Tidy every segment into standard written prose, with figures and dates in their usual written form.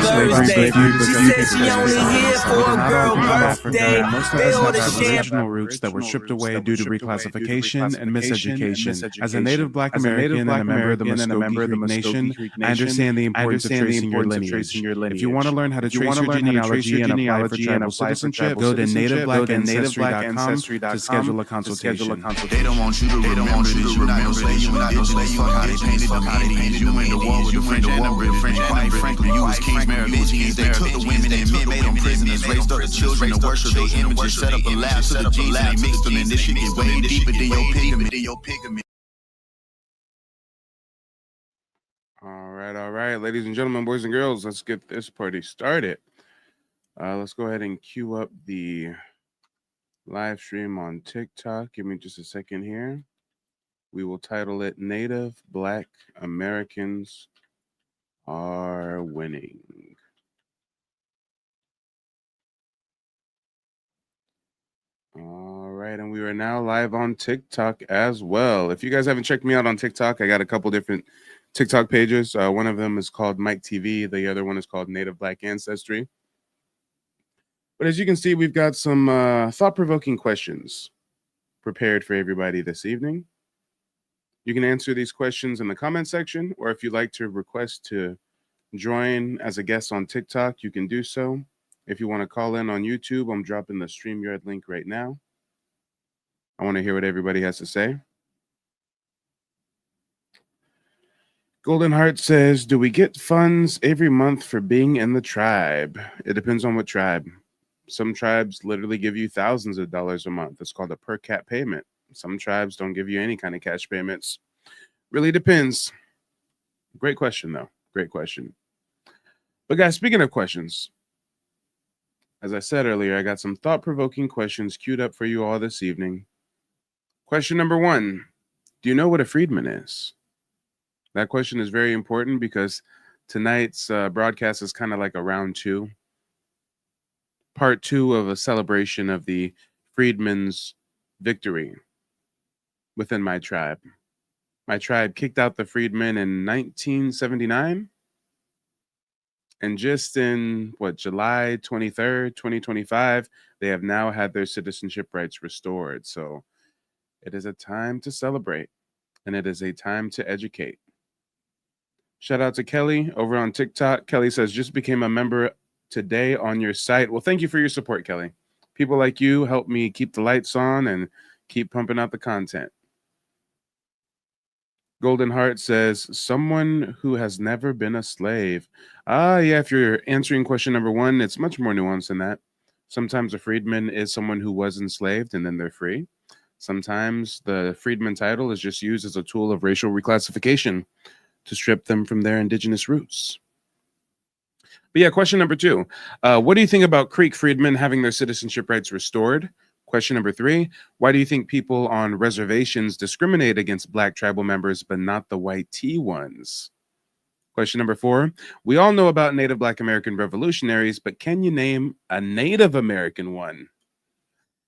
Thursday. She said she only here for a girl birthday. They all the share Aboriginal roots that were stripped away due to reclassification and miseducation. As a native Black American and a member of the Muskogee Creek Nation, I understand the importance of tracing your lineage. If you want to learn how to trace your genealogy and apply for tribal citizenship, go to nativeblack.ancestry.com to schedule a consultation. They don't want you to remember this. You not no slave, you not no slave. Fuck how they painted the Indians. You went to war with the French and the British. Quite frankly, you was kings, Merovingians. They took the women and men, made them prisoners, raised up the children to worship their images, set up a lab to the genes, and they mixed them, and this shit get way deeper than your pigment. All right, ladies and gentlemen, boys and girls, let's get this party started. Let's go ahead and queue up the live stream on TikTok. Give me just a second here. We will title it Native Black Americans Are Winning. All right, and we are now live on TikTok as well. If you guys haven't checked me out on TikTok, I got a couple different TikTok pages. One of them is called Mike TV. The other one is called Native Black Ancestry. But as you can see, we've got some thought-provoking questions prepared for everybody this evening. You can answer these questions in the comment section, or if you'd like to request to join as a guest on TikTok, you can do so. If you want to call in on YouTube, I'm dropping the StreamYard link right now. I want to hear what everybody has to say. Golden Heart says, do we get funds every month for being in the tribe? It depends on what tribe. Some tribes literally give you thousands of dollars a month. It's called a per cap payment. Some tribes don't give you any kind of cash payments. Really depends. Great question, though. Great question. But guys, speaking of questions, as I said earlier, I got some thought-provoking questions queued up for you all this evening. Question number 1. Do you know what a freedman is? That question is very important because tonight's broadcast is kind of like a round 2. Part 2 of a celebration of the freedmen's victory within my tribe. My tribe kicked out the freedmen in 1979. And just in, July 23rd, 2025, they have now had their citizenship rights restored. So it is a time to celebrate, and it is a time to educate. Shout out to Kelly over on TikTok. Kelly says, just became a member today on your site. Well, thank you for your support, Kelly. People like you help me keep the lights on and keep pumping out the content. Golden Heart says, someone who has never been a slave. Yeah, if you're answering question number 1, it's much more nuanced than that. Sometimes a freedman is someone who was enslaved and then they're free. Sometimes the freedman title is just used as a tool of racial reclassification to strip them from their indigenous roots. But yeah, question number 2. What do you think about Creek freedmen having their citizenship rights restored? Question number 3, why do you think people on reservations discriminate against Black tribal members, but not the white T ones? Question number 4, we all know about Native Black American revolutionaries, but can you name a Native American one?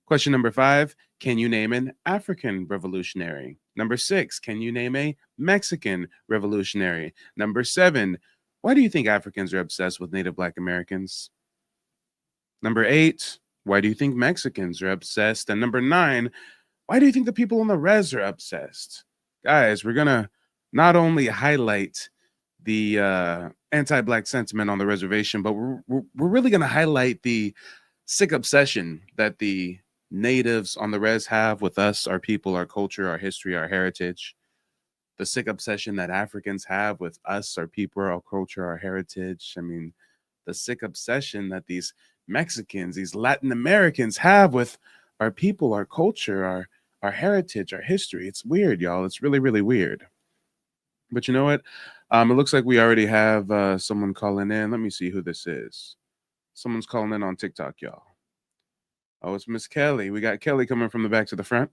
Question number 5, can you name an African revolutionary? Number 6, can you name a Mexican revolutionary? Number 7, why do you think Africans are obsessed with Native Black Americans? Number 8, why do you think Mexicans are obsessed? And number 9, why do you think the people on the res are obsessed? Guys, we're going to not only highlight the anti-Black sentiment on the reservation, but we're really going to highlight the sick obsession that the natives on the res have with us, our people, our culture, our history, our heritage. The sick obsession that Africans have with us, our people, our culture, our heritage. I mean, the sick obsession that these Mexicans, these Latin Americans have with our people, our culture, our heritage, our history. It's weird, y'all. It's really, really weird. But you know what? It looks like we already have someone calling in. Let me see who this is. Someone's calling in on TikTok, y'all. Oh, it's Miss Kelly. We got Kelly coming from the back to the front.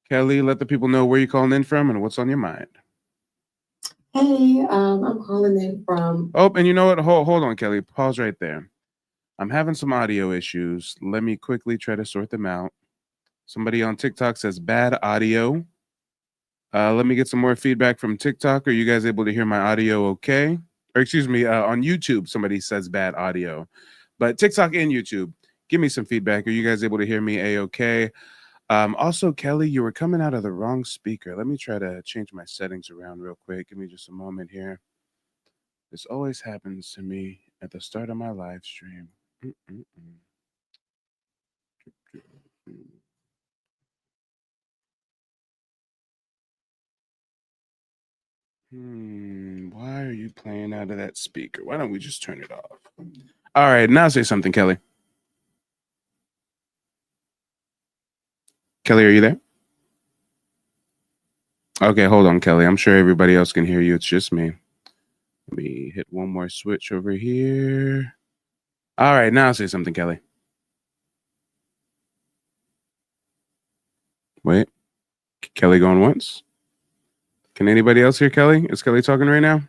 Kelly, let the people know where you're calling in from and what's on your mind. Hey, I'm calling in from... Oh, and you know what? Hold on, Kelly. Pause right there. I'm having some audio issues. Let me quickly try to sort them out. Somebody on TikTok says bad audio. Let me get some more feedback from TikTok. Are you guys able to hear my audio okay? or excuse me, on YouTube, somebody says bad audio, but TikTok and YouTube, give me some feedback. Are you guys able to hear me a-okay? Also, Kelly, you were coming out of the wrong speaker. Let me try to change my settings around real quick. Give me just a moment here. This always happens to me at the start of my live stream. Why are you playing out of that speaker? Why don't we just turn it off? All right, now say something, Kelly. Kelly, are you there? Okay, hold on, Kelly. I'm sure everybody else can hear you. It's just me. Let me hit one more switch over here. All right, now say something, Kelly. Wait. Kelly going once? Can anybody else hear Kelly? Is Kelly talking right now?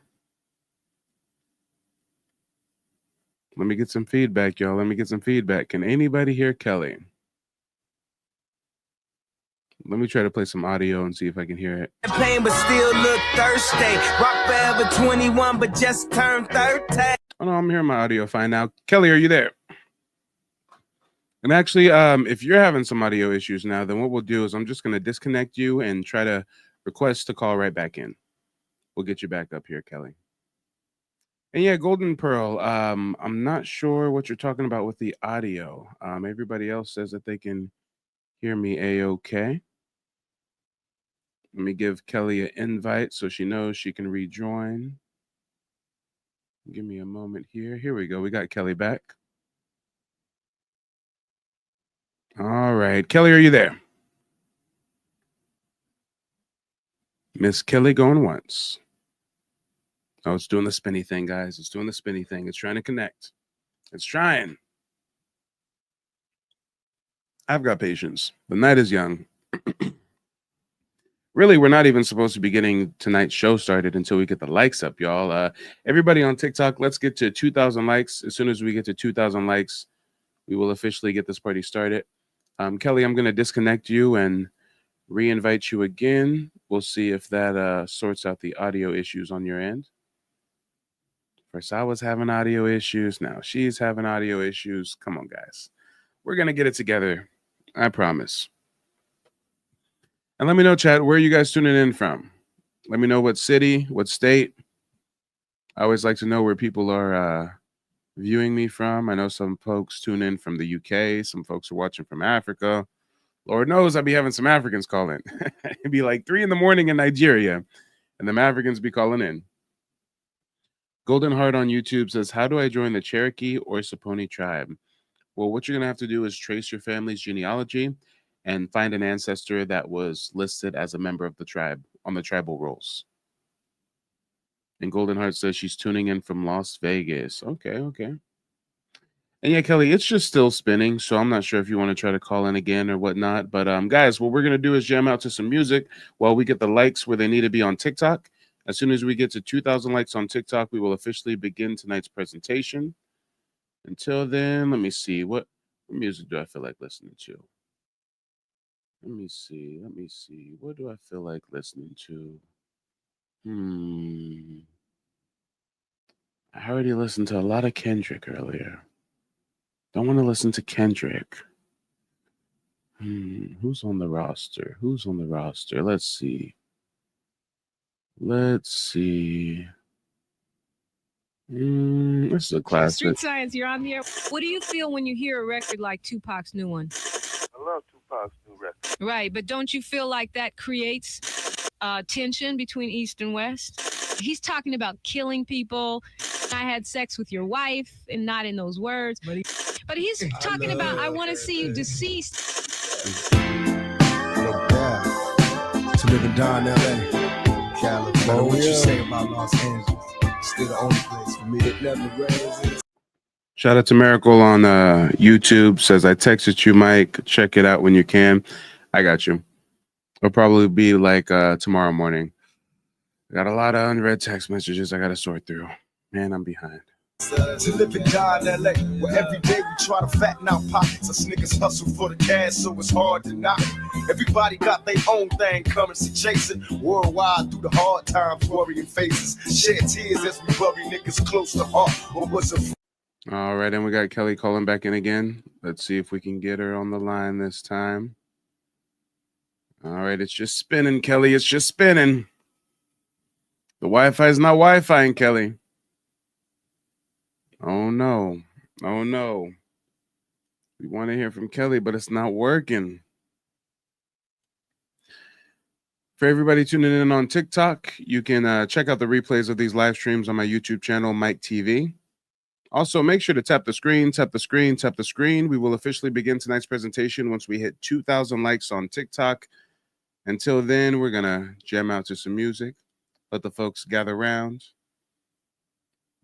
Let me get some feedback, y'all. Let me get some feedback. Can anybody hear Kelly? Let me try to play some audio and see if I can hear it. Pain, but still look thirsty. Rock forever 21, but just turned 30. Oh no, I'm hearing my audio fine now. Kelly, are you there? And actually, if you're having some audio issues now, then what we'll do is I'm just going to disconnect you and try to request to call right back in. We'll get you back up here, Kelly. And yeah, Golden Pearl, I'm not sure what you're talking about with the audio. Everybody else says that they can hear me a-okay. Let me give Kelly an invite so she knows she can rejoin. Give me a moment here. Here we go. We got Kelly back. All right. Kelly, are you there? Miss Kelly going once. Oh, it's doing the spinny thing, guys. It's doing the spinny thing. It's trying to connect. It's trying. I've got patience. The night is young. Really, we're not even supposed to be getting tonight's show started until we get the likes up, y'all. Everybody on TikTok, let's get to 2,000 likes. As soon as we get to 2,000 likes, we will officially get this party started. Kelly, I'm going to disconnect you and re-invite you again. We'll see if that sorts out the audio issues on your end. First, I was having audio issues. Now she's having audio issues. Come on, guys. We're going to get it together. I promise. And let me know, chat, where are you guys tuning in from? Let me know what city, what state. I always like to know where people are viewing me from. I know some folks tune in from the UK. Some folks are watching from Africa. Lord knows I'd be having some Africans call in. It'd be like 3 a.m. in Nigeria, and them Africans be calling in. Golden Heart on YouTube says, how do I join the Cherokee or Saponi tribe? Well, what you're going to have to do is trace your family's genealogy and find an ancestor that was listed as a member of the tribe on the tribal rolls. And Golden Heart says she's tuning in from Las Vegas. Okay. And yeah, Kelly, it's just still spinning, so I'm not sure if you want to try to call in again or whatnot. But guys, what we're going to do is jam out to some music while we get the likes where they need to be on TikTok. As soon as we get to 2,000 likes on TikTok, we will officially begin tonight's presentation. Until then, let me see. What music do I feel like listening to? Let me see. What do I feel like listening to? I already listened to a lot of Kendrick earlier. Don't want to listen to Kendrick. Who's on the roster? Let's see. This is a classic. Street Science, you're on the air. What do you feel when you hear a record like Tupac's new one? I love Tupac's new record. Right, but don't you feel like that creates tension between East and West? He's talking about killing people. I had sex with your wife, and not in those words. But he's talking about, I want to see you deceased. No doubt. To live and die in L.A., California. What you say about Los Angeles? Still the only place for me. It never rains. Shout out to Miracle on YouTube. Says, I texted you, Mike. Check it out when you can. I got you. It'll probably be like tomorrow morning. I got a lot of unread text messages I got to sort through. Man, I'm behind. To live and die in LA, where every day we try to fatten our pockets. Us niggas hustle for the cash, so it's hard to knock. Everybody got their own thing, currency chasing. Worldwide through the hard times, worrying faces. Shed tears as we bury niggas close to heart. What was a All right, and we got Kelly calling back in again. Let's see if we can get her on the line this time. All right, it's just spinning, Kelly. It's just spinning. The Wi-Fi is not Wi-Fi-ing, Kelly. Oh, no. Oh, no. We want to hear from Kelly, but it's not working. For everybody tuning in on TikTok, you can check out the replays of these live streams on my YouTube channel, Mike TV. Also, make sure to tap the screen, tap the screen, tap the screen. We will officially begin tonight's presentation once we hit 2,000 likes on TikTok. Until then, we're going to jam out to some music. Let the folks gather around.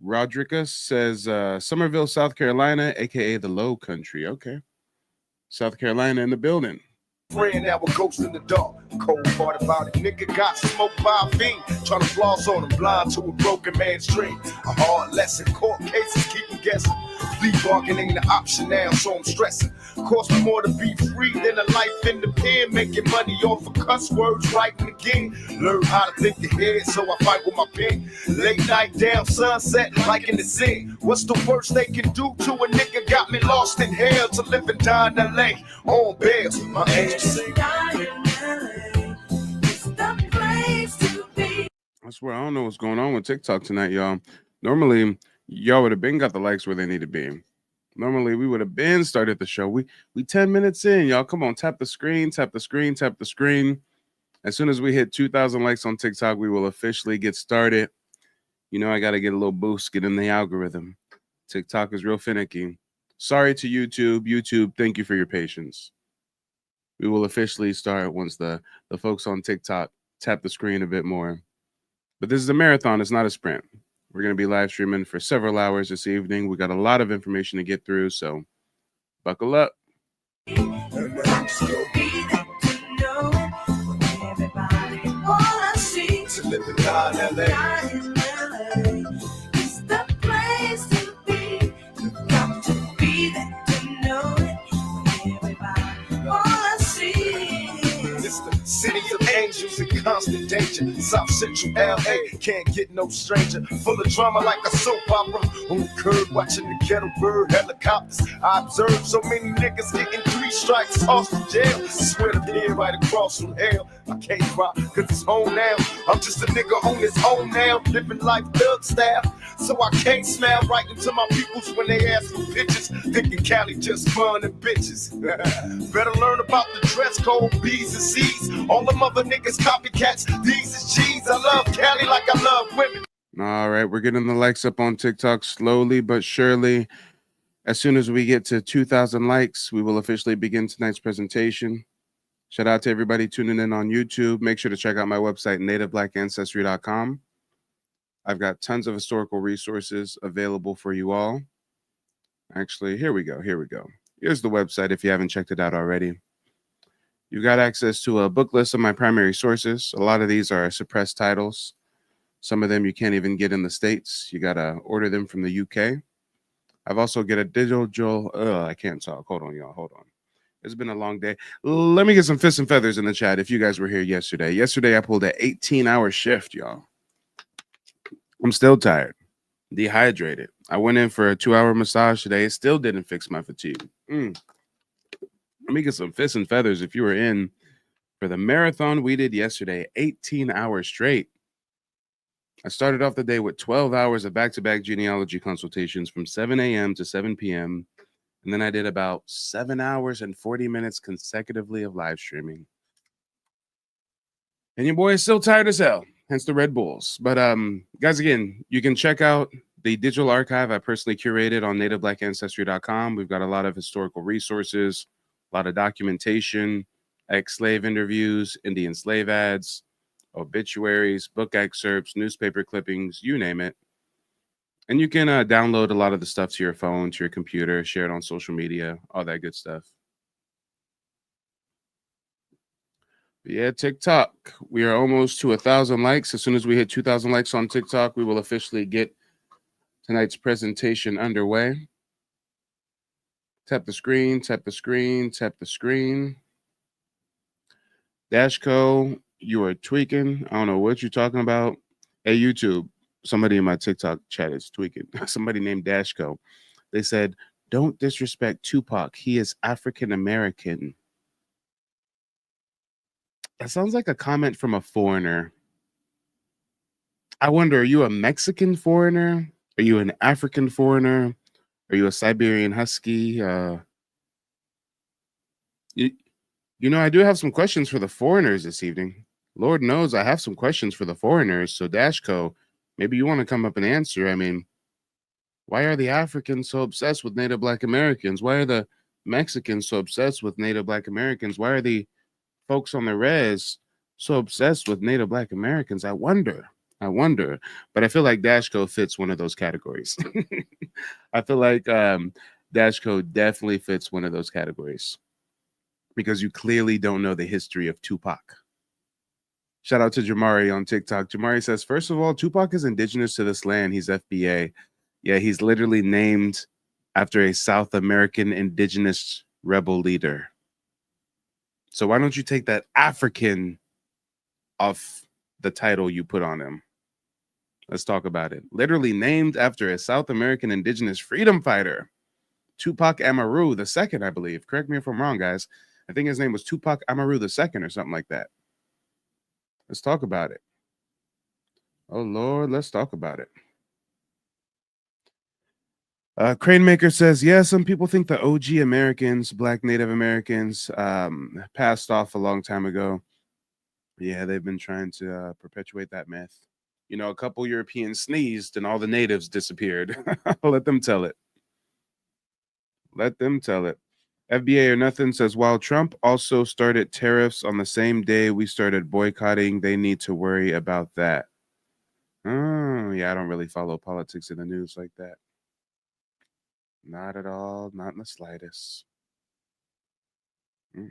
Rodriguez says, Somerville, South Carolina, a.k.a. the Low Country. Okay. South Carolina in the building. friend that was ghost in the dark? Cold part about it, nigga got smoked by a fiend. Trying to floss on him, blind to a broken man's dream. A hard lesson, court cases keep him guessing. Plea bargain ain't an option now, so I'm stressing. Cost me more to be free than a life in the pen. Making money off of cuss words, writing again. Learn how to think ahead, so I fight with my pen. Late night down, sunset, like in the zen. What's the worst they can do to a nigga? Got me lost in hell to live and die in LA. On bail, my ancestry. I swear, I don't know what's going on with TikTok tonight, y'all. Normally, y'all would have been got the likes where they need to be. Normally, we would have been started the show. We 10 minutes in, y'all. Come on, tap the screen, tap the screen, tap the screen. As soon as we hit 2,000 likes on TikTok, we will officially get started. You know, I got to get a little boost, get in the algorithm. TikTok is real finicky. Sorry to YouTube. YouTube, thank you for your patience. We will officially start once the folks on TikTok tap the screen a bit more. But this is a marathon. It's not a sprint. We're going to be live streaming for several hours this evening. We got a lot of information to get through, so buckle up. City of angels in constant danger. South Central LA can't get no stranger. Full of drama like a soap opera. On the curb watching the kettle bird helicopters. I observe so many niggas getting 3 strikes, tossed to jail. Swear to be right across from hell. I can't cry cause it's home now. I'm just a nigga on his own now. Living life thug style. So I can't smile right into my peoples when they ask for pictures. Thinking Cali just fun and bitches. Better learn about the dress code, B's and C's. All them other niggas copycats, these is G's. I love Cali like I love women. All right, we're getting the likes up on TikTok slowly but surely. As soon as we get to 2,000 likes, we will officially begin tonight's presentation. Shout out to everybody tuning in on YouTube. Make sure to check out my website, nativeblackancestry.com. I've got tons of historical resources available for you all. Actually, here we go. Here's the website if you haven't checked it out already. You've got access to a book list of my primary sources. A lot of these are suppressed titles. Some of them you can't even get in the States. You got to order them from the UK. I've also got a digital, I can't talk. Hold on, y'all. Hold on. It's been a long day. Let me get some fists and feathers in the chat if you guys were here yesterday. Yesterday, I pulled an 18-hour shift, y'all. I'm still tired, dehydrated. I went in for a 2-hour massage today. It still didn't fix my fatigue. Let me get some fists and feathers if you were in for the marathon we did yesterday, 18 hours straight. I started off the day with 12 hours of back-to-back genealogy consultations from 7 a.m. to 7 p.m. And then I did about 7 hours and 40 minutes consecutively of live streaming. And your boy is still tired as hell, hence the Red Bulls. But guys, again, you can check out the digital archive I personally curated on nativeblackancestry.com. We've got a lot of historical resources, a lot of documentation, ex-slave interviews, Indian slave ads, obituaries, book excerpts, newspaper clippings, you name it. And you can download a lot of the stuff to your phone, to your computer, share it on social media, all that good stuff. But yeah, TikTok. We are almost to 1,000 likes. As soon as we hit 2,000 likes on TikTok, we will officially get tonight's presentation underway. Tap the screen, tap the screen, tap the screen. Dashco, you are tweaking. I don't know what you're talking about. Hey, YouTube, somebody in my TikTok chat is tweaking. Somebody named Dashco. They said, don't disrespect Tupac. He is African American. That sounds like a comment from a foreigner. I wonder, are you a Mexican foreigner? Are you an African foreigner? Are you a Siberian Husky? You know, I do have some questions for the foreigners this evening. Lord knows I have some questions for the foreigners. So, Dashco, maybe you want to come up and answer. I mean, why are the Africans so obsessed with Native Black Americans? Why are the Mexicans so obsessed with Native Black Americans? Why are the folks on the res so obsessed with Native Black Americans? I wonder. But I feel like Dashco fits one of those categories. I feel like Dashco definitely fits one of those categories because you clearly don't know the history of Tupac. Shout out to Jamari on TikTok. Jamari says, first of all, Tupac is indigenous to this land. He's FBA. Yeah, he's literally named after a South American indigenous rebel leader. So why don't you take that African off the title you put on him? Let's talk about it. Literally named after a South American indigenous freedom fighter, Tupac Amaru II, I believe. Correct me if I'm wrong, guys. I think his name was Tupac Amaru II or something like that. Let's talk about it. Oh, Lord, let's talk about it. Crane Maker says, yeah, some people think the OG Americans, Black Native Americans, passed off a long time ago. Yeah, they've been trying to perpetuate that myth. You know, a couple Europeans sneezed and all the natives disappeared. Let them tell it. Let them tell it. FBA or nothing says, while Trump also started tariffs on the same day we started boycotting, they need to worry about that. Oh, yeah, I don't really follow politics in the news like that. Not at all. Not in the slightest. But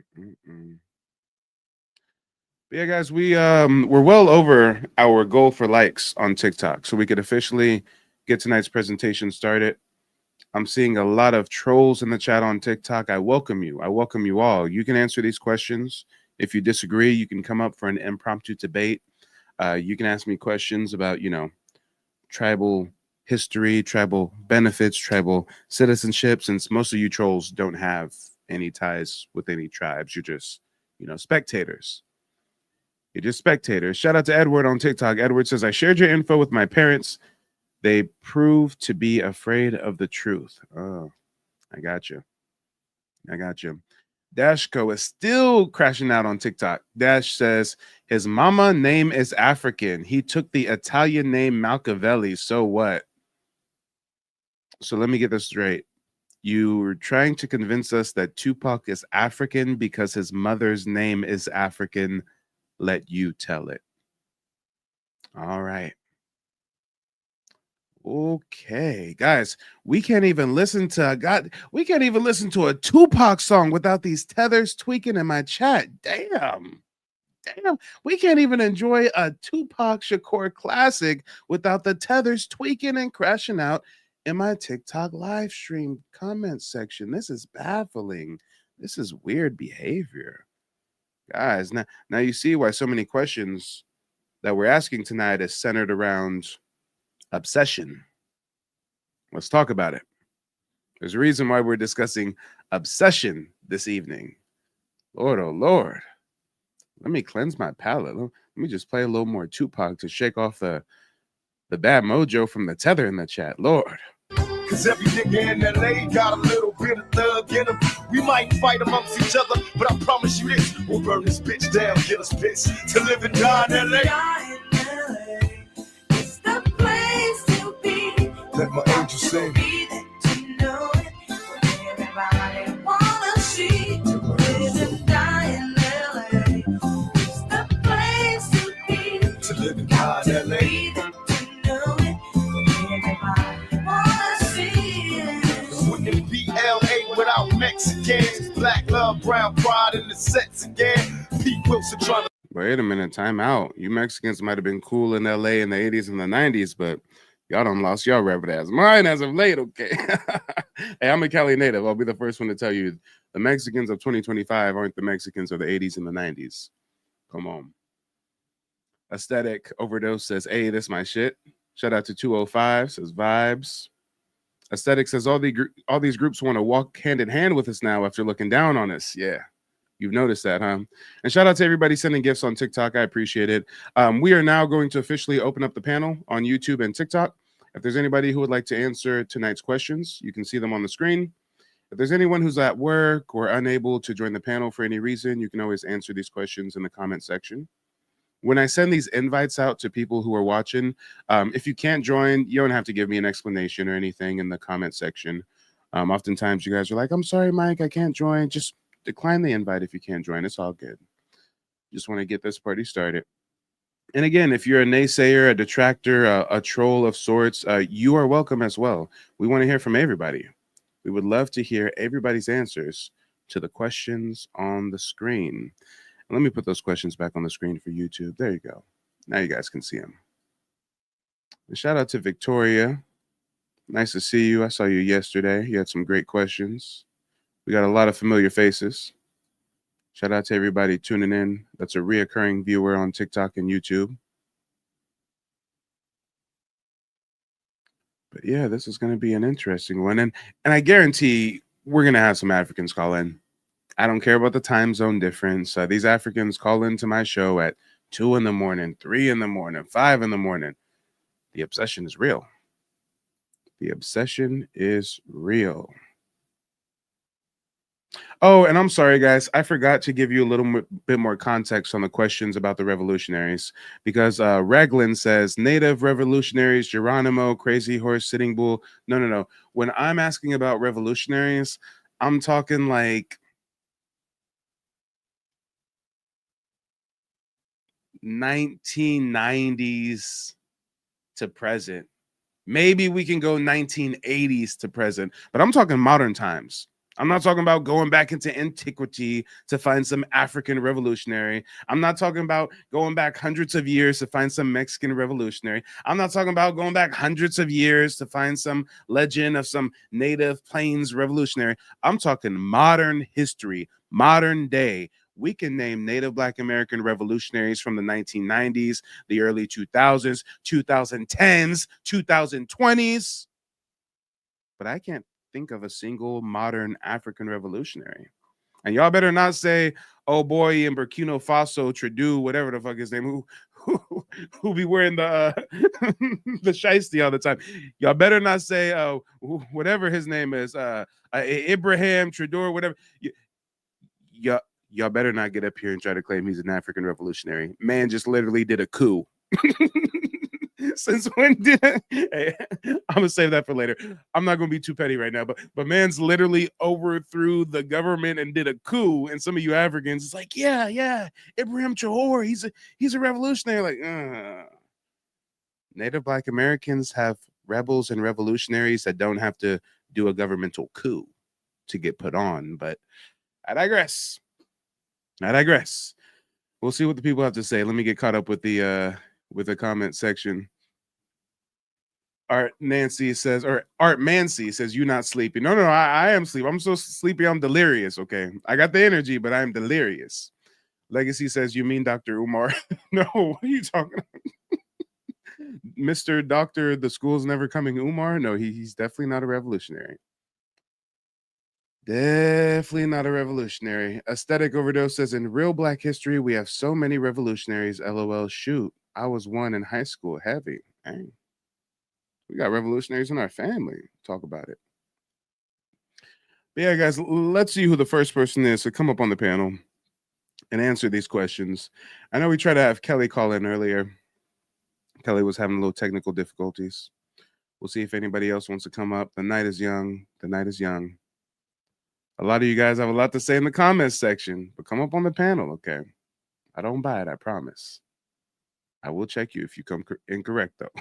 yeah, guys, we're well over our goal for likes on TikTok, so we could officially get tonight's presentation started. I'm seeing a lot of trolls in the chat on TikTok. I welcome you. I welcome you all. You can answer these questions. If you disagree, you can come up for an impromptu debate. You can ask me questions about, you know, tribal history, tribal benefits, tribal citizenship, since most of you trolls don't have any ties with any tribes. You're just, you know, spectators. You're just spectators. Shout out to Edward on TikTok. Edward says, I shared your info with my parents. They proved to be afraid of the truth. Oh, I got you. I got you. Dashco is still crashing out on TikTok. Dash says, his mama name is African. He took the Italian name Machiavelli. So what? So let me get this straight. You were trying to convince us that Tupac is African because his mother's name is African. Let you tell it. All right. Okay, guys, we can't even listen to a Tupac song without these tethers tweaking in my chat. Damn. We can't even enjoy a Tupac Shakur classic without the tethers tweaking and crashing out in my TikTok live stream comment section. This is baffling. This is weird behavior. Guys, now you see why so many questions that we're asking tonight is centered around obsession. Let's talk about it. There's a reason why we're discussing obsession this evening. Lord, oh Lord. Let me cleanse my palate. Let me just play a little more Tupac to shake off the bad mojo from the tether in the chat. Lord. Cause every nigga in LA got a little bit of thug in him. We might fight amongst each other, but I promise you this, we'll burn this bitch down, get us pissed to live and die in LA. It's the place to be. Let my angel sing. Everybody wanna see to live and die in LA. It's the place to be. To live and die in LA. Without Mexicans, black love, brown pride in the sets again. Pete Wilson trying to. Wait a minute, time out. You Mexicans might have been cool in LA in the 80s and the 90s, but Y'all done lost y'all rabbit ass mine as of late, okay? Hey, I'm a Cali native. I'll be the first one to tell you the Mexicans of 2025 aren't the Mexicans of the 80s and the 90s. Come on. Aesthetic Overdose says, hey, this my shit. Shout out to 205, says vibes. Aesthetic says all these groups want to walk hand in hand with us now after looking down on us. Yeah. You've noticed that, huh? And shout out to everybody sending gifts on TikTok. I appreciate it. We are now going to officially open up the panel on YouTube and TikTok. If there's anybody who would like to answer tonight's questions, you can see them on the screen. If there's anyone who's at work or unable to join the panel for any reason, you can always answer these questions in the comment section. When I send these invites out to people who are watching, if you can't join, you don't have to give me an explanation or anything in the comment section. Oftentimes you guys are like, I'm sorry, Mike, I can't join. Just decline the invite if you can't join. It's all good. Just want to get this party started. And again, if you're a naysayer, a detractor, a troll of sorts, you are welcome as well. We want to hear from everybody. We would love to hear everybody's answers to the questions on the screen. And let me put those questions back on the screen for YouTube. There you go. Now you guys can see them. And shout out to Victoria. Nice to see you. I saw you yesterday. You had some great questions. We got a lot of familiar faces. Shout out to everybody tuning in. That's a reoccurring viewer on TikTok and YouTube. But yeah, this is going to be an interesting one. And I guarantee we're going to have some Africans call in. I don't care about the time zone difference. These Africans call into my show at 2 in the morning, 3 in the morning, 5 in the morning. The obsession is real. The obsession is real. Oh, and I'm sorry, guys. I forgot to give you a little bit more context on the questions about the revolutionaries, because Raglan says native revolutionaries, Geronimo, Crazy Horse, Sitting Bull. No. When I'm asking about revolutionaries, I'm talking like 1990s to present. Maybe we can go 1980s to present, but I'm talking modern times. I'm not talking about going back into antiquity to find some African revolutionary. I'm not talking about going back hundreds of years to find some Mexican revolutionary. I'm not talking about going back hundreds of years to find some legend of some native plains revolutionary. I'm talking modern history, modern day. We can name Native Black American revolutionaries from the 1990s, the early 2000s, 2010s, 2020s. But I can't think of a single modern African revolutionary. And y'all better not say, oh boy, in Burkina Faso, Trudeau, whatever the fuck his name, who be wearing the the shiesty all the time. Y'all better not say, whatever his name is, Ibrahim Trudeau, whatever. Y'all better not get up here and try to claim he's an African revolutionary. Man just literally did a coup. Since when did hey, I'm gonna save that for later. I'm not gonna be too petty right now, but man's literally overthrew the government and did a coup. And some of you Africans, it's like, yeah, Ibrahim Traore, he's a revolutionary. Like, Native Black Americans have rebels and revolutionaries that don't have to do a governmental coup to get put on. But I digress. We'll see what the people have to say. Let me get caught up with the comment section. Art Mancy says, you not sleepy. No, I am sleepy. I'm so sleepy, I'm delirious. Okay. I got the energy, but I'm delirious. Legacy says, you mean Dr. Umar? No, what are you talking about? Mr. Doctor, the school's never coming Umar? No, he's definitely not a revolutionary. Definitely not a revolutionary. Aesthetic Overdose says, in real Black history, we have so many revolutionaries. LOL, shoot. I was one in high school. Heavy. Dang. We got revolutionaries in our family. Talk about it. But yeah, guys, let's see who the first person is to come up on the panel and answer these questions. I know we tried to have Kelly call in earlier. Kelly was having a little technical difficulties. We'll see if anybody else wants to come up. The night is young. A lot of you guys have a lot to say in the comments section, but come up on the panel, okay? I don't buy it, I promise. I will check you if you come incorrect, though.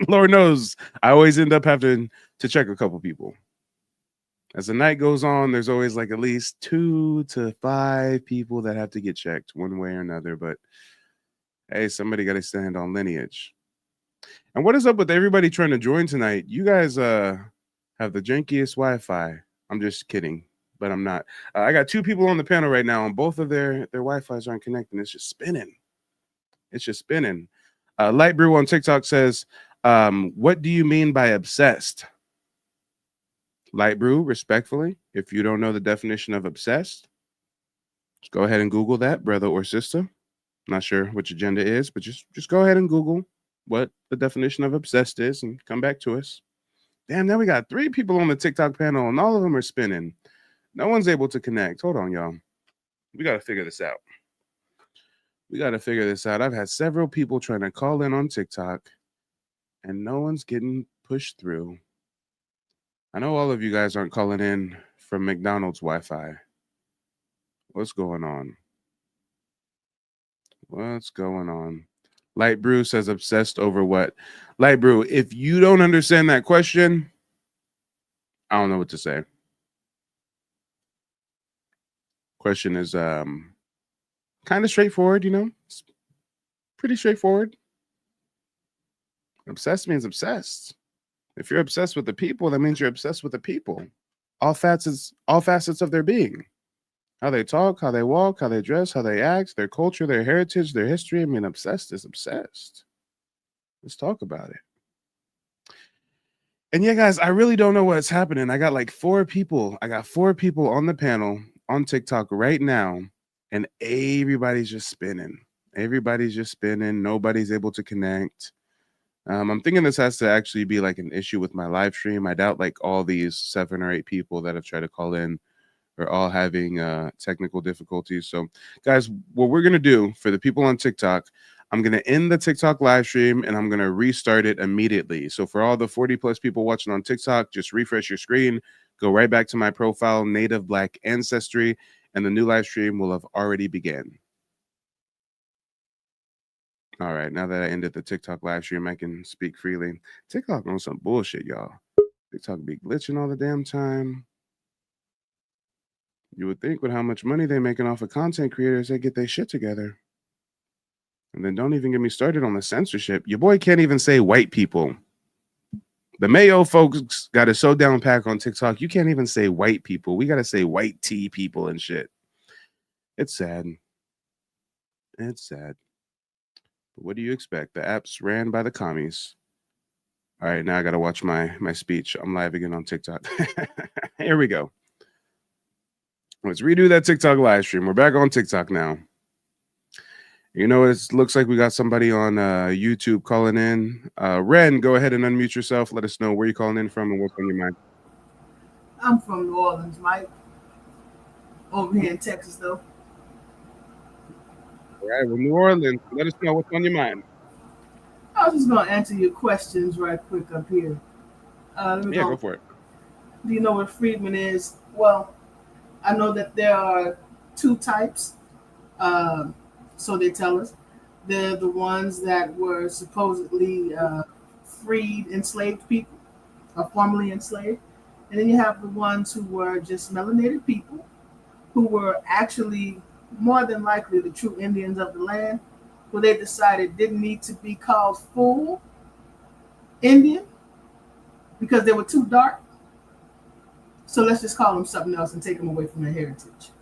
Lord knows, I always end up having to check a couple people. As the night goes on, there's always like at least 2 to 5 people that have to get checked one way or another. But hey, somebody got to stand on lineage. And what is up with everybody trying to join tonight? You guys have the jankiest Wi-Fi. I'm just kidding, but I'm not. I got two people on the panel right now, and both of their Wi-Fi's aren't connecting. It's just spinning. It's just spinning. Light Brew on TikTok says, what do you mean by obsessed? Light Brew, respectfully, if you don't know the definition of obsessed, just go ahead and Google that, brother or sister. Not sure which agenda is, but just go ahead and Google what the definition of obsessed is and come back to us. Damn, now we got 3 people on the TikTok panel and all of them are spinning. No one's able to connect. Hold on, y'all. We got to figure this out. I've had several people trying to call in on TikTok and no one's getting pushed through. I know all of you guys aren't calling in from McDonald's Wi-Fi. What's going on? Light Brew says obsessed over what? Light Brew, if you don't understand that question, I don't know what to say. Question is kind of straightforward, It's pretty straightforward. Obsessed means obsessed. If you're obsessed with the people, that means you're obsessed with the people. All facets of their being. How they talk, how they walk, how they dress, how they act, their culture, their heritage, their history. I mean, obsessed is obsessed. Let's talk about it. And yeah, guys, I really don't know what's happening. I got like 4 people. I got 4 people on the panel on TikTok right now, and everybody's just spinning. Nobody's able to connect. I'm thinking this has to actually be like an issue with my live stream. I doubt like all these 7 or 8 people that have tried to call in are all having technical difficulties. So guys, what we're going to do for the people on TikTok, I'm going to end the TikTok live stream and I'm going to restart it immediately. So for all the 40 plus people watching on TikTok, just refresh your screen, go right back to my profile, Native Black Ancestry, and the new live stream will have already begun. All right, now that I ended the TikTok live stream, I can speak freely. TikTok on some bullshit, y'all. TikTok be glitching all the damn time. You would think with how much money they're making off of content creators, they get their shit together. And then don't even get me started on the censorship. Your boy can't even say white people. The Mayo folks got it so down pack on TikTok, you can't even say white people. We got to say white tea people and shit. It's sad. It's sad. But what do you expect? The app's ran by the commies. All right, now I got to watch my speech. I'm live again on TikTok. Here we go. Let's redo that TikTok live stream. We're back on TikTok now. You know, it looks like we got somebody on YouTube calling in. Ren, go ahead and unmute yourself. Let us know where you're calling in from and what's on your mind. I'm from New Orleans, Mike. Over here in Texas, though. All right, well, New Orleans, let us know what's on your mind. I was just going to answer your questions right quick up here. Go for it. Do you know what freedman is? Well, I know that there are 2 types. So they tell us. They're the ones that were supposedly freed enslaved people, or formerly enslaved. And then you have the ones who were just melanated people, who were actually more than likely the true Indians of the land, who they decided didn't need to be called full Indian because they were too dark. So let's just call them something else and take them away from their heritage.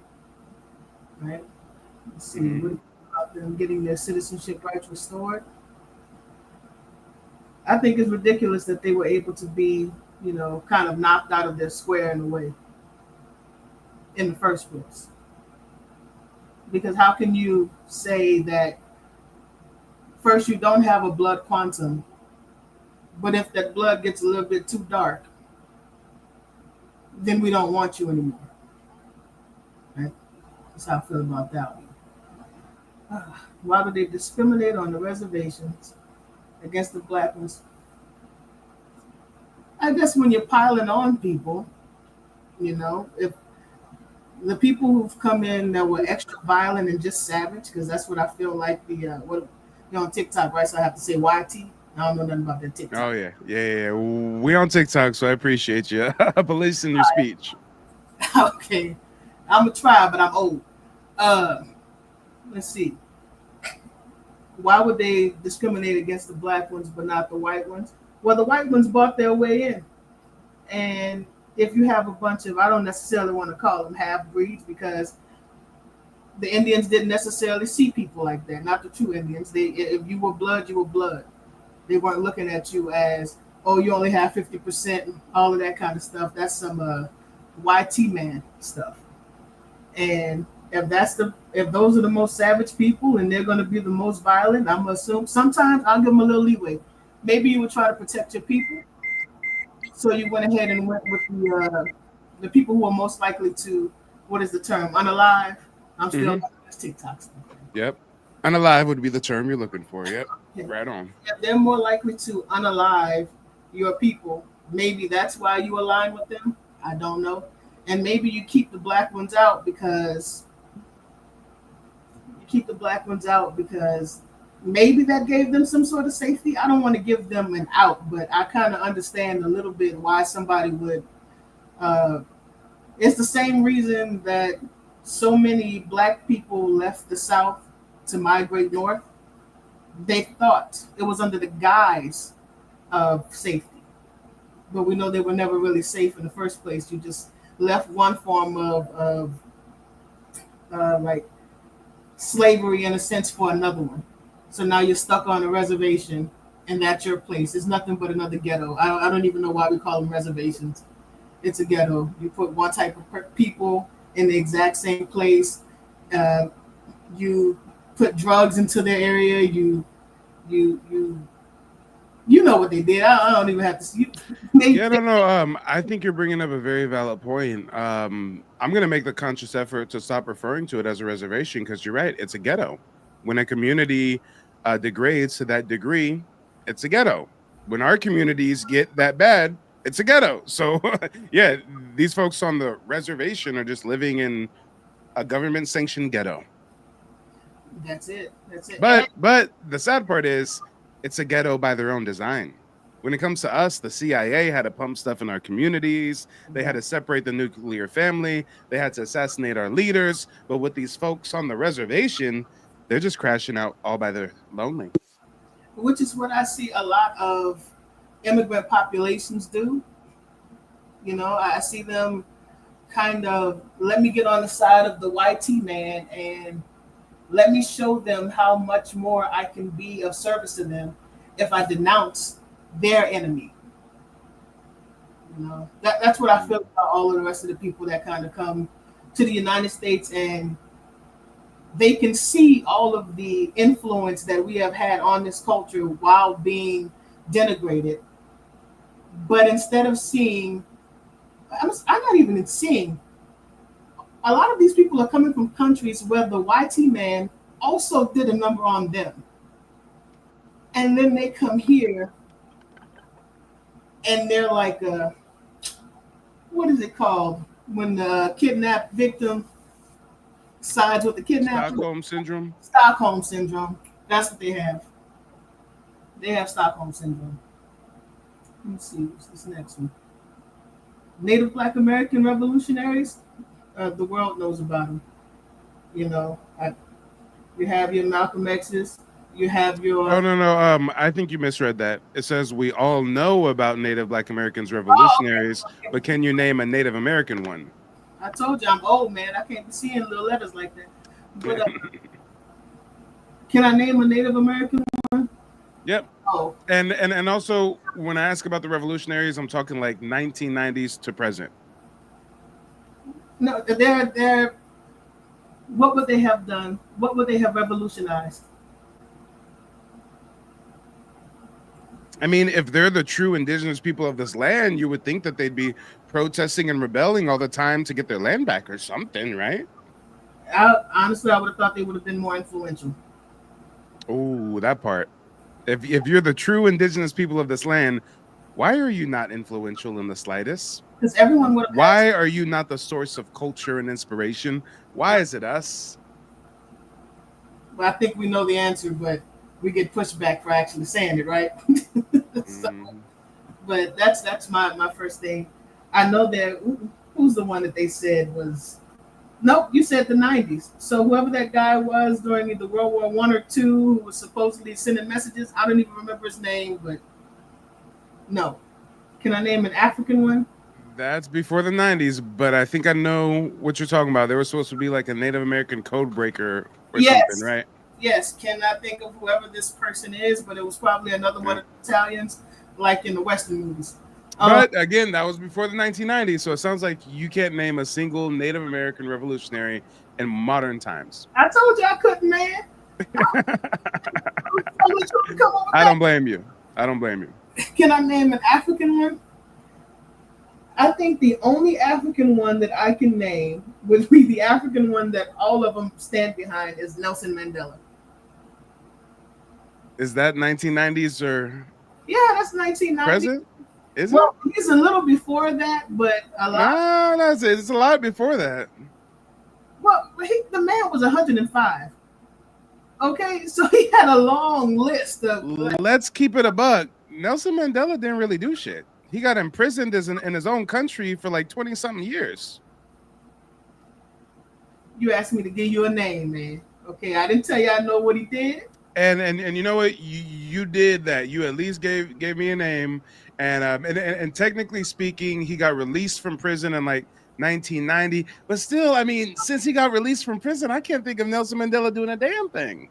Right? Let's see. What about them getting their citizenship rights restored? I think it's ridiculous that they were able to be, kind of knocked out of their square in a way in the first place. Because how can you say that first you don't have a blood quantum, but if that blood gets a little bit too dark, then we don't want you anymore. Right? That's how I feel about that one. Why do they discriminate on the reservations against the black ones? I guess when you're piling on people, if the people who've come in that were extra violent and just savage, because that's what I feel like on TikTok, right? So I have to say YT. I don't know nothing about that TikTok. Oh, yeah. We on TikTok, so I appreciate you policing your speech. Okay. I'm going to try, but I'm old. Let's see. Why would they discriminate against the black ones but not the white ones? Well, the white ones bought their way in. And if you have a bunch of, I don't necessarily want to call them half breeds because the Indians didn't necessarily see people like that. Not the true Indians. If you were blood, you were blood. They weren't looking at you as, oh, you only have 50%, all of that kind of stuff. That's some YT man stuff. And if those are the most savage people and they're going to be the most violent, I'm gonna assume sometimes I'll give them a little leeway. Maybe you would try to protect your people, so you went ahead and went with the people who are most likely to, what is the term, unalive. I'm still this TikTok stuff. Yep, unalive would be the term you're looking for. Yep, right on. If they're more likely to unalive your people, maybe that's why you align with them. I don't know. And maybe you keep the black ones out because maybe that gave them some sort of safety. I don't want to give them an out, but I kind of understand a little bit why somebody would. It's the same reason that so many black people left the South to migrate north. They thought it was under the guise of safety, but we know they were never really safe in the first place. You just left one form of like slavery in a sense for another one. So now you're stuck on a reservation and that's your place. It's nothing but another ghetto. I don't even know why we call them reservations. It's a ghetto. You put one type of people in the exact same place. You put drugs into their area. You know what they did. I don't even have to see. I think you're bringing up a very valid point. I'm going to make the conscious effort to stop referring to it as a reservation because you're right. It's a ghetto. When a community degrades to that degree, it's a ghetto. When our communities get that bad, it's a ghetto. So, yeah, these folks on the reservation are just living in a government-sanctioned ghetto. That's it. But the sad part is, it's a ghetto by their own design. When it comes to us, the CIA had to pump stuff in our communities. They had to separate the nuclear family. They had to assassinate our leaders. But with these folks on the reservation, they're just crashing out all by their lonely. Which is what I see a lot of immigrant populations do. You know, I see them kind of, let me get on the side of the YT man and let me show them how much more I can be of service to them if I denounce their enemy. You know, that's what I feel about all of the rest of the people that kind of come to the United States and they can see all of the influence that we have had on this culture while being denigrated. But instead of seeing, I'm not even seeing, a lot of these people are coming from countries where the YT man also did a number on them. And then they come here and they're like, what is it called? When the kidnapped victim sides with the kidnapper? Stockholm syndrome. That's what they have. They have Stockholm syndrome. Let me see. What's this next one? Native Black American revolutionaries. The world knows about them. You know, you have your Malcolm X's. You have your. Oh no. I think you misread that. It says we all know about Native Black Americans revolutionaries, okay. But can you name a Native American one? I told you I'm old, man. I can't be seeing little letters like that. But can I name a Native American one? Yep. Oh. And also when I ask about the revolutionaries, I'm talking like 1990s to present. No, they're. What would they have done? What would they have revolutionized? I mean, if they're the true indigenous people of this land, you would think that they'd be protesting and rebelling all the time to get their land back or something, right? Honestly, I would have thought they would have been more influential. Oh, that part. If you're the true indigenous people of this land, why are you not influential in the slightest? Because everyone would. Why are you not the source of culture and inspiration? Why is it us? Well, I think we know the answer, but we get pushback for actually saying it, right? But that's my first thing. I know that who's the one that they said was Nope, you said the 90s. So whoever that guy was during either World War One or two, who was supposedly sending messages, I don't even remember his name, but no. Can I name an African one? That's before the 90s, but I think I know what you're talking about. There was supposed to be like a Native American code breaker or something, Yes. right? Yes. Cannot think of whoever this person is, but it was probably another one of the Italians, like in the Western movies. But again, that was before the 1990s, so it sounds like you can't name a single Native American revolutionary in modern times. I told you I couldn't, man. I don't blame you. I don't blame you. Can I name an African one? I think the only African one that I can name would be the African one that all of them stand behind is Nelson Mandela. Is that 1990s or? Yeah, that's 1990. Present? Is well, it? He's a little before that, but a lot. No, that's it. It's a lot before that. Well, the man was 105. Okay, so he had a long list of. Let's keep it a buck. Nelson Mandela didn't really do shit. He got imprisoned in his own country for like 20-something years. You asked me to give you a name, man. Okay, I didn't tell you I know what he did. And you know what? You did that. You at least gave me a name. And technically speaking, he got released from prison in like 1990. But still, I mean, since he got released from prison, I can't think of Nelson Mandela doing a damn thing.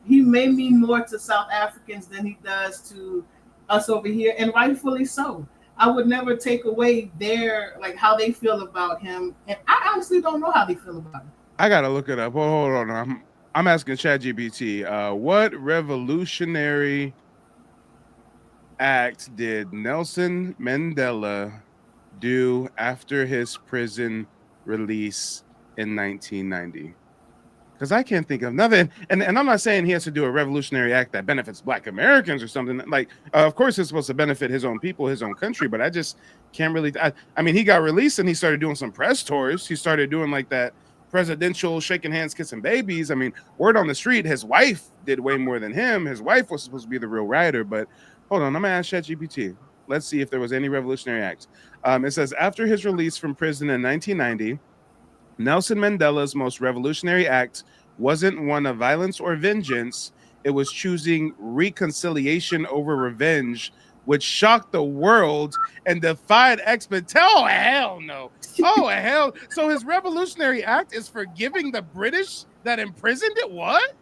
He may mean more to South Africans than he does to us over here, and rightfully so. I would never take away their like how they feel about him, and I honestly don't know how they feel about him. I gotta look it up. Hold on. I'm asking ChatGPT. What revolutionary act did Nelson Mandela do after his prison release in 1990? Because I can't think of nothing. And I'm not saying he has to do a revolutionary act that benefits Black Americans or something. Like, of course, it's supposed to benefit his own people, his own country. But I just can't really. I mean, he got released and he started doing some press tours. He started doing like that presidential shaking hands, kissing babies. I mean, word on the street, his wife did way more than him. His wife was supposed to be the real writer. But hold on, I'm going to ask ChatGPT. Let's see if there was any revolutionary acts. It says, after his release from prison in 1990, Nelson Mandela's most revolutionary act wasn't one of violence or vengeance. It was choosing reconciliation over revenge, which shocked the world and defied expectations. Oh, hell no. Oh, hell. So his revolutionary act is forgiving the British that imprisoned it? What?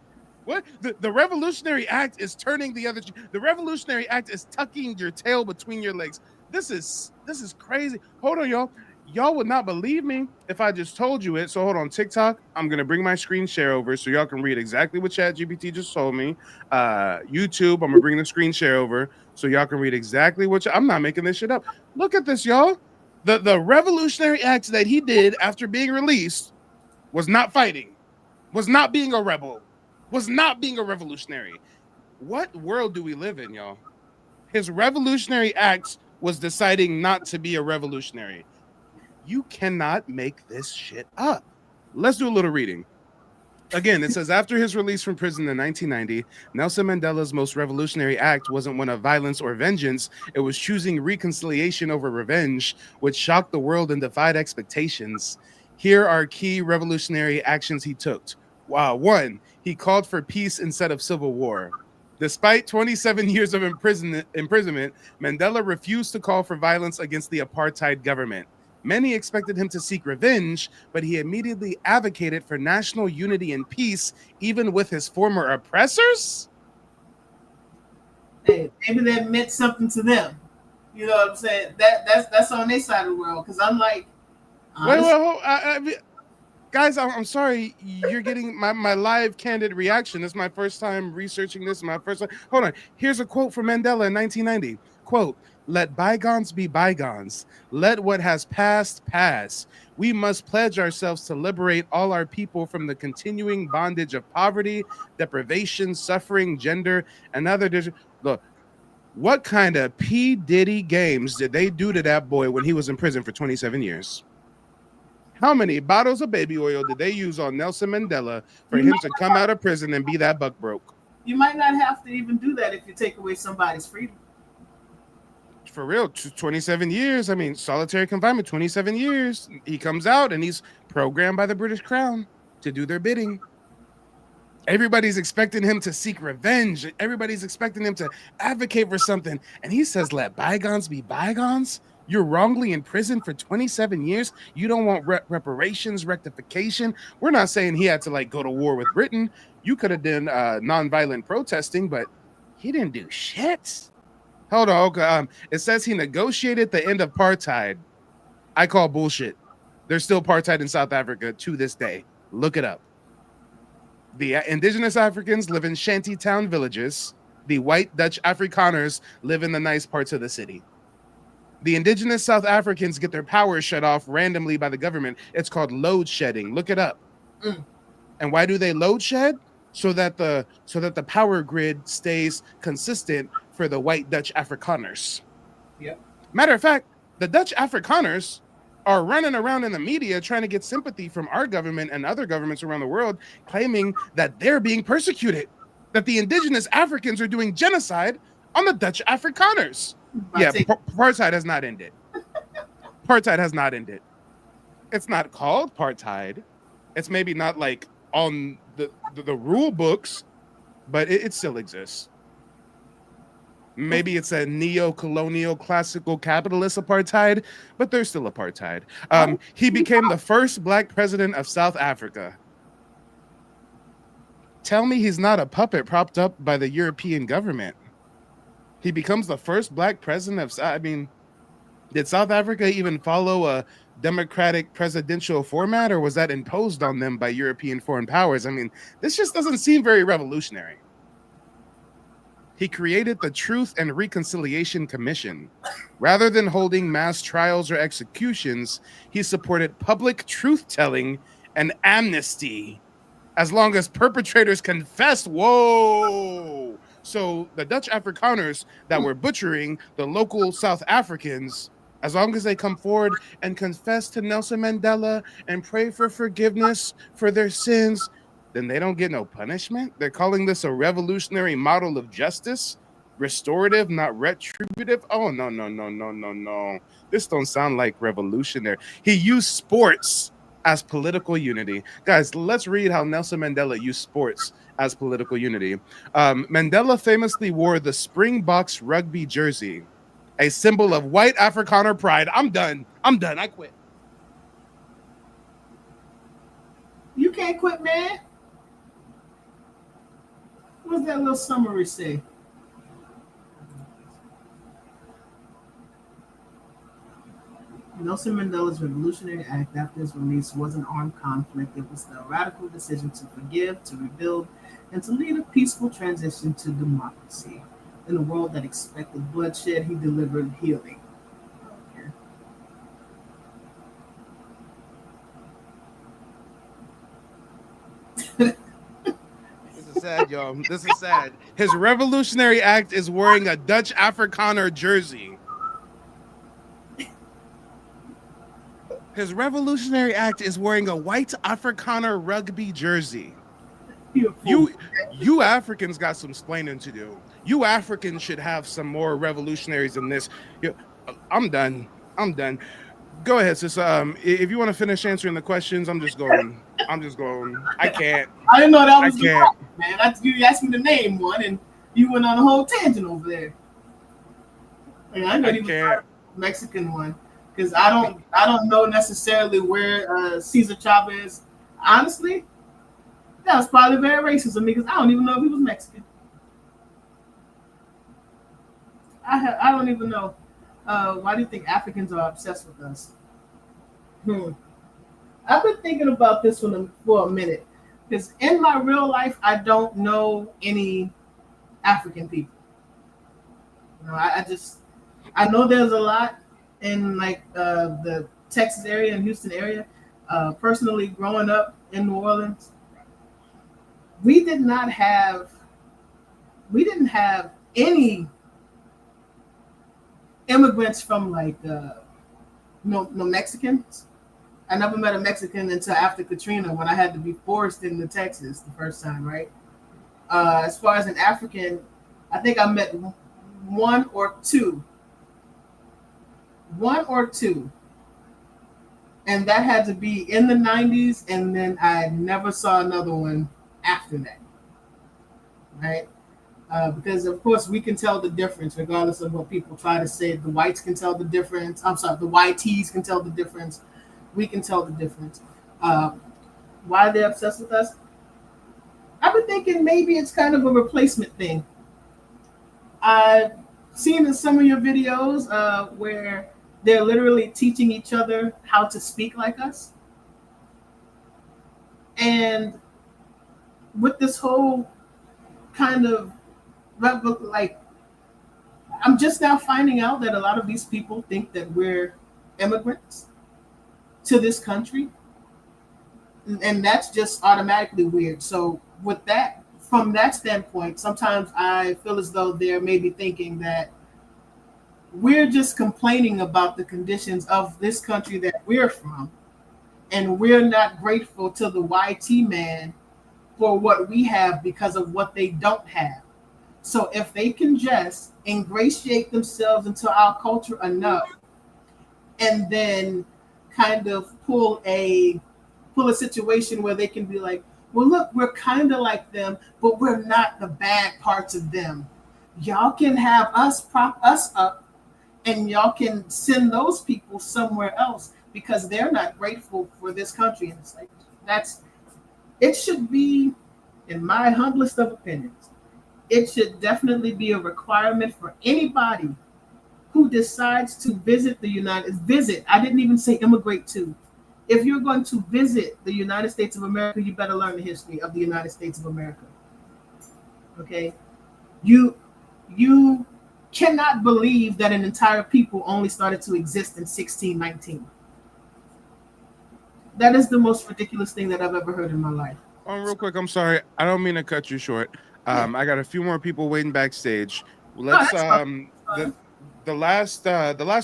What? The revolutionary act is turning the other. The revolutionary act is tucking your tail between your legs. This is crazy. Hold on, y'all. Y'all would not believe me if I just told you it. So hold on, TikTok. I'm gonna bring my screen share over so y'all can read exactly what ChatGPT just told me. YouTube, I'm gonna bring the screen share over so y'all can read exactly what. I'm not making this shit up. Look at this, y'all. The revolutionary acts that he did after being released was not fighting, was not being a rebel, was not being a revolutionary. What world do we live in, y'all? His revolutionary acts was deciding not to be a revolutionary. You cannot make this shit up. Let's do a little reading. Again, it says, after his release from prison in 1990, Nelson Mandela's most revolutionary act wasn't one of violence or vengeance. It was choosing reconciliation over revenge, which shocked the world and defied expectations. Here are key revolutionary actions he took. One, he called for peace instead of civil war. Despite 27 years of imprisonment, Mandela refused to call for violence against the apartheid government. Many expected him to seek revenge, but he immediately advocated for national unity and peace, even with his former oppressors. Hey, maybe that meant something to them. You know what I'm saying? That's on their side of the world. Because I'm like, wait, guys, I'm sorry. You're getting my live candid reaction. This is my first time researching this. Hold on. Here's a quote from Mandela in 1990. Quote, "Let bygones be bygones. Let what has passed pass. We must pledge ourselves to liberate all our people from the continuing bondage of poverty, deprivation, suffering, gender, and other. Look, what kind of P. Diddy games did they do to that boy when he was in prison for 27 years? How many bottles of baby oil did they use on Nelson Mandela for him to come out of prison and be that buck broke? You might not have to even do that if you take away somebody's freedom. For real, 27 years. I mean, solitary confinement, 27 years. He comes out and he's programmed by the British Crown to do their bidding. Everybody's expecting him to seek revenge. Everybody's expecting him to advocate for something. And he says, let bygones be bygones. You're wrongly in prison for 27 years. You don't want reparations, rectification. We're not saying he had to like go to war with Britain. You could have done nonviolent protesting, but he didn't do shit. Hold on. Okay. It says he negotiated the end of apartheid. I call bullshit. There's still apartheid in South Africa to this day. Look it up. The indigenous Africans live in shantytown villages. The white Dutch Afrikaners live in the nice parts of the city. The indigenous South Africans get their power shut off randomly by the government. It's called load shedding. Look it up. And why do they load shed? So that the power grid stays consistent for the white Dutch Afrikaners. Yep. Matter of fact, the Dutch Afrikaners are running around in the media trying to get sympathy from our government and other governments around the world, claiming that they're being persecuted, that the indigenous Africans are doing genocide on the Dutch Afrikaners. Yeah, apartheid has not ended. Apartheid has not ended. It's not called apartheid. It's maybe not like on the rule books, but it still exists. Maybe it's a neo-colonial classical capitalist apartheid, but there's still apartheid. He became the first black president of South Africa. Tell me he's not a puppet propped up by the European government. He becomes the first black president of, I mean, did South Africa even follow a democratic presidential format, or was that imposed on them by European foreign powers? I mean, this just doesn't seem very revolutionary. He created the Truth and Reconciliation Commission. Rather than holding mass trials or executions, he supported public truth-telling and amnesty as long as perpetrators confessed. Whoa! So the Dutch Afrikaners that were butchering the local South Africans, as long as they come forward and confess to Nelson Mandela and pray for forgiveness for their sins, then they don't get no punishment. They're calling this a revolutionary model of justice, restorative, not retributive. Oh, no. This don't sound like revolutionary. He used sports as political unity. Guys, let's read how Nelson Mandela used sports as political unity. Mandela famously wore the Springboks rugby jersey, a symbol of white Afrikaner pride. I'm done. I quit. You can't quit, man. What's that little summary say? Nelson Mandela's revolutionary act after his release was an armed conflict. It was the radical decision to forgive, to rebuild, and to lead a peaceful transition to democracy. In a world that expected bloodshed, he delivered healing. This is sad, y'all. This is sad. His revolutionary act is wearing a Dutch Afrikaner jersey. His revolutionary act is wearing a white Afrikaner rugby jersey. You Africans got some explaining to do. You Africans should have some more revolutionaries than this. I'm done. Go ahead, sis. If you want to finish answering the questions, I'm just going. I can't. I didn't know that was the problem, man. You asked me to name one, and you went on a whole tangent over there. I know you was Mexican one. Because I don't know necessarily where Cesar Chavez. Honestly, that was probably very racist of me because I don't even know if he was Mexican. I don't even know. Why do you think Africans are obsessed with us? I've been thinking about this one for a minute because in my real life I don't know any African people. I know there's a lot in like the Texas area and Houston area. Personally, growing up in New Orleans, we didn't have any immigrants from like no Mexicans. I never met a Mexican until after Katrina when I had to be forced into Texas the first time, right? As far as an African, I think I met one or two one or two, and that had to be in the 90s, and then I never saw another one after that, right? Because of course we can tell the difference regardless of what people try to say. The whites can tell the difference. I'm sorry, the YTs can tell the difference. We can tell the difference. Why they're obsessed with us? I've been thinking maybe it's kind of a replacement thing. I've seen in some of your videos where they're literally teaching each other how to speak like us. And with this whole kind of, like, I'm just now finding out that a lot of these people think that we're immigrants to this country. And that's just automatically weird. So with that, from that standpoint, sometimes I feel as though they're maybe thinking that we're just complaining about the conditions of this country that we're from, and we're not grateful to the YT man for what we have because of what they don't have. So if they can just ingratiate themselves into our culture enough, and then kind of pull a situation where they can be like, well, look, we're kind of like them, but we're not the bad parts of them. Y'all can have us prop us up, and y'all can send those people somewhere else because they're not grateful for this country. And it's like, it should be, in my humblest of opinions, it should definitely be a requirement for anybody who decides to visit I didn't even say immigrate to. If you're going to visit the United States of America, you better learn the history of the United States of America. Okay? You cannot believe that an entire people only started to exist in 1619. That is the most ridiculous thing that I've ever heard in my life. Oh, real quick, I'm sorry. I don't mean to cut you short. I got a few more people waiting backstage. Let's the last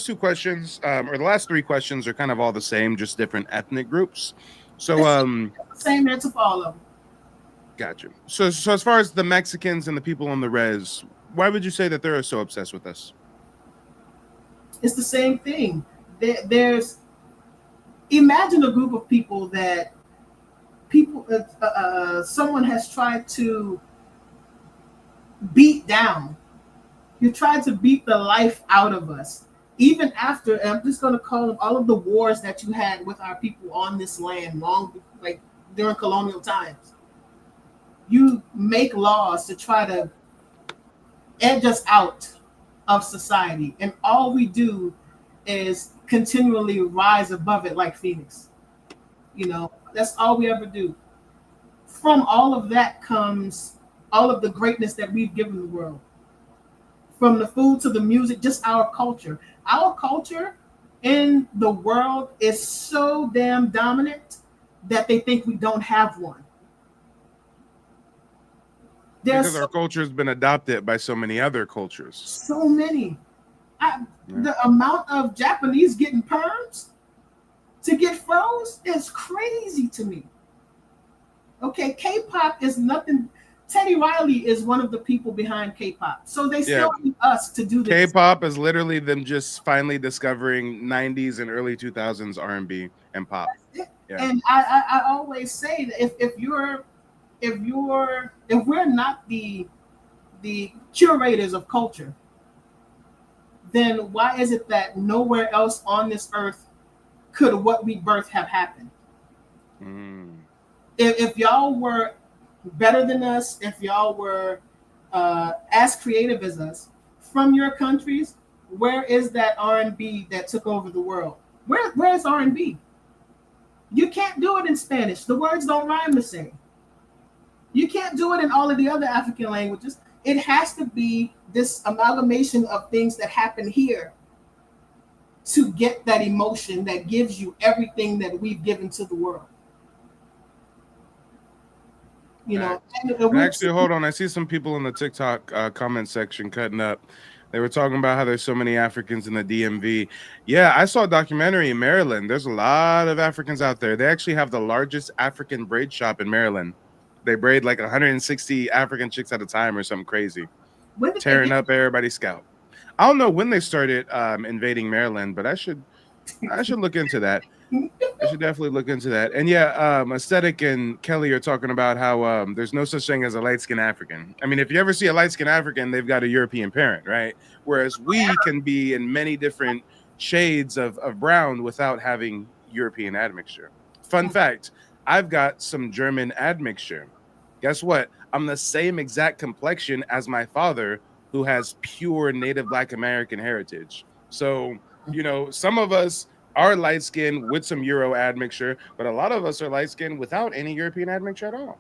two questions, or the last three questions, are kind of all the same, just different ethnic groups. So same answer for all of them. Gotcha. So as far as the Mexicans and the people on the res, why would you say that they're so obsessed with us? It's the same thing. There's imagine a group of people that someone has tried to beat down. You tried to beat the life out of us. Even after, and I'm just going to call them all of the wars that you had with our people on this land, like during colonial times. You make laws to try to edge us out of society, and all we do is continually rise above it like Phoenix. That's all we ever do. From all of that comes all of the greatness that we've given the world. From the food to the music, just our culture. Our culture in the world is so damn dominant that they think we don't have one. Because our culture has been adopted by so many other cultures. So many. The amount of Japanese getting perms to get froze is crazy to me. Okay, K-pop is nothing. Teddy Riley is one of the people behind K-pop. So they still need us to do this. K-pop is literally them just finally discovering 90s and early 2000s R&B and pop. Yeah. And I always say that if we're not the curators of culture, then why is it that nowhere else on this earth could what we birth have happened? If y'all were better than us, if y'all were as creative as us, from your countries, where is that R&B that took over the world? Where's R&B? You can't do it in Spanish. The words don't rhyme the same. You can't do it in all of the other African languages. It has to be this amalgamation of things that happen here to get that emotion that gives you everything that we've given to the world. Actually, hold on. I see some people in the TikTok comment section cutting up. They were talking about how there's so many Africans in the DMV. Yeah, I saw a documentary in Maryland. There's a lot of Africans out there. They actually have the largest African braid shop in Maryland. They braid like 160 African chicks at a time or something crazy. Tearing up everybody's scalp. I don't know when they started invading Maryland, but I should look into that. I should definitely look into that. And yeah, Aesthetic and Kelly are talking about how there's no such thing as a light skinned African. I mean, if you ever see a light skinned African, they've got a European parent, right? Whereas we can be in many different shades of brown without having European admixture. Fun fact, I've got some German admixture. Guess what? I'm the same exact complexion as my father, who has pure native Black American heritage. So, some of us are light skinned with some Euro admixture, but a lot of us are light skinned without any European admixture at all.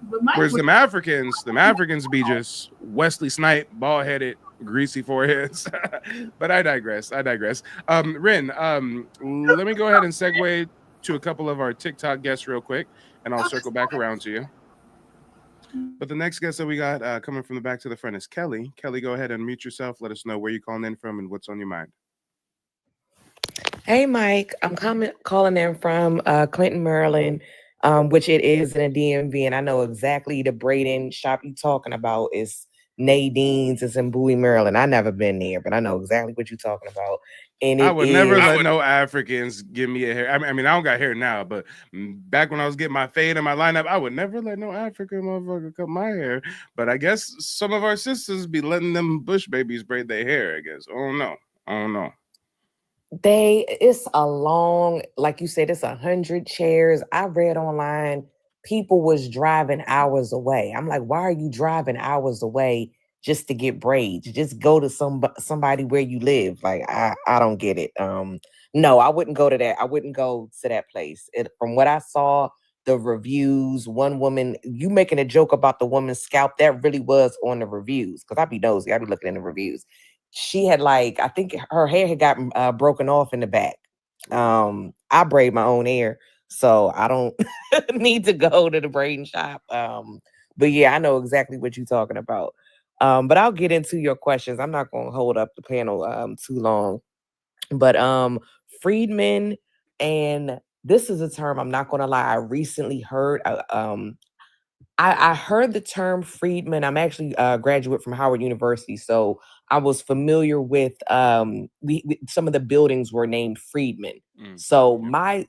But Mike Whereas was, them Africans be just Wesley Snipe, bald headed, greasy foreheads. But I digress. Rin, let me go ahead and segue to a couple of our TikTok guests real quick, and I'll circle back around to you. But the next guest that we got coming from the back to the front is Kelly. Kelly, go ahead and mute yourself. Let us know where you're calling in from and what's on your mind. Hey, Mike. I'm calling in from Clinton, Maryland, which it is in a DMV, and I know exactly the braiding shop you're talking about is Nadine's. It's in Bowie, Maryland. I never been there, but I know exactly what you're talking about. And I it would never is let no Africans give me a hair. I mean, I don't got hair now, but back when I was getting my fade and my lineup, I would never let no African motherfucker cut my hair. But I guess some of our sisters be letting them bush babies braid their hair, I guess. I don't know. it's a long, like you said, it's 100 chairs. I read online people was driving hours away. I'm like, why are you driving hours away just to get braids? Just go to somebody where you live. Like, I don't get it. No, I wouldn't go to that. I wouldn't go to that place. From what I saw, the reviews, one woman, you making a joke about the woman's scalp, that really was on the reviews, because I'd be nosy. I'd be looking in the reviews. She had, like, I think her hair had gotten broken off in the back. I braid my own hair, so I don't need to go to the braiding shop. But yeah, I know exactly what you're talking about. But I'll get into your questions. I'm not going to hold up the panel too long. But freedmen, and this is a term, I'm not going to lie, I recently heard. I heard the term freedman. I'm actually a graduate from Howard University, so I was familiar with some of the buildings were named Freedmen. So my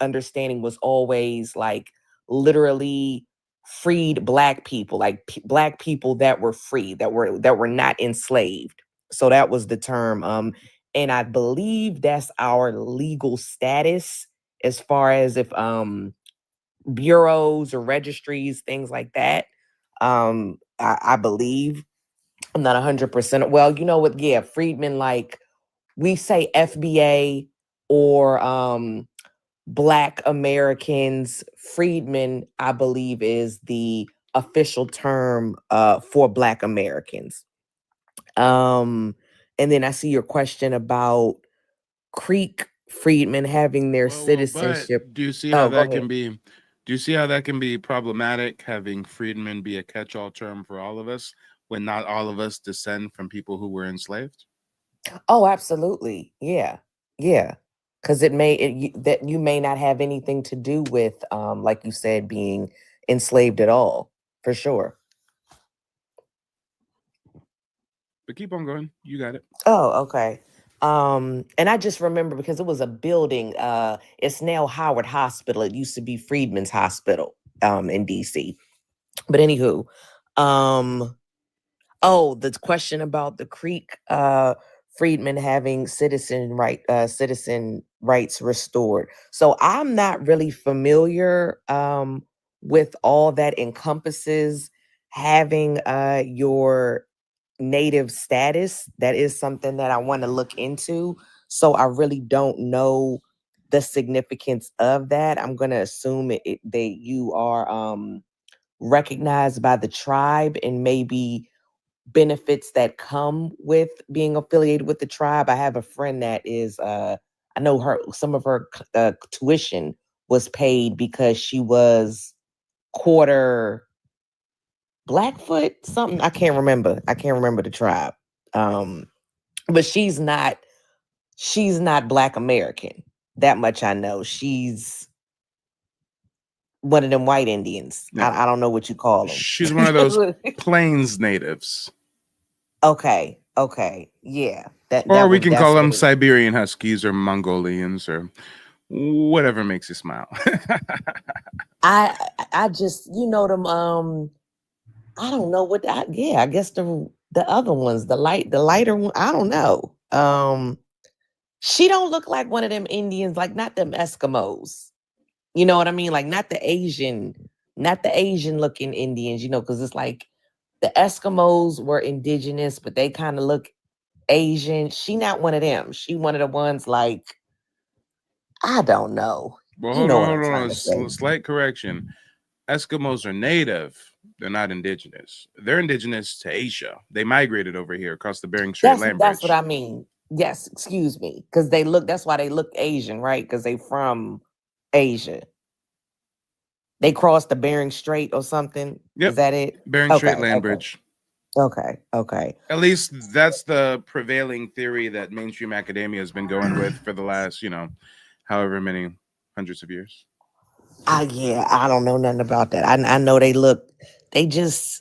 understanding was always like literally freed Black people, like Black people that were free, that were not enslaved. So that was the term. And I believe that's our legal status as far as if bureaus or registries, things like that. I believe. I'm not 100%. Well, you know what? Yeah, freedmen, like we say FBA or Black Americans. Freedmen, I believe, is the official term for Black Americans. And then I see your question about Creek freedmen having their citizenship. But do you see how Oh, go that can ahead. be? Do you see how that can be problematic, having freedmen be a catch-all term for all of us when not all of us descend from people who were enslaved? Oh, absolutely. Yeah. Yeah. Because that you may not have anything to do with, like you said, being enslaved at all, for sure. But keep on going. You got it. Oh, okay. And I just remember because it was a building, it's now Howard Hospital. It used to be Freedmen's Hospital, in DC. But anywho, oh, the question about the Creek freedmen having citizen rights restored. So I'm not really familiar with all that encompasses having your native status. That is something that I want to look into. So I really don't know the significance of that. I'm gonna assume that you are recognized by the tribe and maybe benefits that come with being affiliated with the tribe. I have a friend that is I know some of her tuition was paid because she was quarter Blackfoot, something. I can't remember the tribe. But she's not Black American. That much I know. She's one of them white Indians. Yeah. I don't know what you call them. She's one of those Plains natives. Okay. Okay, yeah, Or we can that's call them what it. Siberian Huskies or Mongolians or whatever makes you smile. I just them I don't know what yeah, I guess the other ones, the lighter one, I don't know. She don't look like one of them Indians, like not them Eskimos. You know what I mean? Like not the Asian looking Indians, because it's like the Eskimos were indigenous, but they kind of look Asian. She not one of them. She one of the ones like, I don't know. Well, You hold know on, what I'm hold trying on. to say. Slight correction. Eskimos are native. They're not indigenous. They're indigenous to Asia. They migrated over here across the Bering Strait land That's what bridge. I mean. Yes, excuse me. Because that's why they look Asian, right? Because they from Asia. They crossed the Bering Strait or something. Yep. Is that it? Bering Strait land bridge. Okay. At least that's the prevailing theory that mainstream academia has been going with for the last, however many hundreds of years. Yeah, I don't know nothing about that. I know they look Asian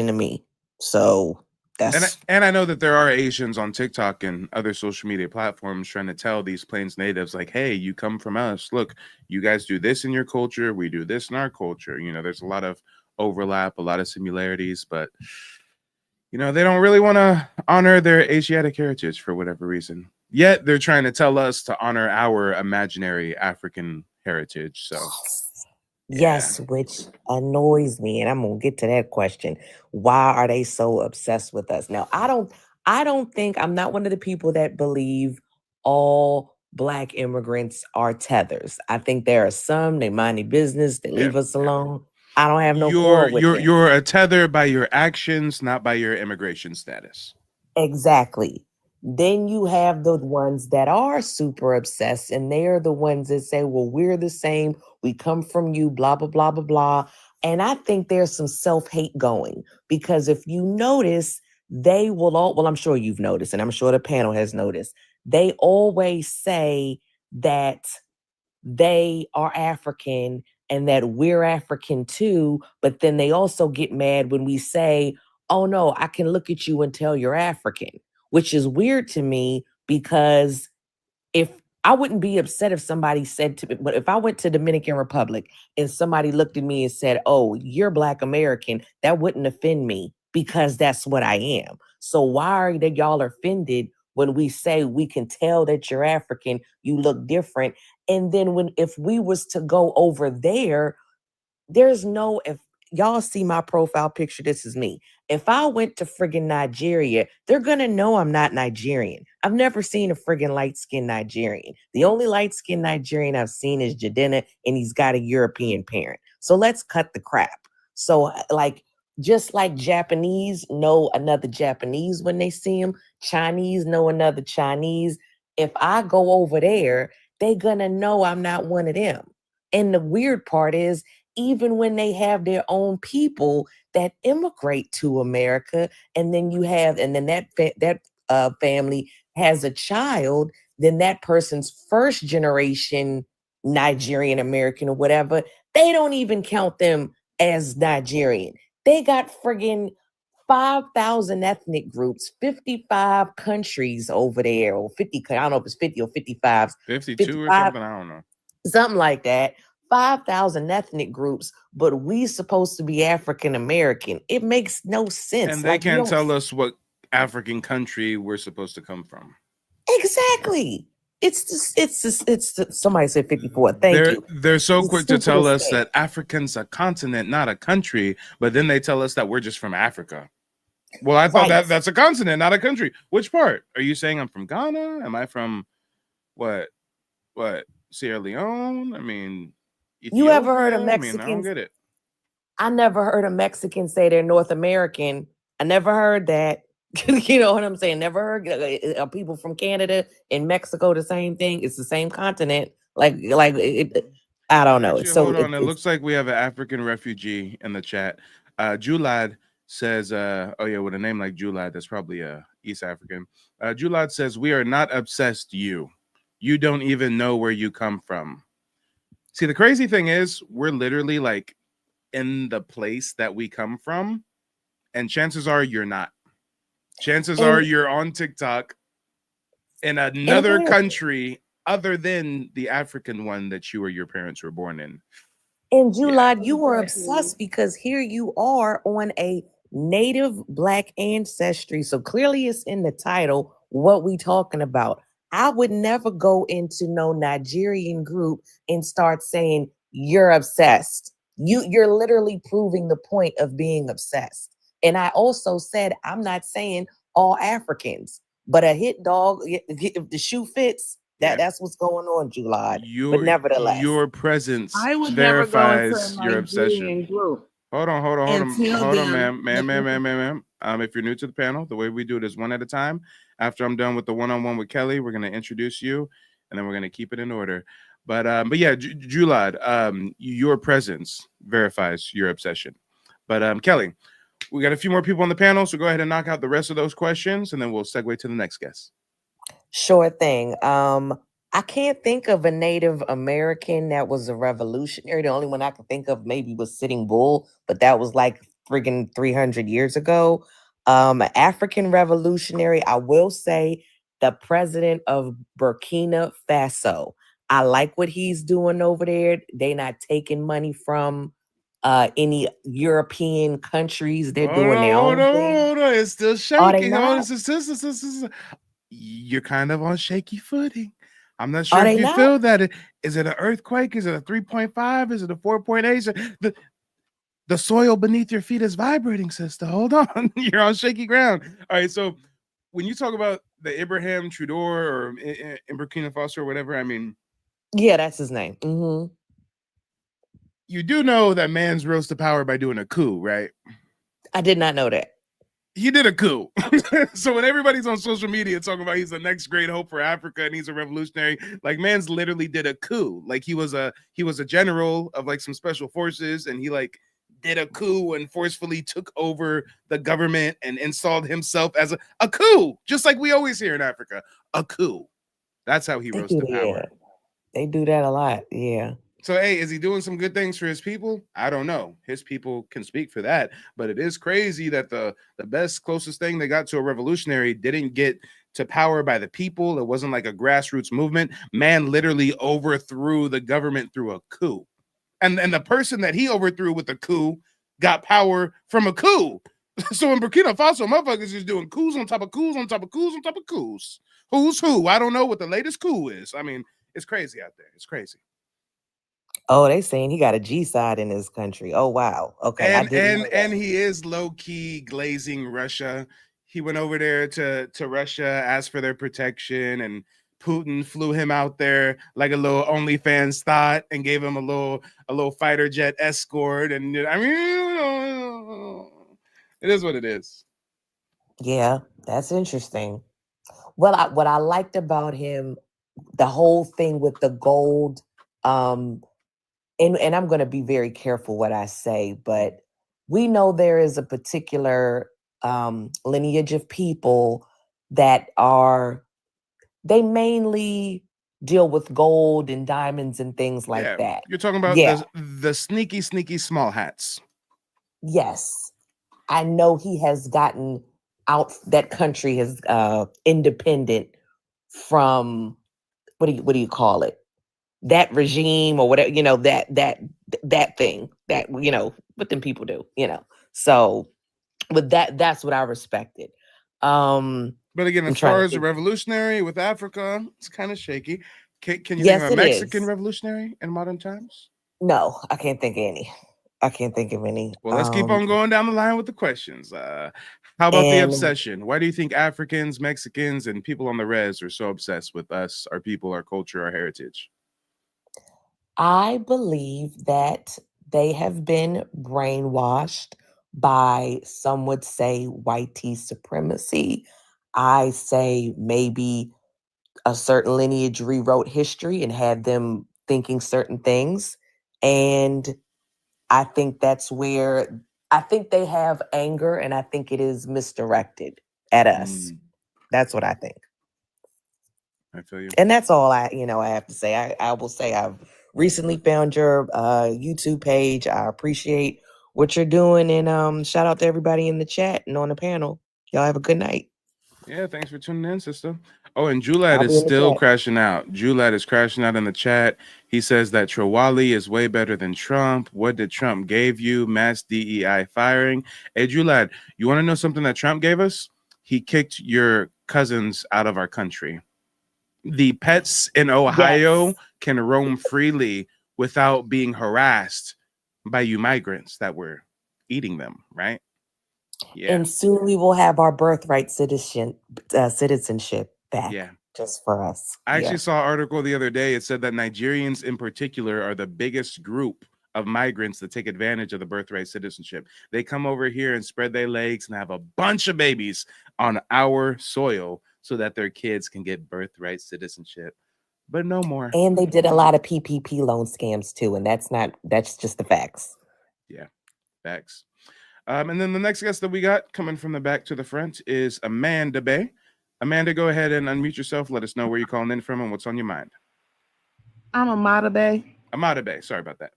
to me. So that's and I know that there are Asians on TikTok and other social media platforms trying to tell these Plains natives, like, hey, you come from us. Look, you guys do this in your culture. We do this in our culture. There's a lot of overlap, a lot of similarities, but they don't really want to honor their Asiatic heritage for whatever reason. Yet they're trying to tell us to honor our imaginary African heritage. So yes, which annoys me, and I'm gonna get to that question. Why are they so obsessed with us? Now, I don't think I'm not one of the people that believe all Black immigrants are tethers. I think there are some, they mind their business, they leave us alone. I don't have no quarrel with them. You're a tether by your actions, not by your immigration status. Exactly. Then you have the ones that are super obsessed, and they're the ones that say, well, we're the same. We come from you, blah, blah, blah, blah, blah. And I think there's some self-hate going, because if you notice, they will all, well, I'm sure you've noticed, and I'm sure the panel has noticed, they always say that they are African and that we're African too, but then they also get mad when we say, oh no, I can look at you and tell you're African, which is weird to me, because if I wouldn't be upset if somebody said to me, but if I went to Dominican Republic and somebody looked at me and said, oh, you're Black American, that wouldn't offend me, because that's what I am. So why are they y'all offended when we say we can tell that you're African, you look different? And then if we was to go over there, if y'all see my profile picture, this is me. If I went to friggin' Nigeria, they're gonna know I'm not Nigerian. I've never seen a friggin' light-skinned Nigerian. The only light-skinned Nigerian I've seen is Jadena, and he's got a European parent. So let's cut the crap. So just like Japanese know another Japanese when they see him, Chinese know another Chinese. If I go over there, they're gonna know I'm not one of them. And the weird part is, even when they have their own people that immigrate to America, and then that family has a child, then that person's first generation Nigerian American or whatever, they don't even count them as Nigerian. They got friggin' 5,000 ethnic groups, 55 countries over there, or 50, I don't know if it's 50 or 55. 52 or something, I don't know. Something like that. 5,000 ethnic groups, but we supposed to be African American. It makes no sense. And they can't tell us what African country we're supposed to come from. Exactly. It's somebody said 54. Thank you. They're so quick to tell us that Africa's a continent, not a country, but then they tell us that we're just from Africa. Well, I thought that's a continent, not a country. Which part? Are you saying I'm from Ghana? Am I from what? Sierra Leone? I mean, Ethiopia? You ever heard of Mexicans? I don't get it. I never heard a Mexican say they're North American. I never heard that. You know what I'm saying? Never heard. Are people from Canada and Mexico the same thing? It's the same continent. I don't know. Actually, hold on. It looks like we have an African refugee in the chat. Julad says, oh yeah, with a name like Julad, that's probably East African. Julad says, we are not obsessed you. You don't even know where you come from. See, the crazy thing is, we're literally like in the place that we come from, and chances are you're not. chances And- are you're on TikTok in another country other than the African one that you or your parents were born in. And Julad, you were obsessed because here you are on a native Black ancestry. So clearly it's in the title, what we talking about. I would never go into no Nigerian group and start saying you're obsessed. You're literally proving the point of being obsessed. And I also said, I'm not saying all Africans, but a hit dog, if the shoe fits, that's what's going on, Julad. But nevertheless, your presence I would never go into verifies a your obsession. Nigerian group. Hold on, Until ma'am. If you're new to the panel, the way we do it is one at a time. After I'm done with the one-on-one with Kelly, we're gonna introduce you, and then we're gonna keep it in order. But yeah, Julad, your presence verifies your obsession. But Kelly, we got a few more people on the panel, so go ahead and knock out the rest of those questions, and then we'll segue to the next guest. Sure thing. I can't think of a Native American that was a revolutionary. The only one I can think of maybe was Sitting Bull, but that was like friggin' 300 years ago. African revolutionary, I will say the president of Burkina Faso. I like what he's doing over there. They not taking money from any European countries. They're doing their own thing. Hold on. It's still Are they shaking. not? You're kind of on shaky footing. I'm not sure Are if they you not? feel that. Is it an earthquake? Is it a 3.5? Is it a 4.8? The soil beneath your feet is vibrating, sister. Hold on. You're on shaky ground. All right. So when you talk about the Abraham Trudeau or in Burkina Faso or whatever, I mean, yeah, that's his name. Mm-hmm. You do know that man's rose to power by doing a coup, right? I did not know that. He did a coup. So when everybody's on social media talking about he's the next great hope for Africa and he's a revolutionary, like man's literally did a coup. Like he was a general of like some special forces, and he like did a coup and forcefully took over the government and installed himself as a coup, just like we always hear in Africa, a coup. That's how he rose to power. They do that a lot, yeah. So, hey, is he doing some good things for his people? I don't know. His people can speak for that. But it is crazy that the best, closest thing they got to a revolutionary didn't get to power by the people. It wasn't like a grassroots movement. Man literally overthrew the government through a coup. And the person that he overthrew with the coup got power from a coup. So in Burkina Faso, motherfuckers is doing coups on top of coups on top of coups on top of coups. Who's who? I don't know what the latest coup is. I mean, it's crazy out there. It's crazy. Oh, they saying he got a G side in his country. Oh wow. Okay. And he is low key glazing Russia. He went over there to Russia, asked for their protection, and Putin flew him out there like a little OnlyFans thought and gave him a little fighter jet escort. And I mean, it is what it is. Yeah, that's interesting. Well, what I liked about him, the whole thing with the gold, and I'm going to be very careful what I say, but we know there is a particular lineage of people that they mainly deal with gold and diamonds and things like that. You're talking about the sneaky small hats. Yes. I know he has gotten out, that country is independent from, what do you call it? That regime or whatever, that thing that, what them people do, So with that's what I respected. But again, as far as a revolutionary with Africa, it's kind of shaky. Can you think of a Mexican revolutionary in modern times? No, I can't think of any. Well, let's keep on going down the line with the questions. How about the obsession? Why do you think Africans, Mexicans, and people on the res are so obsessed with us, our people, our culture, our heritage? I believe that they have been brainwashed by, some would say, white supremacy. I say maybe a certain lineage rewrote history and had them thinking certain things. And I think that's where, I think they have anger, and I think it is misdirected at us. That's what I think. I feel you. And that's all I have to say. I will say I've recently found your YouTube page. I appreciate what you're doing, and shout out to everybody in the chat and on the panel. Y'all have a good night. Yeah, thanks for tuning in, sister. Oh, and Julad I'll is be in the still chat. crashing out. Julad is crashing out in the chat. He says that Trawali is way better than Trump. What did Trump gave you? Mass DEI firing. Hey, Julad, you want to know something that Trump gave us? He kicked your cousins out of our country. The pets in Ohio Yes. can roam freely without being harassed by you migrants that were eating them, right? Yeah. And soon we will have our birthright citizenship back Yeah. just for us. I Yeah. actually saw an article the other day. It said that Nigerians in particular are the biggest group of migrants that take advantage of the birthright citizenship. They come over here and spread their legs and have a bunch of babies on our soil so that their kids can get birthright citizenship. But no more. And they did a lot of PPP loan scams too. And that's just the facts. Yeah, facts. And then the next guest that we got coming from the back to the front is Amanda Bay. Amanda, go ahead and unmute yourself. Let us know where you're calling in from and what's on your mind. I'm Amada Bay. Amanda Bay. Sorry about that.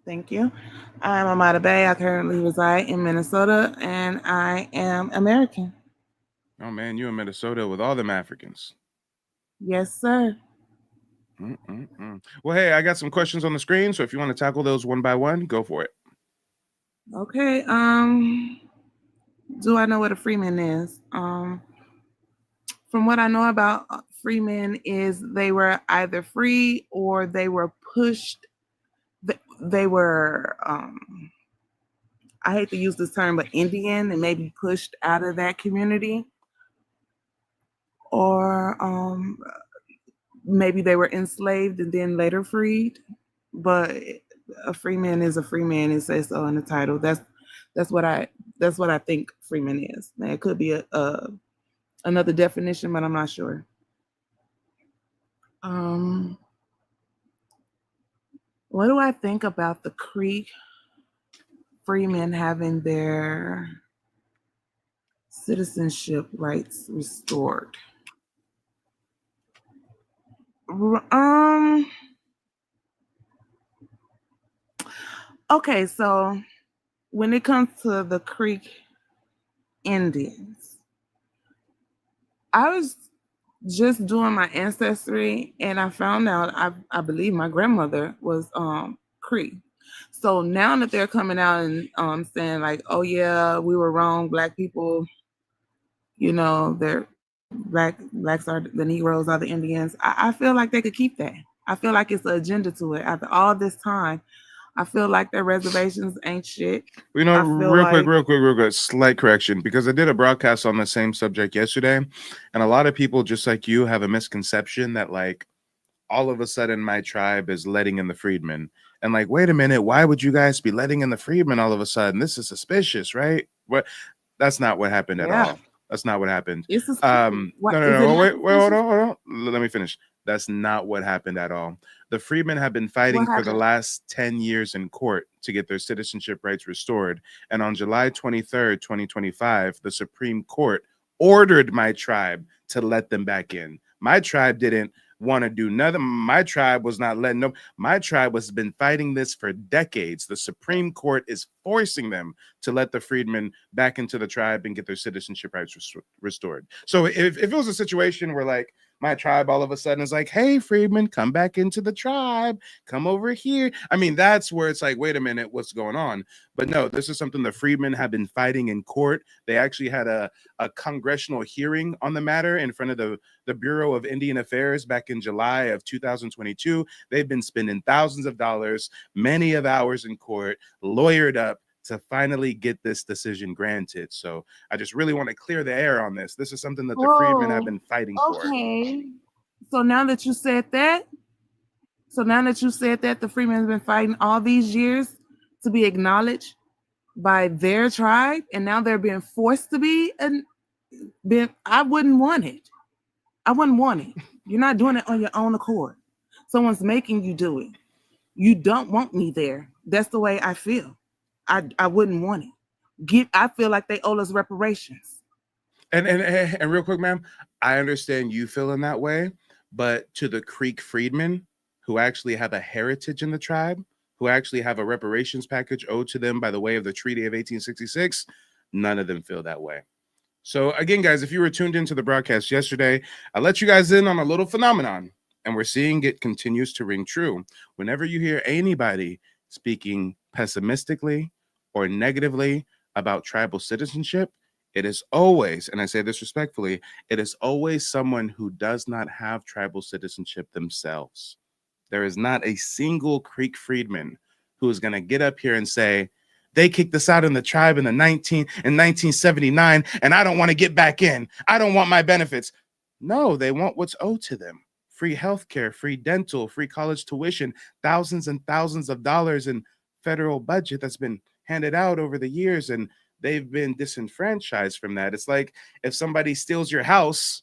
Thank you. I'm Amada Bay. I currently reside in Minnesota and I am American. Oh, man, you in Minnesota with all them Africans. Yes, sir. Well, hey, I got some questions on the screen. So if you want to tackle those one by one, go for it. Okay. Do I know what a freeman is? From what I know about freemen is they were either free or they were pushed. They were, I hate to use this term, but Indian and maybe pushed out of that community. Or maybe they were enslaved and then later freed. But a free man is a free man. It says so in the title. That's what I think freeman is. Man, it could be another definition, but I'm not sure. What do I think about the Creek freemen having their citizenship rights restored? Okay, so when it comes to the Creek Indians, I was just doing my ancestry and I found out I believe my grandmother was Cree. So now that they're coming out and saying like, oh yeah, we were wrong, black people, they're blacks are the Negroes, are the Indians. I feel like they could keep that. I feel like it's an agenda to it. After all this time, I feel like their reservations ain't shit. Real quick, slight correction, because I did a broadcast on the same subject yesterday, and a lot of people, just like you, have a misconception that like all of a sudden my tribe is letting in the freedmen. And like, wait a minute, why would you guys be letting in the freedmen all of a sudden? This is suspicious, right? What? That's not what happened at all. That's not what happened. It's No, wait, hold on. Let me finish. That's not what happened at all. The freedmen have been fighting for the last 10 years in court to get their citizenship rights restored. And on July 23rd, 2025, the Supreme Court ordered my tribe to let them back in. My tribe didn't want to do nothing. My tribe was not letting them. My tribe has been fighting this for decades. The Supreme Court is forcing them to let the freedmen back into the tribe and get their citizenship rights restored. So if it was a situation where like my tribe all of a sudden is like, hey, freedmen, come back into the tribe, come over here. I mean, that's where it's like, wait a minute, what's going on? But no, this is something the freedmen have been fighting in court. They actually had a congressional hearing on the matter in front of the Bureau of Indian Affairs back in July of 2022. They've been spending thousands of dollars, many of hours in court, lawyered up to finally get this decision granted. So I just really want to clear the air on this. This is something that the freedmen have been fighting for. Okay. So now that you said that, the freedmen have been fighting all these years to be acknowledged by their tribe, and now they're being forced to be, I wouldn't want it. I wouldn't want it. You're not doing it on your own accord. Someone's making you do it. You don't want me there. That's the way I feel. I wouldn't want it. I feel like they owe us reparations. And real quick, ma'am, I understand you feeling that way, but to the Creek freedmen who actually have a heritage in the tribe, who actually have a reparations package owed to them by the way of the Treaty of 1866, none of them feel that way. So again, guys, if you were tuned into the broadcast yesterday, I let you guys in on a little phenomenon, and we're seeing it continues to ring true. Whenever you hear anybody speaking pessimistically or negatively about tribal citizenship, it is always, and I say this respectfully, it is always someone who does not have tribal citizenship themselves. There is not a single Creek freedman who is going to get up here and say, they kicked us out in the tribe in 1979, and I don't want to get back in. I don't want my benefits. No, they want what's owed to them. Free healthcare, free dental, free college tuition, thousands and thousands of dollars in federal budget that's been handed out over the years, and they've been disenfranchised from that. It's like if somebody steals your house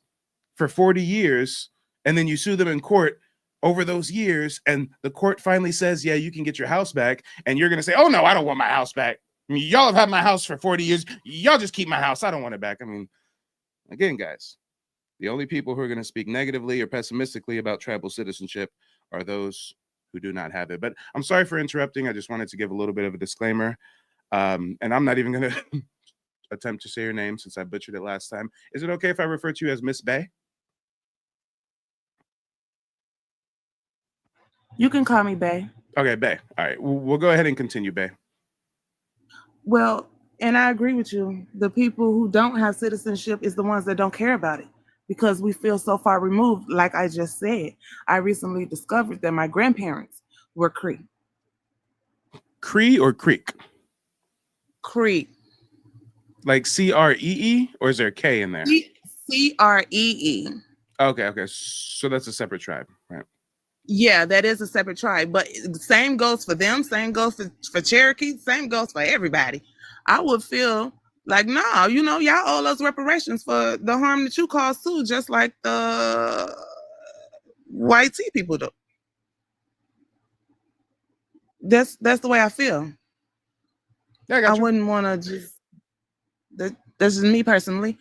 for 40 years and then you sue them in court over those years, and the court finally says, yeah, you can get your house back, and you're going to say, oh, no, I don't want my house back. I mean, y'all have had my house for 40 years. Y'all just keep my house. I don't want it back. I mean, again, guys, the only people who are going to speak negatively or pessimistically about tribal citizenship are those who do not have it. But I'm sorry for interrupting. I just wanted to give a little bit of a disclaimer. And I'm not even going to attempt to say your name since I butchered it last time. Is it okay if I refer to you as Miss Bay? You can call me Bay. Okay, Bay. All right. We'll go ahead and continue, Bay. Well, and I agree with you. The people who don't have citizenship is the ones that don't care about it because we feel so far removed. Like I just said, I recently discovered that my grandparents were Cree. Cree or Creek? Cree. Like C-R-E-E, or is there a K in there? C-R-E-E. Okay. So that's a separate tribe, right? Yeah, that is a separate tribe, but same goes for them, same goes for Cherokee, same goes for everybody. I would feel like, no, y'all owe us reparations for the harm that you caused too, just like the white tea people do. That's the way I feel. Yeah, I wouldn't want to just, that's just me personally.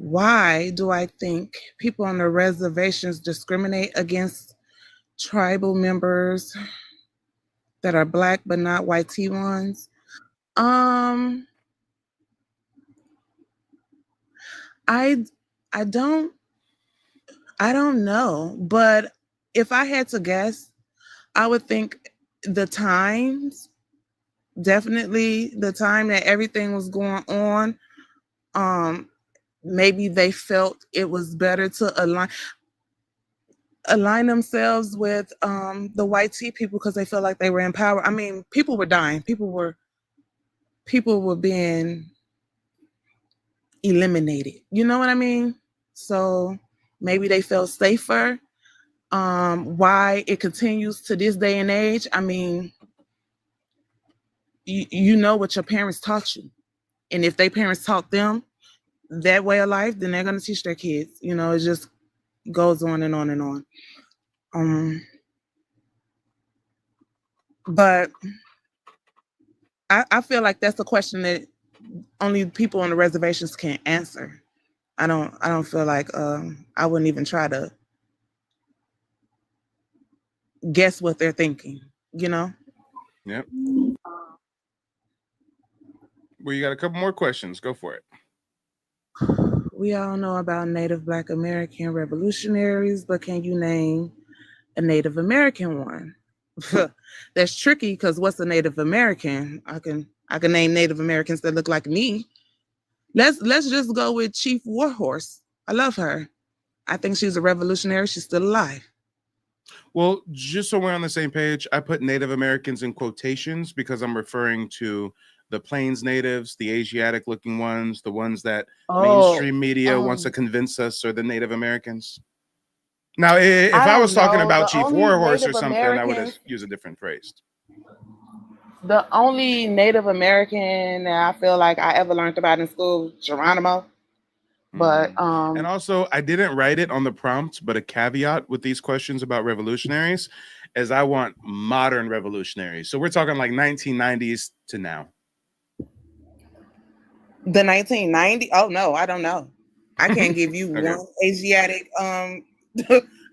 Why do I think people on the reservations discriminate against tribal members that are Black but not white tea ones? I don't know, but if I had to guess, I would think the times, definitely the time that everything was going on, maybe they felt it was better to align themselves with the white tea people because they felt like they were in power. I mean, people were dying. People were being eliminated. You know what I mean? So maybe they felt safer. Why it continues to this day and age, I mean, you know what your parents taught you. And if their parents taught them that way of life, then they're going to teach their kids. It just goes on and on and on. But I feel like that's a question that only people on the reservations can answer. I don't feel like I wouldn't even try to guess what they're thinking, Yep. Well, you got a couple more questions. Go for it. We all know about Native Black American revolutionaries, but can you name a Native American one? That's tricky because what's a Native American? I can name Native Americans that look like me. Let's just go with Chief Warhorse. I love her. I think she's a revolutionary. She's still alive. Well, just so we're on the same page, I put Native Americans in quotations because I'm referring to the Plains natives, the Asiatic-looking ones, the ones that mainstream media wants to convince us are the Native Americans. Now, if I was talking about Chief Warhorse or something, I would have used a different phrase. The only Native American that I feel like I ever learned about in school, Geronimo. But and also, I didn't write it on the prompt, but a caveat with these questions about revolutionaries is I want modern revolutionaries. So we're talking like 1990s to now. The 1990s? Oh no, I don't know. I can't give you Okay. one Asiatic. I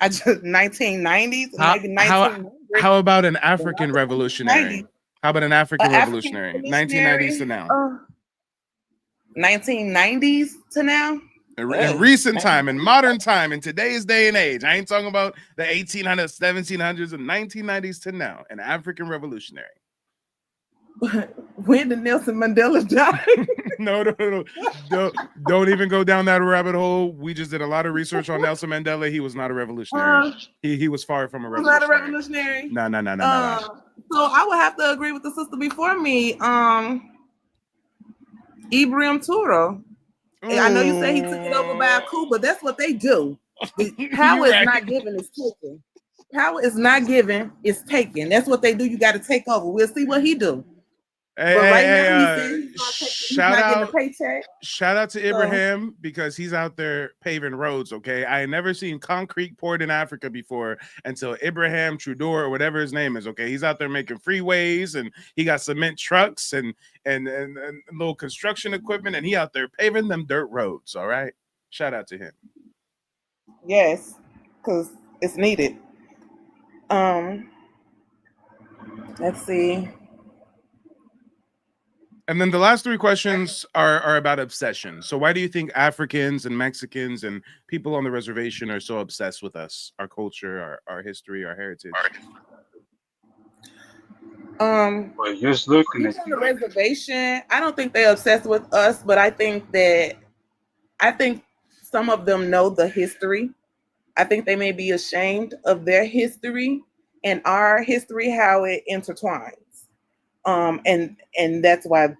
just 1990s, maybe 1900s. How about an African revolutionary? How about an African revolutionary? 1990s to now. 1990s to now. In recent time, in modern time, in today's day and age. I ain't talking about the 1800s, 1700s, and 1990s to now. An African revolutionary. When did Nelson Mandela die? No. Don't even go down that rabbit hole. We just did a lot of research on Nelson Mandela. He was not a revolutionary. He was far from a revolutionary. Not a revolutionary. No. So I would have to agree with the sister before me. Ibrahim Turo. I know you say he took it over by a coup, but that's what they do. Power is not given, it's taken. Power is not given, it's taken. That's what they do. You got to take over. We'll see what he do. Shout out to Ibrahim because he's out there paving roads. Okay, I ain't never seen concrete poured in Africa before until Ibrahim Trudeau or whatever his name is. Okay, he's out there making freeways and he got cement trucks and little construction equipment and he out there paving them dirt roads. All right, shout out to him. Yes, because it's needed. Let's see. And then the last three questions are about obsession. So why do you think Africans and Mexicans and people on the reservation are so obsessed with us, our culture, our history, our heritage? Well, just looking at on the reservation, I don't think they're obsessed with us, but I think some of them know the history. I think they may be ashamed of their history and our history, how it intertwines. And that's why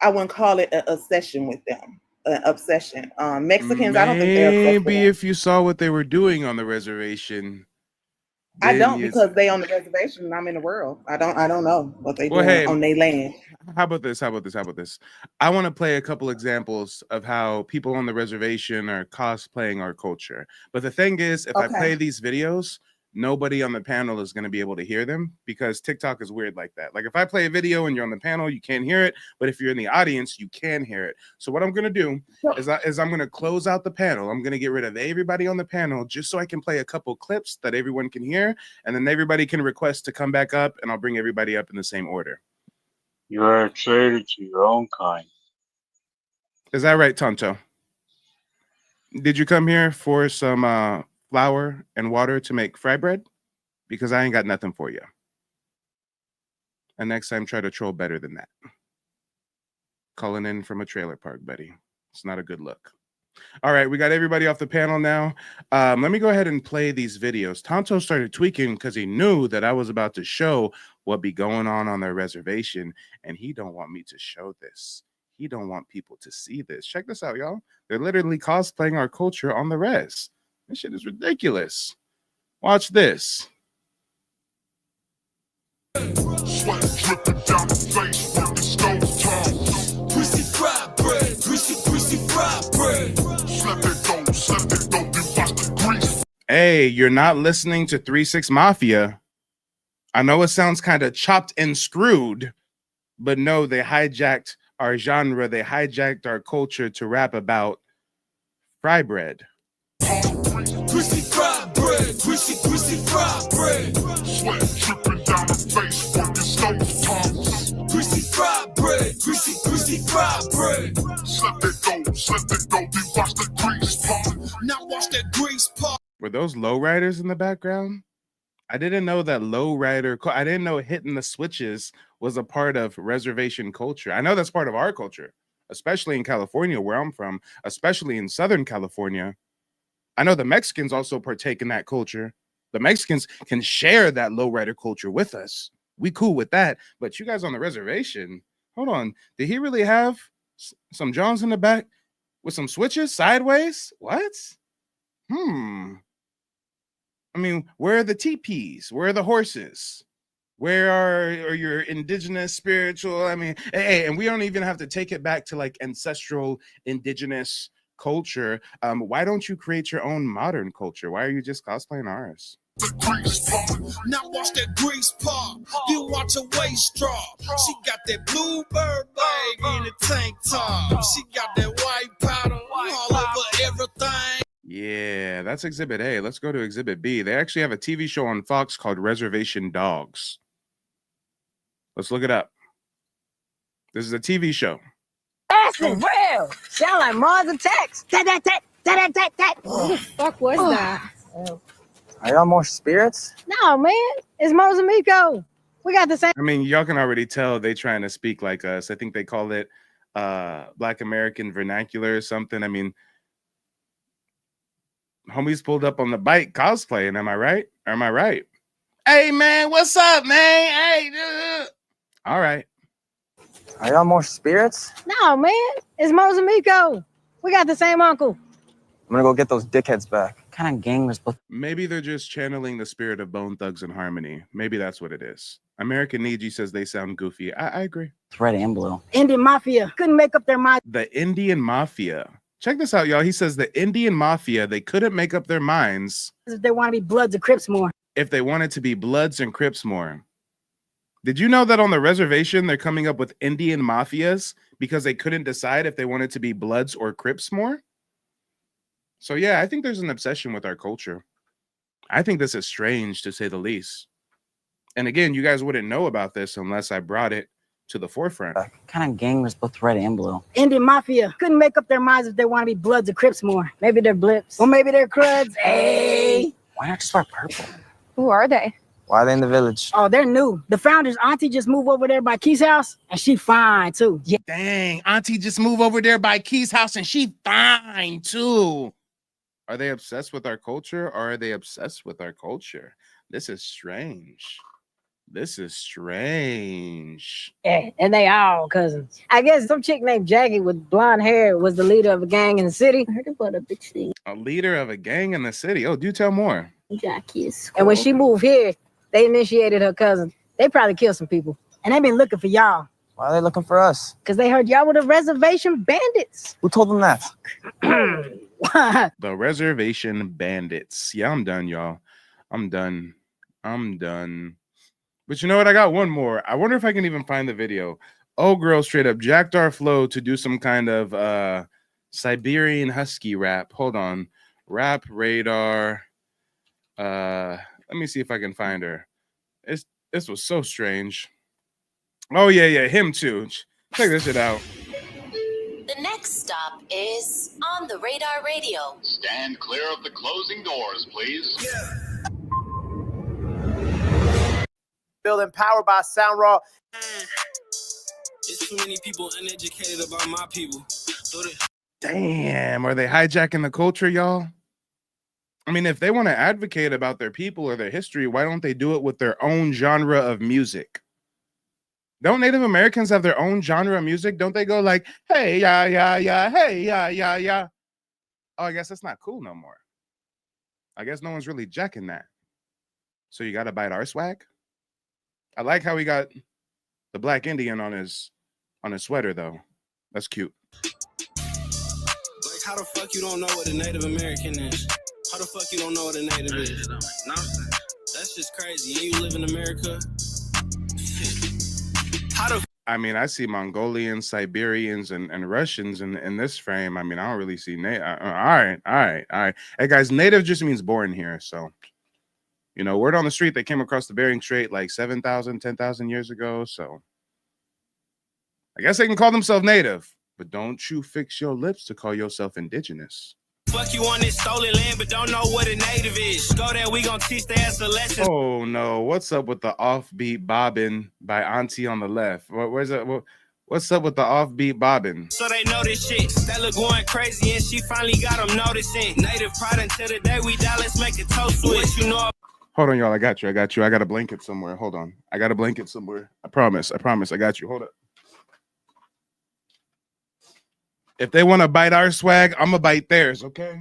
I wouldn't call it an obsession with them. An obsession. Mexicans, I don't think they're obsessed with maybe if you saw what they were doing on the reservation. I don't, because they on the reservation and I'm in the world. I don't know what they doing on their land. How about this? I want to play a couple examples of how people on the reservation are cosplaying our culture. But the thing is, if I play these videos, nobody on the panel is going to be able to hear them because TikTok is weird like that. Like if I play a video and you're on the panel, you can't hear it. But if you're in the audience, you can hear it. So what I'm going to do is I'm going to close out the panel. I'm going to get rid of everybody on the panel just so I can play a couple clips that everyone can hear. And then everybody can request to come back up and I'll bring everybody up in the same order. you are a traitor to your own kind. Is that right, Tonto? Did you come here for some flour and water to make fry bread? Because I ain't got nothing for you. And next time, try to troll better than that. Calling in from a trailer park, buddy. It's not a good look. All right, we got everybody off the panel now. Let me go ahead and play these videos. Tonto started tweaking because he knew that I was about to show what be going on their reservation, and he don't want me to show this. He don't want people to see this. Check this out, y'all. They're literally cosplaying our culture on the res. This shit is ridiculous. Watch this. Sweat dripping down the face from the stove top. Greasy fried bread, greasy fried bread. Slap it go, you watch the grease. Hey, you're not listening to 3-6 Mafia. I know it sounds kind of chopped and screwed, but no, they hijacked our genre. They hijacked our culture to rap about fry bread. Greasy fried bread, greasy fried bread. Sweat dripping down the face from the stove top. Greasy fried bread, greasy fried bread. Slap it go, you watch the grease pop. Now watch that grease pop. Were those lowriders in the background? I didn't know that lowrider. I didn't know hitting the switches was a part of reservation culture. I know that's part of our culture, especially in California, where I'm from, especially in Southern California. I know the Mexicans also partake in that culture. The Mexicans can share that lowrider culture with us. We cool with that. But you guys on the reservation, hold on. Did he really have some Johns in the back with some switches sideways? What? I mean, where are the teepees? Where are the horses? Where are your indigenous spiritual? I mean, hey, and we don't even have to take it back to like ancestral indigenous culture. Why don't you create your own modern culture? Why are you just cosplaying ours? Now watch that grease pop. You watch her waist drop. She got that bluebird bag in the tank top. She got that white powder all over everything. Yeah, that's Exhibit A. Let's go to Exhibit B. They actually have a TV show on Fox called Reservation Dogs. Let's look it up. This is a TV show. blasting. For real. Sound like Mars attacks. What the fuck was that? Are y'all more spirits? No, man. It's Mozambico. We got the same. I mean, y'all can already tell they trying to speak like us. I think they call it Black American vernacular or something. I mean, homies pulled up on the bike cosplaying. Am I right? Am I right? Hey, man, what's up, man? Hey, dude. All right. Are y'all more spirits? No, man. It's Mozambico. We got the same uncle. I'm gonna go get those dickheads back. What kind of gang was both? Maybe they're just channeling the spirit of Bone Thugs and Harmony. Maybe that's what it is. American Niji says they sound goofy. I agree. Red and blue. Indian Mafia couldn't make up their mind. The Indian Mafia. Check this out, y'all. He says the Indian Mafia, they couldn't make up their minds If they want to be Bloods or Crips more. if they wanted to be Bloods and Crips more. Did you know that on the reservation, they're coming up with Indian Mafias because they couldn't decide if they wanted to be Bloods or Crips more? So yeah, I think there's an obsession with our culture. I think this is strange, to say the least. And again, you guys wouldn't know about this unless I brought it to the forefront. What kind of gang was both red and blue? Indian Mafia couldn't make up their minds if they want to be Bloods or Crips more. Maybe they're Blips. Or maybe they're Cruds. Hey! Why not just wear purple? Who are they? Why are they in the village? Oh, they're new. The founder's auntie just moved over there by Key's house, and she fine, too. Yeah. Dang, auntie just moved over there by Key's house and she fine, too. Are they obsessed with our culture or are they obsessed with our culture? This is strange. This is strange. Yeah, and they all cousins. I guess some chick named Jackie with blonde hair was the leader of a gang in the city. I heard about a bitch thing. A leader of a gang in the city. Oh, do tell more. Jackie is cool. And when she moved here, they initiated her cousin. They probably killed some people. And they've been looking for y'all. Why are they looking for us? Because they heard y'all were the reservation bandits. Who told them that? The reservation bandits. Yeah, I'm done, y'all. I'm done. But you know what? I got one more. I wonder if I can even find the video. Oh, girl, straight up jacked our flow to do some kind of Siberian husky rap. Hold on. Rap radar. Let me see if I can find her. This was so strange. Oh, yeah, him too. Check this shit out. The next stop is On the Radar Radio. Stand clear of the closing doors, please. Building powered by Sound Raw. There's too many people uneducated about my people. Damn, are they hijacking the culture, y'all? I mean, if they want to advocate about their people or their history, why don't they do it with their own genre of music? Don't Native Americans have their own genre of music? Don't they go like, hey, yeah, hey, yeah. Oh, I guess that's not cool no more. I guess no one's really jacking that. So you got to bite our swag? I like how he got the Black Indian on his sweater, though. That's cute. Like, how the fuck you don't know what a Native American is? How the fuck you don't know what a Native is? That's just crazy. And you live in America? I mean, I see Mongolians, Siberians, and Russians in this frame. I mean, I don't really see native. All right. Hey, guys, native just means born here. So, you know, word on the street, they came across the Bering Strait like 7,000, 10,000 years ago. So I guess they can call themselves native. But don't you fix your lips to call yourself indigenous. Fuck you on this stolen land, but don't know what a native is. Go there, we gonna teach their ass a lesson. Oh no, what's up with the offbeat bobbin by Auntie on the left? Where's that? What's up with the offbeat bobbin? So they know this shit. Stella going crazy and she finally got them noticing. Native pride until the day we die, let's make a toast with you know. Hold on, y'all. I got you. I got a blanket somewhere. Hold on. I got a blanket somewhere. I promise. I got you. Hold up. If they want to bite our swag, I'm going to bite theirs, okay?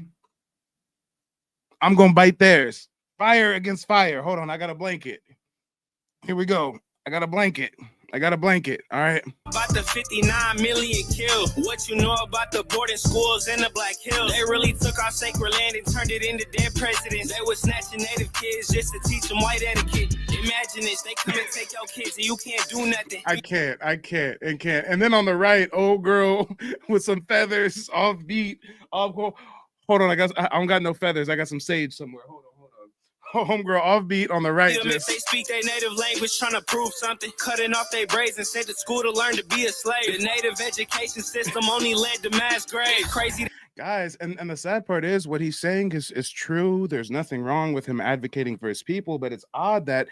I'm going to bite theirs. Fire against fire. Hold on, I got a blanket. Here we go. I got a blanket. All right. About the 59 million killed. What you know about the boarding schools in the Black Hills? They really took our sacred land and turned it into dead presidents. They was snatching native kids just to teach them white etiquette. Imagine this. They come and take your kids and you can't do nothing. I can't. And then on the right, old girl with some feathers, offbeat. Hold on, I don't got no feathers. I got some sage somewhere. Hold on. Homegirl offbeat on the right. If Just they speak their native language, trying to prove something, cutting off their braids and sent to school to learn to be a slave. The native education system only led to mass grave. Crazy. Guys, and the sad part is what he's saying is true. There's nothing wrong with him advocating for his people, but it's odd that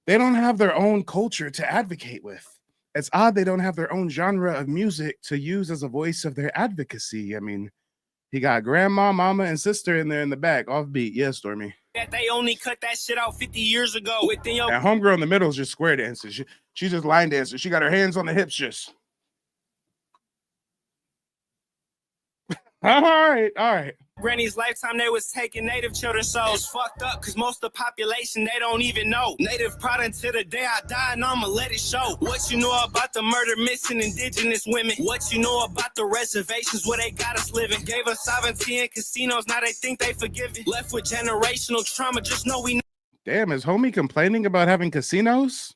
they don't have their own culture to advocate with. It's odd they don't have their own genre of music to use as a voice of their advocacy. I mean, he got grandma, mama, and sister in there in the back, offbeat. Yes, Stormy. That they only cut that shit out 50 years ago. Within your And homegirl in the middle is just square dancing. She's just line dancing. She got her hands on the hips just. All right. Granny's lifetime, they was taking native children's souls. Fucked up, cause most of the population, they don't even know. Native pride until the day I die, and I'ma let it show. What you know about the murder, missing indigenous women? What you know about the reservations where they got us living? Gave us sovereignty in casinos, now they think they forgiven. Left with generational trauma, just know we. Damn, is homie complaining about having casinos?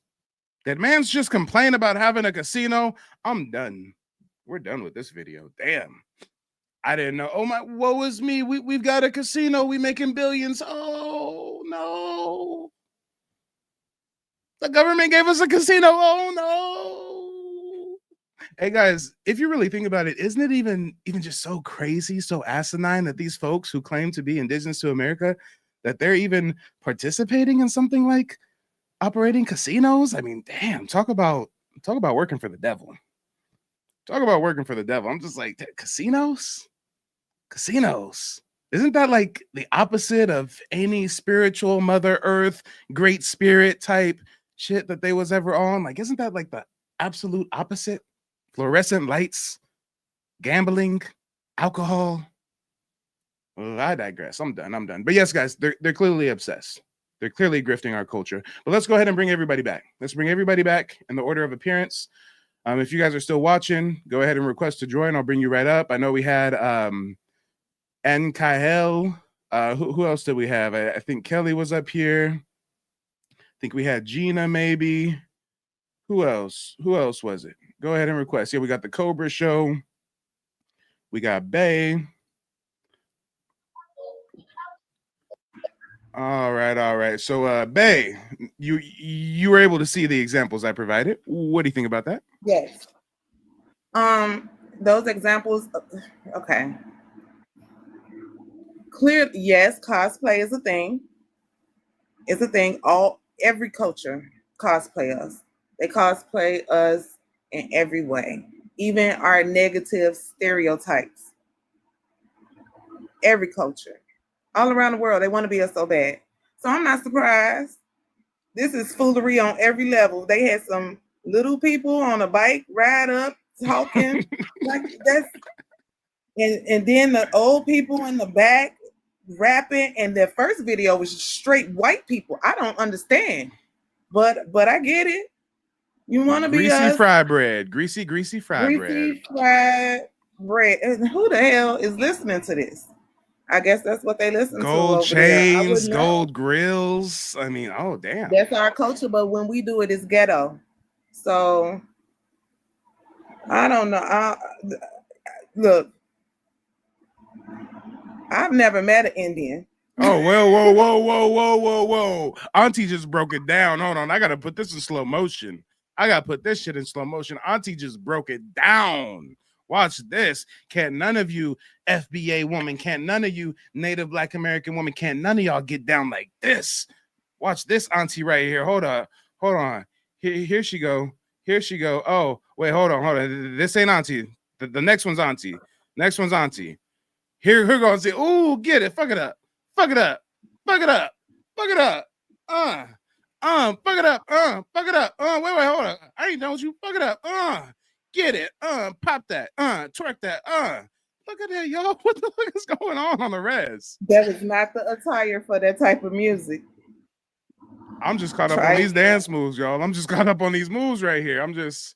That man's just complaining about having a casino. I'm done. We're done with this video. Damn. I didn't know. Oh my, woe is me. We've got a casino. We making billions. Oh no. The government gave us a casino. Oh no. Hey guys, if you really think about it, isn't it even just so crazy, so asinine that these folks who claim to be indigenous to America, that they're even participating in something like operating casinos? I mean, damn, talk about working for the devil. Talk about working for the devil. I'm just like, casinos? Casinos. Isn't that like the opposite of any spiritual Mother Earth, great spirit type shit that they was ever on? Like, isn't that like the absolute opposite? Fluorescent lights, gambling, alcohol. Well, I digress. I'm done. But yes, guys, they're clearly obsessed. They're clearly grifting our culture. But let's go ahead and bring everybody back. Let's bring everybody back in the order of appearance. If you guys are still watching, go ahead and request to join. I'll bring you right up. I know we had N. Kael. Who else did we have? I think Kelly was up here. I think we had Gina, maybe. Who else? Who else was it? Go ahead and request. Yeah, we got the Cobra Show. We got Bay. All right. So, Bay, you were able to see the examples I provided. What do you think about that? Yes. Those examples, okay. Clear, yes, cosplay is a thing. It's a thing. Every culture cosplay us. They cosplay us in every way. Even our negative stereotypes. Every culture. All around the world, they want to be us so bad. So I'm not surprised. This is foolery on every level. They had some little people on a bike ride up talking like that's, and then the old people in the back rapping. And their first video was straight white people. I don't understand, but I get it. You want to be greasy fried bread, greasy fried bread. Fried bread. And who the hell is listening to this? I guess that's what they listen to. Gold chains, gold grills. I mean, oh damn. That's our culture, but when we do it, it's ghetto. So I don't know. Look, I've never met an Indian. Oh, whoa. Auntie just broke it down. Hold on. I gotta put this in slow motion. I gotta put this shit in slow motion. Auntie just broke it down. Watch this. Can't none of you FBA woman, can't none of you Native Black American woman, can't none of y'all get down like this. Watch this auntie right here. Hold on. Here she go. Oh, wait, hold on. This ain't auntie. The next one's auntie. Here goes it. Ooh, get it. Fuck it up. Fuck it up. Wait, hold on. I ain't done with you. Fuck it up. Get it. Pop that. Twerk that. Look at that, y'all. What the fuck is going on the res? That is not the attire for that type of music. I'm just caught up on these dance moves, y'all. I'm just caught up on these moves right here. I'm just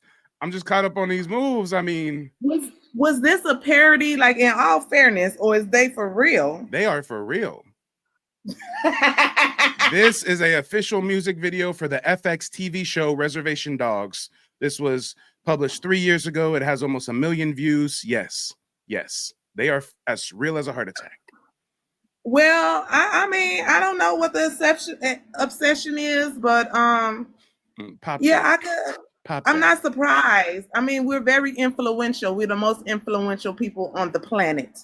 caught up on these moves. I mean, was this a parody, like in all fairness, or is they for real? They are for real. This is an official music video for the FX TV show Reservation Dogs. This was published 3 years ago. It has almost 1 million views. Yes. They are as real as a heart attack. Well, I mean, I don't know what the obsession is, but Pop yeah, that. I could. Pop I'm that. not surprised. I mean, we're very influential. We're the most influential people on the planet.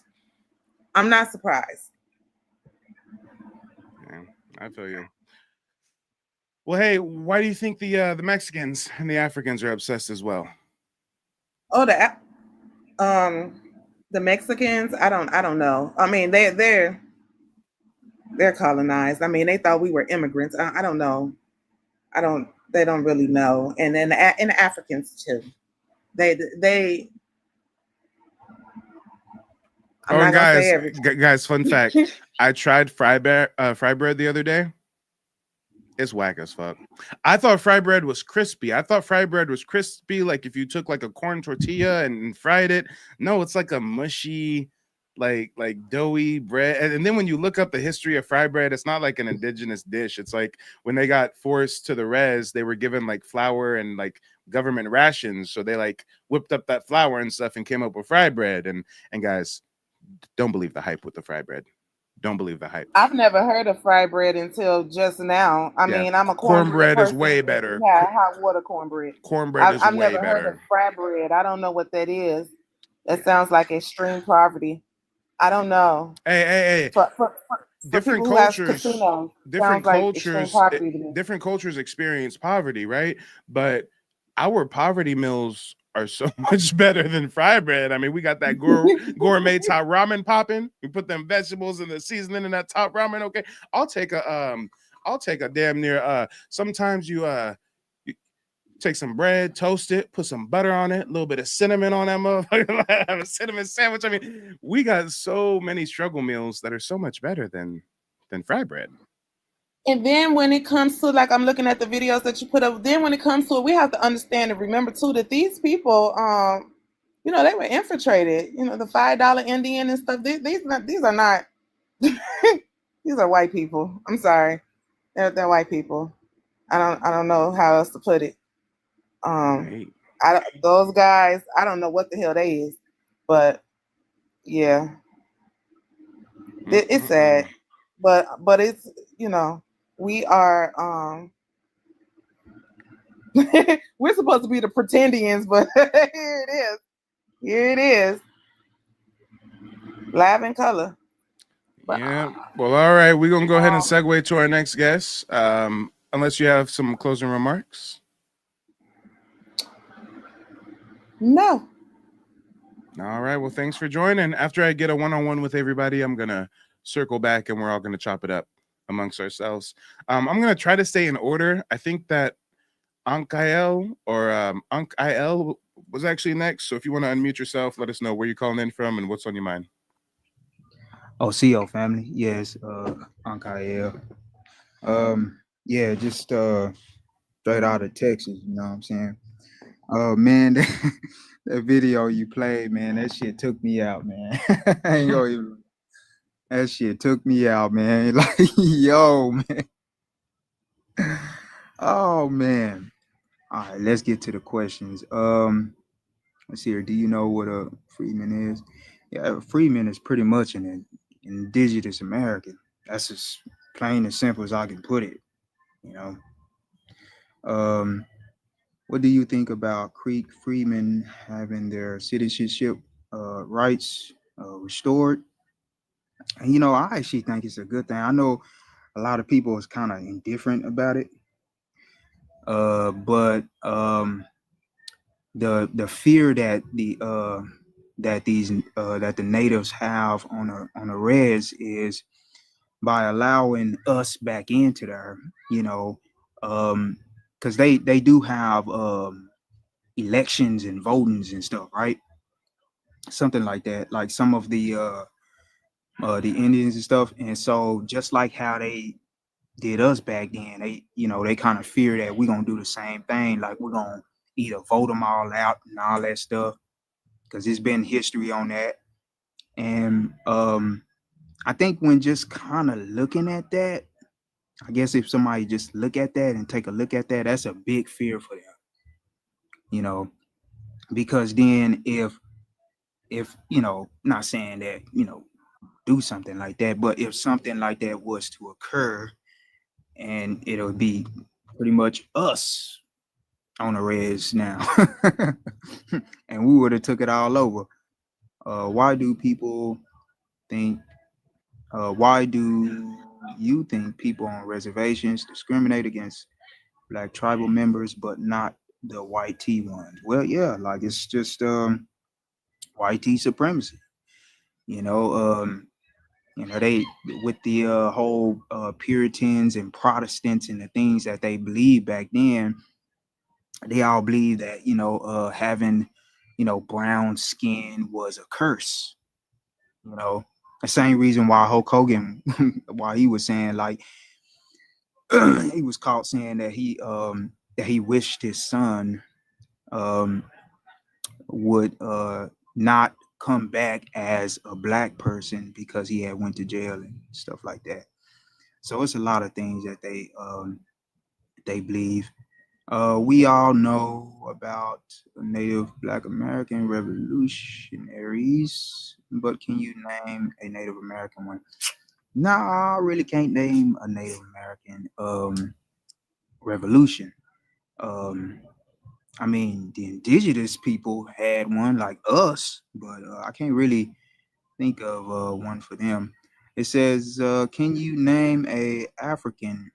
I'm not surprised. Yeah, I feel you. Well, hey, why do you think the Mexicans and the Africans are obsessed as well? Oh, the Mexicans. I don't know. I mean, they're colonized. I mean, they thought we were immigrants. I don't know. They don't really know. And then and the Africans too. They. I'm Oh, not and gonna say everything. guys, fun fact: I tried fry bread the other day. It's whack as fuck. I thought fry bread was crispy. I thought fry bread was crispy, like if you took like a corn tortilla and fried it. No, it's like a mushy, like doughy bread. And then when you look up the history of fry bread, it's not like an indigenous dish. It's like when they got forced to the res, they were given like flour and like government rations. So they like whipped up that flour and stuff and came up with fry bread. And guys, don't believe the hype with the fry bread. Don't believe the hype. I've never heard of fried bread until just now. I mean, I'm a cornbread is person. way better. Yeah, hot water cornbread. Cornbread is I've way never better. heard of fried bread. I don't know what that is. That sounds like extreme poverty. I don't know. Hey. For Different people who have cultures, casinos, different sounds like extreme cultures, poverty to me. different cultures experience poverty, right? But our poverty meals are so much better than fry bread. I mean, we got that gourmet top ramen popping. We put them vegetables and the seasoning in that top ramen. Okay, I'll take a damn near. Sometimes you take some bread, toast it, put some butter on it, a little bit of cinnamon on that motherfucker. Have a cinnamon sandwich. I mean, we got so many struggle meals that are so much better than fried bread. And then when it comes to, like, I'm looking at the videos that you put up, then when it comes to it, we have to understand and remember too that these people, you know, they were infiltrated. You know, the $5 Indian and stuff. These are not these are white people. I'm sorry, they're white people. I don't know how else to put it. Those guys, I don't know what the hell they is, but yeah, it's sad. But it's, you know, we are we're supposed to be the pretendians, but here it is. Here it is. Live in color. Yeah. Well, all right. We're gonna go ahead and segue to our next guest. Unless you have some closing remarks. No. All right. Well, thanks for joining. After I get a one-on-one with everybody, I'm gonna circle back and we're all gonna chop it up amongst ourselves. I'm gonna try to stay in order. I think that Ankael or Ankael was actually next. So if you want to unmute yourself, let us know where you're calling in from and what's on your mind. Oh, CO family. Yes, Ankael. Yeah, just straight out of Texas, you know what I'm saying? Man, that video you played, man, that shit took me out, man. I ain't gonna even, that shit took me out, man. Like, yo, man. Oh man. All right, let's get to the questions. Let's see here. Do you know what a freedman is? Yeah, a freedman is pretty much an indigenous American. That's as plain and simple as I can put it. You know. What do you think about Creek freedmen having their citizenship rights restored? And, you know, I actually think it's a good thing. I know a lot of people is kind of indifferent about it, but the fear that the natives have on the res is by allowing us back into there, you know, because they do have elections and votings and stuff, right? Something like that, like some of the Indians and stuff. And so just like how they did us back then, they kind of fear that we're gonna do the same thing, like we're gonna either vote them all out and all that stuff, because there's been history on that. And I think when just kind of looking at that, I guess if somebody just look at that and take a look at that, that's a big fear for them, you know, because then if you know, not saying that, you know, do something like that. But if something like that was to occur, and it'll be pretty much us on the res now, and we would have took it all over. Why do people think? Why do you think people on reservations discriminate against Black tribal members, but not the white T ones? Well, yeah, like it's just white T supremacy. You know, they with the whole Puritans and Protestants and the things that they believed back then. They all believe that having brown skin was a curse. The same reason why Hulk Hogan, why he was saying like he was caught saying that he wished his son would not come back as a black person because he had went to jail and stuff like that. So it's a lot of things that they believe. We all know about Native Black American revolutionaries, but can you name a Native American one? No, I really can't name a Native American revolution. I mean, the indigenous people had one like us, but I can't really think of one for them. It says, can you name a African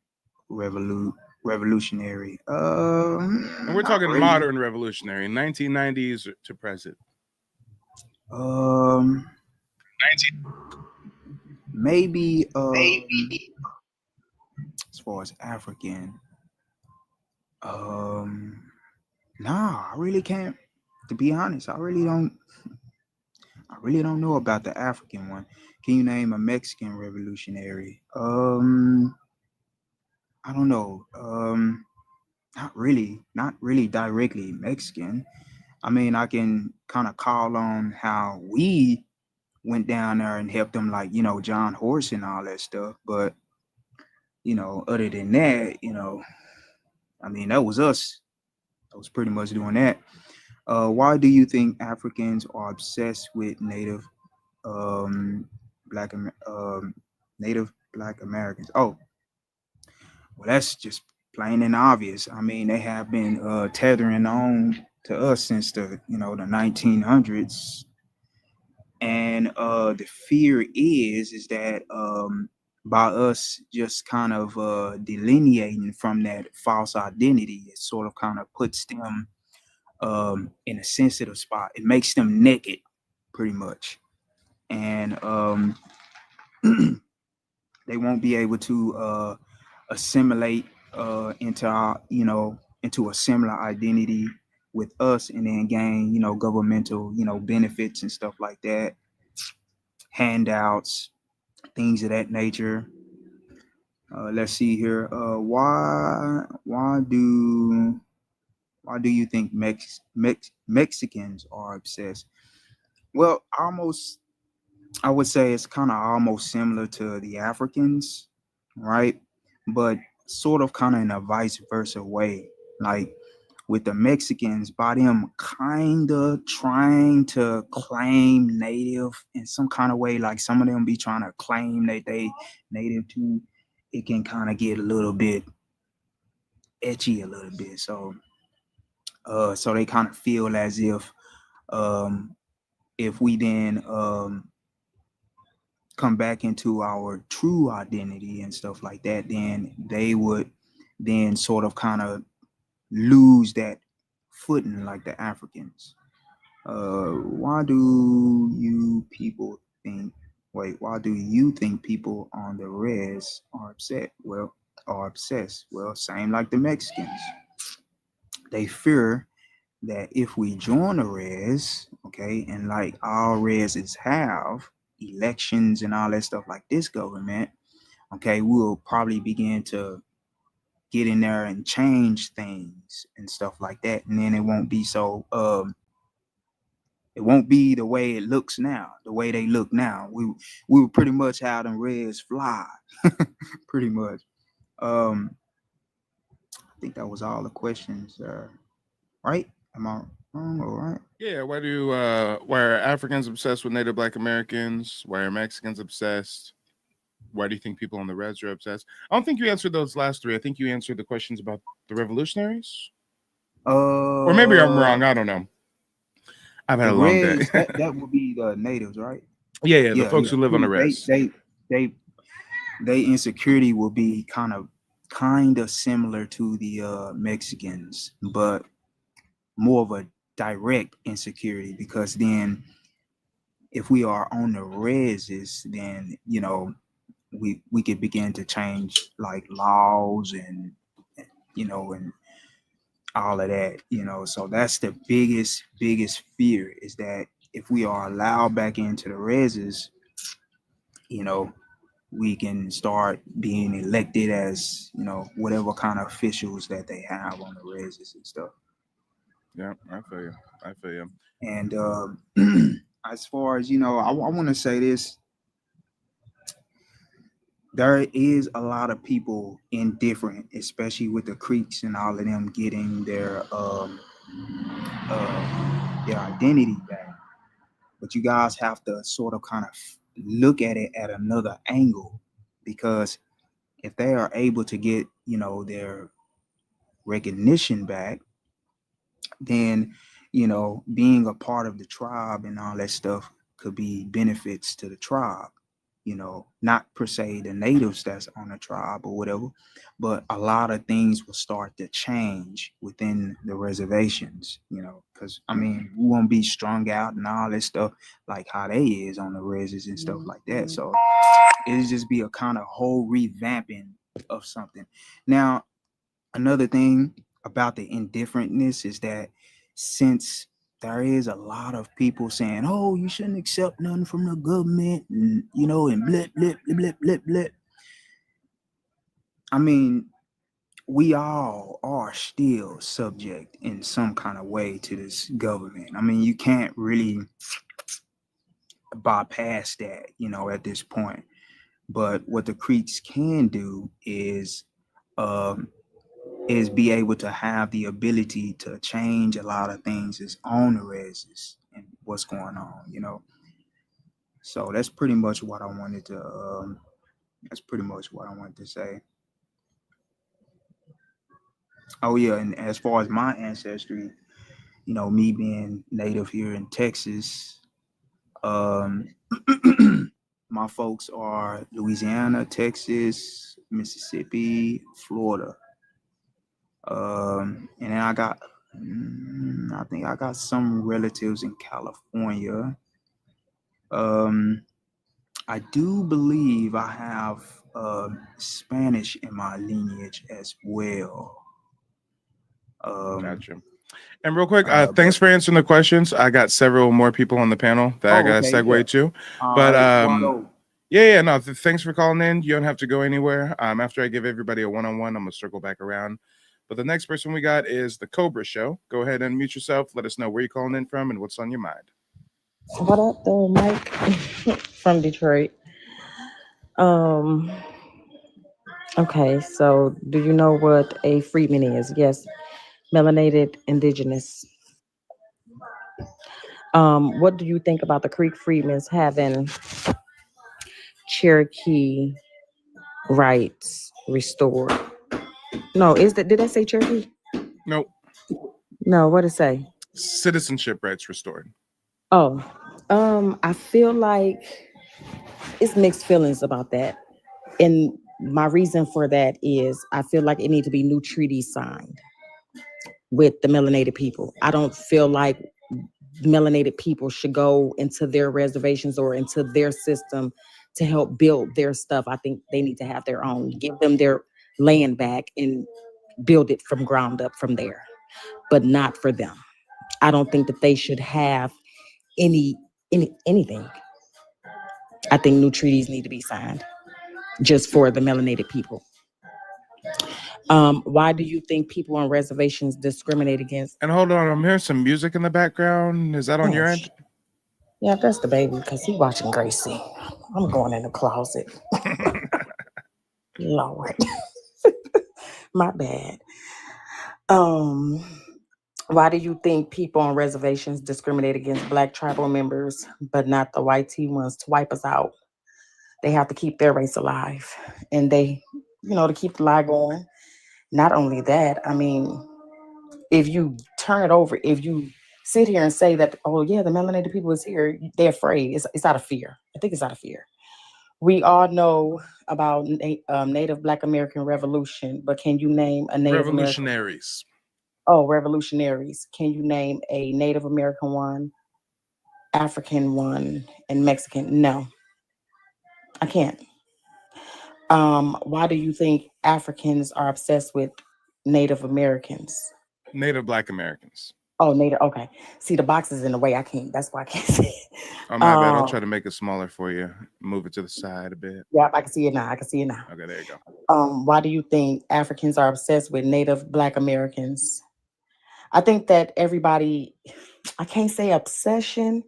revolutionary? And we're Not talking really. modern revolutionary, 1990s to present. Maybe as far as African, nah, I really can't. To be honest, I really don't know about the African one. Can you name a Mexican revolutionary? I don't know. Not really directly Mexican. I mean, I can kind of call on how we went down there and helped them, like, John Horse and all that stuff. But, other than that, I mean, that was us. I was pretty much doing that. Why do you think Africans are obsessed with Native Black Americans? Oh, well, that's just plain and obvious. I mean, they have been tethering on to us since the 1900s, and the fear is that by us just kind of delineating from that false identity, it sort of kind of puts them in a sensitive spot. It makes them naked, pretty much, and they won't be able to assimilate into our, into a similar identity with us, and then gain, governmental, benefits and stuff like that, handouts, things of that nature. Let's see here. Why do you think Mexicans are obsessed? Well, I would say it's kind of almost similar to the Africans, right? But sort of kind of in a vice versa way. Like with the Mexicans, by them kind of trying to claim native in some kind of way, like some of them be trying to claim that they native too, it can kind of get a little bit etchy a little bit. So they kind of feel as if we then come back into our true identity and stuff like that, then they would then sort of kind of lose that footing like the Africans. Why do you think people on the res are obsessed? Well, same like the Mexicans. They fear that if we join the res, okay, and like all reses have elections and all that stuff like this government, okay, we'll probably begin to get in there and change things and stuff like that, and then it won't be so it won't be the way it looks now, the way they look now. We will pretty much have them res fly. Pretty much. I think that was all the questions, right? Am I All right. Yeah, why are Africans obsessed with Native Black Americans? Why are Mexicans obsessed? Why do you think people on the res are obsessed? I don't think you answered those last three. I think you answered the questions about the revolutionaries. Or maybe I'm wrong. I don't know. I've had The a long day. res, that would be the natives, right? Yeah, the folks who live on the res. They insecurity will be kind of similar to the Mexicans, but more of a direct insecurity, because then if we are on the reses, then we could begin to change like laws and and all of that, so that's the biggest fear, is that if we are allowed back into the reses, we can start being elected as whatever kind of officials that they have on the reses and stuff. Yeah, I feel you. And as far as I want to say this: there is a lot of people indifferent, especially with the Creeks and all of them getting their identity back. But you guys have to sort of kind of look at it at another angle, because if they are able to get their recognition back, then being a part of the tribe and all that stuff could be benefits to the tribe. Not per se the natives that's on the tribe or whatever, but a lot of things will start to change within the reservations, because we won't be strung out and all that stuff like how they is on the reses and stuff like that. So it'll just be a kind of whole revamping of something. Now, another thing about the indifferentness is that since there is a lot of people saying, "Oh, you shouldn't accept nothing from the government," and and blip, blip, blip, blip, blip. We all are still subject in some kind of way to this government. You can't really bypass that, at this point. But what the Creeks can do is be able to have the ability to change a lot of things that's on the reses and what's going on, So that's pretty much what I wanted to say. Oh yeah, and as far as my ancestry, me being native here in Texas, my folks are Louisiana, Texas, Mississippi, Florida. And then I think I got some relatives in California. I do believe I have Spanish in my lineage as well. Gotcha. And real quick, thanks for answering the questions. I got several more people on the panel that I got to segue to. But no, thanks for calling in. You don't have to go anywhere. After I give everybody a one-on-one, I'm going to circle back around. But the next person we got is the Cobra Show. Go ahead and mute yourself. Let us know where you're calling in from and what's on your mind. What up, though, Mike from Detroit? Okay, so do you know what a freedman is? Yes, melanated indigenous. What do you think about the Creek Freedmen's having Cherokee rights restored? No, did I say Cherokee? Nope. No, what did it say? Citizenship rights restored. Oh, I feel like it's mixed feelings about that. And my reason for that is I feel like it needs to be new treaties signed with the melanated people. I don't feel like melanated people should go into their reservations or into their system to help build their stuff. I think they need to have their own, give them their land back and build it from ground up from there, but not for them. I don't think that they should have anything. I think new treaties need to be signed just for the melanated people. Why do you think people on reservations discriminate against? And hold on, I'm hearing some music in the background. Is that on your end? Yeah, that's the baby because he's watching Gracie. I'm going in the closet. Lord, my bad. Why do you think people on reservations discriminate against Black tribal members, but not the white T ones to wipe us out? They have to keep their race alive, and they, to keep the lie going. Not only that, I mean, if you turn it over, if you sit here and say that, oh yeah, the melanated people is here, they're afraid. It's out of fear. I think it's out of fear. We all know about Native Black American Revolution, but can you name a Native American? Revolutionaries. Oh, revolutionaries. Can you name a Native American one, African one, and Mexican? No, I can't. Why do you think Africans are obsessed with Native Americans? Native Black Americans. Oh, Native. Okay. See, the box is in the way. I can't. That's why I can't see it. Oh, my bad. I'll try to make it smaller for you. Move it to the side a bit. Yeah, I can see it now. I can see it now. Okay, there you go. Why do you think Africans are obsessed with Native Black Americans? I think that everybody, I can't say obsession,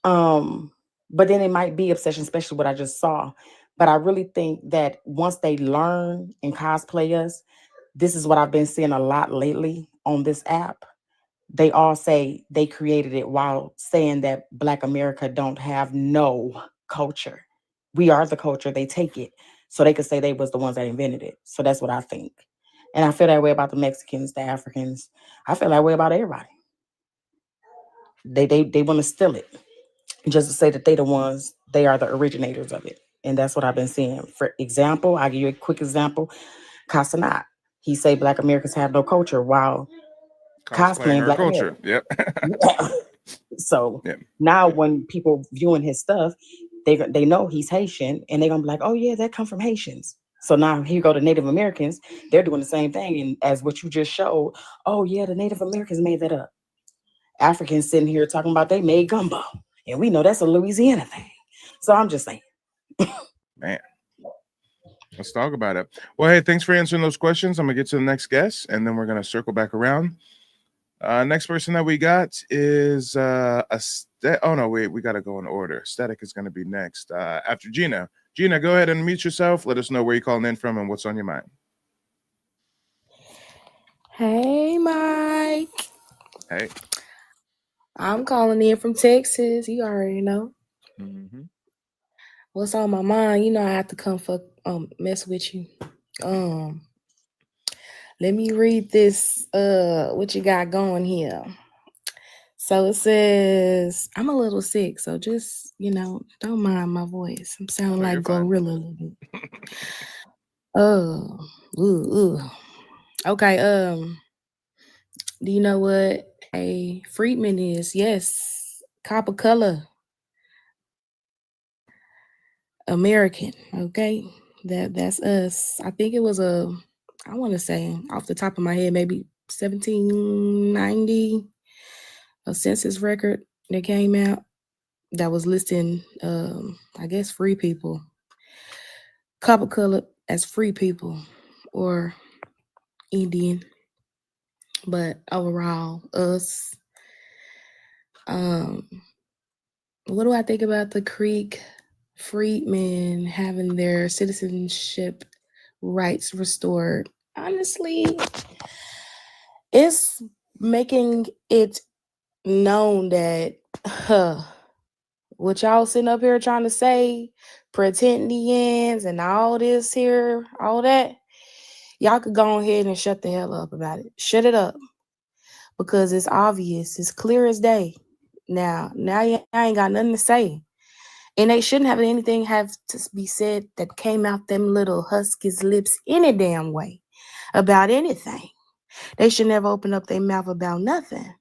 but then it might be obsession, especially what I just saw. But I really think that once they learn and cosplay us, this is what I've been seeing a lot lately on this app. They all say they created it while saying that Black America don't have no culture. We are the culture. They take it so they could say they was the ones that invented it. So that's what I think. And I feel that way about the Mexicans, the Africans. I feel that way about everybody. They want to steal it just to say that they are the originators of it. And that's what I've been seeing. For example, I'll give you a quick example. Casanat. He say Black Americans have no culture while cosplaying our Black culture. Americans. Yep. So now when people viewing his stuff, they know he's Haitian and they're gonna be like, oh yeah, that come from Haitians. So now here go the Native Americans, they're doing the same thing. And as what you just showed, oh yeah, the Native Americans made that up. Africans sitting here talking about they made gumbo. And we know that's a Louisiana thing. So I'm just saying. Man. Let's talk about it. Well, hey, thanks for answering those questions. I'm gonna get to the next guest and then we're gonna circle back around. Next person that we got is oh no, wait, we gotta go in order. Static is gonna be next after Gina. Gina, go ahead and mute yourself. Let us know where you're calling in from and what's on your mind. Hey, Mike. Hey. I'm calling in from Texas. You already know. Mm-hmm. What's on my mind? You know I have to come mess with you. Let me read this. What you got going here? So it says, I'm a little sick, so just, don't mind my voice. I'm sounding like gorilla a little bit. Okay, do you know what a freedman is? Yes, copper color. American, okay? That's us. I think it was I want to say off the top of my head, maybe 1790, a census record that came out that was listing, I guess, free people, copper colored as free people or Indian, but overall, us. What do I think about the Creek freedmen having their citizenship rights restored? Honestly, it's making it known that what y'all sitting up here trying to say, pretendians and all this here, all that, y'all could go ahead and shut the hell up about it. Shut it up. Because it's obvious. It's clear as day. Now I ain't got nothing to say. And they shouldn't have anything have to be said that came out them little huskies' lips any damn way about anything. They should never open up their mouth about nothing.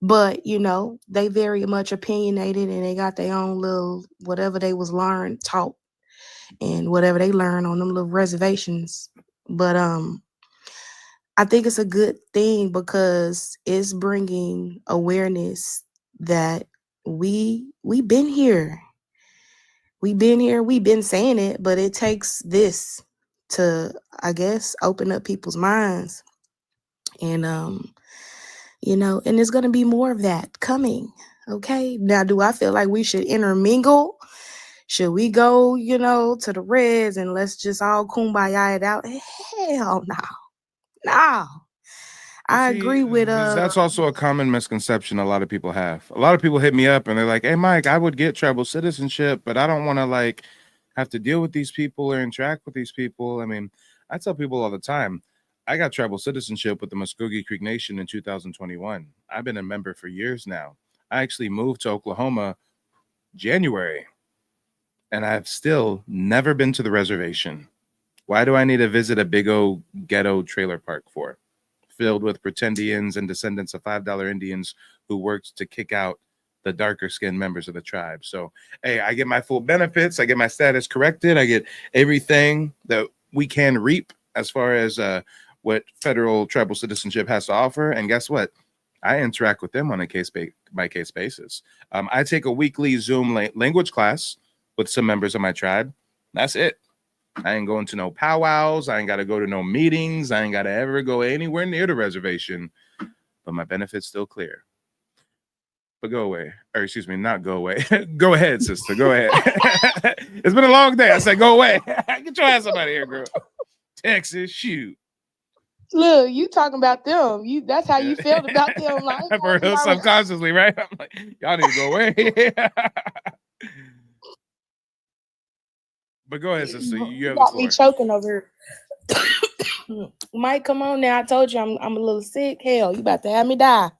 But, they very much opinionated and they got their own little, whatever they was taught, and whatever they learned on them little reservations. But I think it's a good thing because it's bringing awareness that we've been here. We've been here, we've been saying it, but it takes this to, I guess, open up people's minds. And, and there's going to be more of that coming. Okay. Now, do I feel like we should intermingle? Should we go, to the Reds and let's just all kumbaya it out? Hell no. No. I agree with That's also a common misconception a lot of people have. A lot of people hit me up and they're like, "Hey, Mike, I would get tribal citizenship, but I don't want to like have to deal with these people or interact with these people." I mean, I tell people all the time, I got tribal citizenship with the Muskogee Creek Nation in 2021. I've been a member for years now. I actually moved to Oklahoma January, and I've still never been to the reservation. Why do I need to visit a big old ghetto trailer park for? Filled with pretendians and descendants of $5 Indians who worked to kick out the darker skinned members of the tribe. So, hey, I get my full benefits. I get my status corrected. I get everything that we can reap as far as what federal tribal citizenship has to offer. And guess what? I interact with them on a case by case basis. I take a weekly Zoom language class with some members of my tribe. That's it. I ain't going to no powwows. I ain't got to go to no meetings. I ain't got to ever go anywhere near the reservation. But my benefit's still clear. But go away. Or excuse me, not go away. Go ahead, sister. Go ahead. It's been a long day. I said, go away. Get your ass up out of here, girl. Texas, shoot. Look, you talking about them. That's how you felt about them. Like, For real, subconsciously, right? I'm like, y'all need to go away. But go ahead, sister. You have the got floor. me choking over here. Mike, come on now. I told you I'm a little sick. Hell, you about to have me die.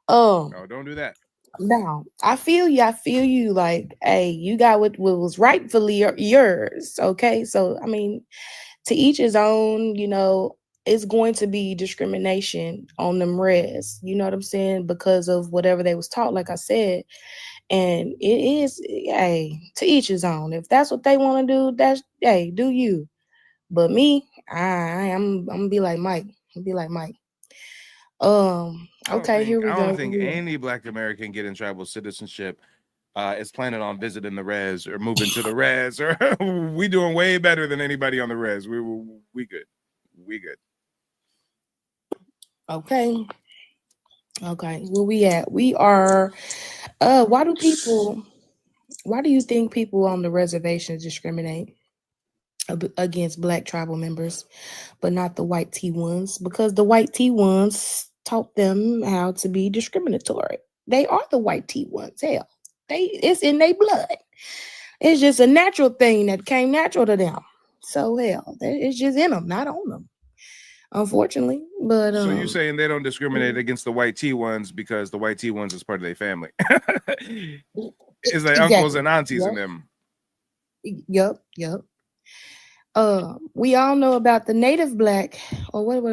No, don't do that. Now, I feel you. I feel you. Like, hey, you got what was rightfully yours. Okay. So, I mean, to each his own, it's going to be discrimination on them res. You know what I'm saying? Because of whatever they was taught, like I said. And it is, hey, to each his own. If that's what they want to do, that's, hey, do you. But me, I'm gonna be like Mike. Okay, here we go. I don't think any Black American getting tribal citizenship is planning on visiting the res or moving to the res. Or we doing way better than anybody on the res. We good. We good. Okay. Where we at? We are. Why do you think people on the reservations discriminate against Black tribal members, but not the white T ones? Because the white T ones taught them how to be discriminatory. They are the white T ones. Hell, it's in their blood. It's just a natural thing that came natural to them. So hell, it's just in them, not on them. Unfortunately, but so you're saying they don't discriminate against the white T ones because the white T ones is part of their family. It's like uncles and aunties in them. Yep. We all know about the Native Black, or what?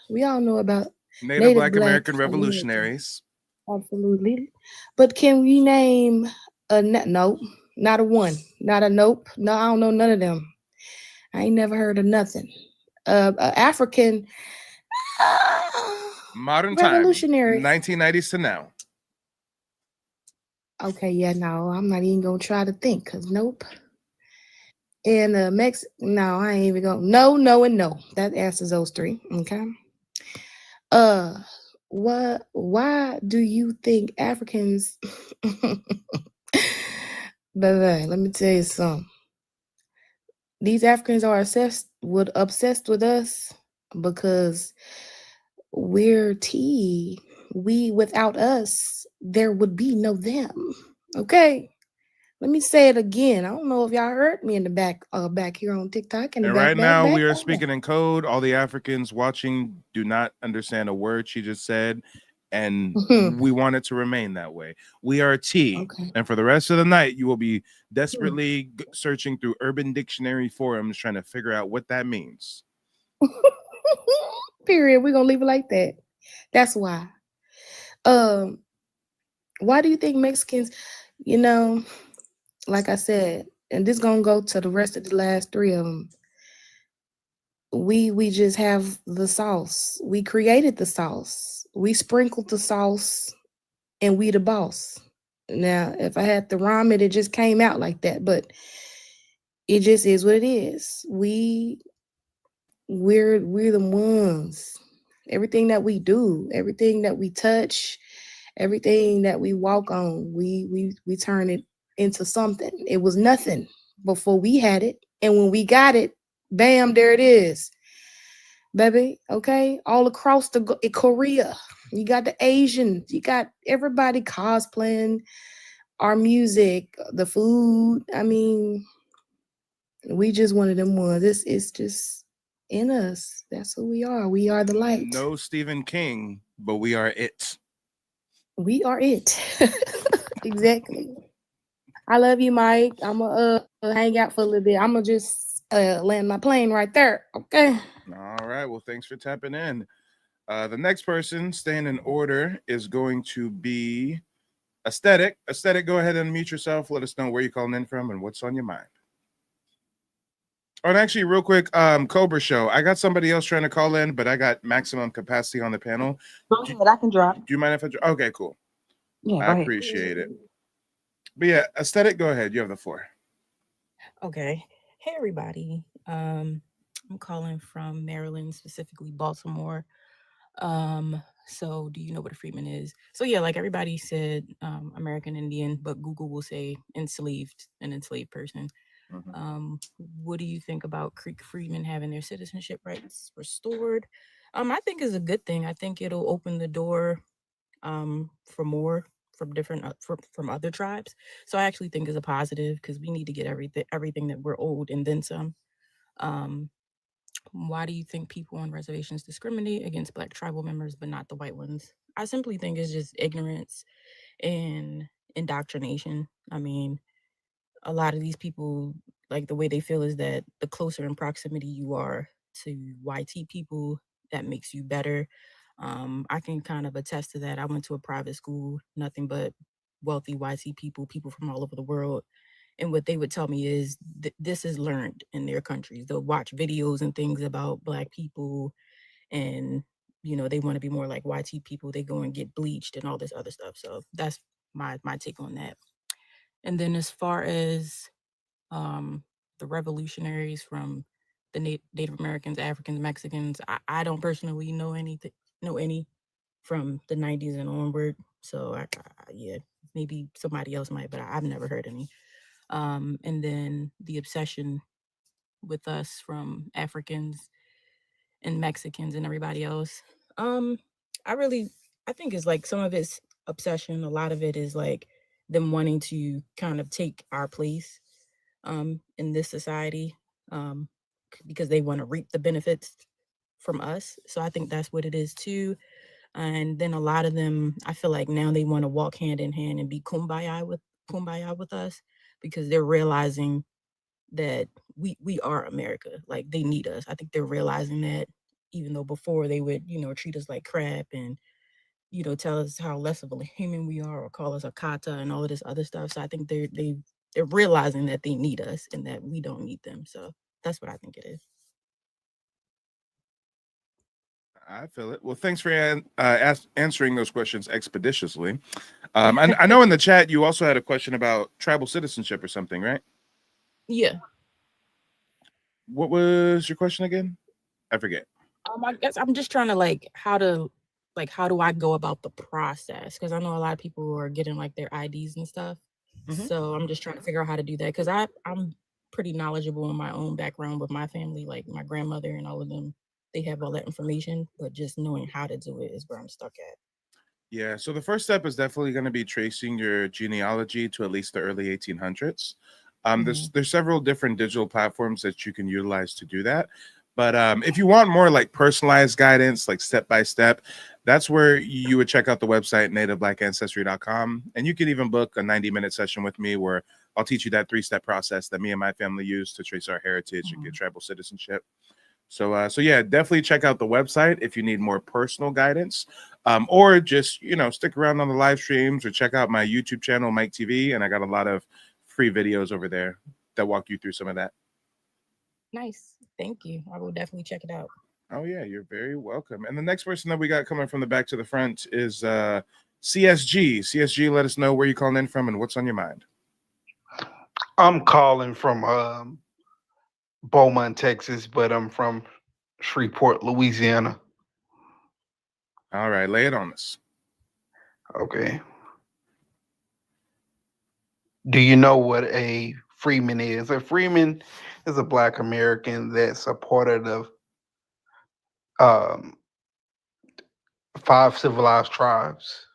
We all know about Native Black American revolutionaries. Absolutely. But can we name nope, not a one, not a nope. No, I don't know none of them. I ain't never heard of nothing. African modern time, revolutionary, 1990s to now. Okay, yeah, no, I'm not even gonna try to think, cause nope. And no, I ain't even going. No, and no. That answers those three. Okay. Why do you think Africans Baby, let me tell you something. These Africans are obsessed with us because we're T. Without us, there would be no them. Okay. Let me say it again. I don't know if y'all heard me in the back here on TikTok. And right now we are speaking in code. All the Africans watching do not understand a word she just said. And we want it to remain that way. We are T. Okay. And for the rest of the night, you will be desperately searching through Urban Dictionary forums trying to figure out what that means. Period. We're going to leave it like that. That's why. Why do you think Mexicans, like I said, and this is going to go to the rest of the last three of them. We just have the sauce. We created the sauce. We sprinkled the sauce and we the boss. Now, if I had to rhyme it, it just came out like that, but it just is what it is. We're the ones. Everything that we do, everything that we touch, everything that we walk on, we turn it into something. It was nothing before we had it. And when we got it, bam, there it is. baby. Okay, all across Korea, you got the Asians, you got everybody cosplaying our music, the food. I mean, we just one of them ones. It's just in us. That's who we are. We are the light. No Stephen King, but we are it. We are it. Exactly. I love you, Mike. I'm gonna hang out for a little bit. I'm gonna just land my plane right there. Okay. All right. Well, thanks for tapping in. The next person, staying in order, is going to be Aesthetic. Aesthetic, go ahead and mute yourself. Let us know where you're calling in from and what's on your mind. Oh, and actually, real quick, Cobra Show. I got somebody else trying to call in, but I got maximum capacity on the panel. Go ahead, I can drop. Do you mind if I drop? Okay, cool. Yeah, I go ahead. appreciate it. But yeah, Aesthetic, go ahead. You have the floor. Okay. Hey, everybody. I'm calling from Maryland, specifically Baltimore. So do you know what a freedman is? So yeah, like everybody said, American Indian, but Google will say an enslaved person. What do you think about Creek freedmen having their citizenship rights restored? I think is a good thing. I think it'll open the door for more from different from other tribes. So I actually think is a positive because we need to get everything that we're owed and then some. Why do you think people on reservations discriminate against Black tribal members but not the white ones? I simply think it's just ignorance and indoctrination. I mean, a lot of these people, like the way they feel is that the closer in proximity you are to YT people, that makes you better. I can kind of attest to that. I went to a private school, nothing but wealthy YT people from all over the world. And what they would tell me is this is learned in their countries. They'll watch videos and things about Black people and, you know, they want to be more like YT people. They go and get bleached and all this other stuff. So that's my take on that. And then as far as the revolutionaries from the Native Americans, Africans, Mexicans, I don't personally know any from the 90s and onward. So yeah, maybe somebody else might, but I've never heard any. And then the obsession with us from Africans and Mexicans and everybody else. I think it's like some of it's obsession. A lot of it is like them wanting to kind of take our place in this society because they want to reap the benefits from us. So I think that's what it is too. And then a lot of them, I feel like now they want to walk hand in hand and be kumbaya with us because they're realizing that we are America. Like they need us. I think they're realizing that, even though before they would, you know, treat us like crap and, you know, tell us how less of a human we are or call us a kata and all of this other stuff. So I think they're realizing that they need us and that we don't need them. So that's what I think it is. I feel it. Well, thanks for answering those questions expeditiously. I know in the chat you also had a question about tribal citizenship or something, right? Yeah. What was your question again? I forget. I guess I'm just trying to how do I go about the process? Because I know a lot of people are getting like their IDs and stuff. So I'm just trying to figure out how to do that because I'm pretty knowledgeable in my own background with my family, like my grandmother and all of them. They have all that information, but just knowing how to do it is where I'm stuck at. Yeah, so the first step is definitely going to be tracing your genealogy to at least the early 1800s. There's several different digital platforms that you can utilize to do that. But if you want more like personalized guidance, like step by step, that's where you would check out the website nativeblackancestry.com. And you can even book a 90-minute session with me where I'll teach you that 3-step process that me and my family use to trace our heritage and get tribal citizenship. So yeah, definitely check out the website if you need more personal guidance, or just, you know, stick around on the live streams or check out my YouTube channel, Mike TV. And I got a lot of free videos over there that walk you through some of that. Nice. Thank you. I will definitely check it out. Oh yeah, you're very welcome. And the next person that we got coming from the back to the front is CSG. CSG, let us know where you're calling in from and what's on your mind. I'm calling from Beaumont, Texas, but I'm from Shreveport, Louisiana. All right, lay it on us. Okay. Do you know what a freeman is? A freeman is a Black American that's a part of um, 5 civilized tribes.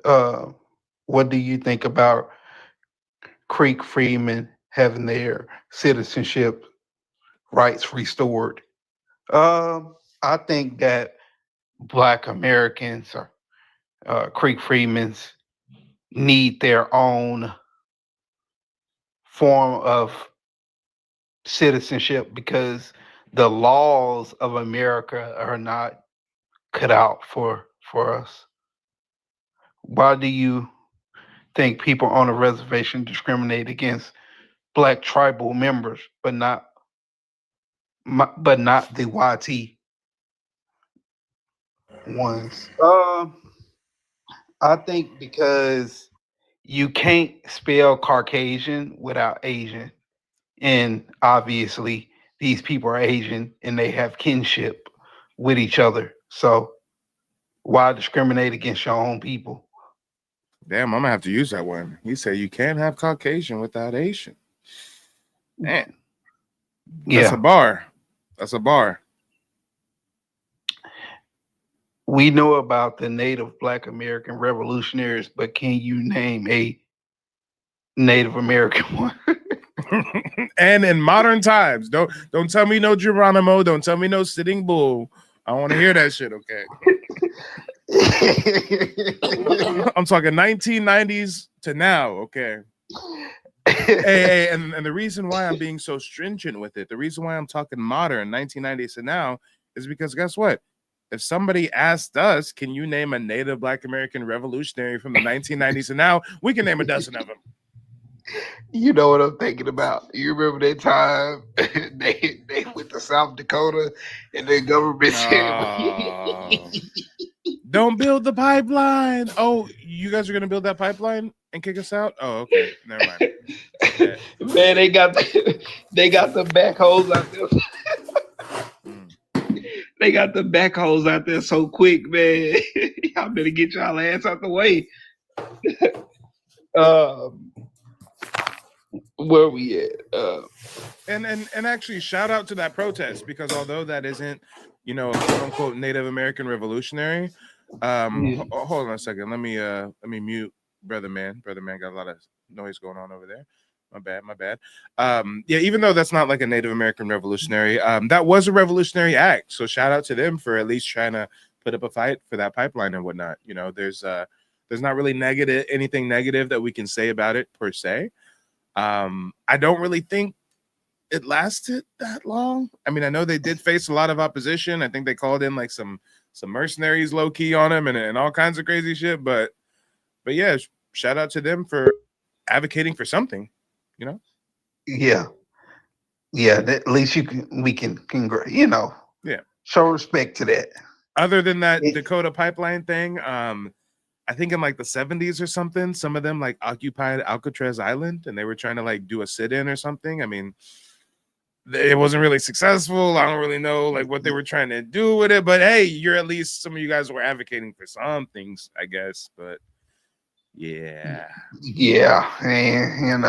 Uh, what do you think about Creek freemen having their citizenship rights restored? I think that Black Americans or Creek freemens need their own form of citizenship because the laws of America are not cut out for us. Why do you think people on a reservation discriminate against Black tribal members, but not the YT ones? I think because you can't spell Caucasian without Asian, and obviously these people are Asian and they have kinship with each other. So why discriminate against your own people? Damn, I'm gonna have to use that one. He said you can't have Caucasian without Asian. Man, that's Yeah. a bar. That's a bar. We know about the Native Black American revolutionaries, but can you name a Native American one? And in modern times, don't tell me no Geronimo. Don't tell me no Sitting Bull. I want to hear that shit. Okay. I'm talking 1990s to now. Okay. Hey, and the reason why I'm being so stringent with it, the reason why I'm talking modern 1990s to now, is because guess what? If somebody asked us, can you name a Native Black American revolutionary from the 1990s to now, we can name a dozen of them. You know what I'm thinking about. You remember that time they went to South Dakota and the government said, Don't build the pipeline. Oh, you guys are gonna build that pipeline and kick us out? Oh, okay. Never mind. Yeah. man, they got the backhoes out there. They got the backhoes out there so quick, man. Y'all better get y'all ass out the way. Where we at? And actually, shout out to that protest, because although that isn't, a quote unquote Native American revolutionary, hold on a second. Let me mute brother man. Brother man got a lot of noise going on over there. My bad. Yeah, even though that's not like a Native American revolutionary, that was a revolutionary act. So shout out to them for at least trying to put up a fight for that pipeline and whatnot. There's not really anything negative that we can say about it per se. I don't really think it lasted that long. I mean, I know they did face a lot of opposition. I think they called in like some mercenaries low key on him and all kinds of crazy shit. But yeah, shout out to them for advocating for something. Yeah. At least we can Yeah, show respect to that. Other than that Dakota pipeline thing, I think in like the 70s or something, some of them like occupied Alcatraz Island and they were trying to like do a sit-in or something. I mean, it wasn't really successful. I don't really know like what they were trying to do with it, but hey, at least some of you guys were advocating for some things, I guess. But yeah, and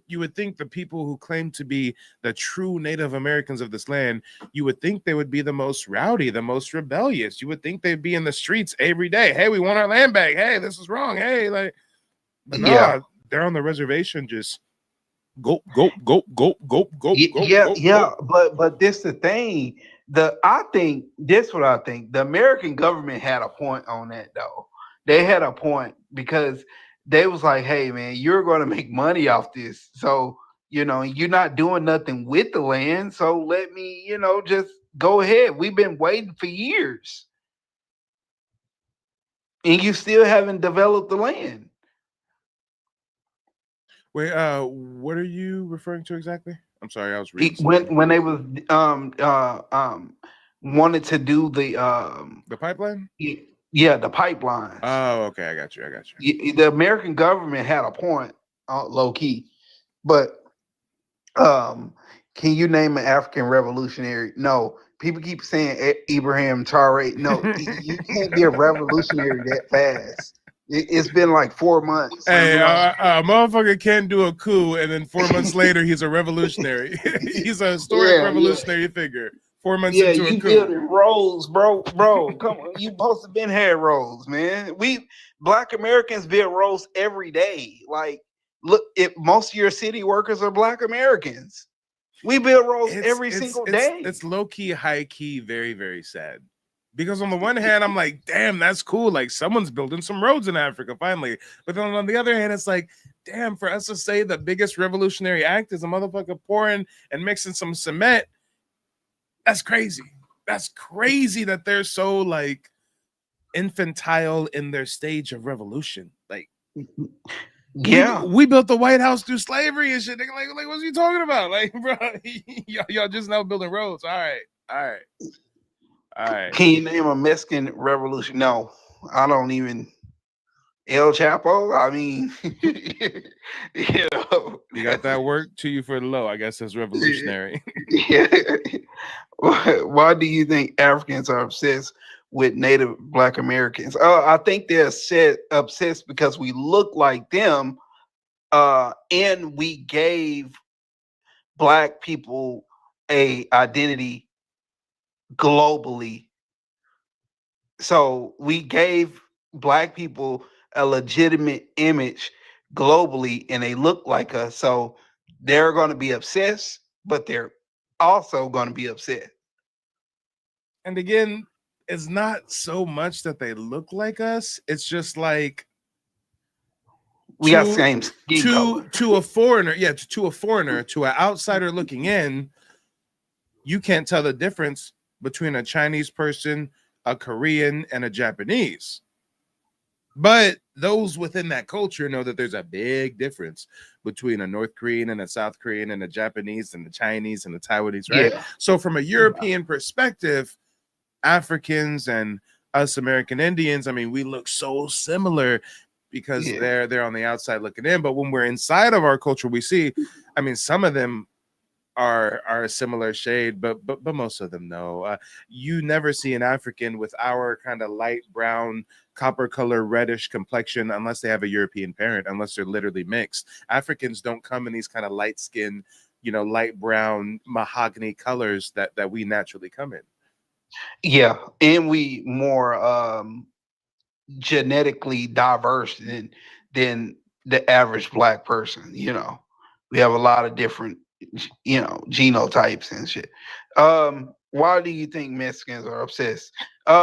you would think the people who claim to be the true Native Americans of this land, you would think they would be the most rowdy, the most rebellious. You would think they'd be in the streets every day. Hey, we want our land back. Hey, this is wrong. Hey, but no, they're on the reservation just go. Yeah. But this the thing. I think this what I think. The American government had a point on that though. They had a point because they was like, hey man, you're gonna make money off this. So, you're not doing nothing with the land. So let me, just go ahead. We've been waiting for years. And you still haven't developed the land. Wait, what are you referring to exactly? I'm sorry, I was reading when they was wanted to do the pipeline. Yeah, the pipelines. Oh, okay, I got you. The American government had a point, low key, but can you name an African revolutionary? No. People keep saying Ibrahim Traore. No, you can't be a revolutionary that fast. It's been like 4 months. Hey, a motherfucker can't do a coup, and then 4 months later, he's a revolutionary. He's a historic revolutionary figure. 4 months Yeah, into a you coup. building roads, bro. Come on, you supposed to been had roads, man. We Black Americans build roads every day. Like, look, if most of your city workers are Black Americans, we build roads every single day. It's low key, high key, very, very sad. Because on the one hand, I'm like, damn, that's cool. Like someone's building some roads in Africa finally. But then on the other hand, it's like, damn, for us to say the biggest revolutionary act is a motherfucker pouring and mixing some cement. That's crazy. That's crazy that they're so like infantile in their stage of revolution. Like, yeah, we built the White House through slavery and shit. Like, what's he talking about? Like, bro, y'all just now building roads. All right. Can you name a Mexican revolution? No, I don't even. El Chapo. I mean, you know, you got that work to you for the low. I guess that's revolutionary. Yeah. Why do you think Africans are obsessed with Native Black Americans? I think they're obsessed because we look like them, and we gave Black people a identity globally. So we gave Black people a legitimate image globally, and they look like us. So they're going to be obsessed, but they're also going to be upset. And again, it's not so much that they look like us. It's just like we got same skin color. To a foreigner, to a foreigner, to an outsider looking in, you can't tell the difference between a Chinese person, a Korean, and a Japanese. But those within that culture know that there's a big difference between a North Korean and a South Korean and a Japanese and the Chinese and the Taiwanese, right? Yeah. So from a European perspective, Africans and us American Indians, I mean, we look so similar because they're on the outside looking in. But when we're inside of our culture, we see, I mean, some of them are a similar shade, but most of them no. You never see an African with our kind of light brown, copper color, reddish complexion unless they have a European parent, unless they're literally mixed. Africans don't come in these kind of light skin, light brown mahogany colors that we naturally come in. Yeah, and we more genetically diverse than the average Black person. We have a lot of different genotypes and shit. Why do you think Mexicans are obsessed?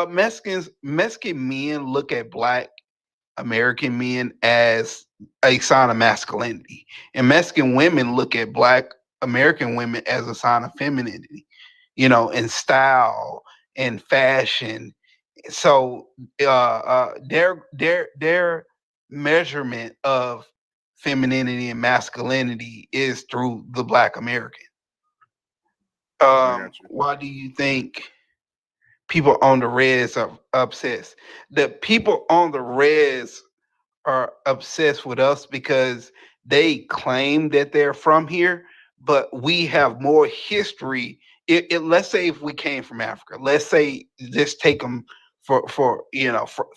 Mexican men look at Black American men as a sign of masculinity, and Mexican women look at Black American women as a sign of femininity, and style and fashion. So their measurement of femininity and masculinity is through the Black American. Why do you think people on the res are obsessed? The people on the res are obsessed with us because they claim that they're from here, but we have more history. Let's say if we came from Africa, let's say just take them for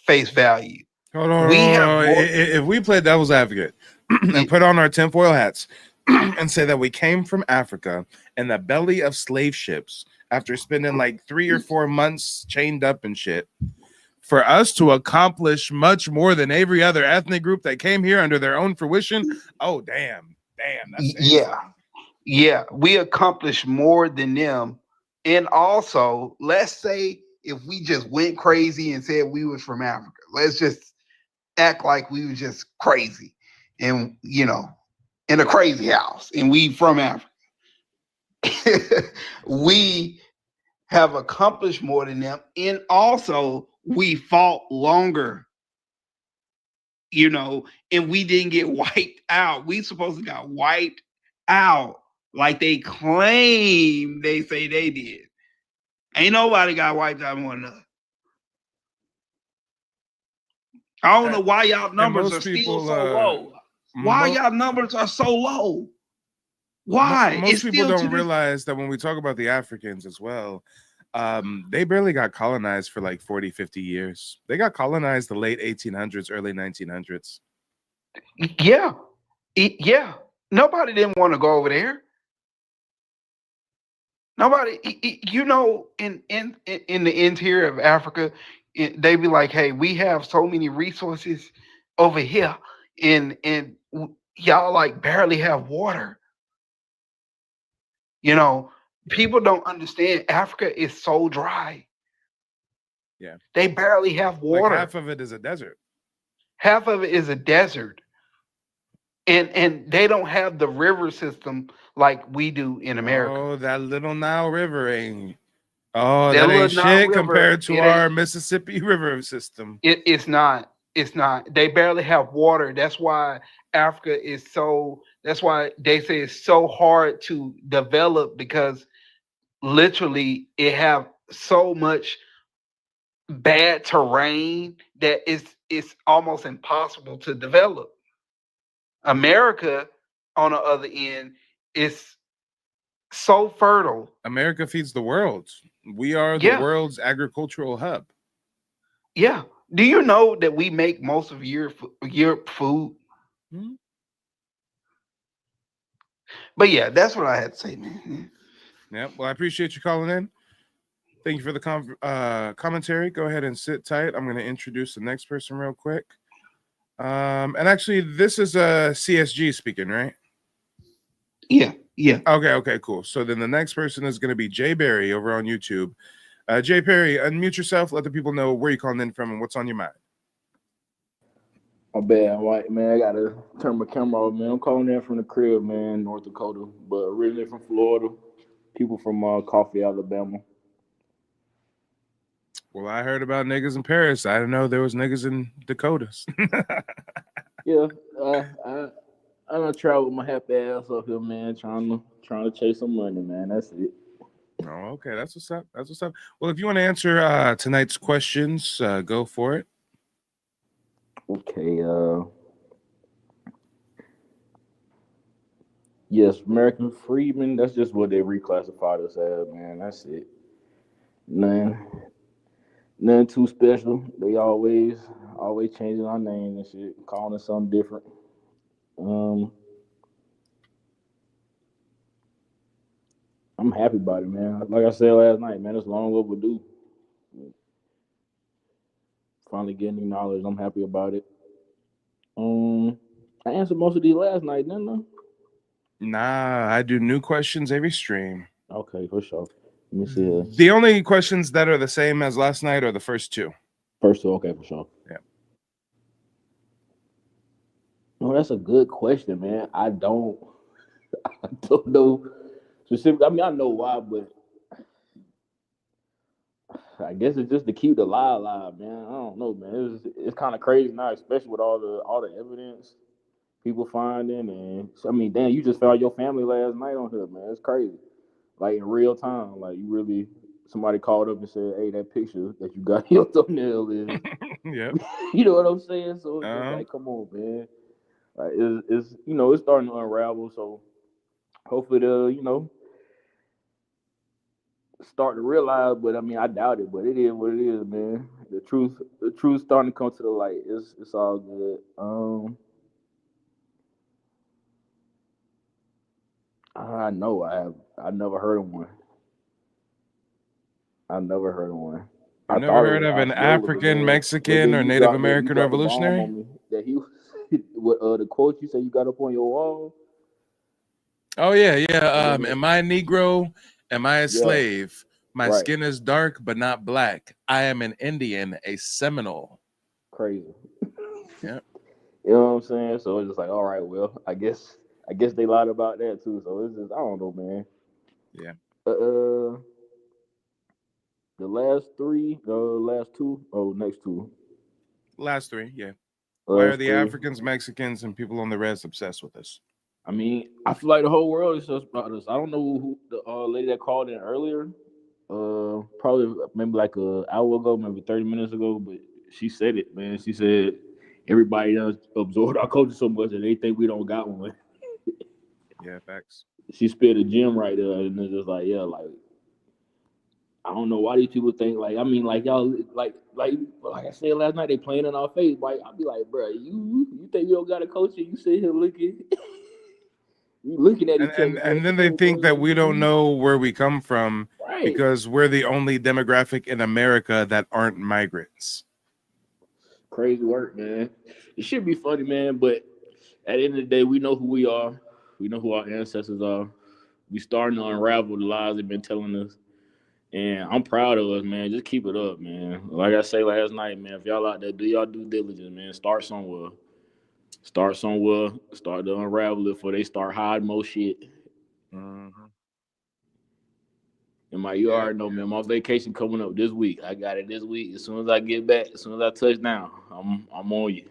face value. Hold on. If we played devil's advocate and put on our tinfoil hats and say that we came from Africa in the belly of slave ships after spending like 3 or 4 months chained up and shit, for us to accomplish much more than every other ethnic group that came here under their own fruition. Oh, damn. That's yeah, we accomplished more than them. And also, let's say if we just went crazy and said we was from Africa, let's just act like we was just crazy and in a crazy house and we from Africa. We have accomplished more than them, and also we fought longer, and we didn't get wiped out. We supposed to got wiped out like they claim they say they did. Ain't nobody got wiped out more than us. I don't know why y'all numbers are still so low. Why y'all numbers are so low? Why? Most people don't realize that when we talk about the Africans as well, They barely got colonized for like 40, 50 years. They got colonized the late 1800s, early 1900s. Yeah. Yeah. Nobody didn't want to go over there. Nobody, in the interior of Africa, they be like, "Hey, we have so many resources over here, and y'all like barely have water." People don't understand. Africa is so dry. Yeah, they barely have water. Like half of it is a desert. Half of it is a desert, and they don't have the river system like we do in America. Oh, that little Nile River ain't. Oh, That that little ain't Nile shit River, compared to it our ain't. Mississippi River system. It's not. It's not. They barely have water. That's why Africa is so. That's why they say it's so hard to develop, because literally it have so much bad terrain that it's almost impossible to develop. America, on the other end, is so fertile. America feeds the world. We are the Yeah. world's agricultural hub. Yeah. Do you know that we make most of your food? But yeah, that's what I had to say, man. Yeah. Well, I appreciate you calling in. Thank you for the commentary. Go ahead and sit tight. I'm going to introduce the next person real quick. And actually, this is a CSG speaking, right? Yeah. Okay, cool. So then the next person is going to be Jay Berry over on YouTube. Jay Perry, unmute yourself. Let the people know where you're calling in from and what's on your mind. My bad, white man. I gotta turn my camera off, man. I'm calling in from the crib, man, North Dakota, but originally from Florida. People from Coffee, Alabama. Well, I heard about niggas in Paris. I didn't know there was niggas in Dakotas. Yeah, I done traveled my happy ass up here, man, trying to chase some money, man. That's it. Oh, okay. That's what's up. Well, if you want to answer tonight's questions, go for it. Okay. Yes, American freedmen. That's just what they reclassified us as, man. That's it. Nothing too special. They always changing our name and shit, calling us something different. I'm happy about it, man. Like I said last night, man, it's long overdue. Finally getting acknowledged. I'm happy about it. I answered most of these last night, didn't I? Nah, I do new questions every stream. Okay, for sure. Let me see. The only questions that are the same as last night are the first two. First two, okay, for sure. Yeah. No, that's a good question, man. I don't know specifically. I mean, I know why, but I guess it's just to keep the lie alive, man. I don't know, man. It's kind of crazy now, especially with all the evidence people finding, and I mean, damn, you just found your family last night on here, man. It's crazy. Like in real time, like you really somebody called up and said, "Hey, that picture that you got in your thumbnail is," yeah, you know what I'm saying? So it's just like, come on, man. Like it's it's starting to unravel. So hopefully they'll start to realize. But I mean, I doubt it. But it is what it is, man. The truth starting to come to the light. It's all good. I know I've never heard of one. I've never heard of one. I've never heard of an African, Mexican, or Native American revolutionary. That he with the quote you say you got up on your wall. Oh yeah. Am I a Negro? Am I a slave? My skin is dark but not black. I am an Indian, a Seminole. Crazy. Yeah. You know what I'm saying? So it's just like, all right, well, I guess they lied about that too. So it's just, I don't know, man. Yeah. The last three, next two. Last three, yeah. Why are the Africans, Mexicans, and people on the res obsessed with us? I mean, I feel like the whole world is obsessed about us. I don't know who the lady that called in earlier. Probably maybe like an hour ago, maybe 30 minutes ago, but she said it, man. She said everybody does absorb our culture so much that they think we don't got one. Yeah, facts. She spit a gem right there, and it's just like, yeah, like I don't know why these people think like I mean like y'all like I said last night they playing in our face. Like I'll be like, bro, you think you don't got a culture? You sit here looking, you looking at each other, and then they think that we don't know where we come from because we're the only demographic in America that aren't migrants. Crazy work, man. It should be funny, man. But at the end of the day, we know who we are. We know who our ancestors are. We starting to unravel the lies they've been telling us. And I'm proud of us, man. Just keep it up, man. Like I say last night, man, if y'all out there, do y'all due diligence, man. Start somewhere. Start somewhere. Start to unravel it before they start hiding more shit. And you already know, man, my vacation coming up this week. I got it this week. As soon as I get back, as soon as I touch down, I'm on you.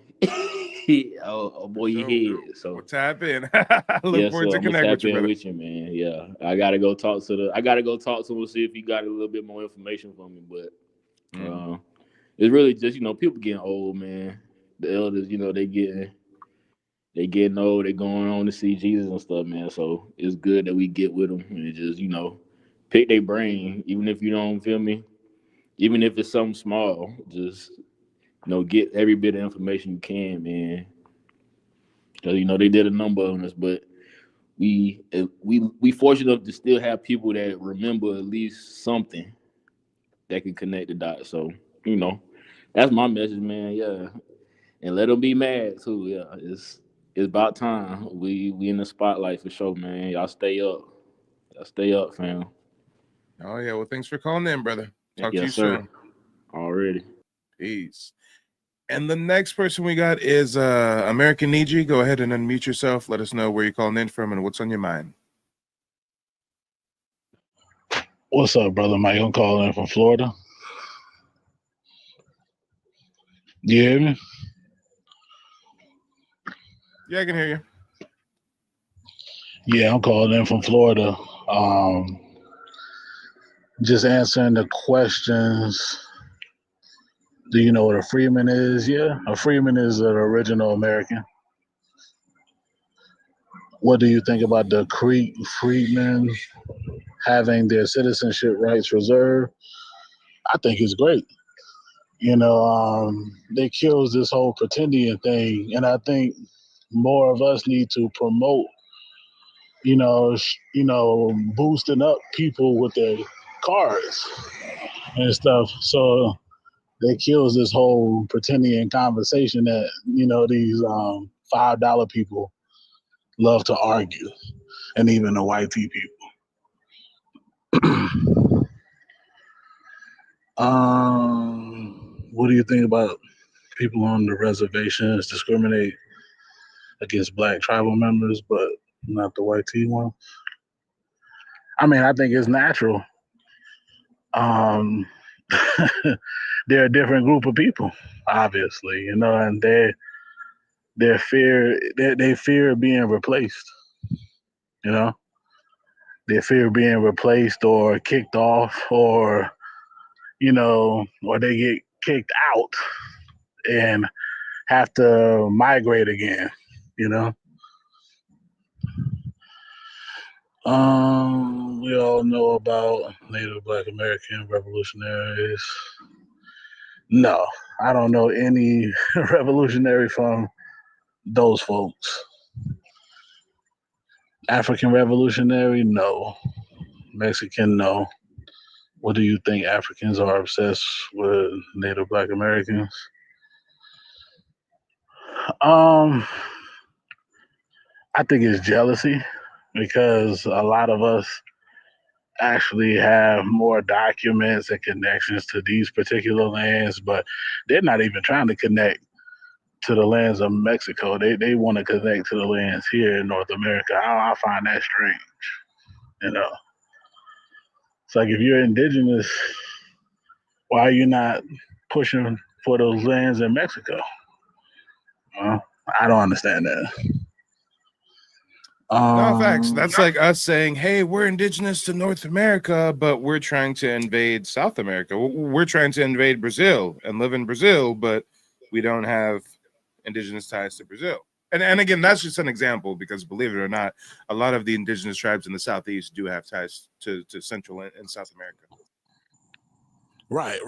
I'm on your head. So we'll tap in. I look forward to I'm gonna connect tap with you, in brother. with you, man. Yeah, I gotta go talk to him, see if he got a little bit more information for me. But it's really just people getting old, man. The elders, they getting old. They going on to see Jesus and stuff, man. So it's good that we get with them and just pick their brain, even if you don't feel me, even if it's something small. Just get every bit of information you can, man. Because they did a number on us, but we fortunate enough to still have people that remember at least something that can connect the dots. So that's my message, man. Yeah, and let them be mad too. Yeah, it's about time. We in the spotlight for sure, man. Y'all stay up. Y'all stay up, fam. Oh yeah, well, thanks for calling in, brother. Talk to you Yes, sir. soon. Already. Peace. And the next person we got is American Niji. Go ahead and unmute yourself. Let us know where you're calling in from and what's on your mind. What's up, brother Mike? I'm calling in from Florida. You hear me? Yeah, I can hear you. Yeah, I'm calling in from Florida. Just answering the questions. Do you know what a freeman is? Yeah, a freeman is an original American. What do you think about the freedmen having their citizenship rights reserved? I think it's great. They kills this whole pretending thing, and I think more of us need to promote, boosting up people with their cards and stuff. So they kills this whole pretending conversation that these $5 people love to argue, and even the white people. What do you think about people on the reservations discriminate against black tribal members, but not the white T ones? I mean, I think it's natural. They're a different group of people, obviously, and they fear being replaced. They fear being replaced or kicked off, or or they get kicked out and have to migrate again. We all know about Native Black American revolutionaries. No, I don't know any revolutionary from those folks. African revolutionary, no. Mexican, no. What do you think? Africans are obsessed with Native Black Americans? I think it's jealousy, because a lot of us actually have more documents and connections to these particular lands, but they're not even trying to connect to the lands of Mexico. They want to connect to the lands here in North America. I find that strange. It's like, if you're indigenous, why are you not pushing for those lands in Mexico? I don't understand that. No, facts. That's like us saying, hey, we're indigenous to North America, but we're trying to invade South America. We're trying to invade Brazil and live in Brazil, but we don't have indigenous ties to Brazil. And again, that's just an example, because believe it or not, a lot of the indigenous tribes in the Southeast do have ties to Central and South America. Right.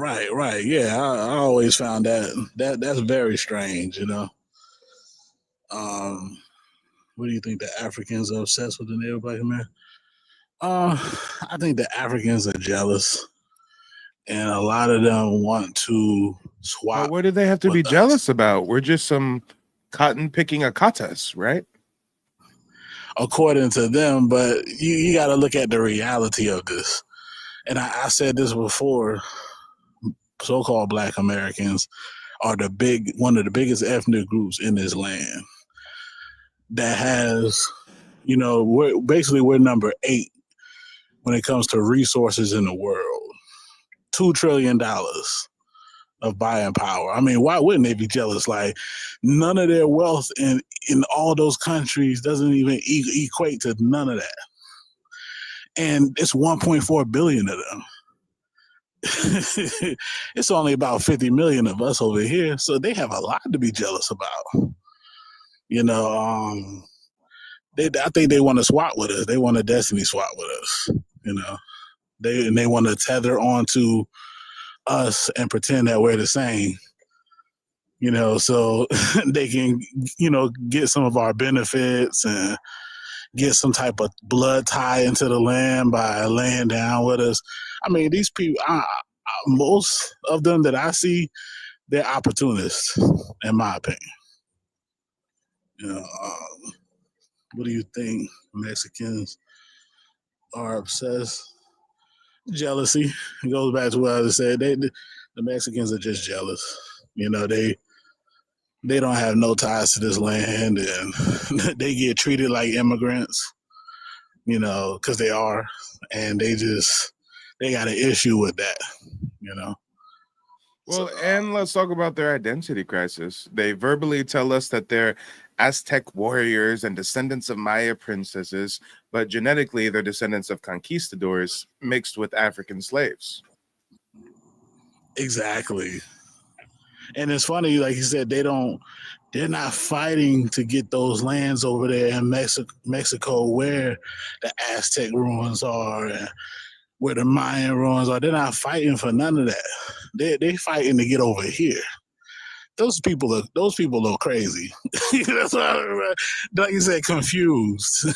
Yeah, I always found that's very strange. What do you think, the Africans are obsessed with the native black man? I think the Africans are jealous, and a lot of them want to But swap what do they have to be with us. jealous about? We're just some cotton picking Akatas, right? According to them, but you got to look at the reality of this. And I said this before, so-called Black Americans are one of the biggest ethnic groups in this land that has, we're number 8 when it comes to resources in the world. $2 trillion of buying power. I mean, why wouldn't they be jealous? Like, none of their wealth in all those countries doesn't even equate to none of that. And it's 1.4 billion of them. It's only about 50 million of us over here, so they have a lot to be jealous about. I think they want to swap with us. They want a destiny swap with us. They want to tether onto us and pretend that we're the same. So they can, get some of our benefits and get some type of blood tie into the land by laying down with us. I mean, these people, most of them that I see, they're opportunists, in my opinion. What do you think? Mexicans are obsessed. Jealousy. It goes back to what I just said. The Mexicans are just jealous. They don't have no ties to this land, and they get treated like immigrants, because they are, and they got an issue with that. Well, and let's talk about their identity crisis. They verbally tell us that they're Aztec warriors and descendants of Maya princesses, but genetically they're descendants of conquistadors mixed with African slaves. Exactly. And it's funny, like you said, they're not fighting to get those lands over there in Mexico where the Aztec ruins are and where the Mayan ruins are. They're not fighting for none of that. They fighting to get over here. Those people are crazy. That's what I remember. Like you said, confused.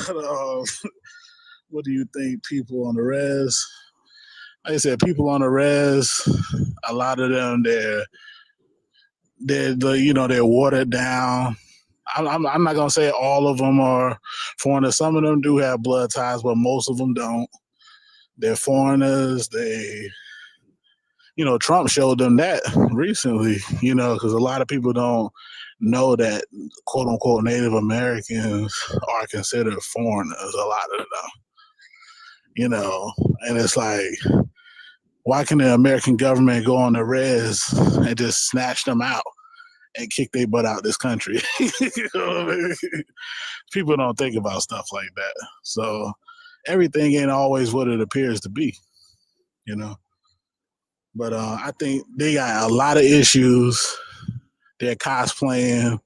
But, what do you think, people on the res? Like I said, people on the res, a lot of them, they're watered down. I'm not gonna say all of them are foreigners. Some of them do have blood ties, but most of them don't. They're foreigners. Trump showed them that recently. Because a lot of people don't know that quote unquote Native Americans are considered foreigners. A lot of them, and it's like, why can the American government go on the res and just snatch them out and kick their butt out this country? People don't think about stuff like that. So everything ain't always what it appears to be, But I think they got a lot of issues. They're cosplaying.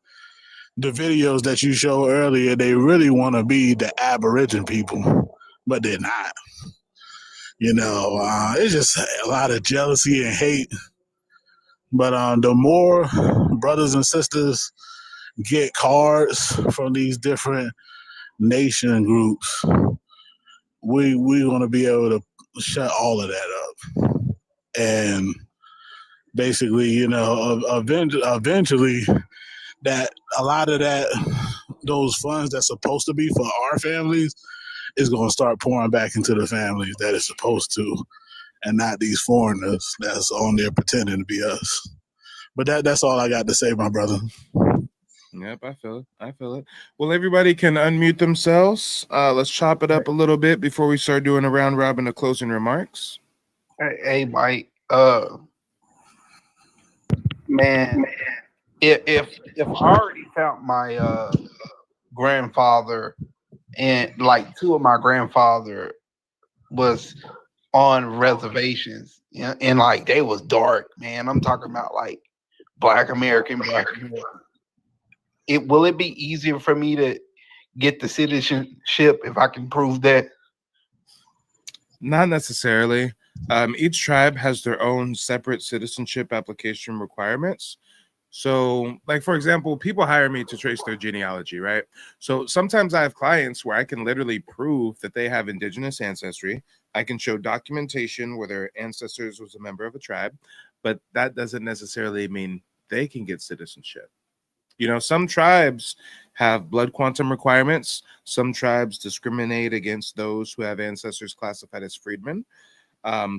The videos that you showed earlier, they really want to be the Aboriginal people, but they're not. It's just a lot of jealousy and hate. But the more brothers and sisters get cards from these different nation groups, we're going to be able to shut all of that up. And basically, eventually, that a lot of those funds that's supposed to be for our families is going to start pouring back into the families that it's supposed to, and not these foreigners that's on there pretending to be us. But that's all I got to say, my brother. Yep, I feel it. Well, everybody can unmute themselves. Let's chop it up a little bit before we start doing a round robin of closing remarks. Hey, Mike. Man, if I already found my grandfather, and like two of my grandfather was on reservations, and like they was dark, man. I'm talking about like Black American. Will it be easier for me to get the citizenship if I can prove that? Not necessarily. Each tribe has their own separate citizenship application requirements. So, like for example, people hire me to trace their genealogy, right? So sometimes I have clients where I can literally prove that they have indigenous ancestry. I can show documentation where their ancestors was a member of a tribe, but that doesn't necessarily mean they can get citizenship. You know, some tribes have blood quantum requirements. Some tribes discriminate against those who have ancestors classified as freedmen.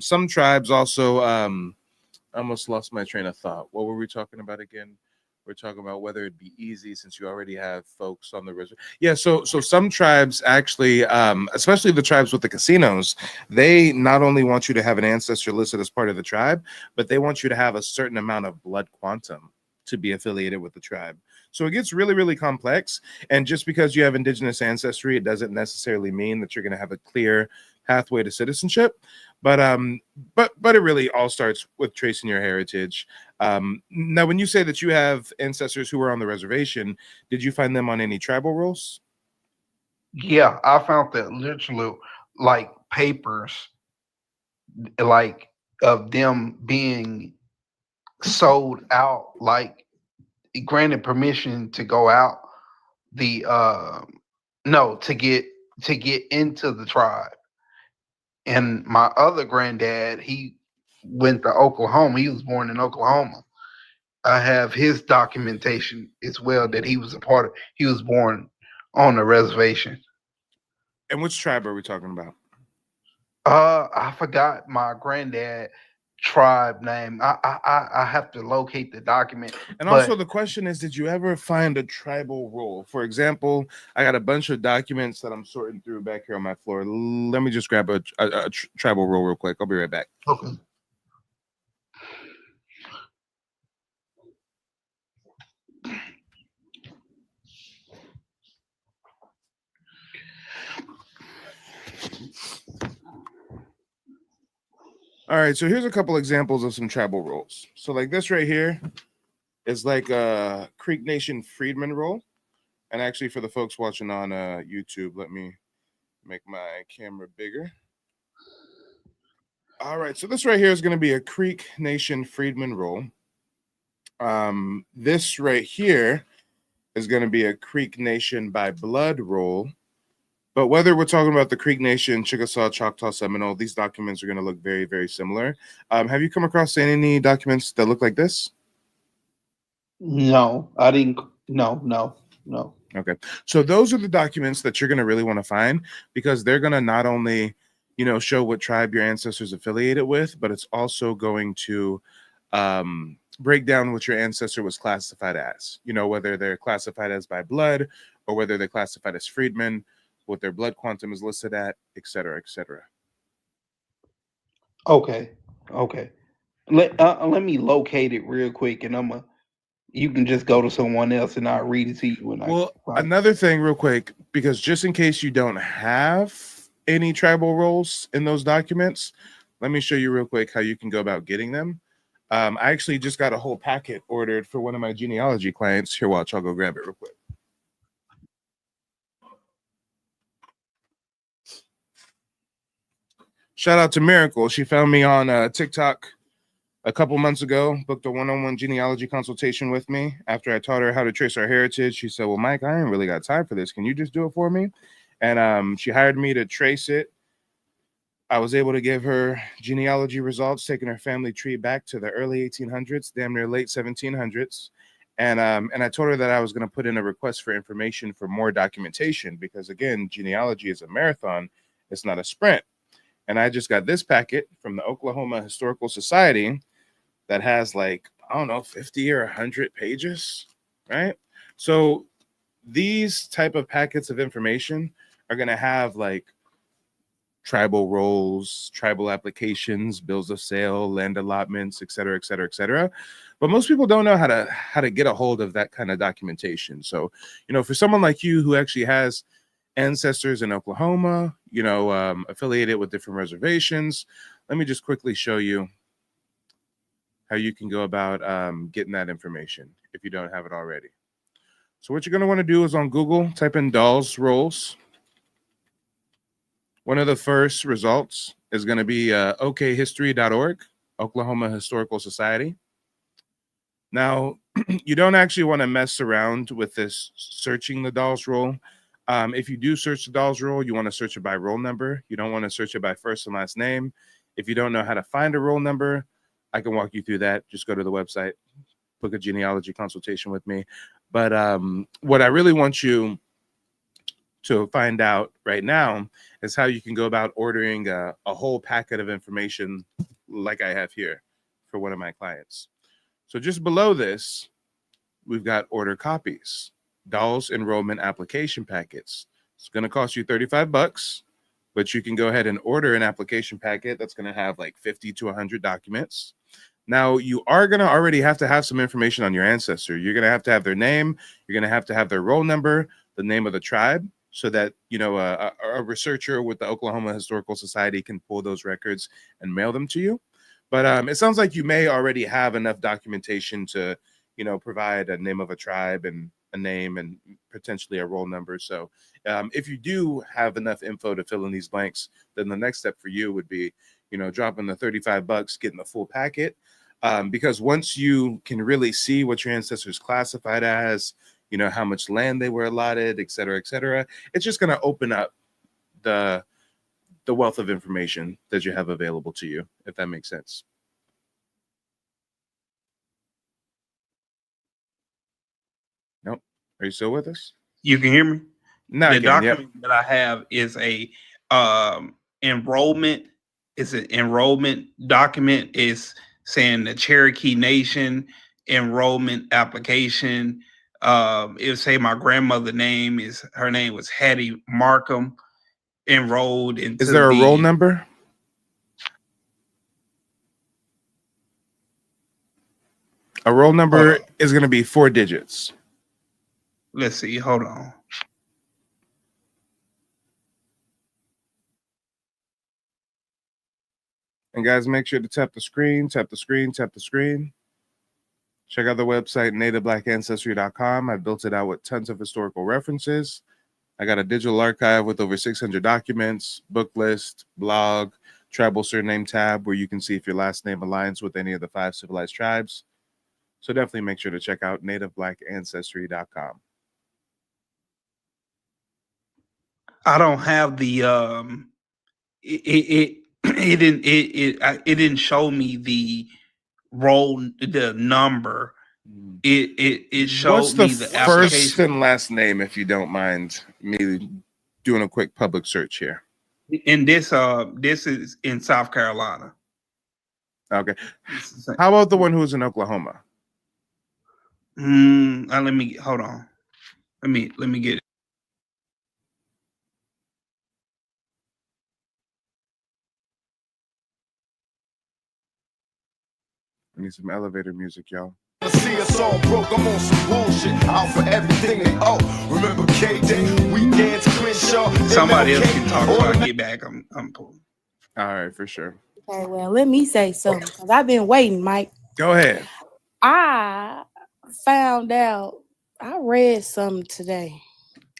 Some tribes also, I almost lost my train of thought. What were we talking about again? We're talking about whether it'd be easy since you already have folks on the reservation. Yeah, so some tribes actually, especially the tribes with the casinos, they not only want you to have an ancestor listed as part of the tribe, but they want you to have a certain amount of blood quantum to be affiliated with the tribe. So it gets really, really complex. And just because you have indigenous ancestry, it doesn't necessarily mean that you're going to have a clear pathway to citizenship. But but it really all starts with tracing your heritage. Now, when you say that you have ancestors who were on the reservation, did you find them on any tribal rolls? Yeah, I found that literally like papers like of them being sold out, like granted permission to go out the no to get into the tribe. And my other granddad, he went to Oklahoma. He was born in Oklahoma. I have his documentation as well that he was a part of. He was born on the reservation. And which tribe are we talking about? I forgot my granddad tribe name. I have to locate the document. And But also, the question is, did you ever find a tribal roll? For example, I got a bunch of documents that I'm sorting through back here on my floor. Let me just grab a tribal roll real quick. I'll be right back. okay. All right, so here's a couple examples of some tribal rolls. So like this right here is like a Creek Nation Freedman roll. And actually, for the folks watching on YouTube, let me make my camera bigger. All right, so this right here is going to be a Creek Nation Freedman roll. This right here is going to be a Creek Nation by blood roll. But whether we're talking about the Creek Nation, Chickasaw, Choctaw, Seminole, these documents are going to look very, very similar. Have you come across any documents that look like this? No, I didn't. No. Okay. So those are the documents that you're going to really want to find, because they're going to not only, you know, show what tribe your ancestors affiliated with, but it's also going to break down what your ancestor was classified as, you know, whether they're classified as by blood or whether they're classified as freedmen, what their blood quantum is listed at, et cetera, et cetera. Okay. Let me locate it real quick, and you can just go to someone else, and I'll read it to you. Well, another thing, real quick, because just in case you don't have any tribal roles in those documents, let me show you real quick how you can go about getting them. I actually just got a whole packet ordered for one of my genealogy clients. Here, watch, I'll go grab it real quick. Shout out to Miracle. She found me on TikTok a couple months ago, booked a one-on-one genealogy consultation with me. After I taught her how to trace our heritage, she said, well, Mike, I ain't really got time for this. Can you just do it for me? And she hired me to trace it. I was able to give her genealogy results, taking her family tree back to the early 1800s, damn near late 1700s. And I told her that I was going to put in a request for information for more documentation, because again, genealogy is a marathon. It's not a sprint. And I just got this packet from the Oklahoma Historical Society that has like, I don't know, 50 or 100 pages, right? So these type of packets of information are going to have like tribal roles, tribal applications, bills of sale, land allotments, et cetera, et cetera, et cetera. But most people don't know how to get a hold of that kind of documentation. So, you know, for someone like you who actually has ancestors in Oklahoma, you know, affiliated with different reservations, let me just quickly show you how you can go about getting that information if you don't have it already. So what you're going to want to do is on Google, type in Dawes rolls. One of the first results is going to be okhistory.org, Oklahoma Historical Society. Now, you don't actually want to mess around with this searching the dolls roll. If you do search the dolls roll, you want to search it by roll number. You don't want to search it by first and last name. If you don't know how to find a roll number, I can walk you through that. Just go to the website, book a genealogy consultation with me. But what I really want you to find out right now is how you can go about ordering a whole packet of information like I have here for one of my clients. So just below this, we've got order copies, dolls enrollment application packets. It's going to cost you $35, but you can go ahead and order an application packet that's going to have like 50 to 100 documents. Now, you are going to already have to have some information on your ancestor. You're going to have their name. You're going to have their roll number, the name of the tribe, so that, you know, a researcher with the Oklahoma Historical Society can pull those records and mail them to you. But it sounds like you may already have enough documentation to, you know, provide a name of a tribe and a name and potentially a roll number. So if you do have enough info to fill in these blanks, then the next step for you would be, you know, dropping the $35, getting the full packet. Because once you can really see what your ancestors classified as, you know, how much land they were allotted, et cetera, it's just going to open up the wealth of information that you have available to you, if that makes sense. Nope. Are you still with us? You can hear me? No, the I can, document that I have is a enrollment. It's an enrollment document. It's saying the Cherokee Nation enrollment application. It'll say my grandmother name is, her name was Hattie Markham, enrolled into. Is there a roll number? A roll number is going to be 4 digits. Let's see. Hold on. And guys, make sure to tap the screen, tap the screen, tap the screen. Check out the website, nativeblackancestry.com. I built it out with tons of historical references. I got a digital archive with over 600 documents, book list, blog, tribal surname tab, where you can see if your last name aligns with any of the 5 civilized tribes. So definitely make sure to check out nativeblackancestry.com. I don't have the it didn't show me the roll, the number. It showed What's the me the first application. and last name, if you don't mind me doing a quick public search here? And this is in South Carolina. Okay. How about the one who's in Oklahoma? Let me hold on. Let me get it. I need some elevator music, y'all. See us all broke, I'm on some bullshit. Out for everything they owe. Remember K-Day, weekends, Crenshaw. Somebody else can talk when I get back. I'm pulling. All right, for sure. Okay, well, let me say something because I've been waiting, Mike. Go ahead. I found out, I read something today.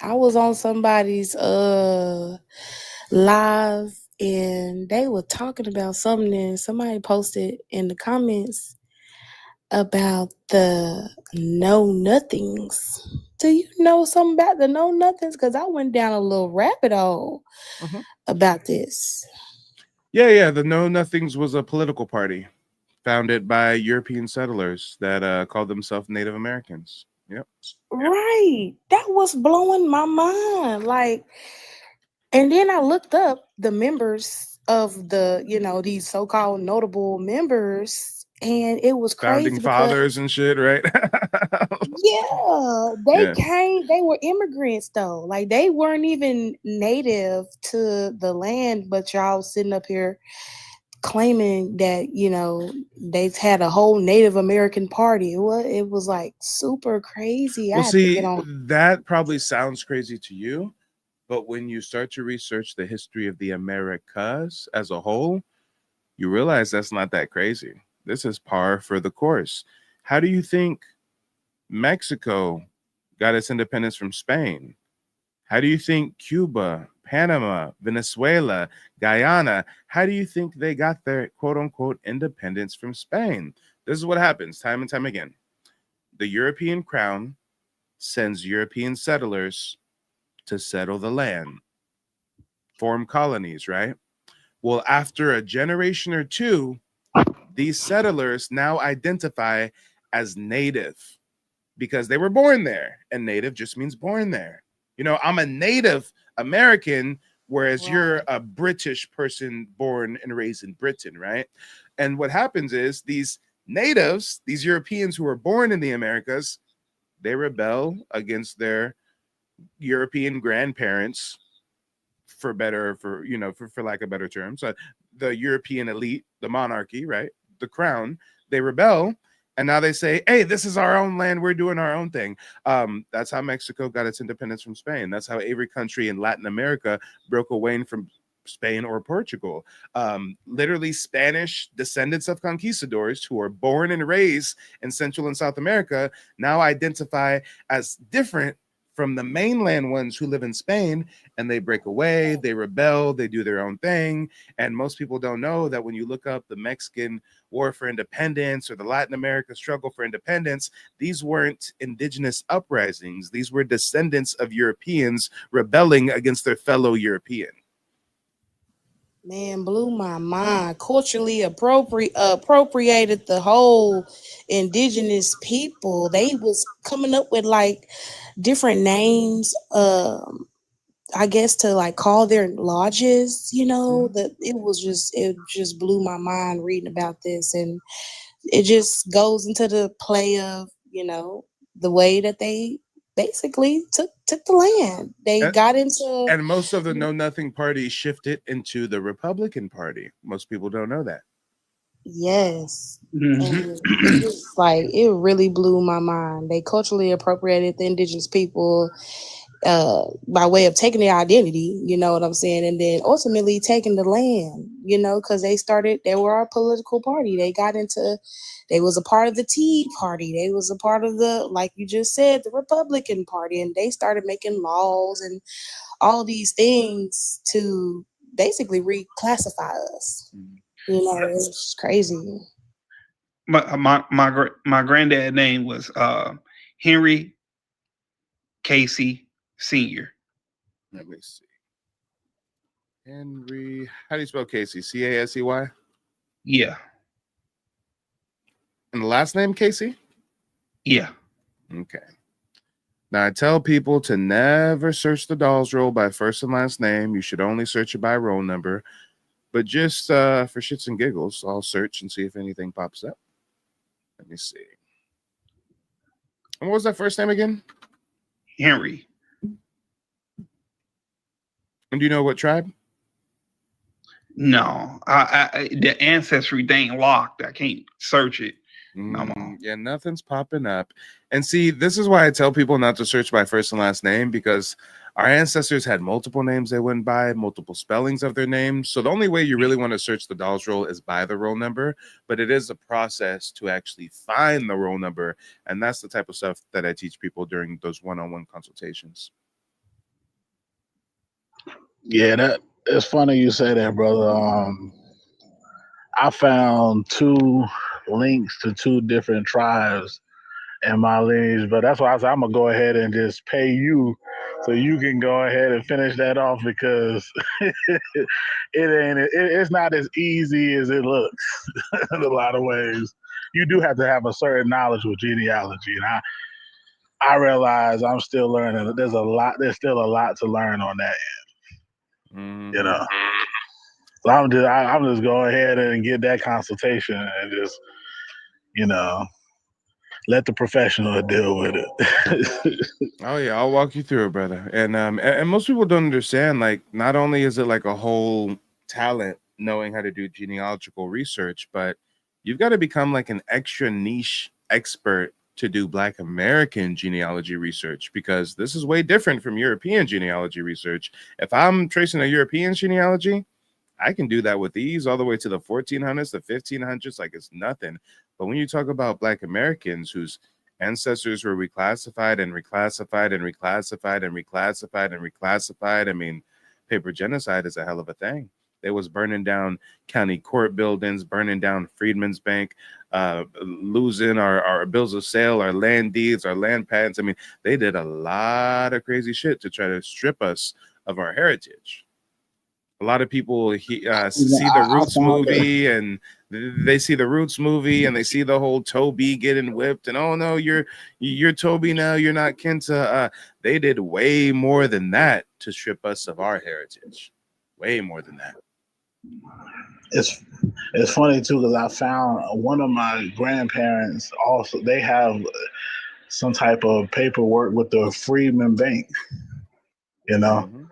I was on somebody's live and they were talking about something, and somebody posted in the comments about the know nothings. Do you know something about the know nothings? Because I went down a little rabbit hole about this. Yeah. The Know Nothings was a political party founded by European settlers that called themselves Native Americans. Yep. Right. That was blowing my mind. Like, and then I looked up the members of the, you know, these so-called notable members, and it was crazy. Founding fathers and shit, right? Yeah, they were immigrants though. Like, they weren't even native to the land, but y'all sitting up here claiming that, you know, they've had a whole Native American party. It was like super crazy. Well, I had to see, get on. that probably sounds crazy to you, but when you start to research the history of the Americas as a whole, you realize that's not that crazy. This is par for the course. How do you think Mexico got its independence from Spain? How do you think Cuba, Panama, Venezuela, Guyana, how do you think they got their quote unquote independence from Spain? This is what happens time and time again. The European crown sends European settlers to settle the land, form colonies, right? Well, after a generation or two, these settlers now identify as native because they were born there, and native just means born there. You know, I'm a Native American, whereas you're a British person born and raised in Britain, right? And what happens is these natives, these Europeans who were born in the Americas, they rebel against their European grandparents, for better, for you know, for lack of better terms. So the European elite, the monarchy, right? The crown, they rebel. And now they say, hey, this is our own land. We're doing our own thing. That's how Mexico got its independence from Spain. That's how every country in Latin America broke away from Spain or Portugal. Literally, Spanish descendants of conquistadors who are born and raised in Central and South America now identify as different from the mainland ones who live in Spain, and they break away, they rebel, they do their own thing. And most people don't know that when you look up the Mexican War for Independence or the Latin America struggle for independence, these weren't indigenous uprisings. These were descendants of Europeans rebelling against their fellow European. Man, blew my mind. Culturally appropriated the whole indigenous people. They was coming up with like different names. I guess to like call their lodges. You know, that it just blew my mind reading about this, and it just goes into the play of the way that they basically took the land. They got into. And most of the Know Nothing Party shifted into the Republican Party. Most people don't know that. Yes. And it's just like it really blew my mind. They culturally appropriated the indigenous people by way of taking their identity, you know what I'm saying, and then ultimately taking the land, because they were our political party. They was a part of the Tea Party. They was a part of the, like you just said, the Republican Party, and they started making laws and all these things to basically reclassify us. It's crazy. My granddad name was Henry Casey Sr. Let me see. Henry, how do you spell Casey? Casey? Yeah. And the last name Casey? Yeah. Okay. Now I tell people to never search the Dolls roll by first and last name. You should only search it by roll number. But just for shits and giggles, I'll search and see if anything pops up. Let me see. And what was that first name again? Henry. And do you know what tribe? No, the Ancestry thing locked. I can't search it. No more. Yeah, nothing's popping up. And see, this is why I tell people not to search by first and last name, because our ancestors had multiple names they went by, multiple spellings of their names. So the only way you really want to search the Dolls roll is by the roll number, but it is a process to actually find the roll number. And that's the type of stuff that I teach people during those one-on-one consultations. Yeah, it's funny you say that, brother. I found 2 links to 2 different tribes in my lineage, but that's why I said I'm gonna go ahead and just pay you so you can go ahead and finish that off, because it's not as easy as it looks in a lot of ways. You do have to have a certain knowledge with genealogy, and I realize I'm still learning. There's still a lot to learn on that end. So I'm just going ahead and get that consultation and just let the professional deal with it. Oh yeah, I'll walk you through it, brother. And most people don't understand, like, not only is it like a whole talent knowing how to do genealogical research, but you've got to become like an extra niche expert to do Black American genealogy research, because this is way different from European genealogy research. If I'm tracing a European genealogy, I can do that with ease all the way to the 1400s, the 1500s, like it's nothing. But when you talk about Black Americans whose ancestors were reclassified and reclassified and reclassified and reclassified and reclassified. I mean, paper genocide is a hell of a thing. They was burning down county court buildings, burning down Freedmen's Bank, losing our bills of sale, our land deeds, our land patents. I mean, they did a lot of crazy shit to try to strip us of our heritage. A lot of people see the Roots movie, and they see the Roots movie, and they see the whole Toby getting whipped, and oh no, you're Toby now, you're not kin to. They did way more than that to strip us of our heritage. Way more than that. It's funny too because I found one of my grandparents also. They have some type of paperwork with the Freedmen Bank. You know. Mm-hmm.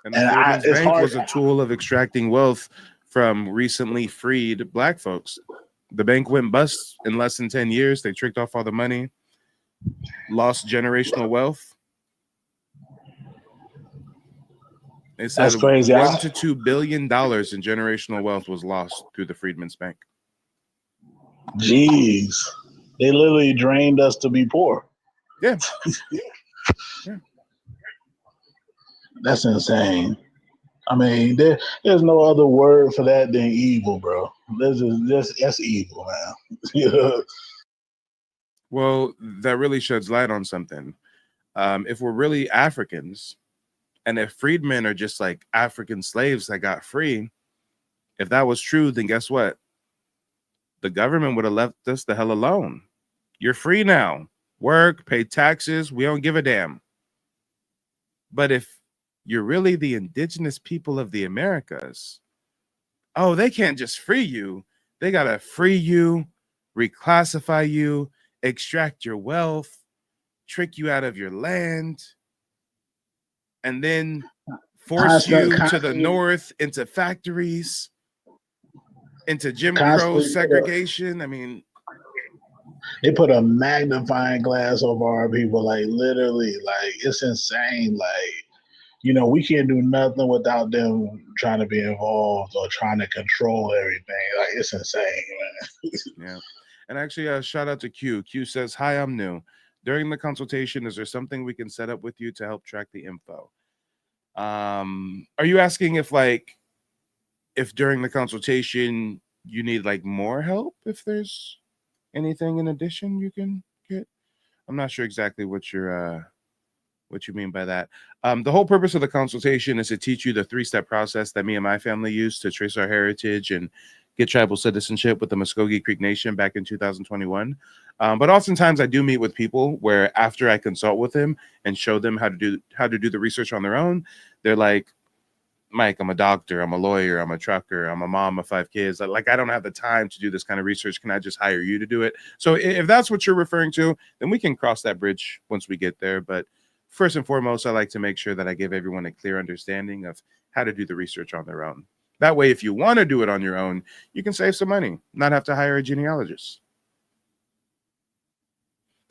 And the Freedmen's Bank was a tool of extracting wealth from recently freed black folks. The bank went bust in less than 10 years. They tricked off all the money, lost generational wealth. They said That's crazy. $1 to $2 billion in generational wealth was lost through the Freedmen's Bank. Jeez. They literally drained us to be poor. Yeah. Yeah. That's insane. I mean, there's no other word for that than evil, bro. That's evil, man. Well, that really sheds light on something. If we're really Africans, and if freedmen are just like African slaves that got free, if that was true, then guess what? The government would have left us the hell alone. You're free now. Work, pay taxes. We don't give a damn. But if you're really the indigenous people of the Americas, oh, they can't just free you. They got to free you, reclassify you, extract your wealth, trick you out of your land, and then force you to the north into factories, into Jim Crow segregation. I mean, they put a magnifying glass over our people, like literally, like it's insane. Like, you know, we can't do nothing without them trying to be involved or trying to control everything. Like, it's insane, man. Yeah. And actually, shout out to Q. Q says, "Hi, I'm new. During the consultation, is there something we can set up with you to help track the info?" Are you asking if during the consultation you need like more help, if there's anything in addition you can get? I'm not sure exactly what you mean by that. The whole purpose of the consultation is to teach you the 3-step process that me and my family used to trace our heritage and get tribal citizenship with the Muskogee Creek Nation back in 2021. But oftentimes I do meet with people where after I consult with them and show them how to do the research on their own, they're like, "Mike, I'm a doctor, I'm a lawyer, I'm a trucker, I'm a mom of 5 kids. Like, I don't have the time to do this kind of research. Can I just hire you to do it?" So if that's what you're referring to, then we can cross that bridge once we get there. But first and foremost, I like to make sure that I give everyone a clear understanding of how to do the research on their own. That way, if you want to do it on your own, you can save some money, not have to hire a genealogist.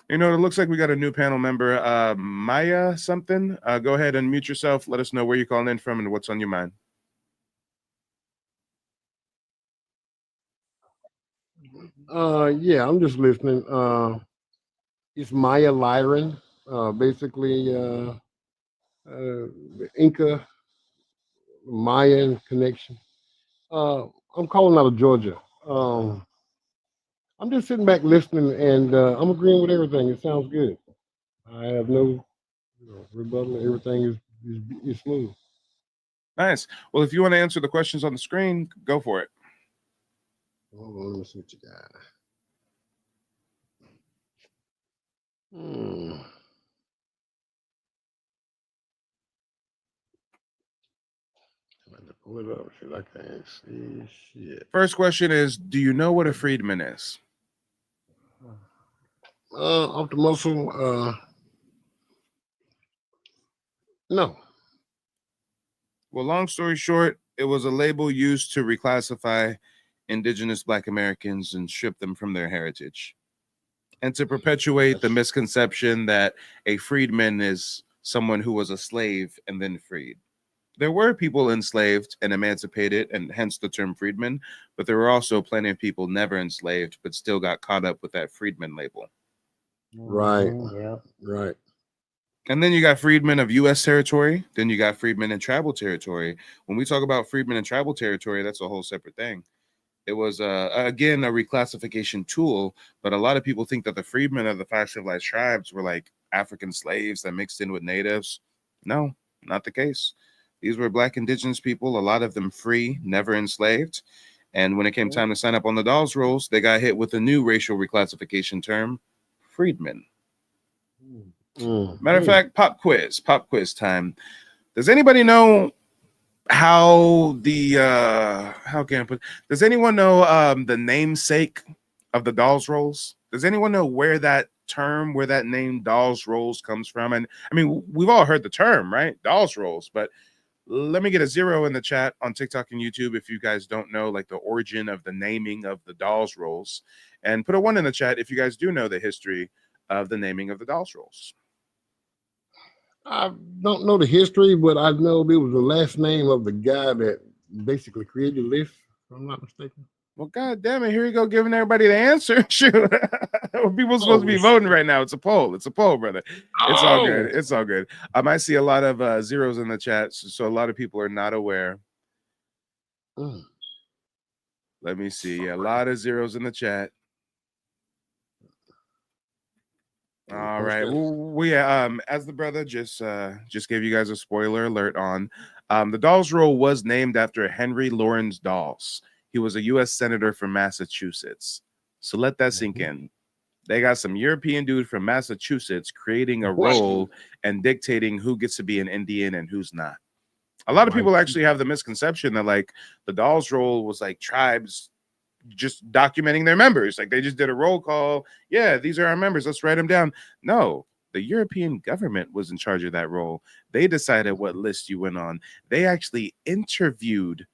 You know, it looks like we got a new panel member, Maya something. Go ahead and mute yourself. Let us know where you're calling in from and what's on your mind. Yeah, I'm just listening. It's Maya Lyran, basically the Inca Mayan connection. I'm calling out of Georgia. I'm just sitting back listening, and I'm agreeing with everything. It sounds good. I have no rebuttal. Everything is smooth. Nice. Well, if you want to answer the questions on the screen, go for it. Hold on, let me see what you got. Pull it up. Shit, I can't see shit. First question is, do you know what a freedman is? Off the muscle, no. Well, long story short, it was a label used to reclassify indigenous Black Americans and strip them from their heritage, and to perpetuate the misconception that a freedman is someone who was a slave and then freed. There were people enslaved and emancipated, and hence the term freedman, but there were also plenty of people never enslaved but still got caught up with that freedman label. Right. Yep. Right. And then you got freedmen of U.S. territory. Then you got freedmen in tribal territory. When we talk about freedmen in tribal territory, that's a whole separate thing. It was, again, a reclassification tool, but a lot of people think that the freedmen of the 5 civilized tribes were like African slaves that mixed in with natives. No, not the case. These were Black indigenous people, a lot of them free, never enslaved. And when it came time to sign up on the Dawes rolls, they got hit with a new racial reclassification term, freedmen. Matter of fact, pop quiz time. Does anybody know how the how can I put? Does anyone know the namesake of the Dawes rolls? Does anyone know where that term, where that name Dawes rolls comes from? And I mean, we've all heard the term, right? Dawes rolls, but let me get a 0 in the chat on TikTok and YouTube if you guys don't know like the origin of the naming of the Dawes rolls, and put a 1 in the chat if you guys do know the history of the naming of the Dawes rolls. I don't know the history, but I know it was the last name of the guy that basically created the list, if I'm not mistaken. Well, God damn it, here you go giving everybody the answer. Shoot. People supposed to be voting right now. It's a poll. It's a poll, brother. It's all good. It's all good. I might see a lot of 0s in the chat, so a lot of people are not aware. Let me see. Yeah, a lot of 0s in the chat. All right. Well, yeah. As the brother just gave you guys a spoiler alert on, the Dawes roll was named after Henry Lawrence Dawes. He was a U.S. senator from Massachusetts. So let that sink in. They got some European dude from Massachusetts creating a roll and dictating who gets to be an Indian and who's not. A lot of people actually have the misconception that like the Dawes roll was like tribes just documenting their members. Like they just did a roll call. Yeah, these are our members. Let's write them down. No, the European government was in charge of that roll. They decided what list you went on. They actually interviewed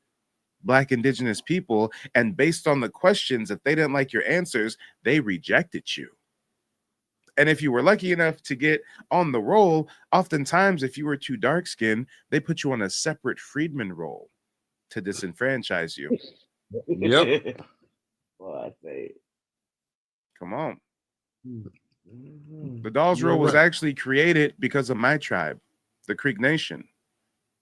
Black indigenous people, and based on the questions, if they didn't like your answers, they rejected you. And if you were lucky enough to get on the roll, oftentimes if you were too dark skinned, they put you on a separate freedman roll to disenfranchise you. Yep. Well, I say, come on. The Dawes roll was actually created because of my tribe, the Creek Nation.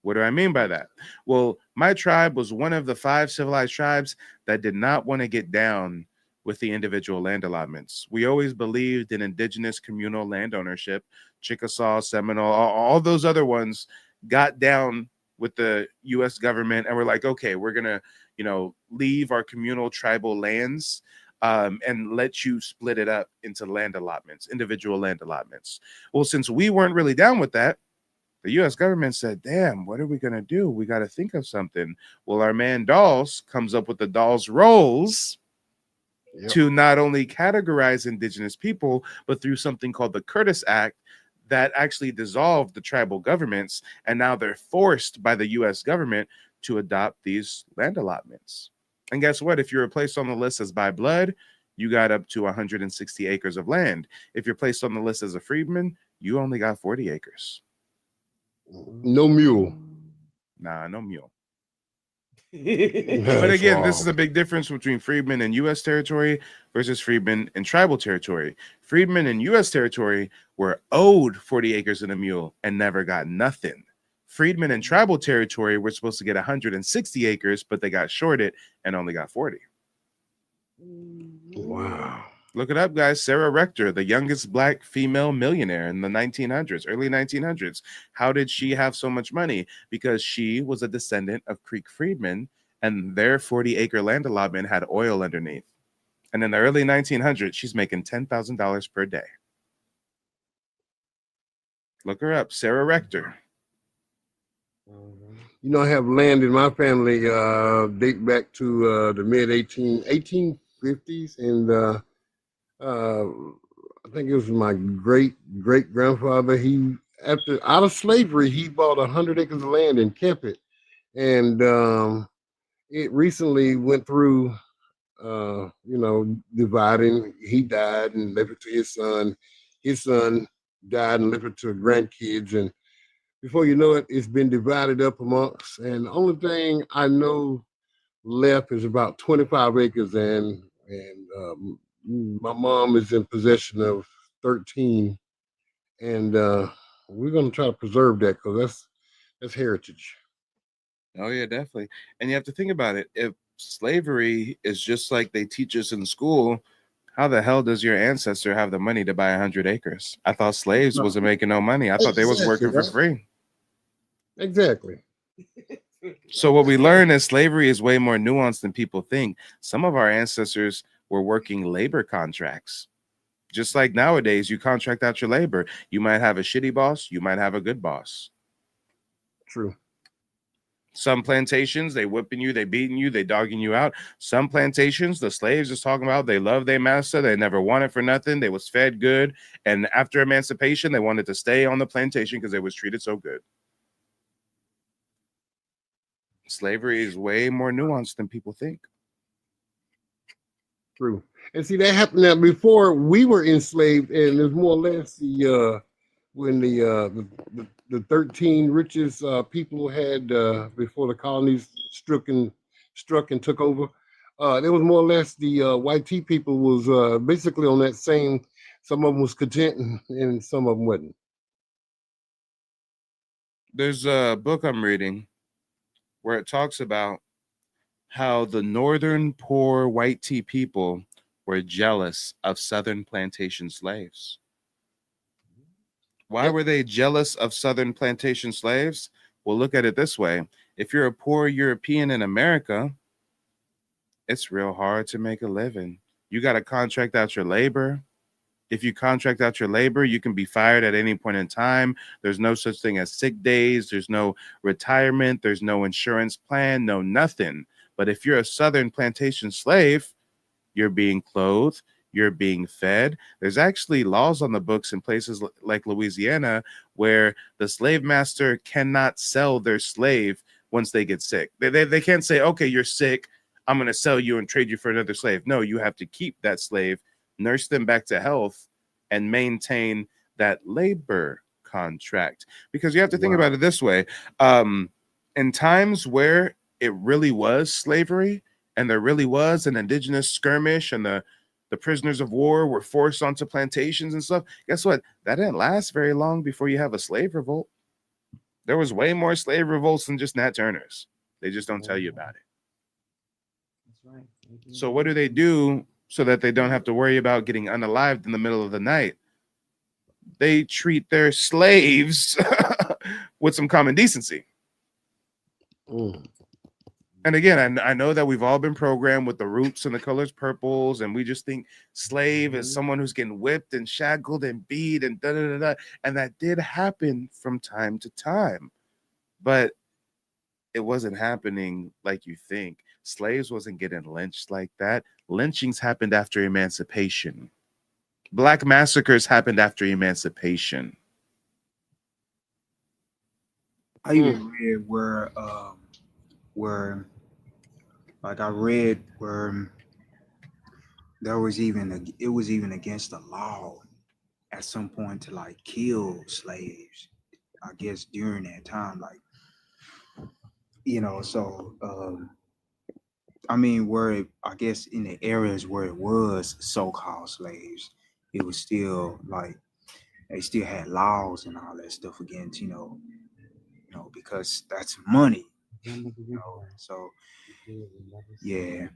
What do I mean by that? Well, my tribe was one of the 5 civilized tribes that did not want to get down with the individual land allotments. We always believed in indigenous communal land ownership. Chickasaw, Seminole, all those other ones got down with the U.S. government and we're like, okay, we're going to, leave our communal tribal lands and let you split it up into land allotments, individual land allotments. Well, since we weren't really down with that, the U.S. government said, damn, what are we going to do? We got to think of something. Well, our man Dawes comes up with the Dawes rolls to not only categorize indigenous people, but through something called the Curtis Act that actually dissolved the tribal governments. And now they're forced by the U.S. government to adopt these land allotments. And guess what? If you're placed on the list as by blood, you got up to 160 acres of land. If you're placed on the list as a freedman, you only got 40 acres. No mule. Nah, no mule. But again, this is a big difference between freedmen in U.S. territory versus freedmen in tribal territory. Freedmen in U.S. territory were owed 40 acres and a mule and never got nothing. Freedmen in tribal territory were supposed to get 160 acres, but they got shorted and only got 40. Wow. Look it up, guys. Sarah Rector, the youngest Black female millionaire in the 1900s, early 1900s. How did she have so much money? Because she was a descendant of Creek freedmen, and their 40-acre land allotment had oil underneath. And in the early 1900s, she's making $10,000 per day. Look her up, Sarah Rector. I have land in my family date back to the mid 1850s, and I think it was my great grandfather. He, out of slavery, he bought 100 acres of land and kept it. And it recently went through, dividing. He died and left it to his son. His son died and left it to grandkids. And before you know it, it's been divided up amongst. And the only thing I know left is about 25 acres, and my mom is in possession of 13, and we're going to try to preserve that because that's heritage. Oh yeah, definitely. And you have to think about it. If slavery is just like they teach us in school, how the hell does your ancestor have the money to buy 100 acres? I thought slaves wasn't making no money. I thought they was Exactly, working for right? free. Exactly. So what we learn is slavery is way more nuanced than people think. Some of our ancestors were working labor contracts. Just like nowadays, you contract out your labor. You might have a shitty boss, you might have a good boss. True. Some plantations, they whipping you, they beating you, they dogging you out. Some plantations, the slaves is talking about, they love their master, they never wanted for nothing, they was fed good, and after emancipation, they wanted to stay on the plantation because they was treated so good. Slavery is way more nuanced than people think. True. And see that happened now before we were enslaved, and there's more or less the when the 13 richest people had before the colonies struck and took over. There was more or less the white tea people was basically on that same. Some of them was content, and some of them wasn't. There's a book I'm reading where it talks about how the northern poor white tea people were jealous of southern plantation slaves. Why were they jealous of southern plantation slaves? Well, look at it this way. If you're a poor European in America, it's real hard to make a living. You got to contract out your labor. If you contract out your labor, you can be fired at any point in time. There's no such thing as sick days. There's no retirement. There's no insurance plan, no nothing. But if you're a southern plantation slave, you're being clothed, you're being fed. There's actually laws on the books in places like Louisiana where the slave master cannot sell their slave once they get sick. They can't say, okay, you're sick, I'm going to sell you and trade you for another slave. No, you have to keep that slave, nurse them back to health, and maintain that labor contract. Because you have to think about it this way. In times where it really was slavery, and there really was an indigenous skirmish, and the prisoners of war were forced onto plantations and stuff, guess what? That didn't last very long before you have a slave revolt. There was way more slave revolts than just Nat Turner's. They just don't tell you about it. That's right. So what do they do so that they don't have to worry about getting unalived in the middle of the night? They treat their slaves with some common decency. And again, I know that we've all been programmed with the roots and the colors purples, and we just think slave is someone who's getting whipped and shackled and beat and da da da da. And that did happen from time to time, but it wasn't happening like you think. Slaves wasn't getting lynched like that. Lynchings happened after emancipation. Black massacres happened after emancipation. I even read where like I read where there was even it was even against the law at some point to like kill slaves. I guess during that time, like so I mean, I guess in the areas where it was so-called slaves, it was still like they still had laws and all that stuff against because that's money. So yeah.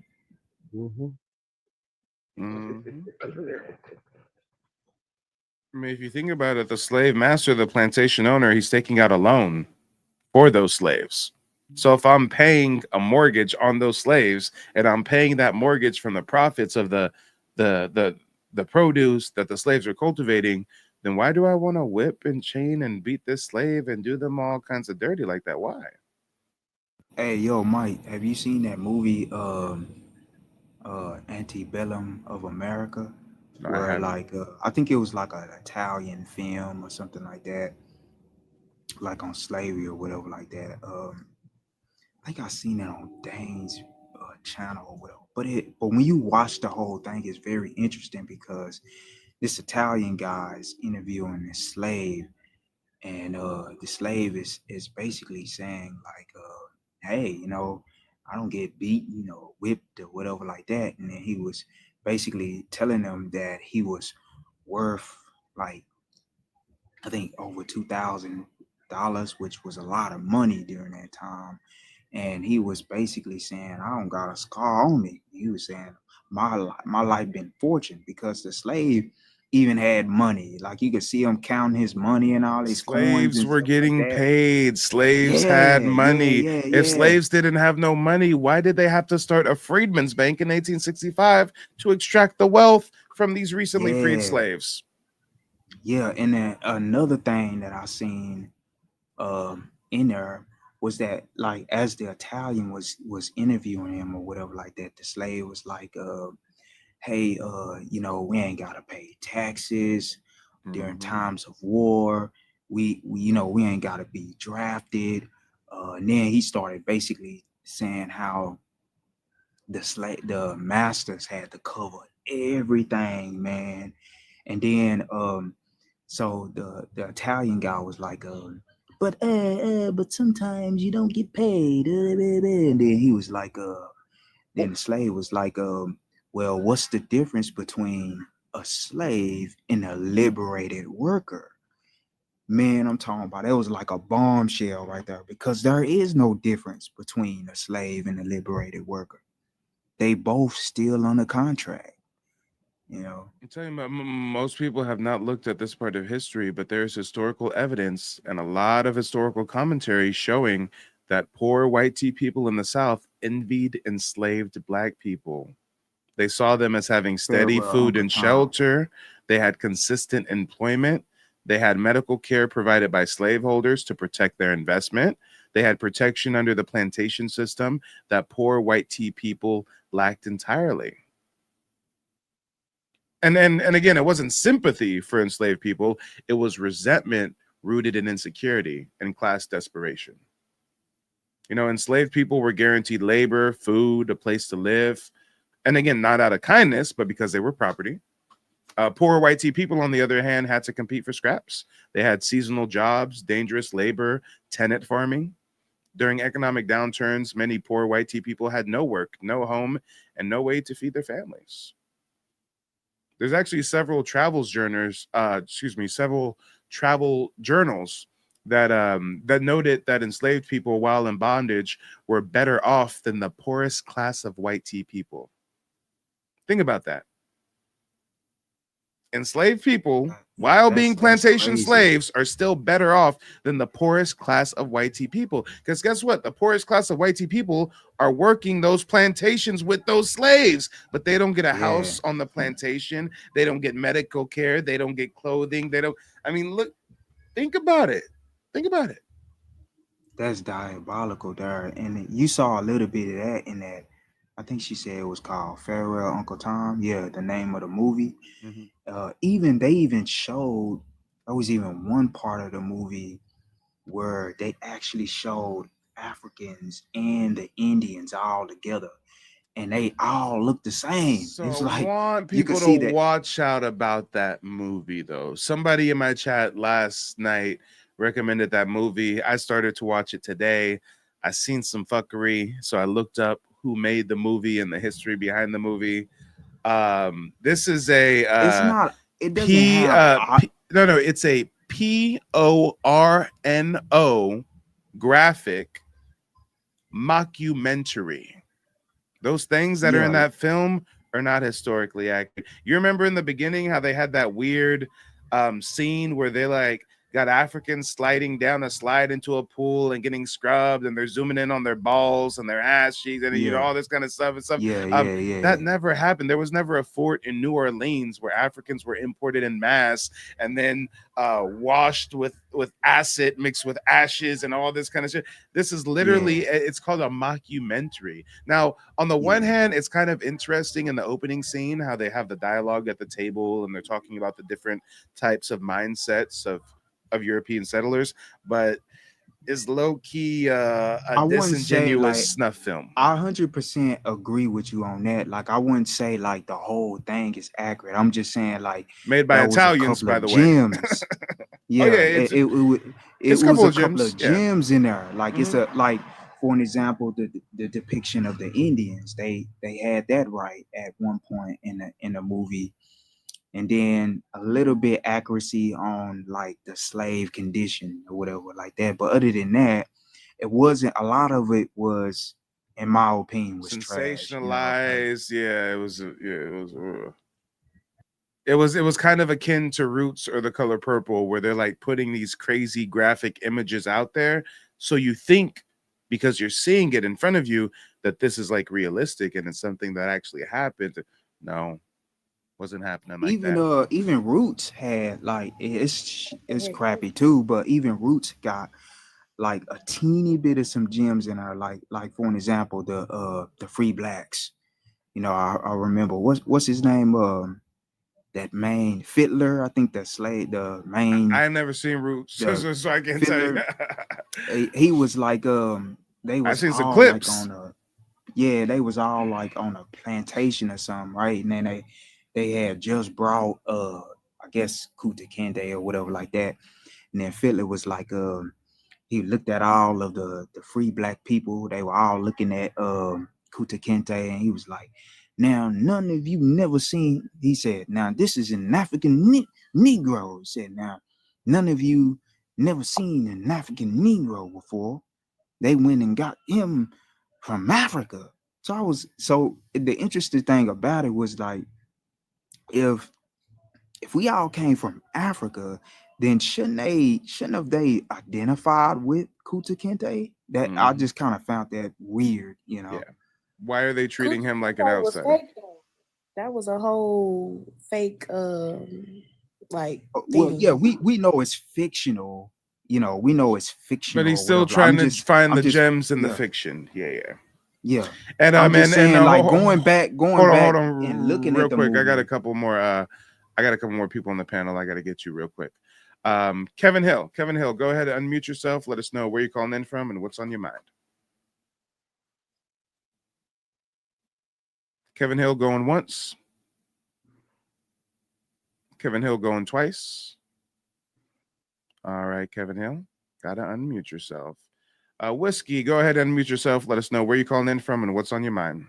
I mean, if you think about it, the slave master, the plantation owner, he's taking out a loan for those slaves. So if I'm paying a mortgage on those slaves and I'm paying that mortgage from the profits of the produce that the slaves are cultivating, then why do I want to whip and chain and beat this slave and do them all kinds of dirty like that? Why? Hey, yo, Mike, have you seen that movie Antebellum of America? No, I Where haven't. like I think it was like an Italian film or something like that, like on slavery or whatever like that. I think I seen it on Dane's channel or whatever. But when you watch the whole thing, it's very interesting because this Italian guy's interviewing this slave, and the slave is basically saying like, hey, I don't get beat, whipped or whatever like that. And then he was basically telling them that he was worth like I think over $2,000, which was a lot of money during that time. And he was basically saying, I don't got a scar on me. He was saying, my life been fortunate because the slave even had money. Like you could see him counting his money and all his coins Slaves and were stuff like getting that. paid. Slaves Yeah, had money. yeah, If yeah. slaves didn't have no money, why did they have to start a freedmen's bank in 1865 to extract the wealth from these recently freed Yeah. slaves? Yeah, and then another thing that I seen in there was that like as the Italian was interviewing him or whatever like that, the slave was like, hey, we ain't gotta pay taxes during times of war. We ain't gotta be drafted. And then he started basically saying how the masters had to cover everything, man. And then so the Italian guy was like, but sometimes you don't get paid. And then he was like, then the slave was like, well, what's the difference between a slave and a liberated worker? Man, I'm talking about it was like a bombshell right there because there is no difference between a slave and a liberated worker. They both still on a contract. I'm telling you, most people have not looked at this part of history, but there's historical evidence and a lot of historical commentary showing that poor white tea people in the South envied enslaved black people. They saw them as having steady Farewell, food Uncle and Tom. shelter. They had consistent employment. They had medical care provided by slaveholders to protect their investment. They had protection under the plantation system that poor white tea people lacked entirely. And again, it wasn't sympathy for enslaved people. It was resentment rooted in insecurity and class desperation. Enslaved people were guaranteed labor, food, a place to live. And again, not out of kindness, but because they were property. Poor white tea people, on the other hand, had to compete for scraps. They had seasonal jobs, dangerous labor, tenant farming. During economic downturns, many poor white tea people had no work, no home, and no way to feed their families. There's actually several travel journals that noted that enslaved people, while in bondage, were better off than the poorest class of white tea people. Think about that. Enslaved people, while being plantation crazy. slaves, are still better off than the poorest class of white tea people. Because guess what? The poorest class of white tea people are working those plantations with those slaves, but they don't get a house on the plantation. They don't get medical care. They don't get clothing. Look, think about it. Think about it. That's diabolical there. And you saw a little bit of that in that. I think she said it was called Farewell, Uncle Tom. Yeah, the name of the movie. Mm-hmm. They even showed, there was even one part of the movie where they actually showed Africans and the Indians all together, and they all look the same. So It's I like want you could people see to that. watch out about that movie, though. Somebody in my chat last night recommended that movie. I started to watch it today. I seen some fuckery, so I looked up who made the movie and the history behind the movie. This is a It's not. It doesn't have. it's a PORNO graphic mockumentary. Those things that are in Yeah. that film are not historically accurate. You remember in the beginning how they had that weird scene where they like got Africans sliding down a slide into a pool and getting scrubbed, and they're zooming in on their balls and their ass cheeks and Yeah. all this kind of stuff and stuff. Yeah. That never happened. There was never a fort in New Orleans where Africans were imported in mass and then washed with acid mixed with ashes and all this kind of shit. This is literally it's called a mockumentary. Now, on the one hand, it's kind of interesting in the opening scene how they have the dialogue at the table and they're talking about the different types of mindsets of European settlers, but is low-key a disingenuous snuff film. I 100% agree with you on that. Like, I wouldn't say like the whole thing is accurate. I'm just saying like made by Italians, by the way. Gems. Yeah, it was a couple of gems in there. Like it's a like, for an example, the depiction of the Indians. They had that right at one point in the movie. and then a little bit accuracy on like the slave condition or whatever like that. But other than that, it wasn't a lot of it was, in my opinion, was trash. You know, like, Sensationalized. Yeah, it was. It was kind of akin to Roots or The Color Purple, where they're like putting these crazy graphic images out there, so you think because you're seeing it in front of you that this is like realistic and it's something that actually happened. No, wasn't happening like that. even Roots had like it's crappy too, but even Roots got like a teeny bit of some gems in her. Like for an example, the Free Blacks. You know, I remember what's his name? That main Fiddler. I think that Slade, the main. I've never seen Roots, so I can't Fiddler, tell you. he was like they was I've seen some all clips. like on a they was all like on a plantation or something, right? And then they had just brought I guess Kuta Kente or whatever like that. And then Fiddler was like he looked at all of the free black people. They were all looking at Kuta Kente, and he was like, now none of you never seen, he said, now this is an African Negro. He said, now none of you never seen an African Negro before. They went and got him from Africa. So the interesting thing about it was like, if we all came from Africa, then shouldn't have they identified with Kuta Kente? That I just kind of found that weird, you know. Yeah. Why are they treating him like an That was outsider? fake, though. That was a whole fake like Well, thing. yeah, we know it's fictional, you know, we know it's fictional. But he's or still whatever. trying I'm to find I'm the gems in the yeah. fiction. Yeah. Yeah. And I'm just saying, like, hold going back and looking real at the quick. movie. I got a couple more people on the panel. I got to get you real quick. Kevin Hill, go ahead and unmute yourself. Let us know where you're calling in from and what's on your mind. Kevin Hill going once. Kevin Hill going twice. All right, Kevin Hill, gotta unmute yourself. Whiskey, go ahead and unmute yourself. Let us know where you're calling in from and what's on your mind.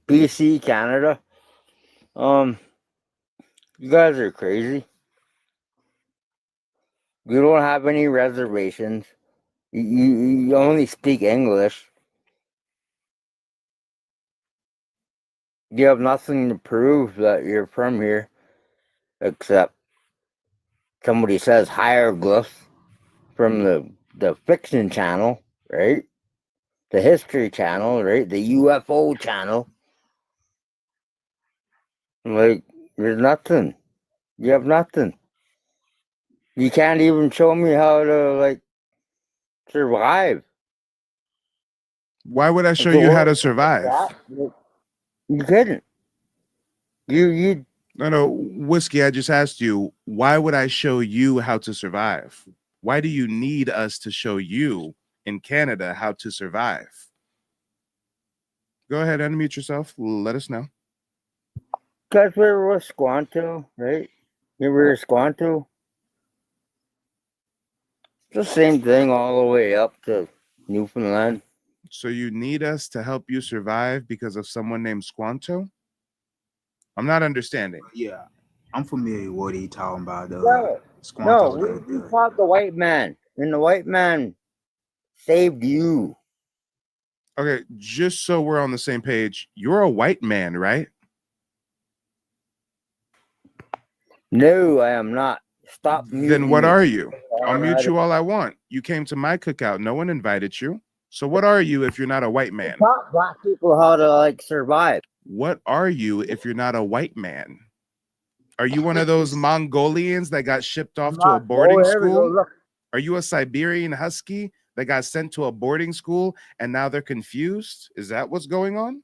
BC, Canada. You guys are crazy. You don't have any reservations. You only speak English. You have nothing to prove that you're from here, except somebody says hieroglyphs from the fiction channel, right? The History Channel, right? The UFO channel. Like, there's nothing. You have nothing. You can't even show me how to, like, survive. Why would I show you how to survive? You couldn't. You No, Whiskey, I just asked you, why would I show you how to survive? Why do you need us to show you in Canada how to survive? Go ahead, unmute yourself. Let us know. Because we're with Squanto, right? You were Squanto. It's the same thing all the way up to Newfoundland. So you need us to help you survive because of someone named Squanto? I'm not understanding. Yeah, I'm familiar with what he's talking about. No, Squanto, we fought the white man, and the white man saved you. Okay, just so we're on the same page, you're a white man, right? No, I am not. Stop muting Then what me. are you? I'll mute you all I want. You came to my cookout. No one invited you. So what are you if you're not a white man? Taught black people how to, like, survive. What are you if you're not a white man? Are you one of those Mongolians that got shipped off to a boarding school? Are you a Siberian husky that got sent to a boarding school and now they're confused? Is that what's going on?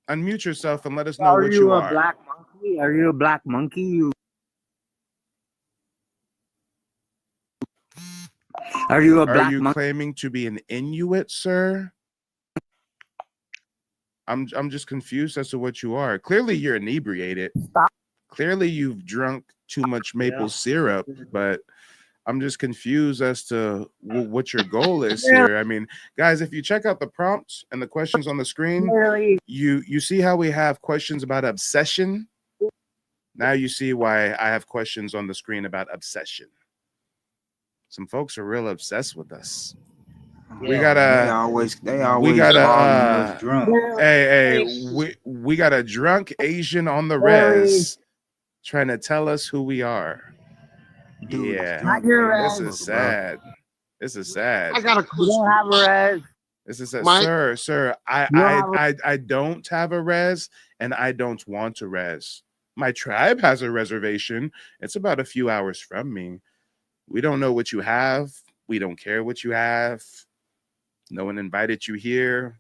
Unmute yourself and let us know what you are. Are you a black monkey? Are you a black monkey? Are you a black Are you monkey? claiming to be an Inuit, sir? I'm just confused as to what you are. Clearly you're inebriated. Stop. Clearly you've drunk too much maple syrup, but I'm just confused as to what your goal is here. I mean, guys, if you check out the prompts and the questions on the screen, you see how we have questions about obsession. Now you see why I have questions on the screen about obsession. Some folks are real obsessed with us. We Yeah, they always calling us drunk. we got a drunk Asian on the res trying to tell us who we are. Dude, Yeah, drunk this Facebook, is bro. sad. This is sad. I got a You don't have a res. This is sad. Mike? Sir. You don't have I don't have a res, and I don't want a res. My tribe has a reservation. It's about a few hours from me. We don't know what you have. We don't care what you have. No one invited you here.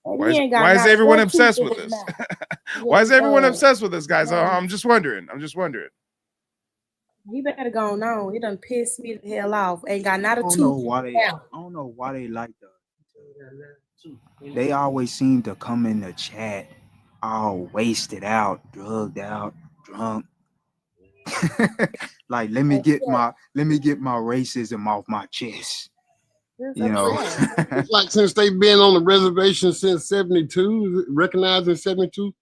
Why is everyone obsessed with us? Why is everyone obsessed with us, guys? I'm just wondering. He better go on. He done pissed me the hell off. Ain't got not a I don't know why they like that. They always seem to come in the chat all wasted out, drugged out, drunk. Like, let me get my racism off my chest. You know, It's like since they've been on the reservation since 72, recognized in 72,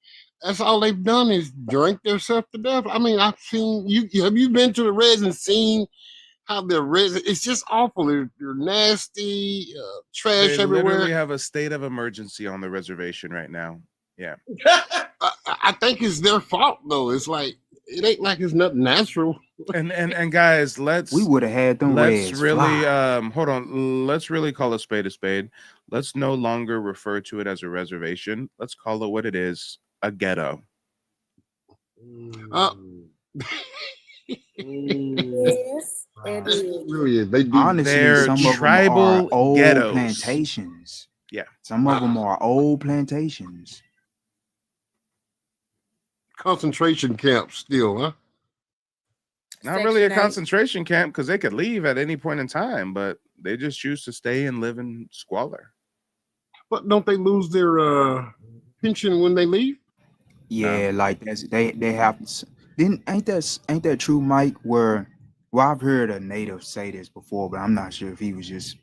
that's all they've done is drink themselves to death. I mean, I've seen you. Have you been to the res and seen how the res? It's just awful. They're nasty, trash They everywhere. literally have a state of emergency on the reservation right now. Yeah. I think it's their fault though. It's like it ain't like it's nothing natural. And guys, we would have had them let's reds really fly. hold on. Let's really call a spade a spade. Let's no longer refer to it as a reservation. Let's call it what it is, a ghetto. Yes, it is. Really, they do. Honestly, They're some of them tribal are old ghettos. plantations. Yeah. Some of them are old plantations. Concentration camps still, huh? Not really a Section 8. concentration camp because they could leave at any point in time, but they just choose to stay and live in squalor. But don't they lose their pension when they leave? Yeah, like they have. Ain't that true, Mike? Well, I've heard a native say this before, but I'm not sure if he was just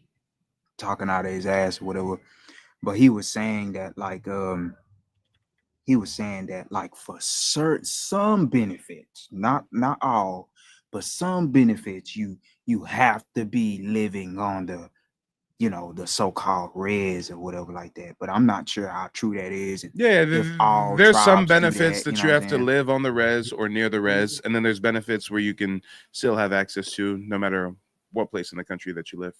talking out of his ass or whatever. But he was saying that for some benefits, not all, but some benefits, you have to be living on the the so-called res or whatever like that. But I'm not sure how true that is. Yeah, there's some benefits that you have to live. live on the res or near the res, and then there's benefits where you can still have access to no matter what place in the country that you live.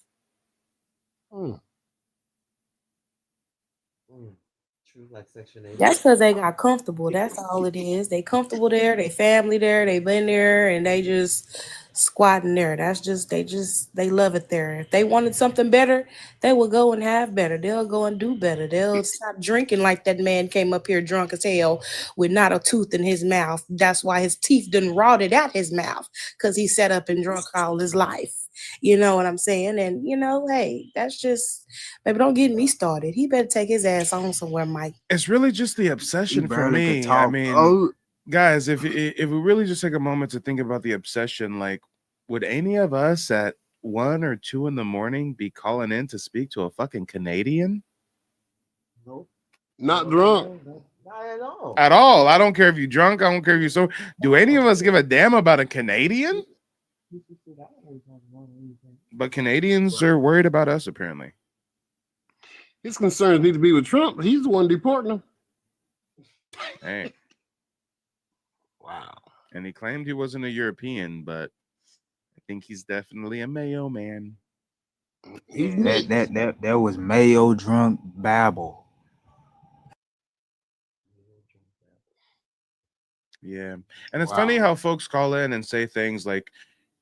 True, like Section 8. That's because they got comfortable. That's all it is. They comfortable there. They family there. They been there, and they just squatting there. They love it there. If they wanted something better, they will go and have better. They'll go and do better. They'll stop drinking like that man came up here drunk as hell with not a tooth in his mouth. That's why his teeth done rotted out his mouth, because he sat up and drunk all his life. You know what I'm saying? And hey, that's just, baby, don't get me started. He better take his ass on somewhere, Mike. It's really just the obsession for barely could me. talk. I mean, Oh. guys, if we really just take a moment to think about the obsession, like, would any of us at 1 or 2 in the morning be calling in to speak to a fucking Canadian? Nope. Not drunk. Not at all. At all. I don't care if you're drunk. I don't care if you're so. Do any of us give a damn about a Canadian? But Canadians are worried about us, apparently. His concerns need to be with Trump. He's the one deporting them. Hey. Wow. And he claimed he wasn't a European, but I think he's definitely a Mayo man. That was Mayo drunk babble. Yeah. And it's funny how folks call in and say things like,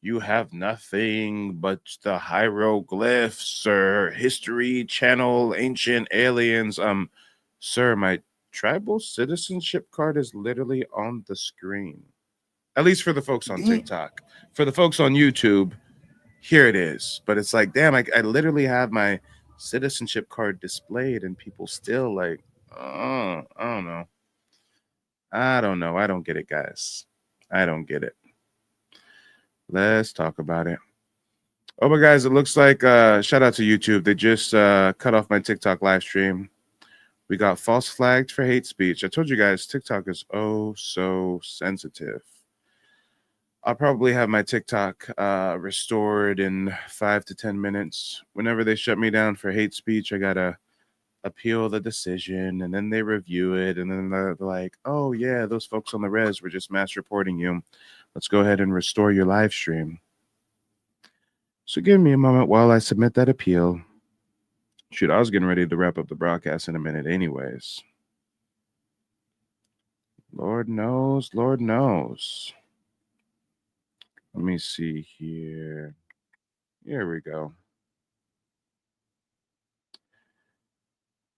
you have nothing but the hieroglyphs or History Channel, ancient aliens. Sir, my tribal citizenship card is literally on the screen. At least for the folks on TikTok. For the folks on YouTube, here it is. But it's like, damn, I literally have my citizenship card displayed and people still like, oh, I don't know. I don't get it, guys. I don't get it. Let's talk about it. Oh, but guys, it looks like shout out to YouTube. They just cut off my TikTok live stream. We got false flagged for hate speech. I told you guys TikTok is oh so sensitive. I'll probably have my TikTok restored in 5 to 10 minutes. Whenever they shut me down for hate speech, I gotta appeal the decision, and then they review it, and then they're like, "Oh yeah, those folks on the res were just mass reporting you. Let's go ahead and restore your live stream." So give me a moment while I submit that appeal. Shoot, I was getting ready to wrap up the broadcast in a minute, anyways. Lord knows, Lord knows. Let me see here. Here we go.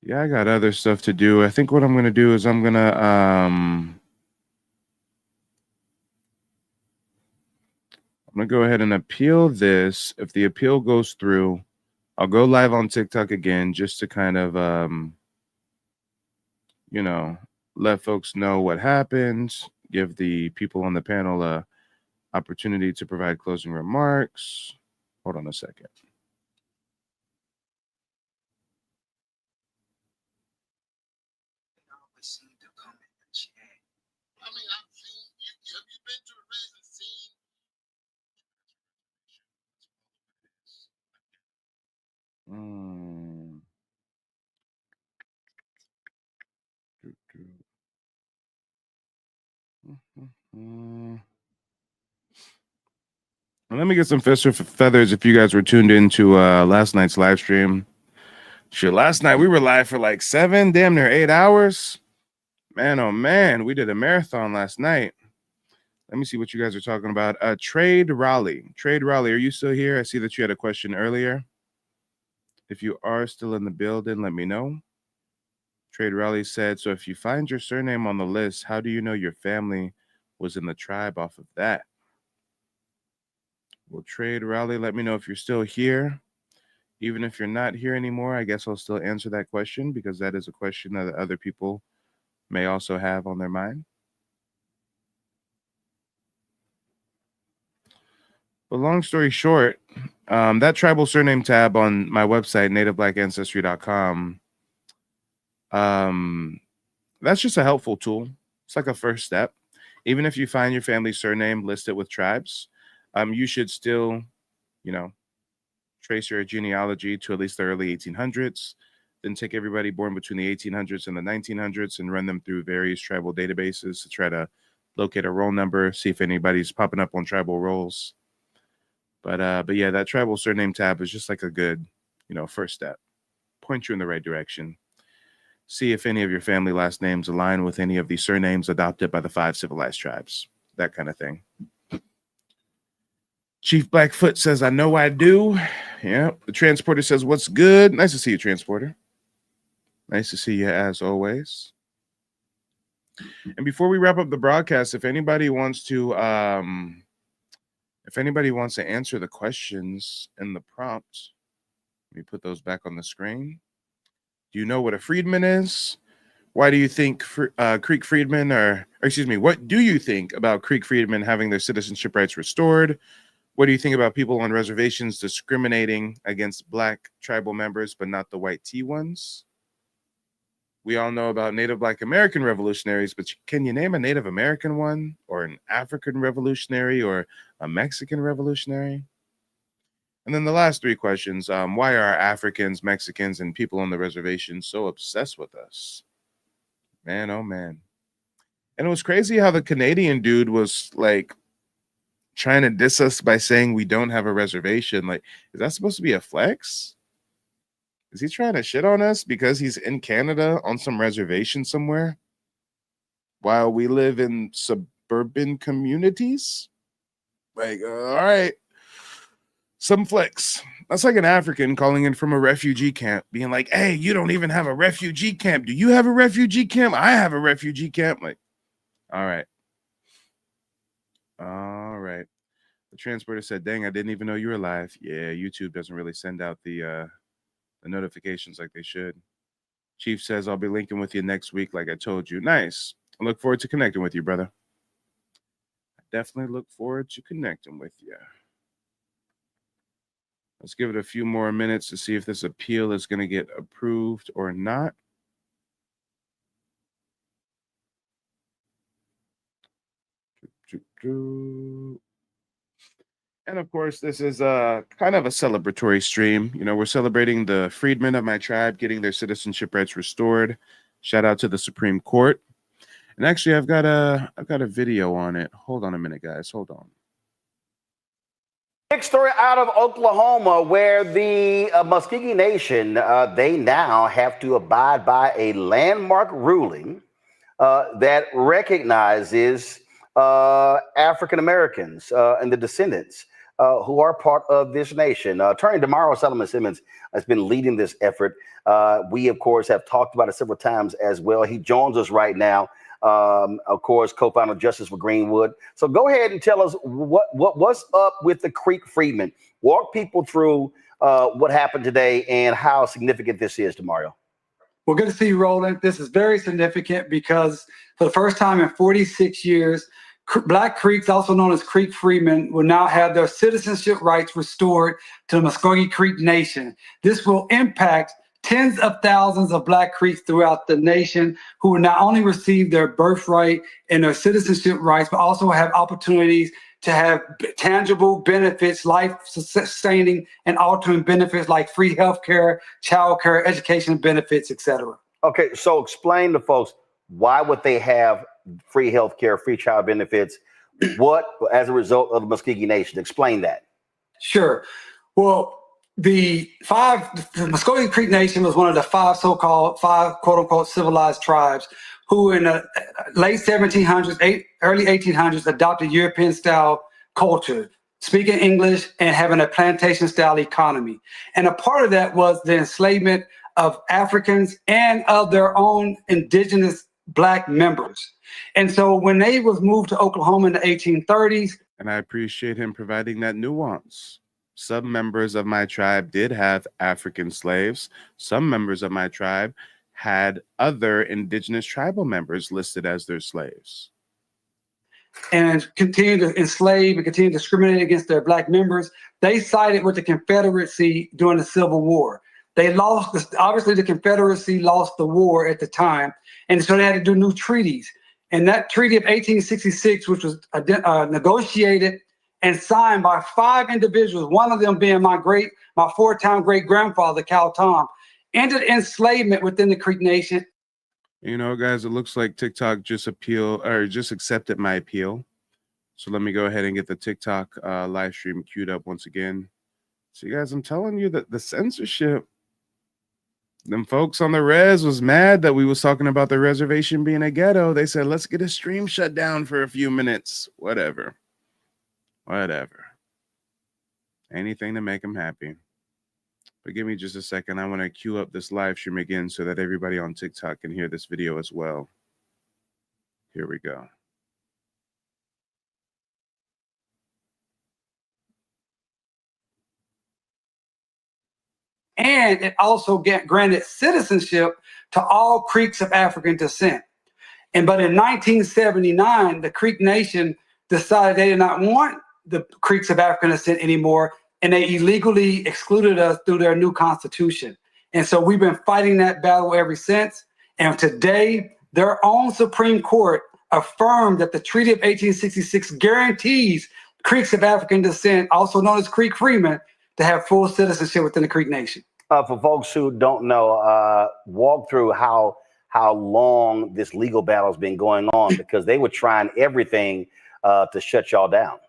Yeah, I got other stuff to do. I think what I'm gonna do is I'm gonna go ahead and appeal this. If the appeal goes through, I'll go live on TikTok again just to kind of let folks know what happened, give the people on the panel a opportunity to provide closing remarks. Hold on a second. Let me get some feathers if you guys were tuned into last night's live stream. Shit, last night we were live for like 7, damn near 8 hours. Man, oh man, we did a marathon last night. Let me see what you guys are talking about. Trade Raleigh. Trade Raleigh, are you still here? I see that you had a question earlier. If you are still in the building, let me know. Trade Raleigh said, so if you find your surname on the list, how do you know your family was in the tribe off of that? Well, Trade Raleigh, let me know if you're still here. Even if you're not here anymore, I guess I'll still answer that question because that is a question that other people may also have on their mind. But long story short, that tribal surname tab on my website, nativeblack.ancestry.com, that's just a helpful tool. It's like a first step. Even if you find your family surname listed with tribes, you should still, trace your genealogy to at least the early 1800s, then take everybody born between the 1800s and the 1900s and run them through various tribal databases to try to locate a roll number, see if anybody's popping up on tribal rolls. But yeah, that tribal surname tab is just like a good, first step. Point you in the right direction. See if any of your family last names align with any of the surnames adopted by the 5 civilized tribes. That kind of thing. Chief Blackfoot says, I know I do. Yeah. The transporter says, what's good? Nice to see you, transporter. Nice to see you as always. And before we wrap up the broadcast, if anybody wants to answer the questions in the prompt, let me put those back on the screen. Do you know what a freedman is? Why do you think Creek freedmen what do you think about Creek freedmen having their citizenship rights restored? What do you think about people on reservations discriminating against Black tribal members, but not the white T ones? We all know about Native Black American revolutionaries, but can you name a Native American one, or an African revolutionary, or a Mexican revolutionary? And then the last 3 questions, why are Africans, Mexicans, and people on the reservation so obsessed with us? Man, oh man. And it was crazy how the Canadian dude was like trying to diss us by saying we don't have a reservation. Like, is that supposed to be a flex? Is he trying to shit on us because he's in Canada on some reservation somewhere while we live in suburban communities? Like, all right, some flex. That's like an African calling in from a refugee camp being like, hey, you don't even have a refugee camp. Do you have a refugee camp? I have a refugee camp. Like, all right. All right. The transporter said, dang, I didn't even know you were live. Yeah, YouTube doesn't really send out the notifications like they should. Chief says, I'll be linking with you next week like I told you. Nice. I look forward to connecting with you, brother. I definitely look forward to connecting with you. Let's give it a few more minutes to see if this appeal is going to get approved or not. And of course, this is kind of a celebratory stream. You know, we're celebrating the freedmen of my tribe getting their citizenship rights restored. Shout out to the Supreme Court. And actually, I've got a video on it. Hold on a minute, guys. Hold on. Big story out of Oklahoma, where the Muscogee Nation, they now have to abide by a landmark ruling that recognizes African Americans and the descendants who are part of this nation. Attorney Damaro Solomon Simmons has been leading this effort. We, of course, have talked about it several times as well. He joins us right now. Of course, co-founder of Justice for Greenwood. So go ahead and tell us what's up with the Creek Freedmen. Walk people through what happened today and how significant this is to Mario. Well, good to see you, Roland. This is very significant because for the first time in 46 years, Black Creeks, also known as Creek Freedmen, will now have their citizenship rights restored to the Muscogee Creek Nation. This will impact tens of thousands of Black Creeks throughout the nation who will not only receive their birthright and their citizenship rights, but also have opportunities to have tangible benefits, life-sustaining and altering benefits like free health care, child care, education benefits, etc. Okay, so explain to folks, why would they have free health care, free child benefits? What, as a result of the Muscogee Nation? Explain that. Sure. Well, the Muscogee Creek Nation was one of the five quote-unquote civilized tribes who in the late 1700s, early 1800s adopted European-style culture, speaking English and having a plantation-style economy. And a part of that was the enslavement of Africans and of their own indigenous Black members. And so when they was moved to Oklahoma in the 1830s. And I appreciate him providing that nuance. Some members of my tribe did have African slaves. Some members of my tribe had other indigenous tribal members listed as their slaves. And continued to enslave and continue to discriminate against their Black members. They sided with the Confederacy during the Civil War. They lost, obviously the Confederacy lost the war at the time, and so they had to do new treaties. And that treaty of 1866, which was negotiated and signed by 5 individuals, one of them being my 4-time great-grandfather, Cal Tom, ended enslavement within the Creek Nation. You know, guys, it looks like TikTok just accepted my appeal. So let me go ahead and get the TikTok live stream queued up once again. So you guys, I'm telling you that the censorship, them folks on the res was mad that we was talking about the reservation being a ghetto. They said, let's get a stream shut down for a few minutes. Whatever. Anything to make them happy. But give me just a second. I want to queue up this live stream again so that everybody on TikTok can hear this video as well. Here we go. And it also granted citizenship to all Creeks of African descent. But in 1979, the Creek Nation decided they did not want the Creeks of African descent anymore, and they illegally excluded us through their new constitution. And so we've been fighting that battle ever since. And today, their own Supreme Court affirmed that the Treaty of 1866 guarantees Creeks of African descent, also known as Creek Freemen, to have full citizenship within the Creek Nation. For folks who don't know, walk through how long this legal battle has been going on, because they were trying everything to shut y'all down.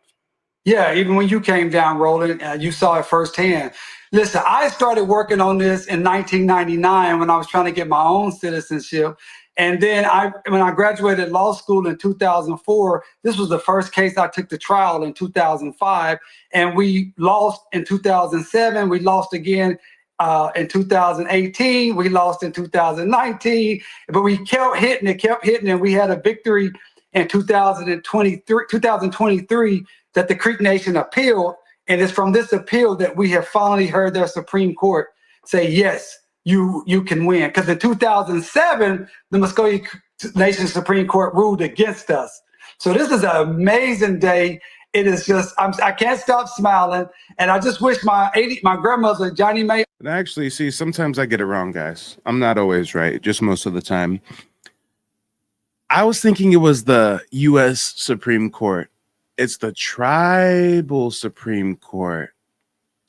Yeah, even when you came down, Roland, you saw it firsthand. Listen, I started working on this in 1999 when I was trying to get my own citizenship. And then when I graduated law school in 2004, this was the first case I took to trial in 2005. And we lost in 2007. We lost again in 2018. We lost in 2019. But we kept hitting, and we had a victory in 2023 that the Creek Nation appealed. And it's from this appeal that we have finally heard their Supreme Court say, yes, you can win. Because in 2007, the Muscogee Nation Supreme Court ruled against us. So this is an amazing day. It is just, I can't stop smiling. And I just wish my grandmother, Johnny May. And actually, see, sometimes I get it wrong, guys. I'm not always right, just most of the time. I was thinking it was the U.S. Supreme Court. It's the tribal Supreme Court.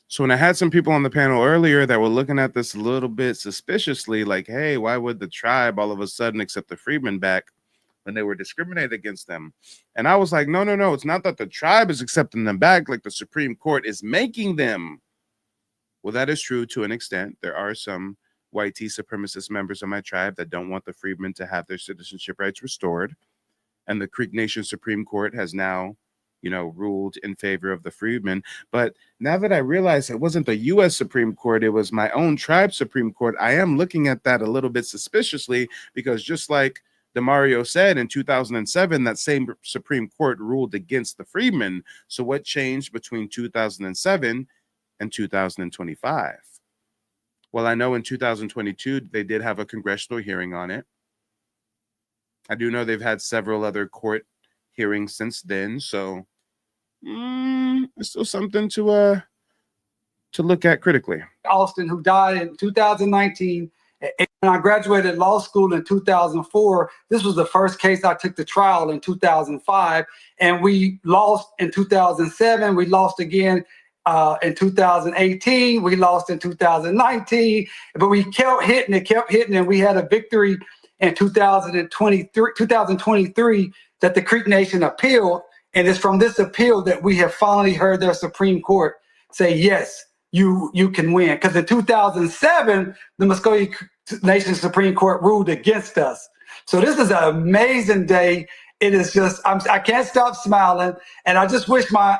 So when I had some people on the panel earlier that were looking at this a little bit suspiciously, like, hey, why would the tribe all of a sudden accept the freedmen back when they were discriminated against them? And I was like, no, it's not that the tribe is accepting them back, like the Supreme Court is making them. Well, that is true to an extent. There are some white supremacist members of my tribe that don't want the freedmen to have their citizenship rights restored. And the Creek Nation Supreme Court has now, ruled in favor of the freedmen. But now that I realize it wasn't the U.S. Supreme Court, it was my own tribe Supreme Court, I am looking at that a little bit suspiciously, because just like DeMario said in 2007, that same Supreme Court ruled against the freedmen. So what changed between 2007 and 2025? Well, I know in 2022, they did have a congressional hearing on it. I do know they've had several other court hearings since then. So it's still something to look at critically. Austin, who died in 2019. And I graduated law school in 2004. This was the first case I took to trial in 2005. And we lost in 2007. We lost again in 2018. We lost in 2019. But we kept hitting, and we had a victory in 2023 that the Creek Nation appealed. And it's from this appeal that we have finally heard their Supreme Court say, yes, you can win. Because in 2007, the Muscogee Nation Supreme Court ruled against us. So this is an amazing day. It is just, I can't stop smiling. And I just wish my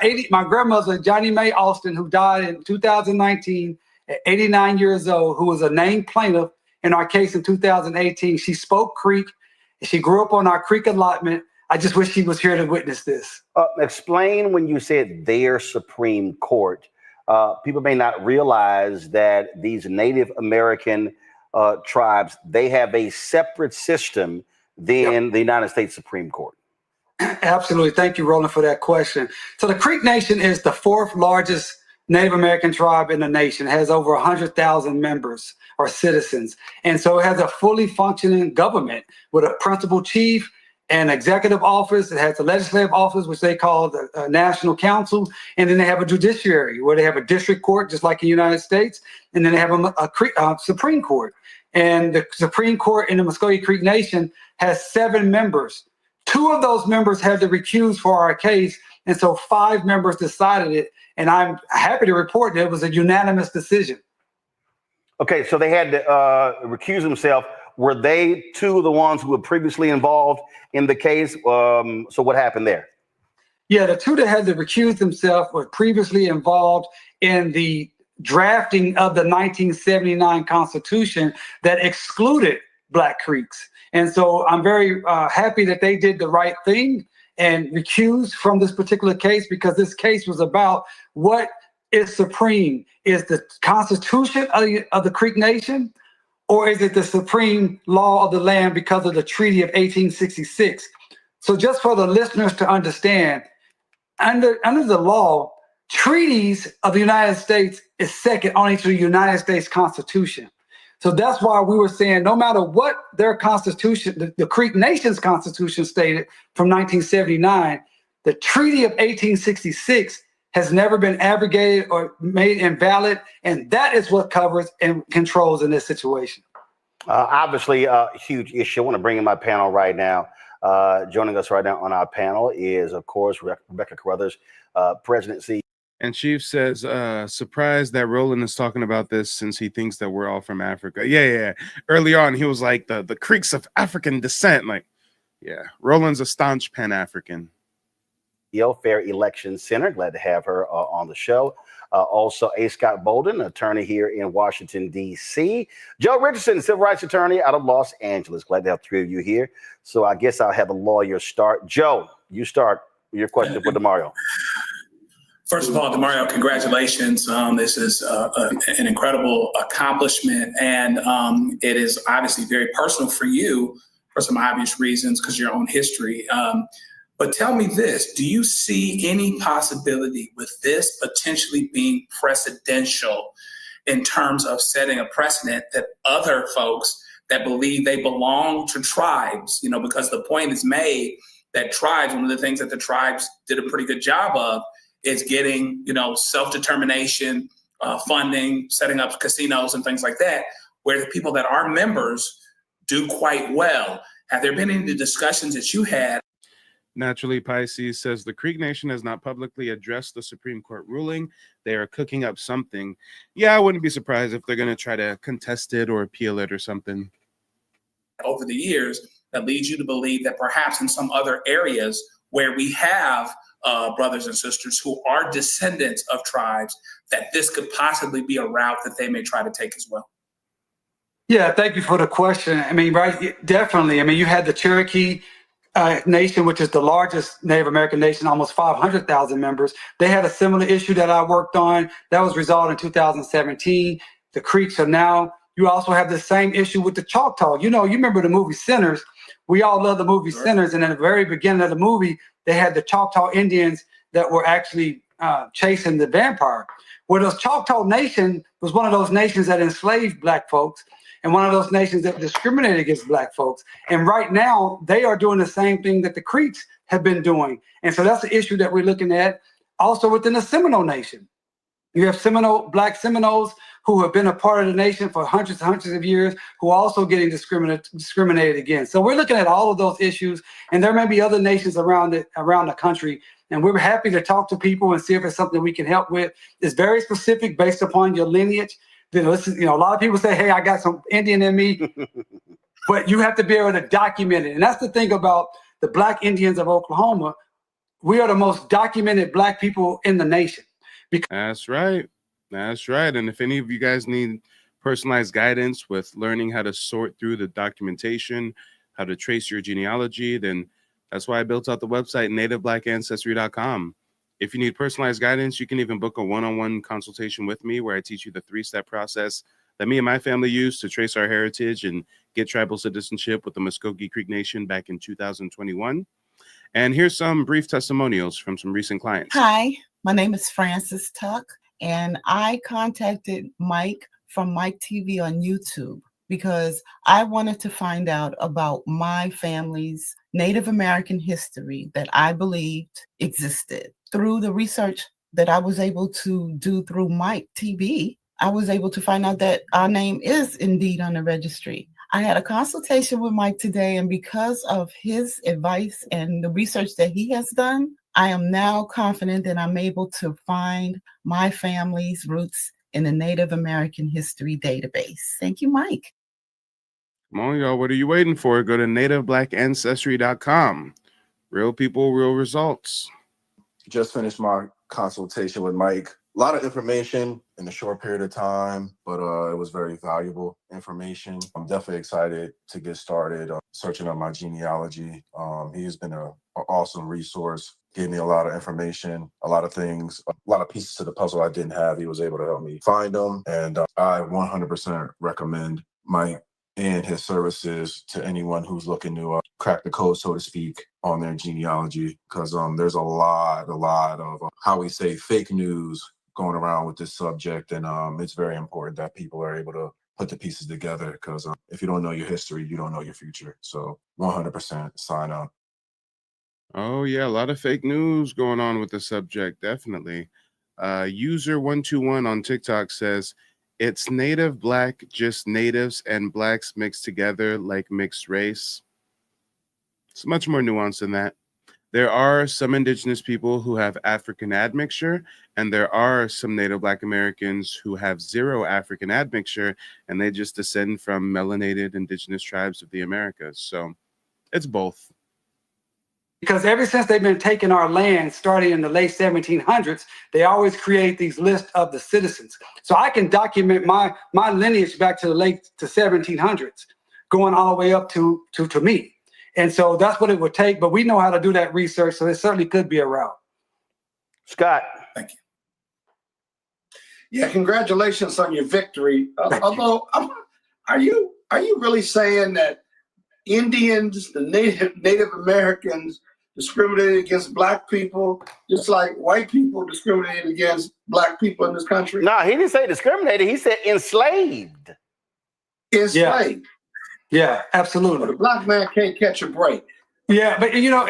grandmother, Johnny Mae Austin, who died in 2019 at 89 years old, who was a named plaintiff in our case in 2018. She spoke Creek. She grew up on our Creek allotment. I just wish she was here to witness this. Explain when you said their Supreme Court. People may not realize that these Native American tribes, they have a separate system than the United States Supreme Court. Absolutely. Thank you, Roland, for that question. So the Creek Nation is the fourth largest Native American tribe in the nation. It has over 100,000 members or citizens. And so it has a fully functioning government with a principal chief, an executive office. It has a legislative office, which they call the National Council. And then they have a judiciary where they have a district court, just like in the United States. And then they have a Supreme Court. And the Supreme Court in the Muscogee Creek Nation has 7 members. 2 of those members had to recuse for our case. And so 5 members decided it. And I'm happy to report that it was a unanimous decision. Okay, so they had to recuse themselves. Were they 2 of the ones who were previously involved in the case? So what happened there? Yeah, the 2 that had to recuse themselves were previously involved in the drafting of the 1979 Constitution that excluded Black Creeks. And so I'm very happy that they did the right thing and recused from this particular case, because this case was about what is supreme. Is the Constitution of the Creek Nation, or is it the supreme law of the land because of the Treaty of 1866? So just for the listeners to understand, under the law, treaties of the United States is second only to the United States Constitution. So that's why we were saying no matter what their Constitution, the Creek Nation's Constitution stated from 1979, the Treaty of 1866 has never been abrogated or made invalid. And that is what covers and controls in this situation. Obviously, a huge issue. I want to bring in my panel right now. Joining us right now on our panel is, of course, Rebecca Carruthers, presidency. And Chief says, surprised that Roland is talking about this since he thinks that we're all from Africa. Yeah. Early on, he was like the Creeks of African descent. Like, yeah, Roland's a staunch Pan-African. Fair Election Center. Glad to have her on the show. Also, A. Scott Bolden, attorney here in Washington, D.C. Joe Richardson, civil rights attorney out of Los Angeles. Glad to have 3 of you here. So I guess I'll have a lawyer start. Joe, you start your question for DeMario. First of all, DeMario, congratulations. This is an incredible accomplishment, and it is obviously very personal for you for some obvious reasons because of your own history. But tell me this, do you see any possibility with this potentially being precedential in terms of setting a precedent that other folks that believe they belong to tribes, because the point is made that tribes, one of the things that the tribes did a pretty good job of is getting, self-determination, funding, setting up casinos and things like that, where the people that are members do quite well. Have there been any discussions that you had? Naturally, Pisces says the Creek Nation has not publicly addressed the Supreme Court ruling. They are cooking up something. Yeah, I wouldn't be surprised if they're going to try to contest it or appeal it or something. Over the years that leads you to believe that perhaps in some other areas where we have brothers and sisters who are descendants of tribes, that this could possibly be a route that they may try to take as well? Yeah, thank you for the question. I mean, right, definitely. I mean, you had the Cherokee Nation, which is the largest Native American nation, almost 500,000 members. They had a similar issue that I worked on. That was resolved in 2017. The Creeks are now. You also have the same issue with the Choctaw. You remember the movie Sinners. We all love the movie Sinners. And in the very beginning of the movie, they had the Choctaw Indians that were actually chasing the vampire. Well, the Choctaw Nation was one of those nations that enslaved Black folks and one of those nations that discriminated against Black folks. And right now, they are doing the same thing that the Creeks have been doing. And so that's the issue that we're looking at. Also within the Seminole Nation. You have Black Seminoles who have been a part of the nation for hundreds and hundreds of years, who are also getting discriminated against. So we're looking at all of those issues, and there may be other nations around the country, and we're happy to talk to people and see if it's something we can help with. It's very specific based upon your lineage. A lot of people say, hey, I got some Indian in me, but you have to be able to document it. And that's the thing about the Black Indians of Oklahoma. We are the most documented Black people in the nation. That's right. That's right. And if any of you guys need personalized guidance with learning how to sort through the documentation, how to trace your genealogy, then that's why I built out the website, nativeblackancestry.com. If you need personalized guidance, you can even book a one-on-one consultation with me where I teach you the 3-step process that me and my family used to trace our heritage and get tribal citizenship with the Muskogee Creek Nation back in 2021. And here's some brief testimonials from some recent clients. Hi, my name is Frances Tuck, and I contacted Mike from Mike TV on YouTube because I wanted to find out about my family's Native American history that I believed existed. Through the research that I was able to do through Mike TV, I was able to find out that our name is indeed on the registry. I had a consultation with Mike today, and because of his advice and the research that he has done, I am now confident that I'm able to find my family's roots in the Native American History database. Thank you, Mike. Come on, y'all. What are you waiting for? Go to nativeblackancestry.com. Real people, real results. Just finished my consultation with Mike. A lot of information in a short period of time, but it was very valuable information. I'm definitely excited to get started searching up my genealogy. He has been an awesome resource, gave me a lot of information, a lot of things, a lot of pieces to the puzzle I didn't have. He was able to help me find them, and I 100% recommend Mike and his services to anyone who's looking to crack the code, so to speak, on their genealogy, because there's a lot of how we say fake news going around with this subject, and it's very important that people are able to put the pieces together, because if you don't know your history, you don't know your future. So 100% sign up. Oh yeah, a lot of fake news going on with the subject, definitely. User 121 on TikTok says, it's native Black, just natives and Blacks mixed together like mixed race. It's much more nuanced than that. There are some indigenous people who have African admixture, and there are some Native Black Americans who have zero African admixture, and they just descend from melanated indigenous tribes of the Americas. So it's both. Because ever since they've been taking our land, starting in the late 1700s, they always create these lists of the citizens. So I can document my lineage back to the late 1700s, going all the way up to me. And so that's what it would take, but we know how to do that research, so it certainly could be a route. Scott. Thank you. Yeah, congratulations on your victory. Although, are you really saying that Indians, the Native Americans, discriminated against black people, just like white people discriminated against black people in this country? No, he didn't say discriminated. He said enslaved. Enslaved. Yeah, absolutely. Well, the black man can't catch a break. Yeah, but you know,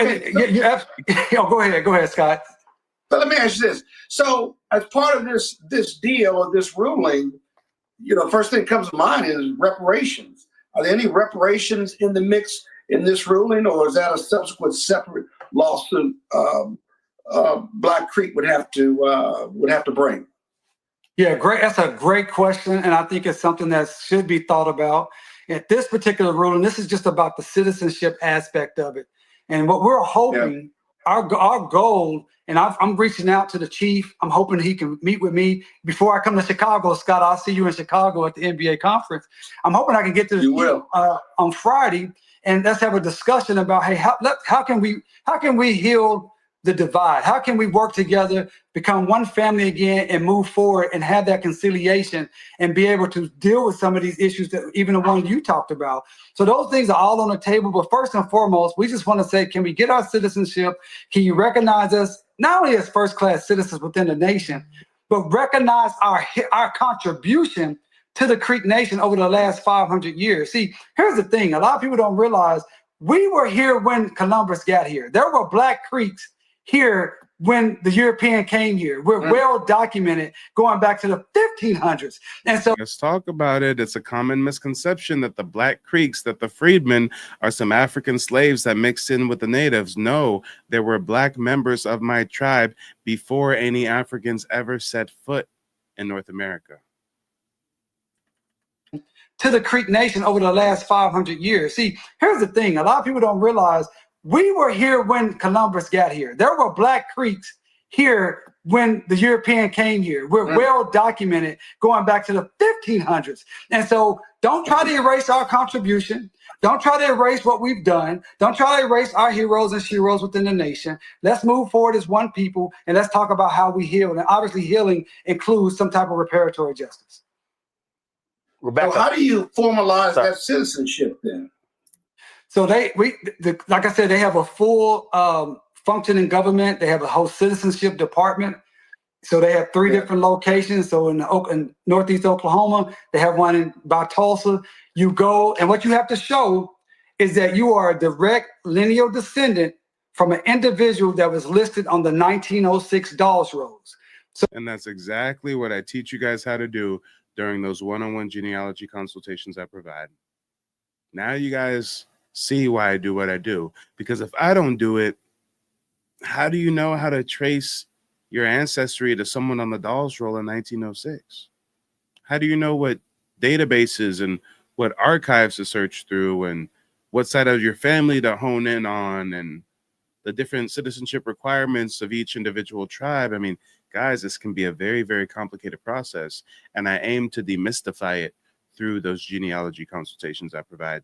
go ahead, Scott. But let me ask you this. So as part of this deal or this ruling, you know, first thing that comes to mind is reparations. Are there any reparations in the mix in this ruling, or is that a subsequent separate lawsuit Black Creek would have to bring? Yeah, great. That's a great question, and I think it's something that should be thought about. At this particular ruling, this is just about the citizenship aspect of it, and what we're hoping, our goal, and I'm reaching out to the chief. I'm hoping he can meet with me before I come to Chicago. Scott, I'll see you in Chicago at the NBA conference. I'm hoping I can get to the chief, on Friday, and let's have a discussion about, hey, how can we heal the divide? How can we work together, become one family again, and move forward and have that conciliation and be able to deal with some of these issues that even the one you talked about? So those things are all on the table. But first and foremost, we just want to say, can we get our citizenship? Can you recognize us not only as first-class citizens within the nation, but recognize our contribution to the Creek Nation over the last 500 years? See, here's the thing. A lot of people don't realize we were here when Columbus got here. There were Black Creeks here when the European came here. We're well documented going back to the 1500s. And so let's talk about it. It's a common misconception that the Black Creeks, that the freedmen are some African slaves that mixed in with the natives. No, there were Black members of my tribe before any Africans ever set foot in North America. To the Creek Nation over the last 500 years. See, here's the thing. A lot of people don't realize we were here when Columbus got here. There were Black Creeks here when the European came here. We're well documented going back to the 1500s. And so don't try to erase our contribution. Don't try to erase what we've done. Don't try to erase our heroes and sheroes within the nation. Let's move forward as one people, and let's talk about how we heal. And obviously healing includes some type of reparatory justice. Rebecca, so how do you formalize that citizenship then? So like I said, they have a full functioning government. They have a whole citizenship department. So they have three different locations. So in Northeast Oklahoma, they have one by Tulsa. You go, and what you have to show is that you are a direct lineal descendant from an individual that was listed on the 1906 Dawes Rolls. And that's exactly what I teach you guys how to do during those one-on-one genealogy consultations I provide. Now you guys see why I do what I do. Because if I don't do it, how do you know how to trace your ancestry to someone on the Dawes Roll in 1906? How do you know what databases and what archives to search through and what side of your family to hone in on and the different citizenship requirements of each individual tribe? I mean, guys, this can be a very, very complicated process, and I aim to demystify it through those genealogy consultations I provide.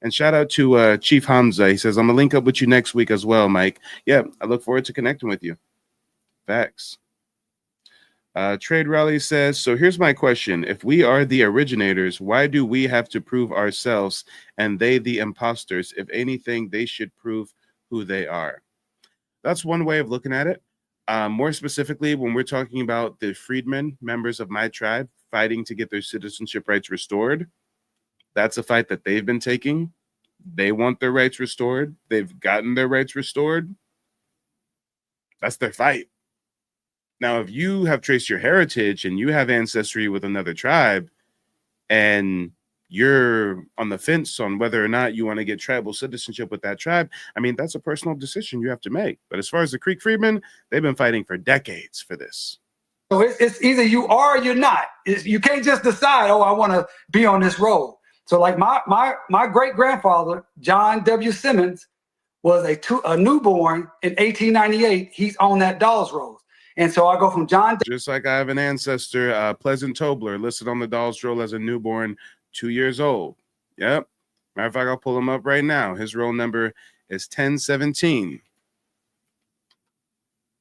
And shout out to Chief Hamza. He says, I'm going to link up with you next week as well, Mike. Yeah, I look forward to connecting with you. Facts. Trade Rally says, so here's my question. If we are the originators, why do we have to prove ourselves and they the imposters? If anything, they should prove who they are. That's one way of looking at it. More specifically, when we're talking about the freedmen, members of my tribe, fighting to get their citizenship rights restored, that's a fight that they've been taking. They want their rights restored. They've gotten their rights restored. That's their fight. Now, if you have traced your heritage and you have ancestry with another tribe and you're on the fence on whether or not you want to get tribal citizenship with that tribe, I mean, that's a personal decision you have to make. But as far as the Creek Freedmen, they've been fighting for decades for this. So it's either you are or you're not. You can't just decide, oh, I want to be on this road. So like my great-grandfather, John W. Simmons, was a newborn in 1898. He's on that Dawes Roll. And so I go from John. Just like I have an ancestor, Pleasant Tobler, listed on the Dawes Roll as a newborn, 2 years old. Yep. Matter of fact, I'll pull him up right now. His roll number is 1017.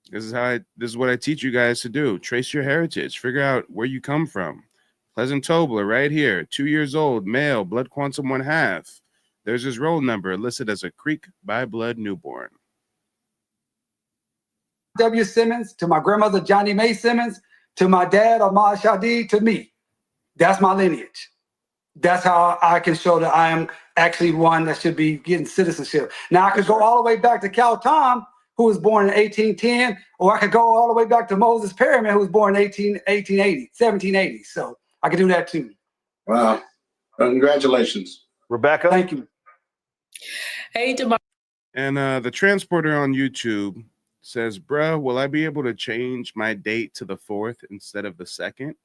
This is what I teach you guys to do. Trace your heritage. Figure out where you come from. Pleasant Tobler right here, 2 years old, male, blood quantum 1/2. There's his roll number listed as a Creek by blood newborn. W. Simmons, to my grandmother, Johnny Mae Simmons, to my dad, Ahmad Shadi, to me. That's my lineage. That's how I can show that I am actually one that should be getting citizenship. Now, I could go all the way back to Cal Tom, who was born in 1810, or I could go all the way back to Moses Perryman, who was born in 1780. So I could do that too. Wow. Congratulations. Rebecca. Thank you. Hey, Demar. And the transporter on YouTube says, bruh, will I be able to change my date to the 4th instead of the 2nd?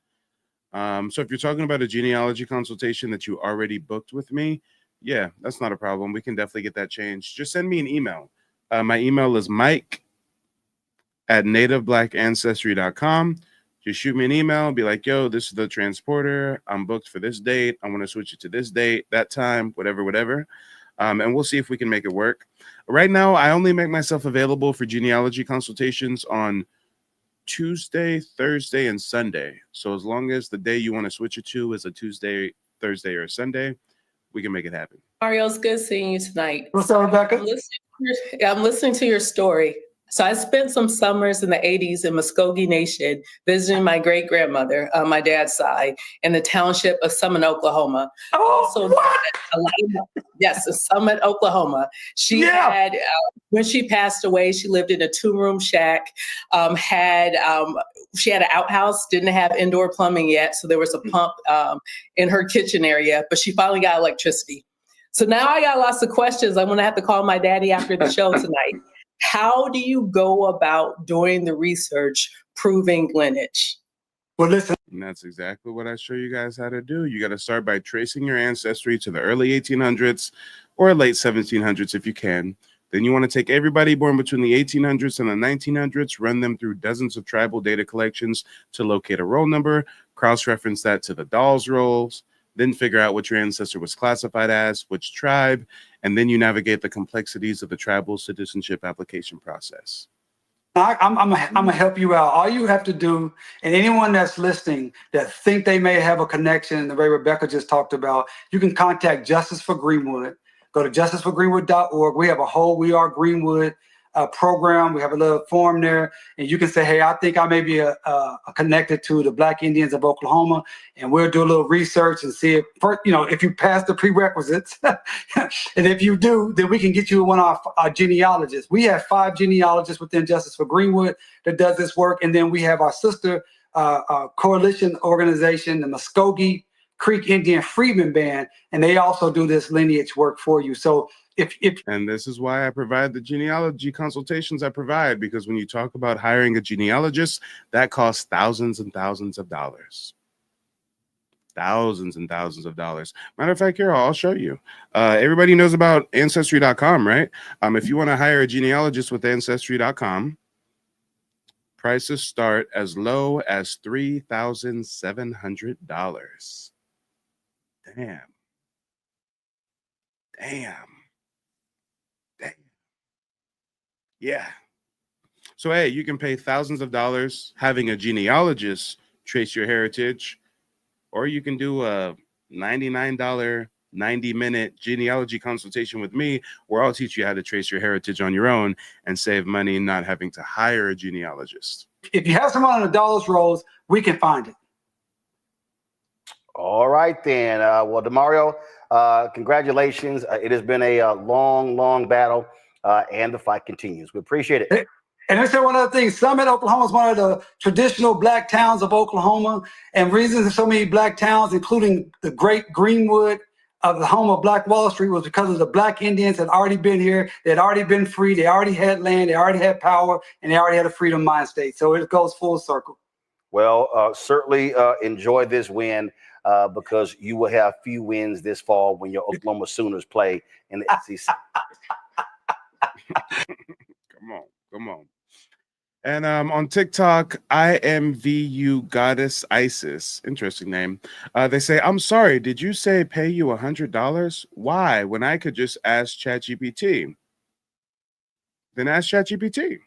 So if you're talking about a genealogy consultation that you already booked with me, yeah, that's not a problem. We can definitely get that changed. Just send me an email. My email is mike@nativebblackancestry.com. Just shoot me an email, be like, yo, this is the transporter. I'm booked for this date. I want to switch it to this date, that time, whatever. And we'll see if we can make it work. Right now, I only make myself available for genealogy consultations on Tuesday, Thursday, and Sunday. So as long as the day you want to switch it to is a Tuesday, Thursday, or Sunday, we can make it happen. Mario, it's good seeing you tonight. What's up, Rebecca? I'm listening to your story. So I spent some summers in the 80s in Muskogee Nation visiting my great grandmother on my dad's side in the township of Summit, Oklahoma. Yes, Summit, Oklahoma. She had, when she passed away, she lived in a 2-room shack, she had an outhouse, didn't have indoor plumbing yet. So there was a pump in her kitchen area, but she finally got electricity. So now I got lots of questions. I'm going to have to call my daddy after the show tonight. How do you go about doing the research proving lineage? Well, listen. And that's exactly what I show you guys how to do. You got to start by tracing your ancestry to the early 1800s or late 1700s if you can. Then you want to take everybody born between the 1800s and the 1900s, run them through dozens of tribal data collections to locate a roll number, cross-reference that to the Dawes rolls, then figure out what your ancestor was classified as, which tribe, and then you navigate the complexities of the tribal citizenship application process. I'm gonna help you out. All you have to do, and anyone that's listening that think they may have a connection, the way Rebecca just talked about, you can contact Justice for Greenwood. Go to justiceforgreenwood.org. We have a whole We Are Greenwood program. We have a little form there, and you can say, hey, I think I may be connected to the Black Indians of Oklahoma, and we'll do a little research and see if you pass the prerequisites. And if you do, then we can get you one of our genealogists. We have 5 genealogists within Justice for Greenwood that does this work, and then we have our sister coalition organization, the Muskogee Creek Indian Freedmen Band, and they also do this lineage work for you. So and this is why I provide the genealogy consultations I provide, because when you talk about hiring a genealogist, that costs thousands and thousands of dollars. Thousands and thousands of dollars. Matter of fact, here, I'll show you. Everybody knows about Ancestry.com, right? If you want to hire a genealogist with Ancestry.com, prices start as low as $3,700. Damn. Yeah. So, hey, you can pay thousands of dollars having a genealogist trace your heritage, or you can do a $99 90-minute genealogy consultation with me, where I'll teach you how to trace your heritage on your own and save money not having to hire a genealogist. If you have someone on the Dawes rolls, we can find it. All right, then. Well, DeMario, congratulations. It has been a long battle, and the fight continues. We appreciate it. And let's say one other thing. Summit, Oklahoma is one of the traditional Black towns of Oklahoma. And reasons there's so many Black towns, including the great Greenwood of the home of Black Wall Street, was because of the Black Indians that had already been here. They had already been free. They already had land. They already had power. And they already had a freedom mind state. So it goes full circle. Well, certainly enjoy this win because you will have few wins this fall when your Oklahoma Sooners play in the SEC. Come on. And on TikTok, IMVU Goddess Isis, interesting name. They say, I'm sorry, did you say pay you $100? Why? When I could just ask ChatGPT. Then ask ChatGPT.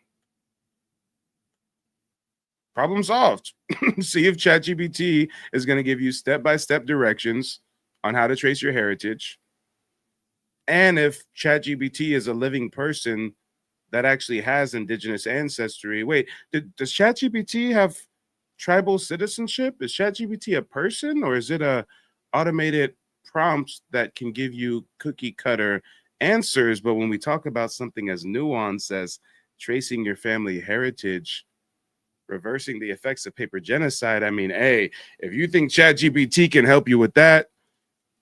Problem solved. See if ChatGPT is going to give you step-by-step directions on how to trace your heritage. And if ChatGPT is a living person that actually has indigenous ancestry. Wait, does ChatGPT have tribal citizenship? Is ChatGPT a person, or is it a automated prompt that can give you cookie cutter answers? But when we talk about something as nuanced as tracing your family heritage, reversing the effects of paper genocide, I mean, hey, if you think ChatGPT can help you with that,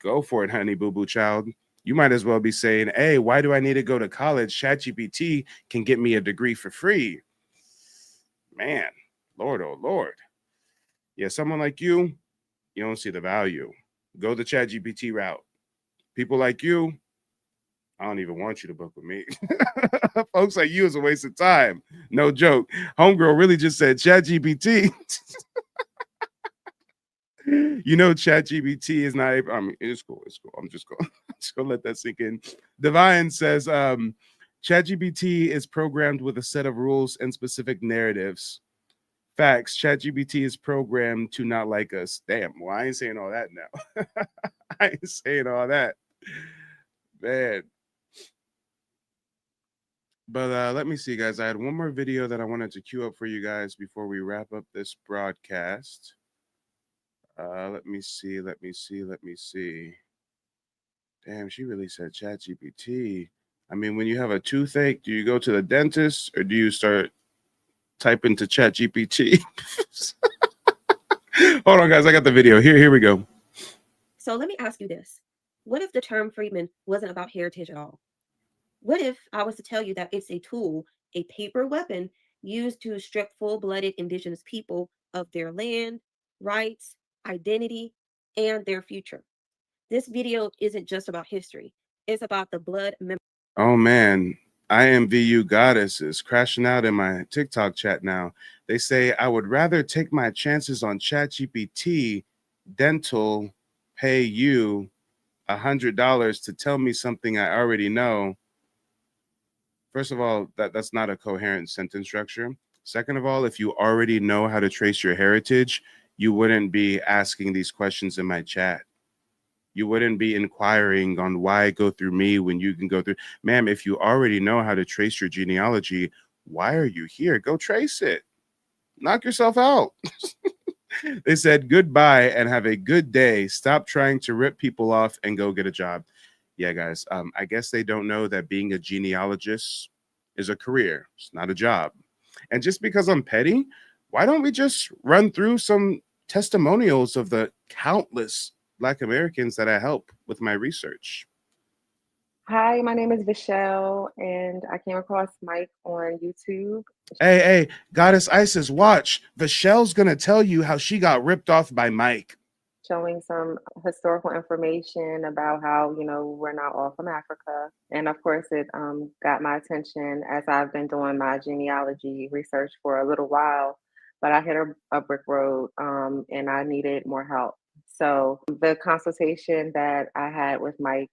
go for it, honey boo boo child. You might as well be saying, hey, why do I need to go to college? ChatGPT can get me a degree for free. Man, Lord, oh Lord. Yeah, someone like you don't see the value. Go the ChatGPT route. People like you, I don't even want you to book with me. Folks like you is a waste of time. No joke. Homegirl really just said ChatGPT. ChatGPT is not able, I mean, it's cool. It's cool. I'm just gonna let that sink in. Divine says ChatGPT is programmed with a set of rules and specific narratives. Facts. ChatGPT is programmed to not like us. Damn. Well, I ain't saying all that now. I ain't saying all that. Man. But let me see, guys. I had one more video that I wanted to queue up for you guys before we wrap up this broadcast. Let me see. Damn, she really said ChatGPT. I mean, when you have a toothache, do you go to the dentist or do you start typing to ChatGPT? Hold on, guys. I got the video. Here we go. So let me ask you this. What if the term freedman wasn't about heritage at all? What if I was to tell you that it's a tool, a paper weapon used to strip full-blooded indigenous people of their land, rights, identity, and their future? This video isn't just about history. It's about the blood memory. Oh man, IMVU goddess is crashing out in my TikTok chat now. They say I would rather take my chances on ChatGPT, dental, pay you $100 to tell me something I already know. First of all, that's not a coherent sentence structure. Second of all, if you already know how to trace your heritage, you wouldn't be asking these questions in my chat. You wouldn't be inquiring on why go through me when you can go through. Ma'am, if you already know how to trace your genealogy, why are you here? Go trace it. Knock yourself out. They said goodbye and have a good day. Stop trying to rip people off and go get a job. Yeah, guys, I guess they don't know that being a genealogist is a career. It's not a job. And just because I'm petty, why don't we just run through some testimonials of the countless Black Americans that I help with my research? Hi, my name is Vishelle, and I came across Mike on YouTube. Hey, Goddess Isis, watch. Vichelle's going to tell you how she got ripped off by Mike. Showing some historical information about how, we're not all from Africa. And of course, it got my attention as I've been doing my genealogy research for a little while, but I hit a brick road and I needed more help. So the consultation that I had with Mike,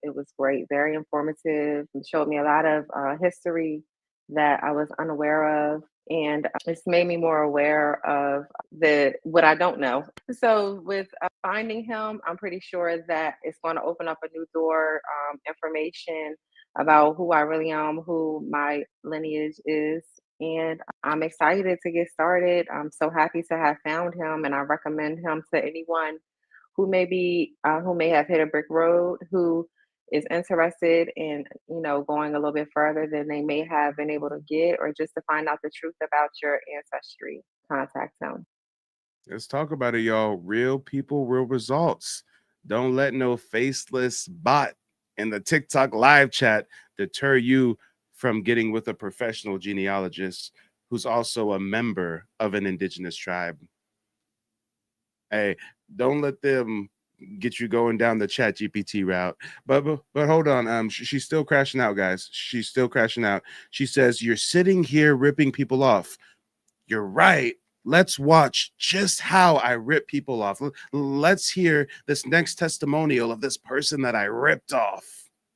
it was great, very informative. It showed me a lot of history that I was unaware of, and it's made me more aware of what I don't know. So with finding him, I'm pretty sure that it's going to open up a new door, information about who I really am, who my lineage is, and I'm excited to get started. I'm so happy to have found him, and I recommend him to anyone who may have hit a brick road, who is interested in, going a little bit further than they may have been able to get, or just to find out the truth about your ancestry. Contact him. Let's talk about it, y'all. Real people, real results. Don't let no faceless bot in the TikTok live chat deter you from getting with a professional genealogist who's also a member of an indigenous tribe. Hey, don't let them get you going down the ChatGPT route. But hold on. She's still crashing out, guys. She's still crashing out. She says, you're sitting here ripping people off. You're right. Let's watch just how I rip people off. Let's hear this next testimonial of this person that I ripped off.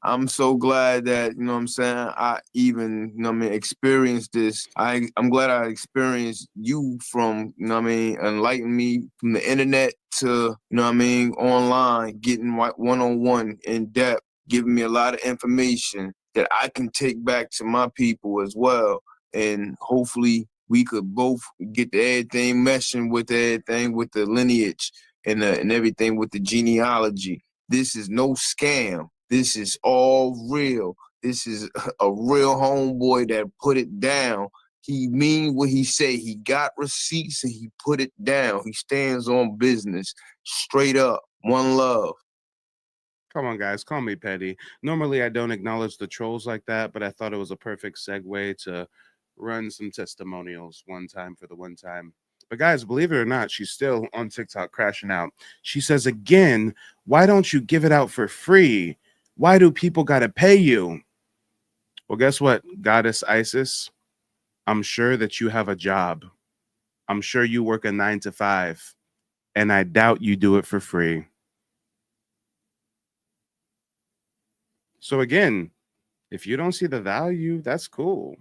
I'm so glad that, you know what I'm saying, I even, experienced this. I'm glad I experienced you from, enlighten me from the internet to, online, getting one-on-one in depth, giving me a lot of information. that I can take back to my people as well. And hopefully we could both get everything meshing with everything with the lineage and everything with the genealogy. This is no scam. This is all real. This is a real homeboy that put it down. He mean what he say. He got receipts and he put it down. He stands on business. Straight up. One love. Come on, guys, call me petty. Normally, I don't acknowledge the trolls like that, but I thought it was a perfect segue to run some testimonials one time for the one time. But guys, believe it or not, she's still on TikTok crashing out. She says again, why don't you give it out for free? Why do people got to pay you? Well, guess what, Goddess Isis? I'm sure that you have a job. I'm sure you work a 9 to 5, and I doubt you do it for free. So again, if you don't see the value, that's cool.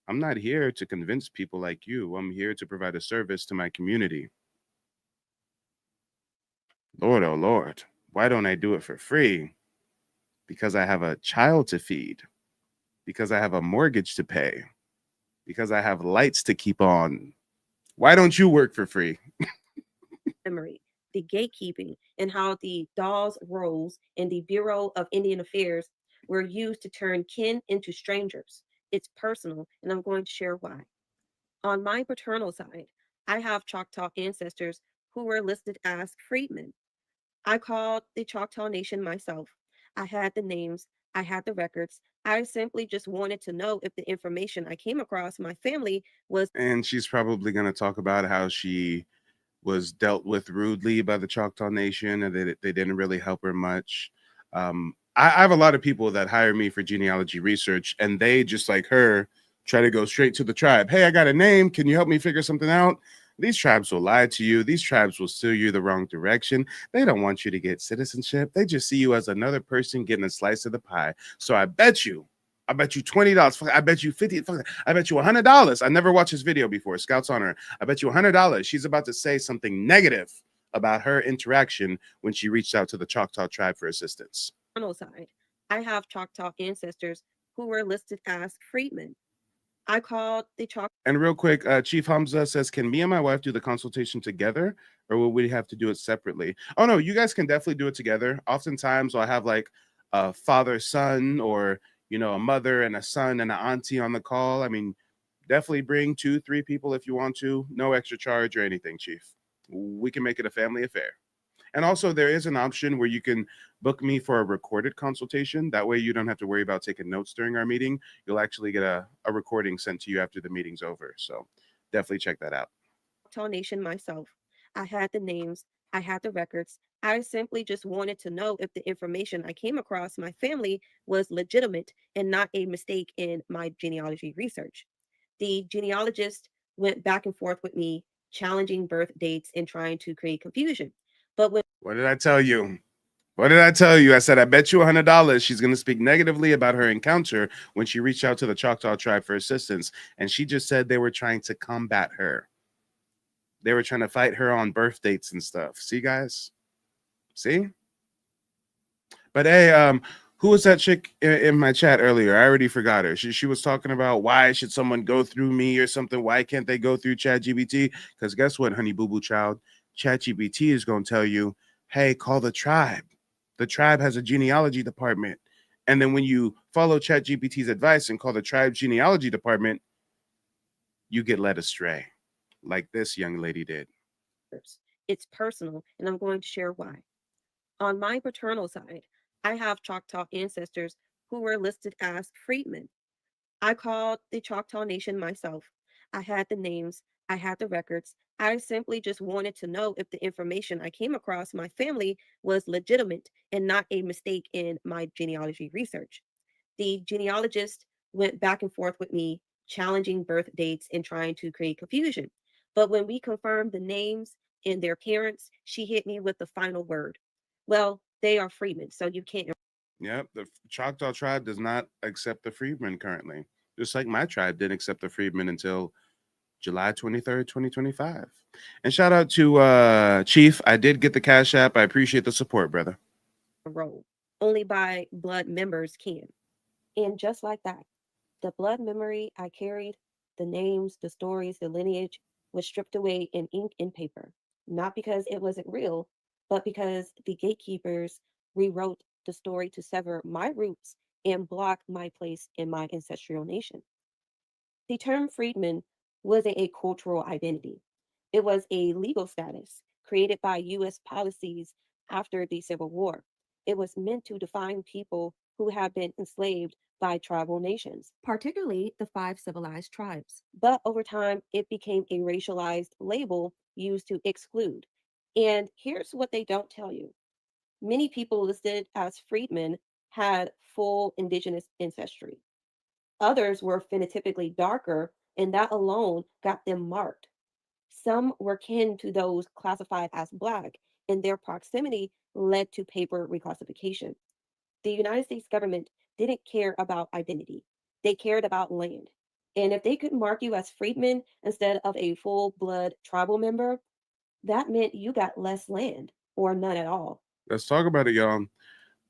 I'm not here to convince people like you. I'm here to provide a service to my community. Lord, oh Lord, why don't I do it for free? Because I have a child to feed, because I have a mortgage to pay, because I have lights to keep on. Why don't you work for free? Memory, the gatekeeping, and how the Dawes roles in the Bureau of Indian Affairs were used to turn kin into strangers. It's personal, and I'm going to share why. On my paternal side, I have Choctaw ancestors who were listed as freedmen. I called the Choctaw Nation myself. I had the names, I had the records. I simply just wanted to know if the information I came across my family was. And she's probably going to talk about how she was dealt with rudely by the Choctaw Nation and they didn't really help her much. I have a lot of people that hire me for genealogy research, and they, just like her, try to go straight to the tribe. Hey, I got a name. Can you help me figure something out? These tribes will lie to you. These tribes will steer you the wrong direction. They don't want you to get citizenship. They just see you as another person getting a slice of the pie. So I bet you $20. I bet you $50. I bet you $100. I never watched this video before. Scouts on her. I bet you $100. She's about to say something negative about her interaction when she reached out to the Choctaw tribe for assistance. Side, I have Choctaw ancestors who were listed as freedmen. I called the Choctaw. And real quick, Chief Hamza says, can me and my wife do the consultation together, or will we have to do it separately? Oh, no, you guys can definitely do it together. Oftentimes I'll have like a father, son, or, you know, a mother and a son and an auntie on the call. I mean, definitely bring 2-3 people if you want to. No extra charge or anything, Chief. We can make it a family affair. And also, there is an option where you can book me for a recorded consultation. That way you don't have to worry about taking notes during our meeting. You'll actually get a recording sent to you after the meeting's over. So definitely check that out. Choctaw Nation myself. I had the names, I had the records. I simply just wanted to know if the information I came across my family was legitimate and not a mistake in my genealogy research. The genealogist went back and forth with me, challenging birth dates and trying to create confusion. But when What did I tell you? What did I tell you? I said, I bet you $100 she's going to speak negatively about her encounter when she reached out to the Choctaw tribe for assistance. And she just said they were trying to combat her. They were trying to fight her on birth dates and stuff. See, guys? See? But hey, who was that chick in my chat earlier? I already forgot her. She was talking about why should someone go through me or something? Why can't they go through ChatGPT? Because guess what, honey boo boo child? ChatGPT is going to tell you, hey, call the tribe. The tribe has a genealogy department. And then when you follow ChatGPT's advice and call the tribe genealogy department, you get led astray, like this young lady did. it's personal, and I'm going to share why. On my paternal side, I have Choctaw ancestors who were listed as freedmen. I called the Choctaw Nation myself. I had the names, I had the records. I simply just wanted to know if the information I came across my family was legitimate and not a mistake in my genealogy research. The genealogist went back and forth with me, challenging birth dates and trying to create confusion. But when we confirmed the names and their parents, she hit me with the final word. Well, they are freedmen, so you can't. Yep, the Choctaw tribe does not accept the freedmen currently. Just like my tribe didn't accept the freedmen until July 23rd, 2025. And shout out to Chief. I did get the Cash App. I appreciate the support, brother. Role. Only by blood members can. And just like that, the blood memory I carried, the names, the stories, the lineage, was stripped away in ink and paper. Not because it wasn't real, but because the gatekeepers rewrote the story to sever my roots and block my place in my ancestral nation. The term freedman wasn't a cultural identity, it was a legal status created by U.S. policies after the Civil War. It was meant to define people who have been enslaved by tribal nations, particularly the five civilized tribes. But over time, it became a racialized label used to exclude. And here's what they don't tell you: many people listed as freedmen had full indigenous ancestry. Others were phenotypically darker, and that alone got them marked. Some were kin to those classified as Black, and their proximity led to paper reclassification. The United States government didn't care about identity, they cared about land. And if they could mark you as freedmen instead of a full blood tribal member, that meant you got less land or none at all. Let's talk about it, y'all.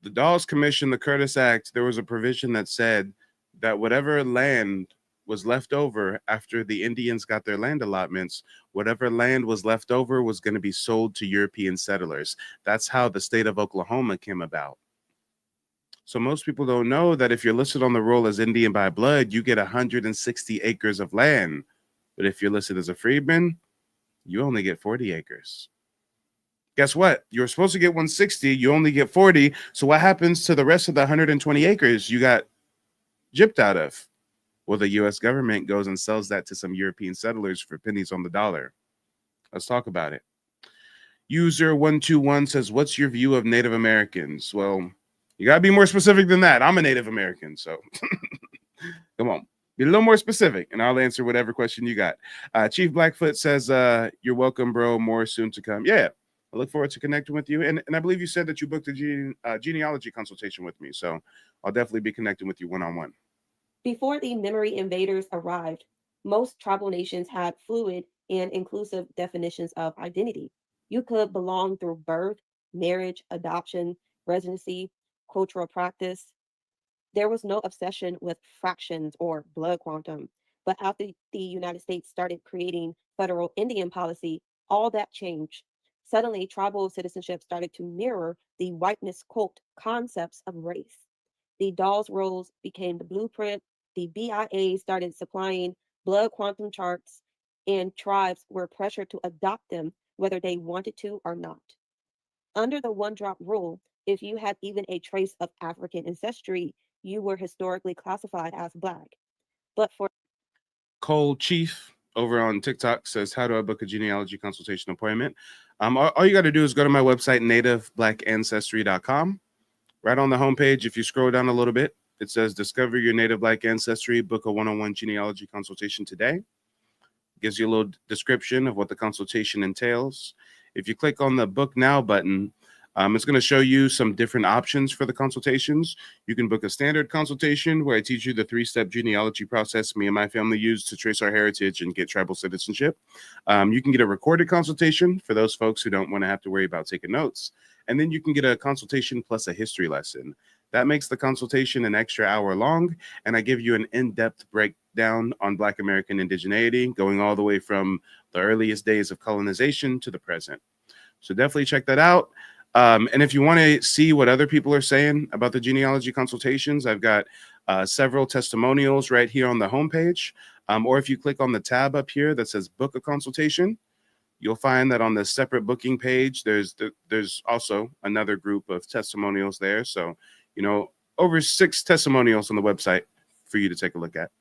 The Dawes Commission, the Curtis Act, there was a provision that said that whatever land was left over after the Indians got their land allotments, whatever land was left over was going to be sold to European settlers. That's how the state of Oklahoma came about. So most people don't know that if you're listed on the roll as Indian by blood, you get 160 acres of land. But if you're listed as a freedman, you only get 40 acres. Guess what? You're supposed to get 160, you only get 40. So what happens to the rest of the 120 acres you got gypped out of? Well, the US government goes and sells that to some European settlers for pennies on the dollar. Let's talk about it. User 121 says, what's your view of Native Americans? Well, you got to be more specific than that. I'm a Native American, so come on. Be a little more specific, and I'll answer whatever question you got. Chief Blackfoot says, you're welcome, bro. More soon to come. Yeah, I look forward to connecting with you. And I believe you said that you booked a genealogy consultation with me, so I'll definitely be connecting with you one-on-one. Before the memory invaders arrived, most tribal nations had fluid and inclusive definitions of identity. You could belong through birth, marriage, adoption, residency, cultural practice. There was no obsession with fractions or blood quantum. But after the United States started creating federal Indian policy, all that changed. Suddenly, tribal citizenship started to mirror the whiteness cult concepts of race. The Dawes rolls became the blueprint. The BIA started supplying blood quantum charts, and tribes were pressured to adopt them whether they wanted to or not. Under the one drop rule, if you had even a trace of African ancestry, you were historically classified as Black. But for Cole Chief over on TikTok says, how do I book a genealogy consultation appointment? All you got to do is go to my website, nativeblack.ancestry.com. Right on the homepage, if you scroll down a little bit, it says discover your native Black ancestry, book a one-on-one genealogy consultation today. Gives you a little description of what the consultation entails. If you click on the book now button, it's going to show you some different options for the consultations. You can book a standard consultation where I teach you the 3-step genealogy process me and my family use to trace our heritage and get tribal citizenship. You can get a recorded consultation for those folks who don't want to have to worry about taking notes. And then you can get a consultation plus a history lesson. That makes the consultation an extra hour long, and I give you an in-depth breakdown on Black American indigeneity, going all the way from the earliest days of colonization to the present. So definitely check that out. And if you want to see what other people are saying about the genealogy consultations, I've got several testimonials right here on the homepage. Or if you click on the tab up here that says book a consultation, you'll find that on the separate booking page, there's also another group of testimonials there. So, you know, over 6 testimonials on the website for you to take a look at.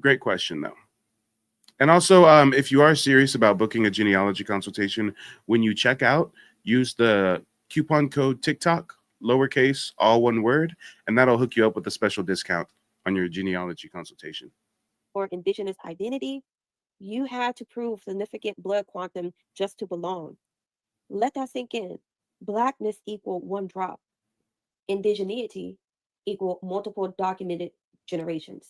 Great question, though. And also, if you are serious about booking a genealogy consultation, when you check out, use the coupon code TikTok, lowercase, all one word, and that'll hook you up with a special discount on your genealogy consultation. For indigenous identity, you had to prove significant blood quantum just to belong. Let that sink in. Blackness equal one drop. Indigeneity equal multiple documented generations.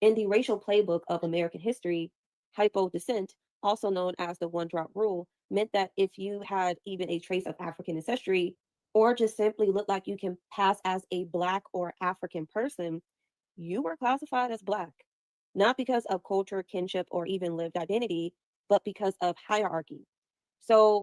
In the racial playbook of American history, hypodescent, also known as the one drop rule, meant that if you had even a trace of African ancestry, or just simply look like you can pass as a Black or African person, you were classified as Black, not because of culture, kinship, or even lived identity, but because of hierarchy. So,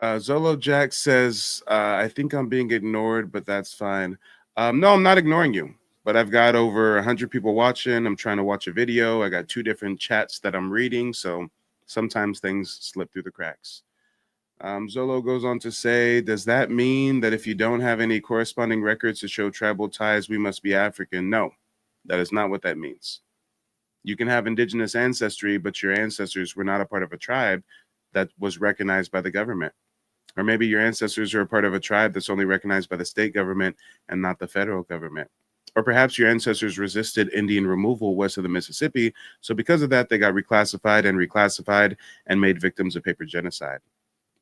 Zolo Jack says, I think I'm being ignored, but that's fine. No, I'm not ignoring you, but I've got over 100 people watching. I'm trying to watch a video. I got 2 different chats that I'm reading, so sometimes things slip through the cracks. Zolo goes on to say, does that mean that if you don't have any corresponding records to show tribal ties, we must be African? No, that is not what that means. You can have indigenous ancestry, but your ancestors were not a part of a tribe that was recognized by the government. Or maybe your ancestors are a part of a tribe that's only recognized by the state government and not the federal government. Or perhaps your ancestors resisted Indian removal west of the Mississippi, so because of that, they got reclassified and made victims of paper genocide.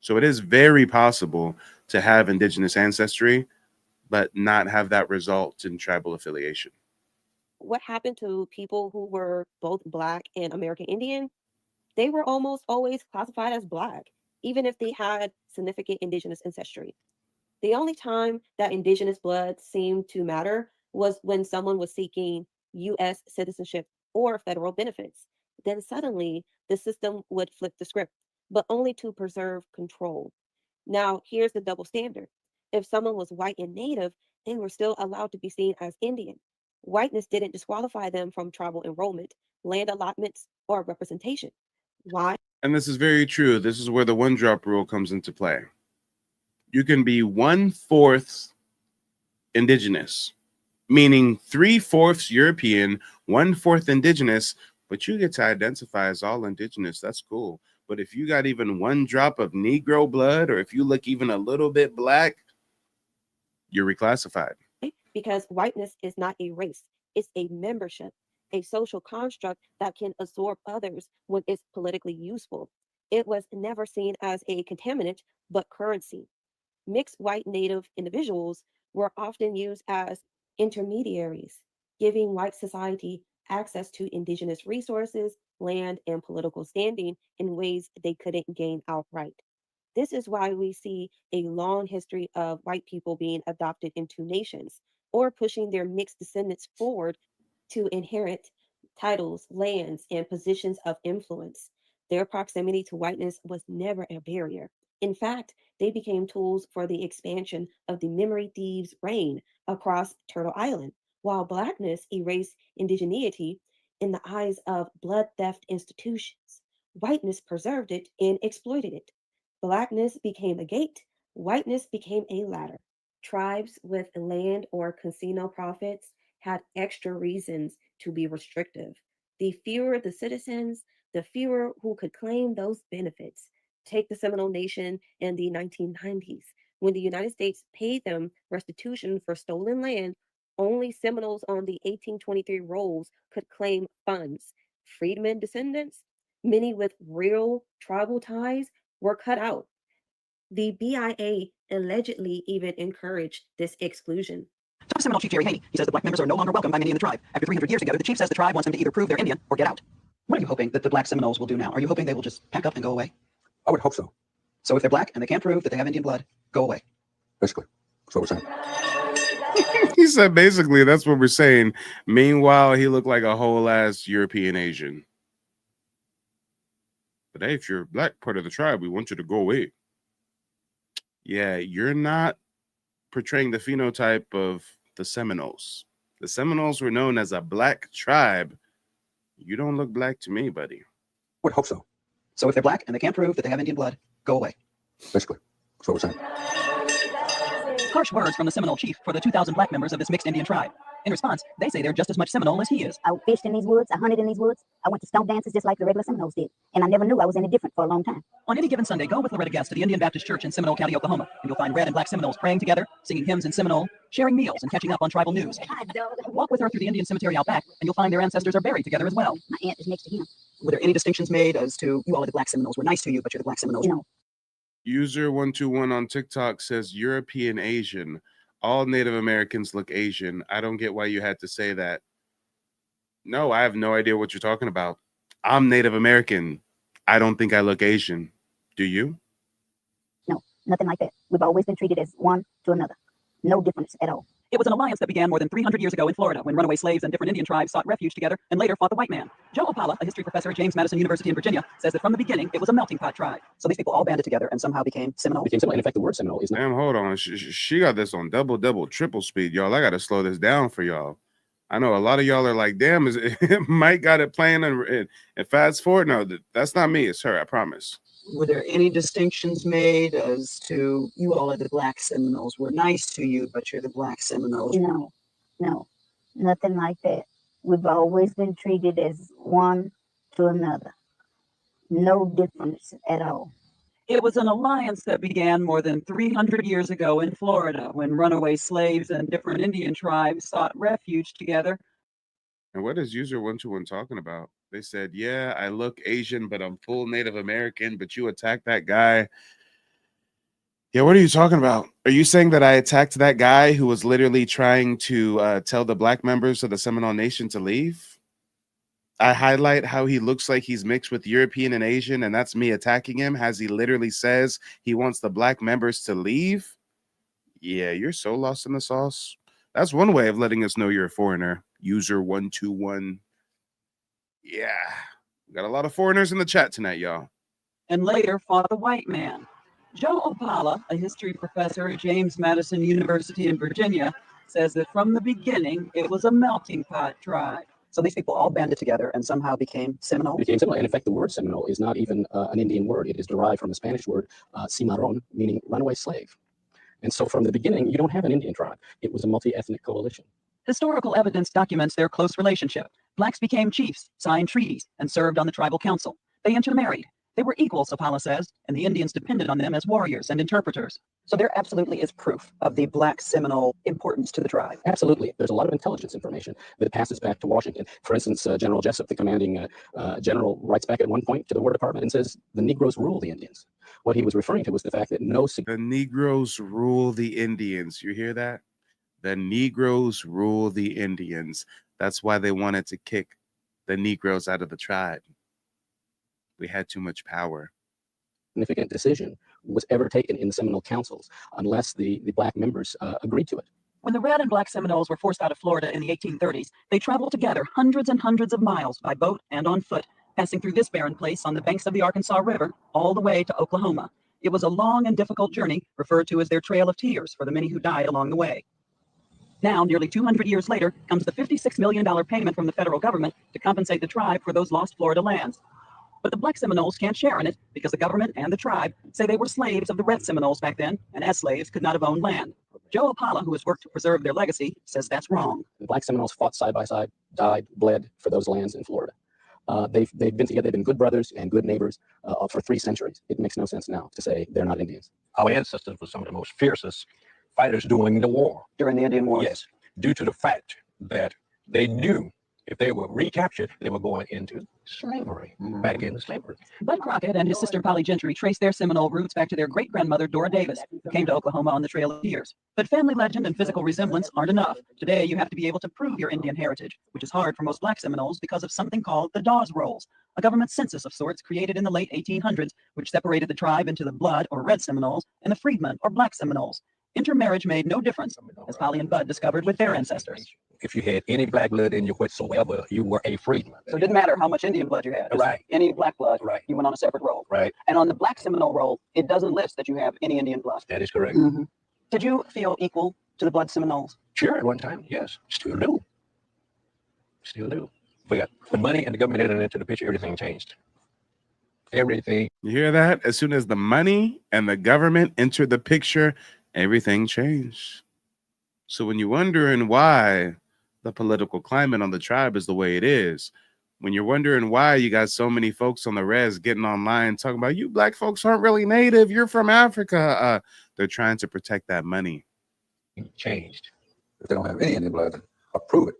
So it is very possible to have indigenous ancestry, but not have that result in tribal affiliation. what happened to people who were both Black and American Indian? They were almost always classified as Black, even if they had significant indigenous ancestry. The only time that indigenous blood seemed to matter was when someone was seeking US citizenship or federal benefits. Then suddenly the system would flip the script, but only to preserve control. Now, here's the double standard. If someone was white and native, they were still allowed to be seen as Indian. Whiteness didn't disqualify them from tribal enrollment, land allotments, or representation. Why? And this is very true. This is where the 1-drop rule comes into play. You can be 1/4 indigenous, meaning 3/4 European, 1/4 indigenous, but you get to identify as all indigenous. That's cool. But if you got even 1 drop of Negro blood, or if you look even a little bit Black, you're reclassified. Because whiteness is not a race, it's a membership, a social construct that can absorb others when it's politically useful. It was never seen as a contaminant, but currency. Mixed white native individuals were often used as intermediaries, giving white society access to indigenous resources, land, and political standing in ways they couldn't gain outright. This is why we see a long history of white people being adopted into nations or pushing their mixed descendants forward to inherit titles, lands, and positions of influence. Their proximity to whiteness was never a barrier. In fact, they became tools for the expansion of the memory thieves' reign across Turtle Island, while Blackness erased indigeneity in the eyes of blood theft institutions. Whiteness preserved it and exploited it. Blackness became a gate, whiteness became a ladder. Tribes with land or casino profits had extra reasons to be restrictive. The fewer the citizens, the fewer who could claim those benefits. Take the Seminole Nation in the 1990s. When the United States paid them restitution for stolen land, only Seminoles on the 1823 rolls could claim funds. Freedmen descendants, many with real tribal ties, were cut out. The BIA allegedly even encouraged this exclusion. Talk to Seminole Chief Jerry Haney. He says the Black members are no longer welcome by many in the tribe. After 300 years together, the chief says the tribe wants them to either prove they're Indian or get out. What are you hoping that the Black Seminoles will do now? Are you hoping they will just pack up and go away? I would hope so. So if they're Black and they can't prove that they have Indian blood, go away. Basically, that's what we're saying. He said basically that's what we're saying. Meanwhile, he looked like a whole ass European Asian. But hey, if you're Black part of the tribe, we want you to go away. Yeah, you're not portraying the phenotype of the Seminoles. The Seminoles were known as a Black tribe. You don't look Black to me, buddy. I would hope so. So if they're Black and they can't prove that they have Indian blood, go away. Basically, that's what we're saying. Harsh words from the Seminole chief for the 2,000 Black members of this mixed Indian tribe. In response, they say they're just as much Seminole as he is. I fished in these woods, I hunted in these woods, I went to stump dances just like the regular Seminoles did, and I never knew I was any different for a long time. On any given Sunday, go with Loretta Guest to the Indian Baptist Church in Seminole County, Oklahoma, and you'll find red and Black Seminoles praying together, singing hymns in Seminole, sharing meals, and catching up on tribal news. Walk with her through the Indian cemetery out back, and you'll find their ancestors are buried together as well. My aunt is next to him. Were there any distinctions made as to you all are the Black Seminoles? We're nice to you, but you're the Black Seminoles. No. User 121 on TikTok says European Asian. All Native Americans look Asian. I don't get why you had to say that. No, I have no idea what you're talking about. I'm Native American. I don't think I look Asian. Do you? No, nothing like that. We've always been treated as one to another. No difference at all. It was an alliance that began more than 300 years ago in Florida when runaway slaves and different Indian tribes sought refuge together and later fought the white man. Joe Opala, a history professor at James Madison University in Virginia, says that from the beginning it was a melting pot tribe. So these people all banded together and somehow became Seminole. And in fact, the word Seminole is not. Damn, hold on. She got this on double, triple speed, y'all. I got to slow this down for y'all. I know a lot of y'all are like, damn, is it, Mike got it playing and fast forward? No, that's not me. It's her, I promise. Were there any distinctions made as to you all are the Black Seminoles? We're nice to you, but you're the Black Seminoles. No, nothing like that. We've always been treated as one to another. No difference at all. It was an alliance that began more than 300 years ago in Florida when runaway slaves and different Indian tribes sought refuge together. And what is user 121 talking about? They said, yeah, I look Asian, but I'm full Native American, but you attacked that guy. Yeah, what are you talking about? Are you saying that I attacked that guy who was literally trying to tell the Black members of the Seminole Nation to leave? I highlight how he looks like he's mixed with European and Asian, and that's me attacking him as he literally says he wants the Black members to leave? Yeah, you're so lost in the sauce. That's one way of letting us know you're a foreigner. User 121. Yeah, we got a lot of foreigners in the chat tonight, y'all. And later fought the white man. Joe Opala, a history professor at James Madison University in Virginia, says that from the beginning it was a melting pot tribe. So these people all banded together and somehow became Seminole. And in fact, the word Seminole is not even an Indian word. It is derived from the Spanish word cimarron, meaning runaway slave. And so from the beginning, you don't have an Indian tribe. It was a multi-ethnic coalition. Historical evidence documents their close relationship. Blacks became chiefs, signed treaties, and served on the tribal council. They intermarried. They were equals, Opala says, and the Indians depended on them as warriors and interpreters. So there absolutely is proof of the Black Seminole importance to the tribe. Absolutely. There's a lot of intelligence information that passes back to Washington. For instance, General Jessup, the commanding general, writes back at one point to the War Department and says, the Negroes rule the Indians. What he was referring to was the fact that the Negroes rule the Indians. You hear that? The Negroes rule the Indians. That's why they wanted to kick the Negroes out of the tribe. We had too much power. Significant decision was ever taken in the Seminole councils unless the Black members agreed to it. When the Red and Black Seminoles were forced out of Florida in the 1830s, they traveled together hundreds and hundreds of miles by boat and on foot, passing through this barren place on the banks of the Arkansas River all the way to Oklahoma. It was a long and difficult journey, referred to as their Trail of Tears for the many who died along the way. Now, nearly 200 years later, comes the $56 million payment from the federal government to compensate the tribe for those lost Florida lands. But the Black Seminoles can't share in it because the government and the tribe say they were slaves of the Red Seminoles back then, and as slaves could not have owned land. Joe Opala, who has worked to preserve their legacy, says that's wrong. The Black Seminoles fought side by side, died, bled for those lands in Florida. They've been together. They've been good brothers and good neighbors for 3 centuries. It makes no sense now to say they're not Indians. Our ancestors were some of the most fiercest fighters during the war. During the Indian War? Yes, due to the fact that they knew if they were recaptured, they were going into slavery, back into slavery. Bud Crockett and his sister Polly Gentry traced their Seminole roots back to their great-grandmother Dora Davis, who came to Oklahoma on the Trail of Tears. But family legend and physical resemblance aren't enough. Today, you have to be able to prove your Indian heritage, which is hard for most Black Seminoles because of something called the Dawes Rolls, a government census of sorts created in the late 1800s, which separated the tribe into the Blood or Red Seminoles and the Freedmen or Black Seminoles. Intermarriage made no difference, as Polly and Bud discovered with their ancestors. If you had any Black blood in you whatsoever, you were a freedman. So it didn't matter how much Indian blood you had. Right. Any Black blood, right. You went on a separate roll. Right. And on the Black Seminole roll, it doesn't list that you have any Indian blood. That is correct. Mm-hmm. Did you feel equal to the Blood Seminoles? Sure, at one time, yes. Still do. Still do. We got the money and the government entered into the picture, everything changed. Everything. You hear that? As soon as the money and the government entered the picture, everything changed. So when you're wondering why the political climate on the tribe is the way it is, when you're wondering why you got so many folks on the res getting online talking about you Black folks aren't really native, you're from Africa, they're trying to protect that money. Changed. If they don't have any Indian blood, or prove it,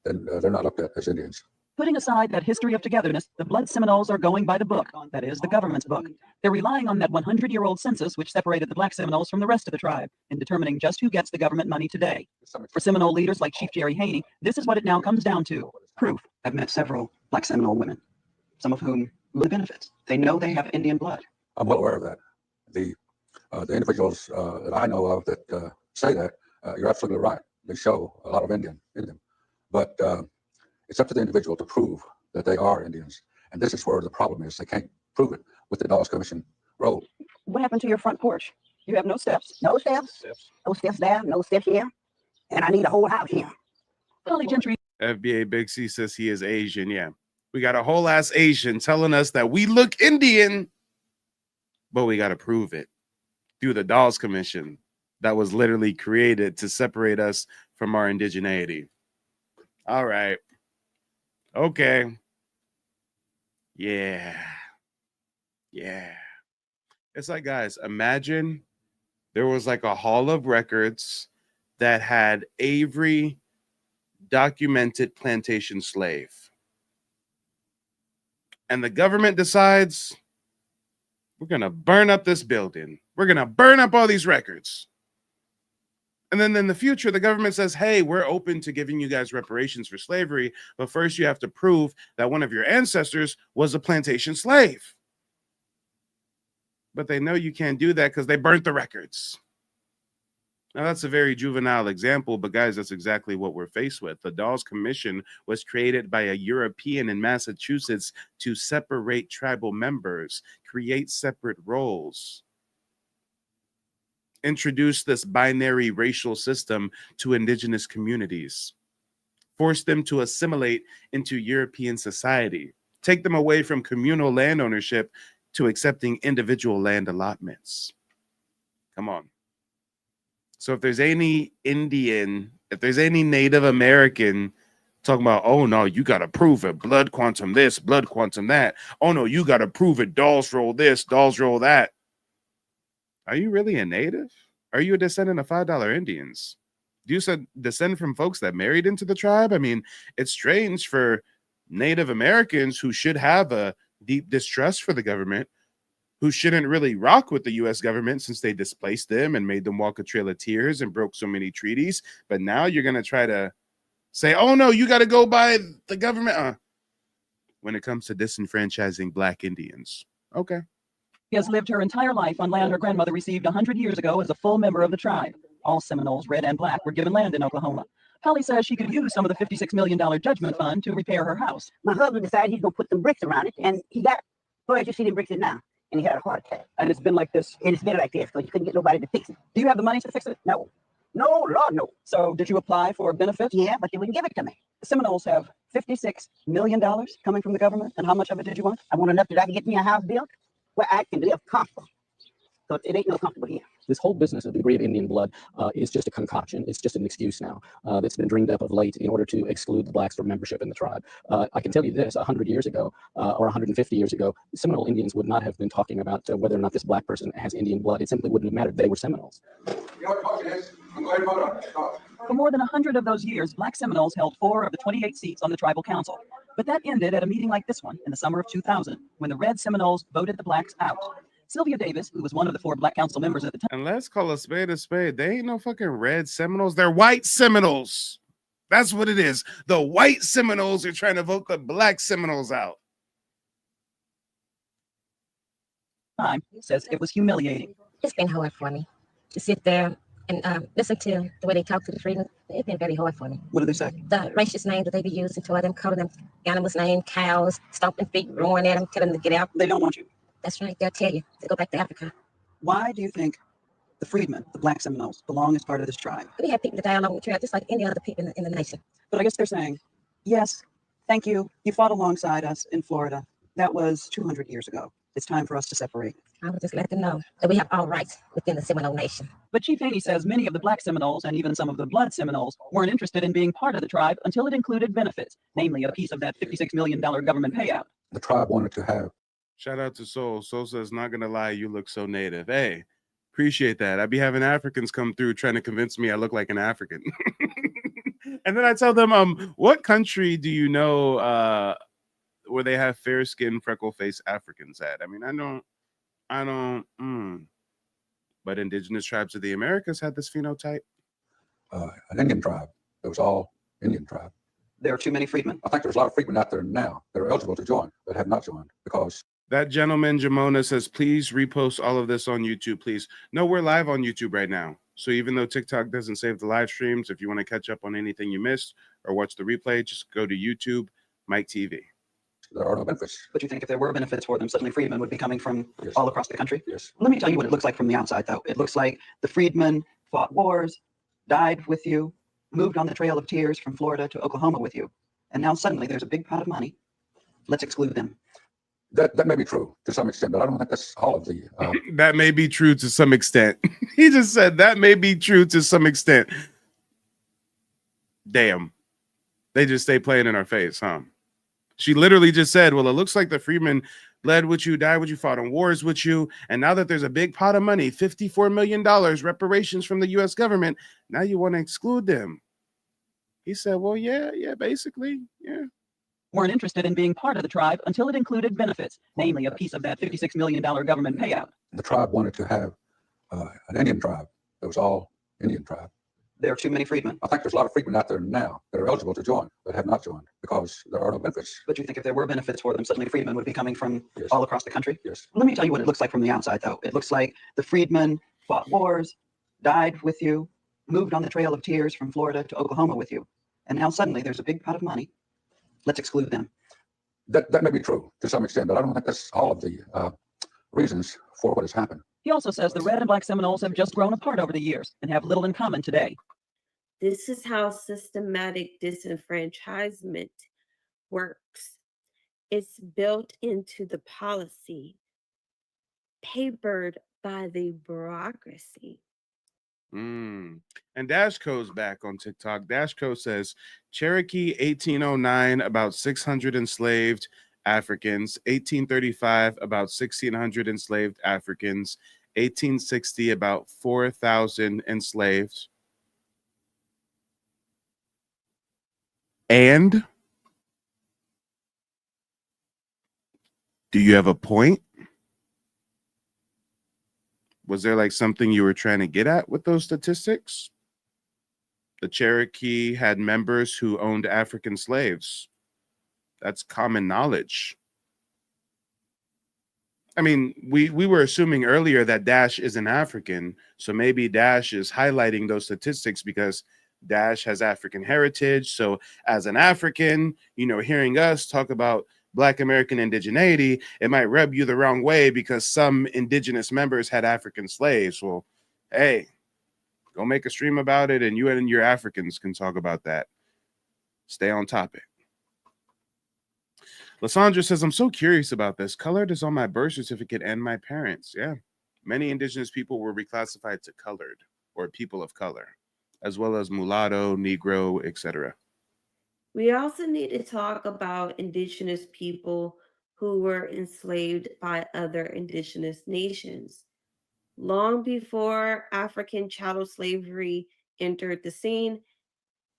then they're not looked at as Indians. Putting aside that history of togetherness, the Blood Seminoles are going by the book, that is, the government's book. They're relying on that 100-year-old census which separated the Black Seminoles from the rest of the tribe in determining just who gets the government money today. For Seminole leaders like Chief Jerry Haney, this is what it now comes down to. Proof. I've met several Black Seminole women, some of whom live benefits. They know they have Indian blood. I'm well aware of that. The The individuals that I know of that say that, you're absolutely right. They show a lot of Indian in them. But it's up to the individual to prove that they are Indians. And this is where the problem is. They can't prove it with the Dawes Commission role. What happened to your front porch? You have no steps. No steps. No steps there, no steps here. And I need a whole house here. Polly Gentry. FBA Big C says he is Asian. Yeah. We got a whole ass Asian telling us that we look Indian, but we got to prove it through the Dawes Commission that was literally created to separate us from our indigeneity. All right. Okay. Yeah. Yeah. It's like, guys, imagine there was like a hall of records that had every documented plantation slave. And the government decides, we're going to burn up this building. We're going to burn up all these records. And then in the future, the government says, hey, we're open to giving you guys reparations for slavery, but first you have to prove that one of your ancestors was a plantation slave. But they know you can't do that because they burnt the records. Now, that's a very juvenile example, but guys, that's exactly what we're faced with. The Dawes Commission was created by a European in Massachusetts to separate tribal members, create separate roles, introduce this binary racial system to indigenous communities, force them to assimilate into European society, take them away from communal land ownership to accepting individual land allotments. Come on. So if there's any Indian, if there's any Native American talking about, oh no, you got to prove it, blood quantum this, blood quantum that. Oh no, you got to prove it, Dawes roll this, Dawes roll that. Are you really a Native? Are you a descendant of $5 Indians? Do you descend from folks that married into the tribe? I mean, it's strange for Native Americans who should have a deep distrust for the government, who shouldn't really rock with the U.S. government since they displaced them and made them walk a trail of tears and broke so many treaties. But now you're going to try to say, oh, no, you got to go by the government when it comes to disenfranchising Black Indians. Okay. She has lived her entire life on land her grandmother received 100 years ago as a full member of the tribe. All Seminoles, red and black, were given land in Oklahoma. Polly says she could use some of the $56 million judgment fund to repair her house. My husband decided he's going to put some bricks around it, and he got, where you see the bricks in now? And he had a heart attack. And it's been like this? And it's been like this, because you couldn't get nobody to fix it. Do you have the money to fix it? No. No, Lord, no. So did you apply for benefits? Yeah, but they wouldn't give it to me. The Seminoles have $56 million coming from the government. And how much of it did you want? I want enough that I can get me a house built where I can live comfortable. So it ain't no comfortable here. This whole business of the degree of Indian blood is just a concoction. It's just an excuse now that's been dreamed up of late in order to exclude the blacks from membership in the tribe. I can tell you this, 100 years ago or 150 years ago, Seminole Indians would not have been talking about whether or not this black person has Indian blood. It simply wouldn't have mattered. They were Seminoles. For more than 100 of those years, Black Seminoles held 4 of the 28 seats on the tribal council. But that ended at a meeting like this one in the summer of 2000, when the Red Seminoles voted the blacks out. Sylvia Davis, who was one of the 4 Black Council members at the time. And let's call a spade a spade. They ain't no fucking red Seminoles. They're white Seminoles. That's what it is. The white Seminoles are trying to vote the Black Seminoles out. Time says it was humiliating. It's been hard for me to sit there and listen to the way they talk to the freedom. It's been very hard for me. What do they say? The racist names that they be using toward them, calling them animals' names, cows, stomping feet, roaring at them, telling them to get out. They don't want you. That's right. They'll tell you to go back to Africa. Why do you think the freedmen, the Black Seminoles, belong as part of this tribe? We have people that die along the trail, just like any other people in the nation. But I guess they're saying, yes, thank you. You fought alongside us in Florida. That was 200 years ago. It's time for us to separate. I would just let them know that we have all rights within the Seminole Nation. But Chief Haney says many of the Black Seminoles and even some of the Blood Seminoles weren't interested in being part of the tribe until it included benefits, namely a piece of that $56 million government payout. The tribe wanted to have. Shout out to Soul. Soul says, not going to lie, you look so native. Hey, appreciate that. I be having Africans come through trying to convince me I look like an African. And then I tell them, what country do you know where they have fair skin, freckle face Africans at? I mean, I don't. But indigenous tribes of the Americas had this phenotype. An Indian tribe. It was all Indian tribe. There are too many freedmen. I think there's a lot of freedmen out there now that are eligible to join, but have not joined because That gentleman, Jamona, says, please repost all of this on YouTube, please. No, we're live on YouTube right now. So even though TikTok doesn't save the live streams, if you want to catch up on anything you missed or watch the replay, just go to YouTube, Mike TV. There are no benefits. But you think if there were benefits for them, suddenly freedmen would be coming from Yes. all across the country? Yes. Let me tell you what it looks like from the outside, though. It looks like the freedmen fought wars, died with you, moved on the Trail of Tears from Florida to Oklahoma with you. And now suddenly there's a big pot of money. Let's exclude them. That may be true to some extent, but I don't think that's all of the. That may be true to some extent. He just said that may be true to some extent. Damn. They just stay playing in our face, huh? She literally just said, well, it looks like the freedmen bled with you, died with you, fought in wars with you. And now that there's a big pot of money, $54 million reparations from the U.S. government, now you want to exclude them. He said, well, yeah, basically, yeah. Weren't interested in being part of the tribe until it included benefits, namely a piece of that $56 million government payout. The tribe wanted to have an Indian tribe. It was all Indian tribe. There are too many freedmen. I think there's a lot of freedmen out there now that are eligible to join, but have not joined because there are no benefits. But you think if there were benefits for them, suddenly freedmen would be coming from Yes. all across the country? Yes. Let me tell you what it looks like from the outside, though. It looks like the freedmen fought wars, died with you, moved on the Trail of Tears from Florida to Oklahoma with you. And now suddenly there's a big pot of money. Let's exclude them. That may be true to some extent, but I don't think that's all of the reasons for what has happened. He also says the red and black Seminoles have just grown apart over the years and have little in common today. This is how systematic disenfranchisement works. It's built into the policy, papered by the bureaucracy. And Dashco's back on TikTok. Dashco says Cherokee 1809, about 600 enslaved Africans. 1835, about 1,600 enslaved Africans. 1860, about 4,000 enslaved. And do you have a point? Was there like something you were trying to get at with those statistics? The Cherokee had members who owned African slaves. That's common knowledge. I mean, we were assuming earlier that Dash is an African, so maybe Dash is highlighting those statistics because Dash has African heritage. So as an African, you know, hearing us talk about Black American indigeneity, it might rub you the wrong way because some indigenous members had African slaves. Well, hey, go make a stream about it and you and your Africans can talk about that. Stay on topic. Lysandra says, I'm so curious about this. Colored is on my birth certificate and my parents. Yeah. Many indigenous people were reclassified to colored or people of color, as well as mulatto, Negro, etc. We also need to talk about indigenous people who were enslaved by other indigenous nations. Long before African chattel slavery entered the scene,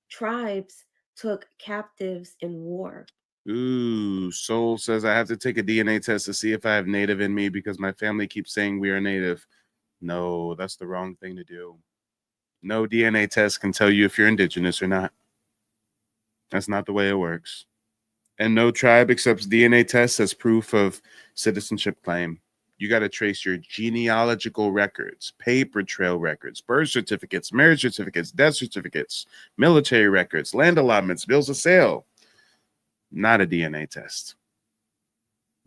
tribes took captives in war. Ooh, Soul says I have to take a DNA test to see if I have native in me because my family keeps saying we are native. No, that's the wrong thing to do. No DNA test can tell you if you're indigenous or not. That's not the way it works. And no tribe accepts DNA tests as proof of citizenship claim. You got to trace your genealogical records, paper trail records, birth certificates, marriage certificates, death certificates, military records, land allotments, bills of sale. Not a DNA test.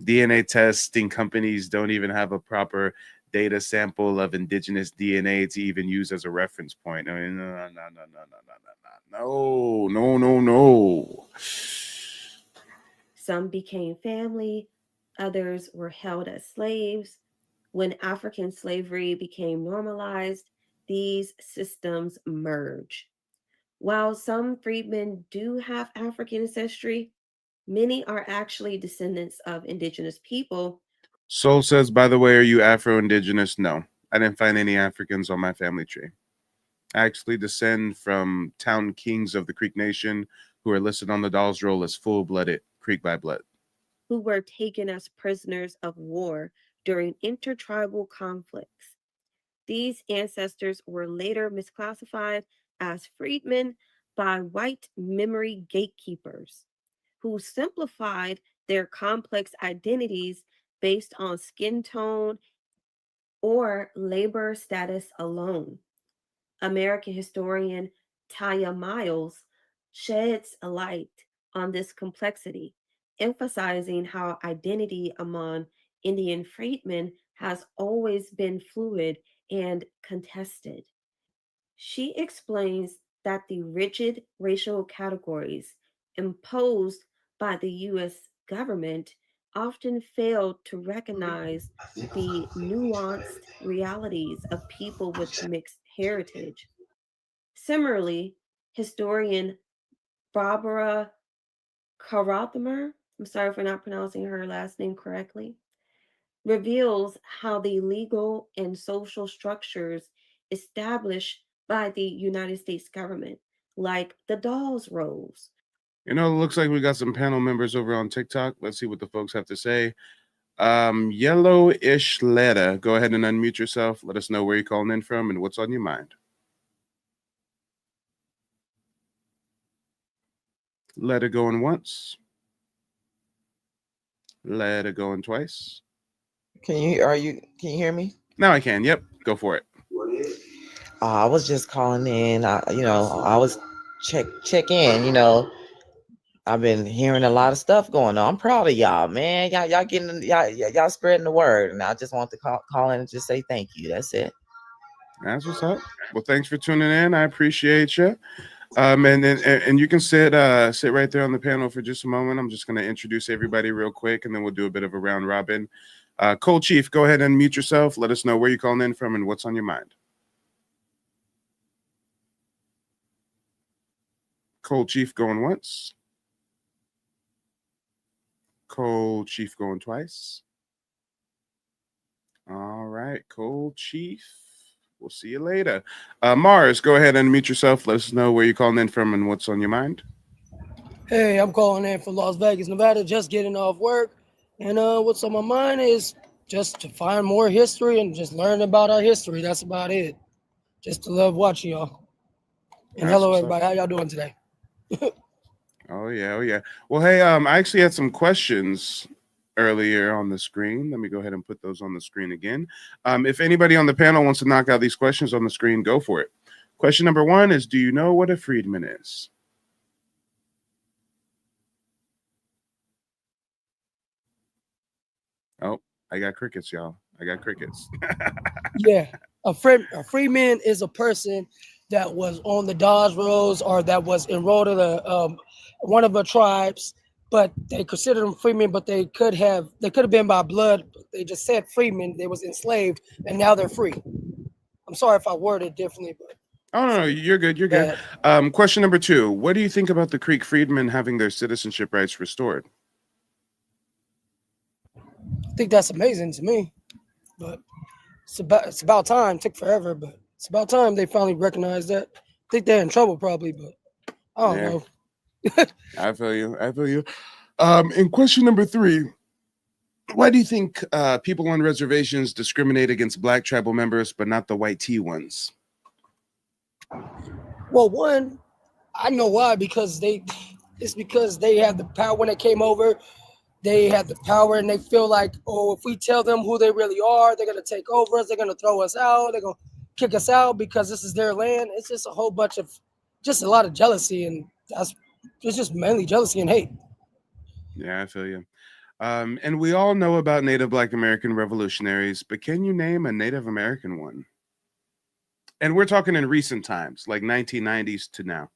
DNA testing companies don't even have a proper data sample of indigenous DNA to even use as a reference point. I mean, no. Some became family, others were held as slaves. When African slavery became normalized, these systems merge. While some freedmen do have African ancestry, many are actually descendants of indigenous people. Soul says, by the way, are you Afro-Indigenous? No, I didn't find any Africans on my family tree. I actually descend from town kings of the Creek Nation who are listed on the Dolls Roll as full-blooded Creek by blood. Who were taken as prisoners of war during intertribal conflicts. These ancestors were later misclassified as freedmen by white memory gatekeepers, who simplified their complex identities based on skin tone or labor status alone. American historian Taya Miles sheds a light on this complexity, emphasizing how identity among Indian freedmen has always been fluid and contested. She explains that the rigid racial categories imposed by the US government often failed to recognize the nuanced realities of people with mixed heritage. Similarly, historian Barbara Karathamer, I'm sorry for not pronouncing her last name correctly, reveals how the legal and social structures established by the United States government, like the Dawes Rolls. You know, it looks like we got some panel members over on TikTok. Let's see what the folks have to say. Yellowish Letta, go ahead and unmute yourself. Let us know where you're calling in from and what's on your mind. Let it going once. Let it going twice. Can you hear me? Now I can. Yep, go for it. I was just calling in. I was check in. I've been hearing a lot of stuff going on. I'm proud of y'all, man. Y'all getting y'all spreading the word, and I just want to call in and just say thank you. That's it. That's what's up. Well, thanks for tuning in. I appreciate you. And you can sit right there on the panel for just a moment. I'm just going to introduce everybody real quick, and then we'll do a bit of a round robin. Cole Chief, go ahead and mute yourself. Let us know where you're calling in from and what's on your mind. Cole Chief going once. Cole Chief going twice. All right, Cole Chief. We'll see you later. Mars, go ahead and mute yourself. Let us know where you're calling in from and what's on your mind. Hey, I'm calling in from Las Vegas, Nevada, just getting off work. And what's on my mind is just to find more history and just learn about our history. That's about it. Just to love watching y'all. And hello, everybody. How y'all doing today? Oh, yeah. Well, hey, I actually had some questions earlier on the screen. Let me go ahead and put those on the screen again. If anybody on the panel wants to knock out these questions on the screen, go for it. Question number 1 is, do you know what a freedman is? Oh, I got crickets, y'all. I got crickets. Yeah, a freeman is a person that was on the Dawes Rolls or that was enrolled in one of the tribes, but they considered them freemen, but they could have been by blood. They just said freemen. They was enslaved, and now they're free. I'm sorry if I worded differently, but Oh, no, you're good. You're good. Question number 2. What do you think about the Creek freedmen having their citizenship rights restored? I think that's amazing to me. But it's about time. It took forever, but it's about time they finally recognized that. I think they're in trouble probably, but I don't know. I feel you. And question number 3. Why do you think people on reservations discriminate against Black tribal members, but not the white T ones? Well, one, I know why, because it's because they have the power. When they came over, they had the power, and they feel like, oh, if we tell them who they really are, they're gonna take over us, they're gonna throw us out, they're gonna kick us out because this is their land. It's just a whole bunch of, just a lot of jealousy, and it's just mainly jealousy and hate. Yeah, I feel you. And we all know about Native Black American revolutionaries, but can you name a Native American one? And we're talking in recent times, like 1990s to now.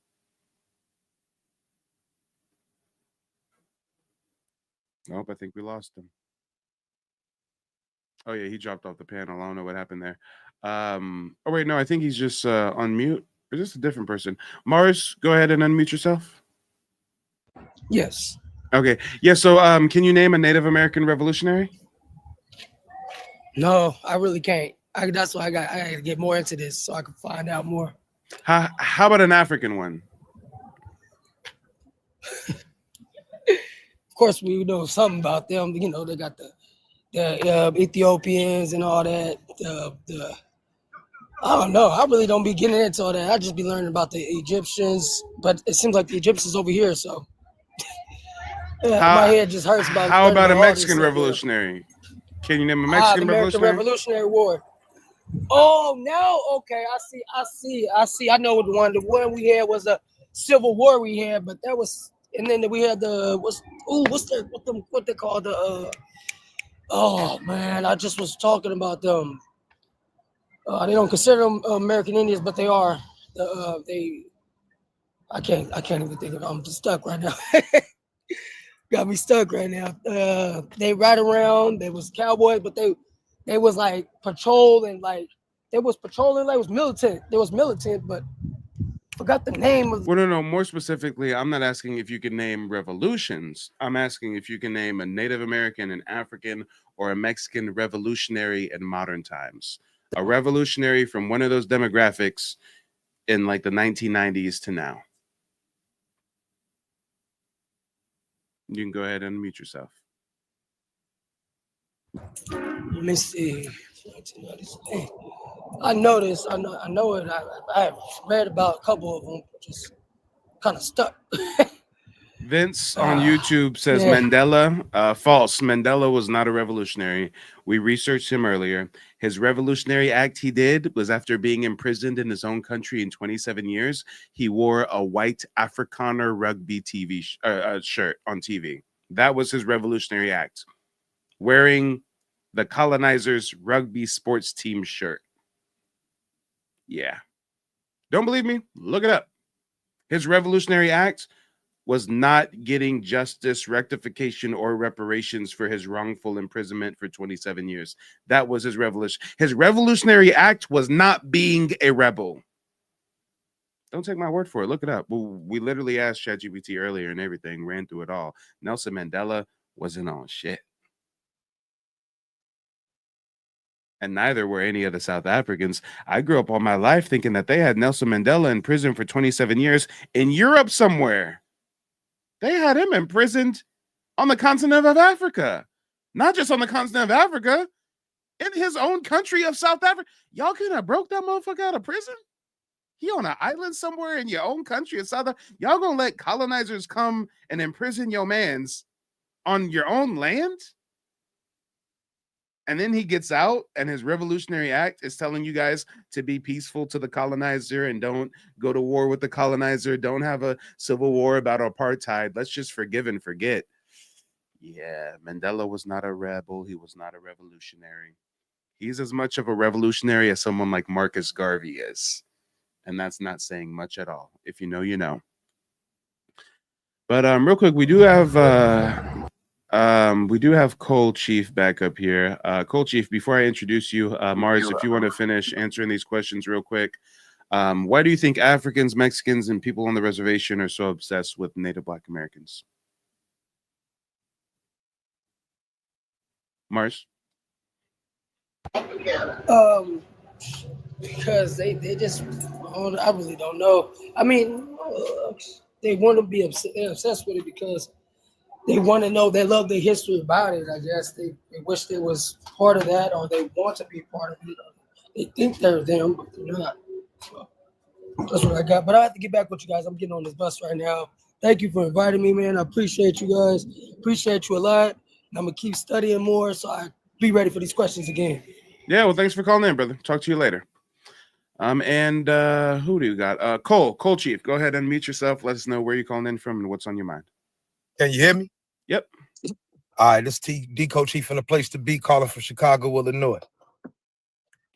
Nope, I think we lost him. Oh, yeah, he dropped off the panel. I don't know what happened there. Oh, wait, no, I think he's just on mute. Or is this a different person? Mars, go ahead and unmute yourself. Yes. Okay. Yeah, so can you name a Native American revolutionary? No, I really can't. That's why I got to get more into this so I can find out more. How about an African one? Of course, we know something about them. You know, they got the Ethiopians and all that. I don't know. I really don't be getting into all that. I just be learning about the Egyptians, but it seems like the Egyptians over here. So my head just hurts about. How about a Mexican stuff, revolutionary? Can you name a the Mexican American revolutionary? Revolutionary War. Oh, now, okay, I see. I know the one we had was a Civil War we had, but that was, and then we had the what they call the oh man, I just was talking about them. They don't consider them American Indians, but they are. I can't even think of it. I'm just stuck right now. Got me stuck right now. They ride around. They was cowboys, but they was like patrolling, like they was patrolling, like it was militant. They was militant, but forgot the name of. Well, no. More specifically, I'm not asking if you can name revolutions. I'm asking if you can name a Native American, an African, or a Mexican revolutionary in modern times. A revolutionary from one of those demographics in like the 1990s to now. You can go ahead and mute yourself. Let me see. I know this. I know it. I've read about a couple of them. Just kind of stuck. Vince on YouTube says yeah. Mandela, false. Mandela was not a revolutionary. We researched him earlier. His revolutionary act he did was after being imprisoned in his own country in 27 years. He wore a white Afrikaner rugby TV shirt on TV. That was his revolutionary act. Wearing the colonizers' rugby sports team shirt. Yeah. Don't believe me? Look it up. His revolutionary act was not getting justice, rectification, or reparations for his wrongful imprisonment for 27 years. That was his revolution. His revolutionary act was not being a rebel. Don't take my word for it. Look it up. We literally asked ChatGPT earlier and everything, ran through it all. Nelson Mandela wasn't on shit. And neither were any of the South Africans. I grew up all my life thinking that they had Nelson Mandela in prison for 27 years in Europe somewhere. They had him imprisoned on the continent of Africa. Not just on the continent of Africa, in his own country of South Africa. Y'all could have broke that motherfucker out of prison? He on an island somewhere in your own country of South Africa? Y'all gonna let colonizers come and imprison your mans on your own land? And then he gets out and his revolutionary act is telling you guys to be peaceful to the colonizer and don't go to war with the colonizer. Don't have a civil war about apartheid. Let's just forgive and forget. Yeah, Mandela was not a rebel. He was not a revolutionary. He's as much of a revolutionary as someone like Marcus Garvey is. And that's not saying much at all. If you know, you know. But real quick, we do have Cole Chief back up here. Cole Chief, before I introduce you, Mars, if you want to finish answering these questions real quick. Why do you think Africans, Mexicans, and people on the reservation are so obsessed with Native Black Americans? Mars? Because they just, I really don't know. I mean, they want to be they're obsessed with it because they want to know, they love the history about it. I guess they wish they was part of that, or they want to be part of it. They think they're them, but they're not. So that's what I got. But I have to get back with you guys. I'm getting on this bus right now. Thank you for inviting me, man. I appreciate you guys. Appreciate you a lot. And I'm gonna keep studying more so I be ready for these questions again. Yeah, well, thanks for calling in, brother. Talk to you later. And who do you got? Cole Chief, go ahead and mute yourself. Let us know where you're calling in from and what's on your mind. Can you hear me? Yep. All right, this D-Co Chief in the place to be, calling from Chicago, Illinois.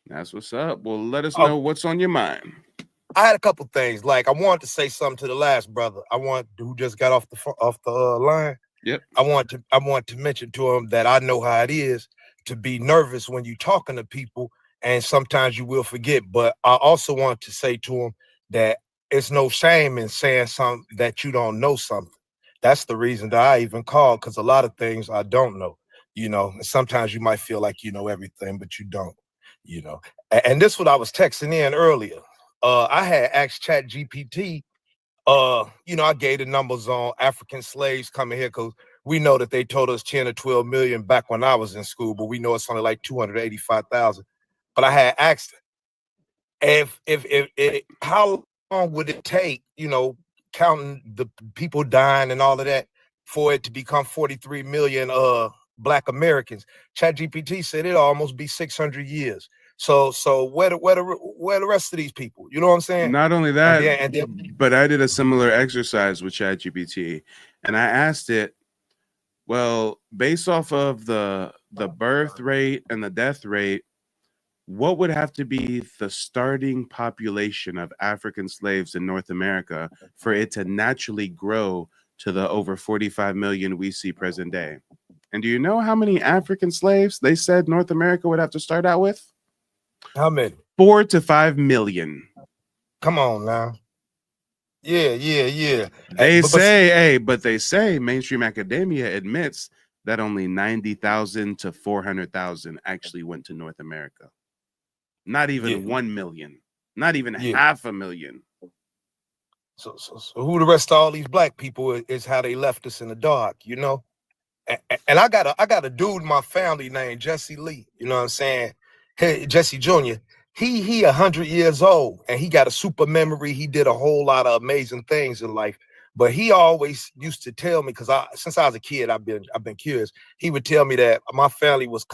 That's what's up. Well, let us know what's on your mind. I had a couple things. Like, I wanted to say something to the last brother. Who just got off the line. Yep. I want to mention to him that I know how it is to be nervous when you're talking to people, and sometimes you will forget. But I also want to say to him that it's no shame in saying something that you don't know something. That's the reason that I even called, because a lot of things I don't know, and sometimes you might feel like you know everything, but you don't, And this is what I was texting in earlier. I had asked ChatGPT, I gave the numbers on African slaves coming here because we know that they told us 10 or 12 million back when I was in school, but we know it's only like 285,000. But I had asked if how long would it take, counting the people dying and all of that, for it to become 43 million Black Americans. ChatGPT said it'll almost be 600 years. So where the rest of these people? You know what I'm saying? Not only that, And then but I did a similar exercise with ChatGPT, and I asked it, well, based off of the birth rate and the death rate, what would have to be the starting population of African slaves in North America for it to naturally grow to the over 45 million we see present day? And do you know how many African slaves they said North America would have to start out with? how many? 4 to 5 million. Come on now. Yeah. They But say, hey, but they say mainstream academia admits that only 90,000 to 400,000 actually went to North America. Not even 1 million, not even half a million. So who the rest of all these black people is how they left us in the dark, you know? And I got a dude in my family named Jesse Lee. You know what I'm saying? Hey, Jesse Jr. He 100 years old and he got a super memory. He did a whole lot of amazing things in life. But he always used to tell me, because since I was a kid, I've been curious. He would tell me that my family was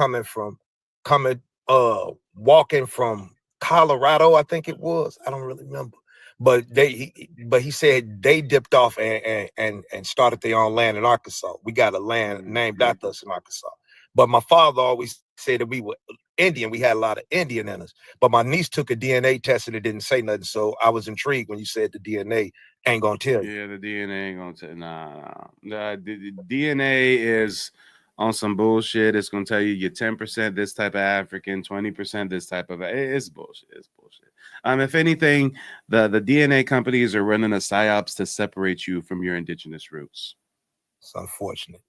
walking from Colorado, I think it was. I don't really remember. But he said they dipped off and started their own land in Arkansas. We got a land named after us in Arkansas. But my father always said that we were Indian. We had a lot of Indian in us. But my niece took a DNA test and it didn't say nothing. So I was intrigued when you said the DNA ain't gonna tell you. Yeah, the DNA ain't gonna tell. Nah. The DNA is on some bullshit. It's gonna tell you you're 10% this type of African, 20% this type of. It's bullshit. It's bullshit. If anything, the DNA companies are running a psyops to separate you from your indigenous roots. It's unfortunate.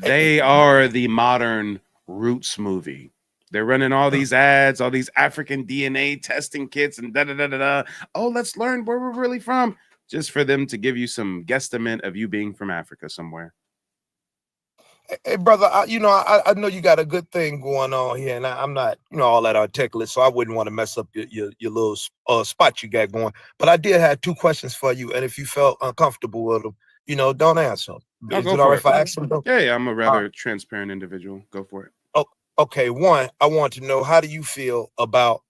They are the modern Roots movie. They're running all these ads, all these African DNA testing kits, and da da da da da. Oh, let's learn where we're really from, just for them to give you some guesstimate of you being from Africa somewhere. Hey, brother, I know you got a good thing going on here, and I'm not, all that articulate, so I wouldn't want to mess up your little spot you got going. But I did have 2 questions for you, and if you felt uncomfortable with them, don't answer them. I'll Is go it all for right it. if I ask them? Yeah, I'm a rather transparent individual. Go for it. Oh, okay. One, I want to know, how do you feel about,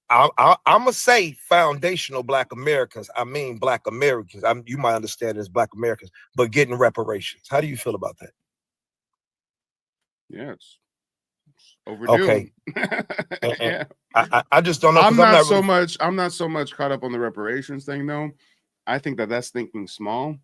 I'm gonna say foundational Black Americans. I mean Black Americans. You might understand it as Black Americans, but getting reparations. How do you feel about that? Yeah, it's overdue. Okay. Yeah. I just don't know. I'm not so much caught up on the reparations thing, though. I think that's thinking small.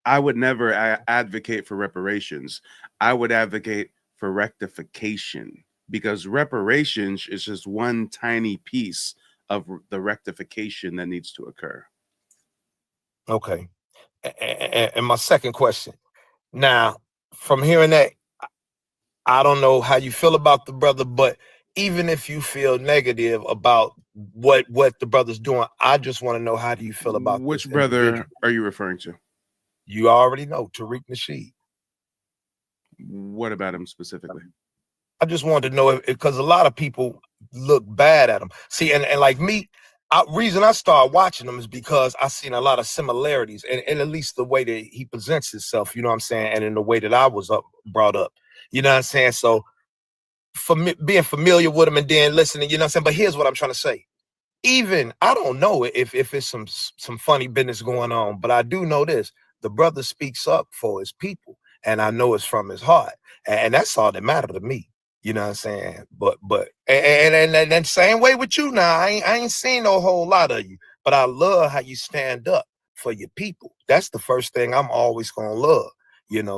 I would never advocate for reparations. I would advocate for rectification, because reparations is just one tiny piece of the rectification that needs to occur. Okay. And my second question. Now, from hearing that, I don't know how you feel about the brother, but even if you feel negative about what the brother's doing, I just want to know, how do you feel about which brother are you referring to? You already know, Tariq Nasheed. What about him specifically? I just wanted to know, because a lot of people look bad at him. See, and like me, reason I started watching him is because I seen a lot of similarities, and at least the way that he presents himself, you know what I'm saying, and in the way that I was brought up, you know what I'm saying. So for me, being familiar with him and then listening, you know what I'm saying. But here's what I'm trying to say. Even I don't know if it's some funny business going on, but I do know this: the brother speaks up for his people, and I know it's from his heart, and that's all that matters to me. You know what I'm saying? But and same way with you now. I ain't seen no whole lot of you, but I love how you stand up for your people. That's the first thing I'm always gonna love.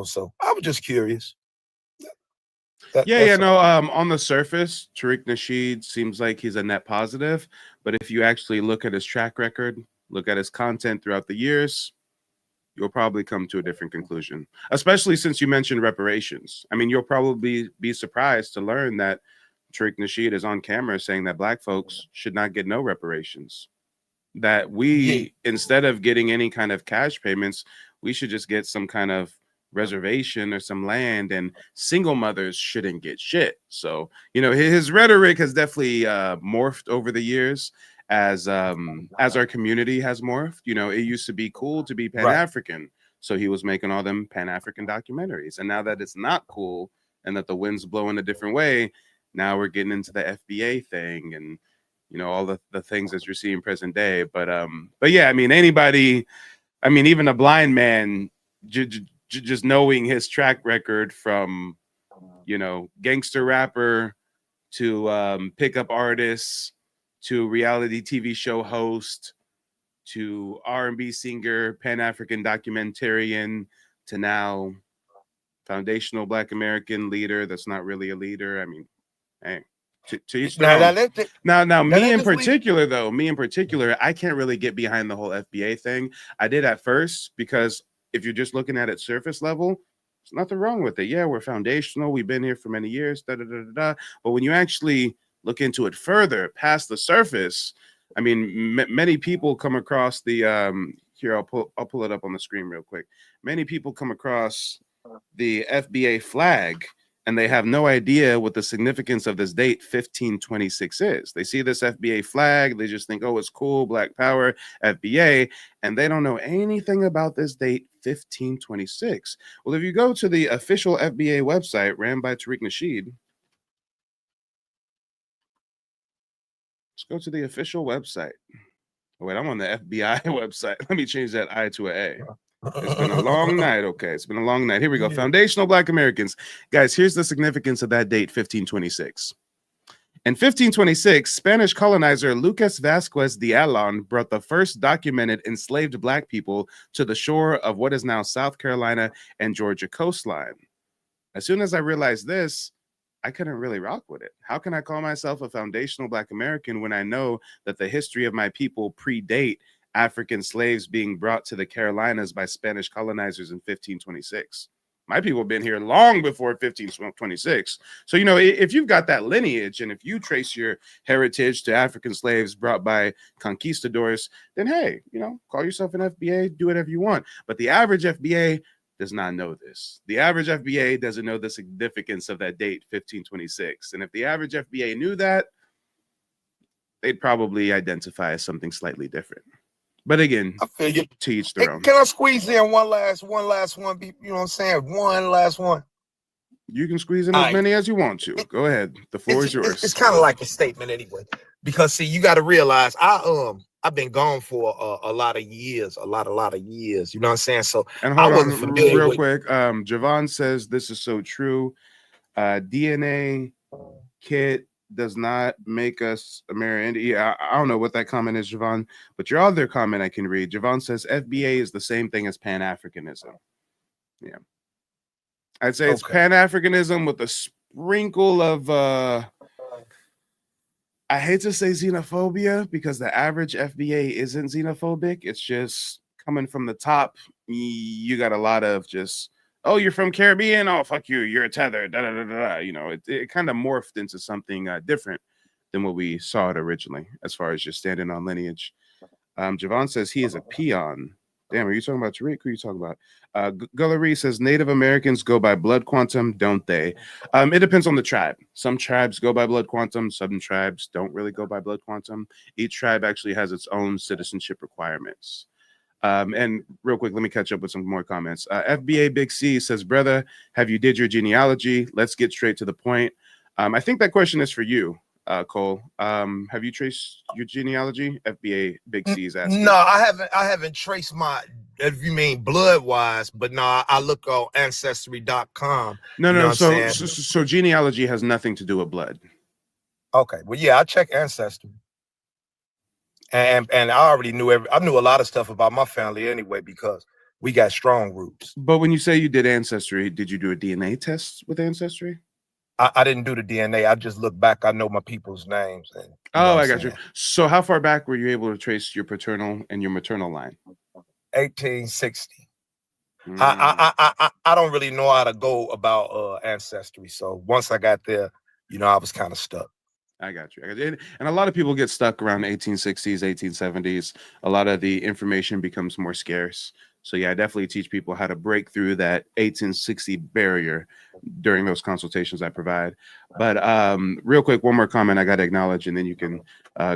So I was just curious. On the surface, Tariq Nasheed seems like he's a net positive, but if you actually look at his track record, look at his content throughout the years, you'll probably come to a different conclusion, especially since you mentioned reparations. I mean, you'll probably be surprised to learn that Tariq Nasheed is on camera saying that Black folks should not get no reparations, that we, instead of getting any kind of cash payments, we should just get some kind of reservation or some land, and single mothers shouldn't get shit. So, his rhetoric has definitely morphed over the years as our community has morphed. It used to be cool to be Pan-African. So he was making all them Pan-African documentaries. And now that it's not cool, and that the wind's blowing a different way. Now we're getting into the FBA thing and, you know, all the things that you're seeing present day. But yeah, I mean, anybody, I mean, even a blind man, just knowing his track record from, you know, gangster rapper to pickup artist to reality TV show host to R&B singer, Pan-African documentarian to now foundational Black American leader that's not really a leader. I mean, hey, to each their own. Now, me in particular, though, I can't really get behind the whole FBA thing. I did at first because if you're just looking at it surface level, there's nothing wrong with it. Yeah, we're foundational. We've been here for many years. Da, da, da, da, da. But when you actually look into it further, past the surface, I mean, many people come across the here. I'll pull it up on the screen real quick. Many people come across the FBA flag and they have no idea what the significance of this date 1526 is. They see this FBA flag, they just think, oh, it's cool, Black Power, FBA, and they don't know anything about this date 1526. Well, if you go to the official FBA website ran by Tariq Nasheed, let's go to the official website. Oh, wait, I'm on the FBI website. Let me change that I to an A. It's been a long night. Okay, it's been a long night. Here we go. Foundational Black Americans. Guys, here's the significance of that date, 1526. In 1526, Spanish colonizer Lucas Vasquez de Alon brought the first documented enslaved Black people to the shore of what is now South Carolina and Georgia coastline. As soon as I realized this, I couldn't really rock with it. How can I call myself a foundational Black American when I know that the history of my people predate African slaves being brought to the Carolinas by Spanish colonizers in 1526? My people have been here long before 1526. So, you know, if you've got that lineage and if you trace your heritage to African slaves brought by conquistadors, then hey, you know, call yourself an FBA, do whatever you want. But the average FBA does not know this. The average FBA doesn't know the significance of that date, 1526. And if the average FBA knew that, they'd probably identify as something slightly different. But again, to each their own. Can I squeeze in one last one? You know what I'm saying? One last one. You can squeeze in as many as you want to. Go ahead. The floor is yours. It's kind of like a statement anyway, because see, you got to realize I've been gone for a lot of years, a lot of years. You know what I'm saying? So and hold on, real quick. Javon says this is so true. DNA kit does not make us American. Yeah, I don't know what that comment is, Javon, but your other comment I can read. Javon says FBA is the same thing as Pan-Africanism. Yeah. I'd say it's Pan-Africanism with a sprinkle of I hate to say xenophobia because the average FBA isn't xenophobic. It's just coming from the top. You got a lot of just, oh, you're from Caribbean. Oh, fuck you. You're a tether. Da, da, da, da. You know, it kind of morphed into something different than what we saw it originally, as far as just standing on lineage. Javon says he is a peon. Damn, are you talking about Tariq? Who are you talking about? Gullery says Native Americans go by blood quantum, don't they? It depends on the tribe. Some tribes go by blood quantum. Some tribes don't really go by blood quantum. Each tribe actually has its own citizenship requirements. And real quick, let me catch up with some more comments. FBA Big C says, brother, have you did your genealogy? Let's get straight to the point. I think that question is for you, Cole. Have you traced your genealogy? FBA Big C is asking. No, I haven't traced my, if you mean blood wise, but no, I look on Ancestry.com. No. So genealogy has nothing to do with blood. Okay. Well, yeah, I check Ancestry. And I already knew I knew a lot of stuff about my family anyway, because we got strong roots. But when you say you did Ancestry, did you do a DNA test with Ancestry? I didn't do the DNA. I just look back. I know my people's names. And, I got you. So how far back were you able to trace your paternal and your maternal line? 1860. I don't really know how to go about Ancestry. So once I got there, you know, I was kind of stuck. I got you. And a lot of people get stuck around 1860s, 1870s. A lot of the information becomes more scarce. So yeah, I definitely teach people how to break through that 1860 barrier during those consultations I provide. But real quick, one more comment I got to acknowledge, and then you can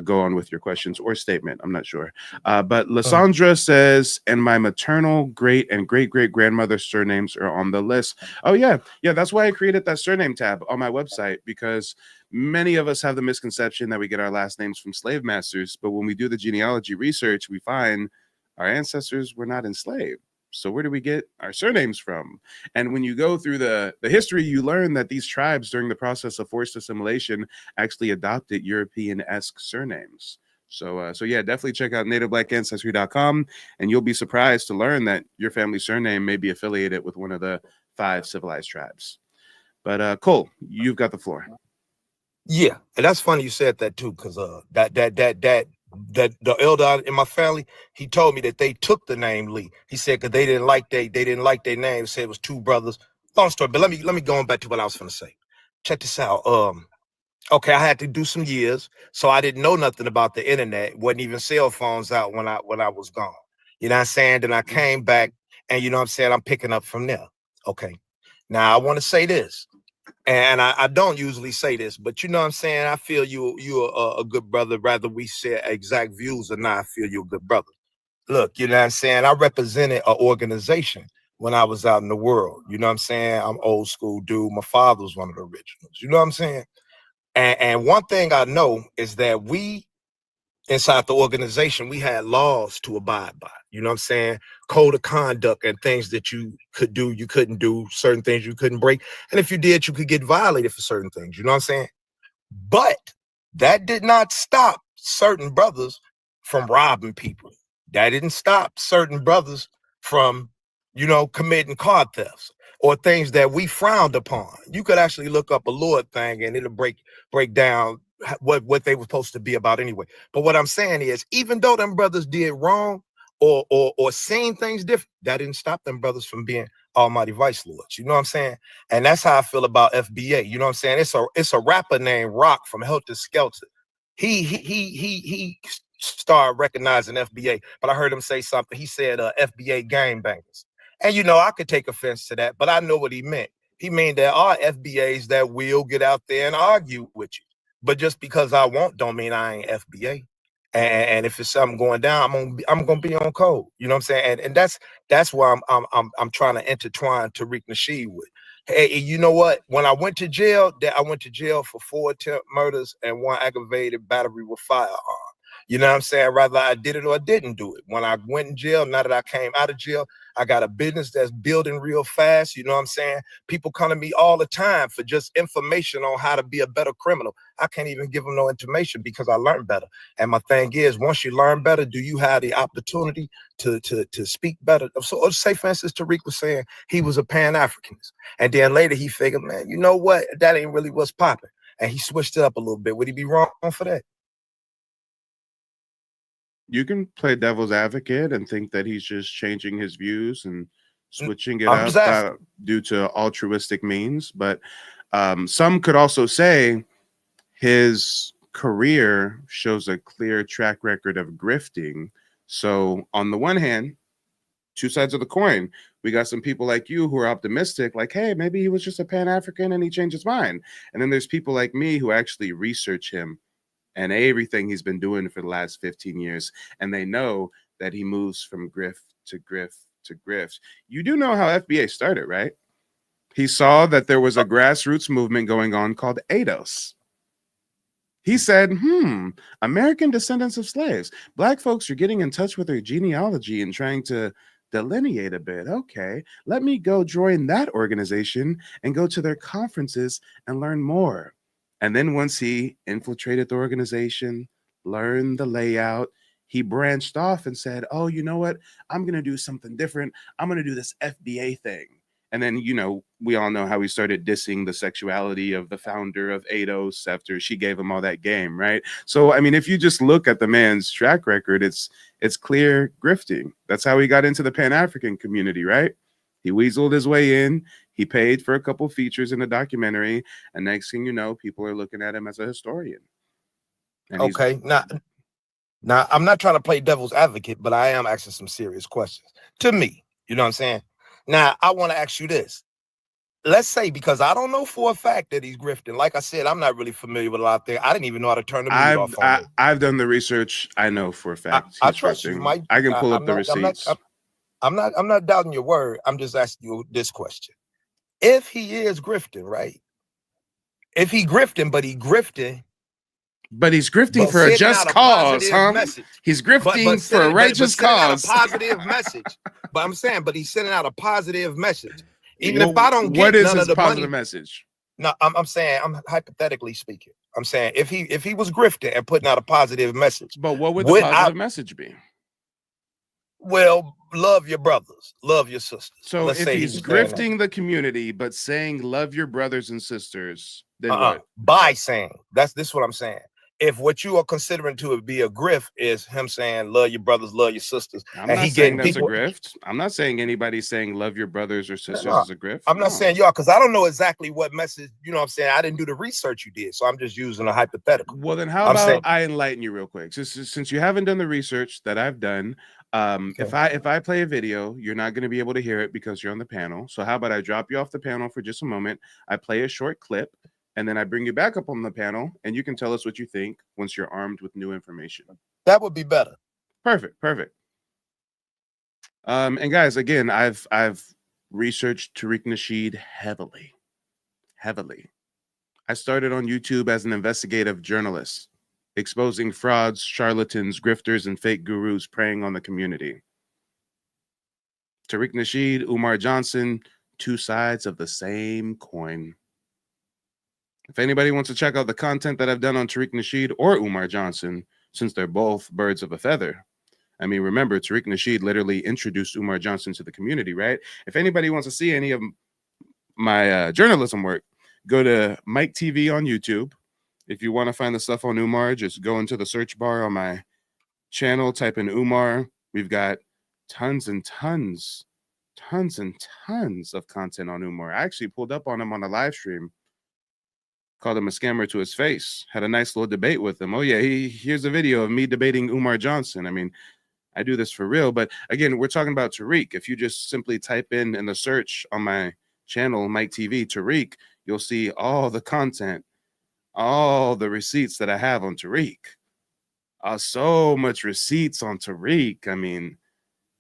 go on with your questions or statement. I'm not sure. But Lysandra says, and my maternal great and great great grandmother's surnames are on the list. Oh yeah, that's why I created that surname tab on my website, because many of us have the misconception that we get our last names from slave masters, but when we do the genealogy research, we find our ancestors were not enslaved. So where do we get our surnames from? And when you go through the history, you learn that these tribes during the process of forced assimilation actually adopted European-esque surnames. So yeah, definitely check out nativeblackancestry.com, and you'll be surprised to learn that your family surname may be affiliated with one of the 5 civilized tribes. But Cole, you've got the floor. Yeah, and that's funny you said that too, because that the elder in my family, he told me that they took the name Lee. He said because they didn't like their name. Said it was 2 brothers. Long story, but let me go on back to what I was gonna say. Check this out. Okay, I had to do some years, so I didn't know nothing about the internet. Wasn't even cell phones out when I was gone. You know what I'm saying? Then I came back, and you know what I'm saying, I'm picking up from there. Okay. Now I want to say this. And I don't usually say this, but you know what I'm saying? I feel you're a good brother, rather we share exact views or not. I feel you're a good brother. Look, you know what I'm saying? I represented an organization when I was out in the world. You know what I'm saying? I'm old school dude. My father was one of the originals. You know what I'm saying? And one thing I know is that we inside the organization, we had laws to abide by. You know what I'm saying? Code of conduct and things that you could do, you couldn't do, certain things you couldn't break. And if you did, you could get violated for certain things. You know what I'm saying? But that did not stop certain brothers from robbing people. That didn't stop certain brothers from, committing car thefts or things that we frowned upon. You could actually look up a Lord thing and it'll break down what they were supposed to be about anyway. But what I'm saying is, even though them brothers did wrong or seeing things different, that didn't stop them brothers from being almighty vice lords. You know what I'm saying? And that's how I feel about FBA. You know what I'm saying? It's a rapper named Rock from Helter Skelter. He started recognizing FBA, but I heard him say something. He said FBA gangbangers. And I could take offense to that, but I know what he meant. He meant there are FBAs that will get out there and argue with you. But just because I won't don't mean I ain't FBA. And if it's something going down, I'm gonna be on code. You know what I'm saying? And that's why I'm trying to intertwine Tariq Nasheed with. Hey, you know what? When I went to jail, I went to jail for 4 attempt murders and 1 aggravated battery with firearm. You know what I'm saying? Rather I did it or I didn't do it. When I went in jail, now that I came out of jail, I got a business that's building real fast. You know what I'm saying? People come to me all the time for just information on how to be a better criminal. I can't even give them no information because I learned better. And my thing is, once you learn better, do you have the opportunity to speak better? So say, for instance, Tariq was saying he was a Pan-Africanist. And then later he figured, man, you know what? That ain't really what's popping. And he switched it up a little bit. Would he be wrong for that? You can play devil's advocate and think that he's just changing his views and switching it I'm just asking. up due to altruistic means. But some could also say his career shows a clear track record of grifting. So on the one hand, 2 sides of the coin. We got some people like you who are optimistic, like, hey, maybe he was just a Pan-African and he changed his mind. And then there's people like me who actually research him and everything he's been doing for the last 15 years. And they know that he moves from grift to grift to grift. You do know how FBA started, right? He saw that there was a grassroots movement going on called ADOS. He said, American descendants of slaves. Black folks are getting in touch with their genealogy and trying to delineate a bit. Okay, let me go join that organization and go to their conferences and learn more. And then once he infiltrated the organization, learned the layout, he branched off and said, oh, you know what? I'm going to do something different. I'm going to do this FBA thing. And then, we all know how he started dissing the sexuality of the founder of ADOS after she gave him all that game, right? So, I mean, if you just look at the man's track record, it's clear grifting. That's how he got into the Pan-African community, right? He weaseled his way in. He paid for a couple features in a documentary. And next thing you know, people are looking at him as a historian. And okay, Now, I'm not trying to play devil's advocate, but I am asking some serious questions to me. You know what I'm saying? Now, I want to ask you this. Let's say, because I don't know for a fact that he's grifting. Like I said, I'm not really familiar with a lot of things. I didn't even know how to turn the mute off on it. I've done the research. I know for a fact I he's trust you, grifting. Mike. I can pull up I'm the not, receipts. I'm not doubting your word. I'm just asking you this question. If he is grifting, right? If he grifting, but he grifting. But he's grifting for a just cause, huh? He's grifting for a righteous cause. Out a positive message. But I'm saying, but he's sending out a positive message. Even if I don't get what is none his of the positive money, message? No, I'm saying, I'm hypothetically speaking. I'm saying if he was grifting and putting out a positive message. But what would the positive message be? Well, love your brothers, love your sisters. So Let's if say he's grifting the community, but saying love your brothers and sisters, then what? By saying this is what I'm saying. If what you are considering to be a grift is him saying love your brothers, love your sisters, I'm and not he saying getting that's people. a grift. I'm not saying anybody saying love your brothers or sisters No, is a grift. I'm not saying y'all, because I don't know exactly what message, you know what I'm saying? I didn't do the research you did, so I'm just using a hypothetical. Well, then how about I enlighten you real quick? Since you haven't done the research that I've done, if I play a video, you're not going to be able to hear it because you're on the panel. So how about I drop you off the panel for just a moment? I play a short clip, and then I bring you back up on the panel, and you can tell us what you think once you're armed with new information. That would be better. Perfect. And guys, again, I've researched Tariq Nasheed heavily. I started on YouTube as an investigative journalist, exposing frauds, charlatans, grifters, and fake gurus preying on the community. Tariq Nasheed, Umar Johnson, two sides of the same coin. If anybody wants to check out the content that I've done on Tariq Nasheed or Umar Johnson, since they're both birds of a feather. I mean, remember, Tariq Nasheed literally introduced Umar Johnson to the community, right? If anybody wants to see any of my journalism work, go to Mike TV on YouTube. If you want to find the stuff on Umar, just go into the search bar on my channel, type in Umar. We've got tons and tons of content on Umar. I actually pulled up on him on a live stream, called him a scammer to his face, had a nice little debate with him. Oh yeah, here's a video of me debating Umar Johnson. I mean, I do this for real. But again, we're talking about Tariq. If you just simply type in the search on my channel, Mike TV, Tariq, you'll see all the content, all the receipts that I have on Tariq. So much receipts on Tariq. I mean,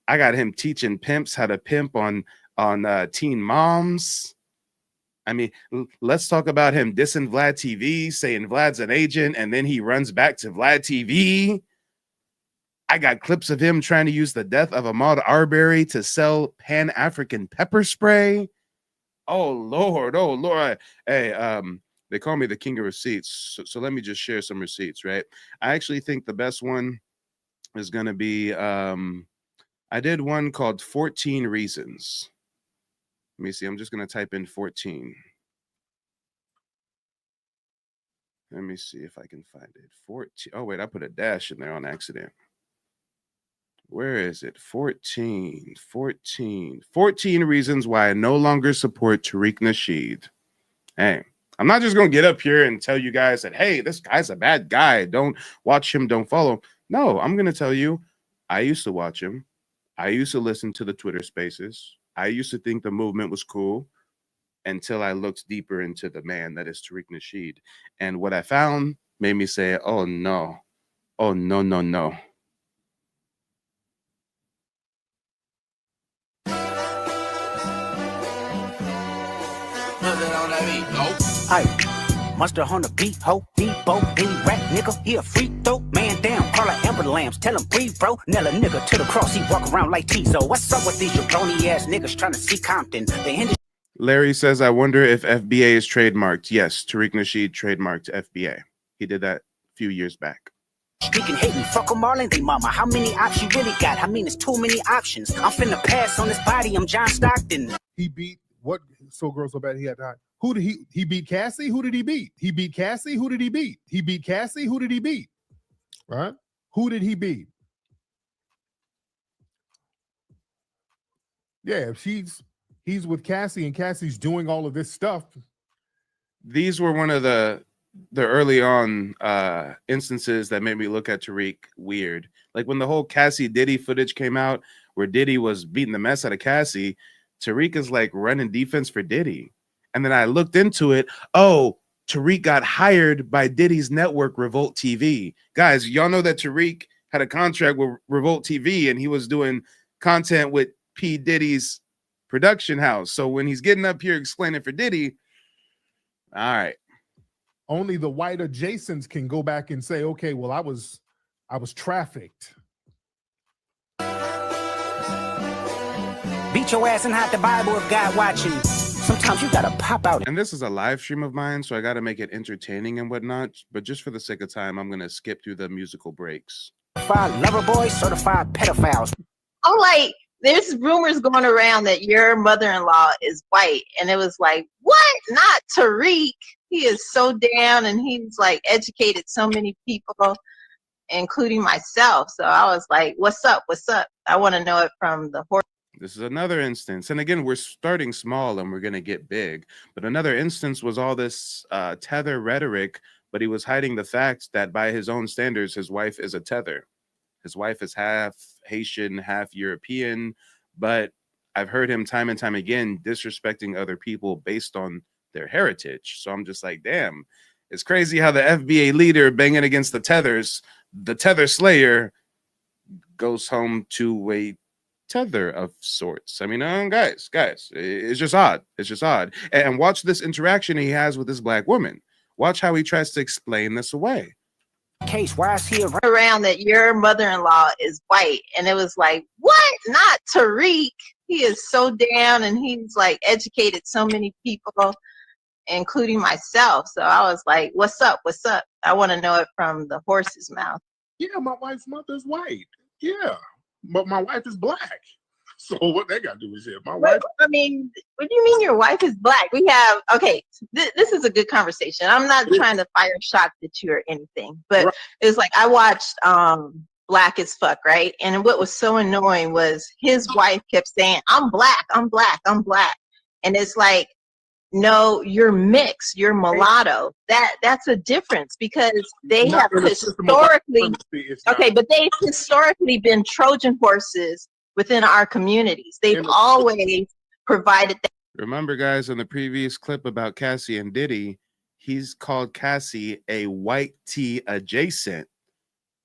I got him teaching pimps how to pimp on teen moms. I mean, let's talk about him dissing Vlad TV, saying Vlad's an agent, and then he runs back to Vlad TV. I got clips of him trying to use the death of Ahmaud Arbery to sell Pan-African pepper spray. Oh Lord. Hey, they call me the king of receipts. So let me just share some receipts, right? I actually think the best one is going to be, I did one called 14 Reasons. Let me see. I'm just going to type in 14. Let me see if I can find it. 14. Oh, wait, I put a dash in there on accident. Where is it? 14 reasons why I no longer support Tariq Nasheed. Hey, I'm not just going to get up here and tell you guys that, hey, this guy's a bad guy. Don't watch him. Don't follow him. No, I'm going to tell you, I used to watch him. I used to listen to the Twitter spaces. I used to think the movement was cool until I looked deeper into the man that is Tariq Nasheed. And what I found made me say, oh, no. Oh, no. Aye, monster on the beat, ho, Debo, any rap nigga, he a free throw, man down, call her Amber Lambs, tell him breathe, bro, nail a nigga to the cross, he walk around like Tizo. What's up with these jabroni ass niggas trying to see Compton? Larry says, I wonder if FBA is trademarked. Yes, Tariq Nasheed trademarked FBA. He did that a few years back. He can hate me, fuck them all and they mama. How many options you really got? I mean, it's too many options. I'm finna pass on this body, I'm John Stockton. He beat what? So girl so bad he had to hide. Who did he beat Cassie? Who did he beat? He beat Cassie. Who did he beat? He beat Cassie. Who did he beat? Right? Who did he beat? Yeah, if he's with Cassie and Cassie's doing all of this stuff. These were one of the the early on instances that made me look at Tariq weird. Like when the whole Cassie Diddy footage came out, where Diddy was beating the mess out of Cassie, Tariq is like running defense for Diddy. And then I looked into it. Oh, Tariq got hired by Diddy's network, Revolt TV. Guys, y'all know that Tariq had a contract with Revolt TV and he was doing content with P. Diddy's production house. So when he's getting up here explaining for Diddy, all right. Only the white adjacents can go back and say, okay, well, I was trafficked. Beat your ass and hide the Bible if God watching. Sometimes you gotta pop out. And this is a live stream of mine, so I gotta make it entertaining and whatnot. But just for the sake of time, I'm gonna skip through the musical breaks. Certified lover boys, certified pedophiles. I'm like, there's rumors going around that your mother-in-law is white, and it was like, what? Not Tariq. He is so down, and he's like educated so many people, including myself. So I was like, what's up? What's up? I want to know it from the horse. This is another instance. And again, we're starting small and we're going to get big. But another instance was all this tether rhetoric, but he was hiding the fact that by his own standards, his wife is a tether. His wife is half Haitian, half European. But I've heard him time and time again disrespecting other people based on their heritage. So I'm just like, damn, it's crazy how the FBA leader banging against the tethers, the tether slayer, goes home to a tether of sorts. I mean, guys, it's just odd. It's just odd. And watch this interaction he has with this black woman. Watch how he tries to explain this away. Case, why is he around that your mother-in-law is white? And it was like, what? Not Tariq. He is so down, and he's like educated so many people, including myself. So I was like, what's up? What's up? I want to know it from the horse's mouth. Yeah, my wife's mother's white. Yeah, but my wife is black. So what they got to do with it? My wife. I mean, what do you mean your wife is black? We have, okay, this is a good conversation. I'm not trying to fire shot at you or anything, but right. It's like I watched Black as Fuck, right? And what was so annoying was his wife kept saying, I'm black, I'm black, I'm black. And it's like, no, you're mixed, you're mulatto. That's a difference because they have historically, okay, but they've historically been Trojan horses within our communities. They've always provided that. Remember, guys, in the previous clip about Cassie and Diddy, he's called Cassie a white tee adjacent,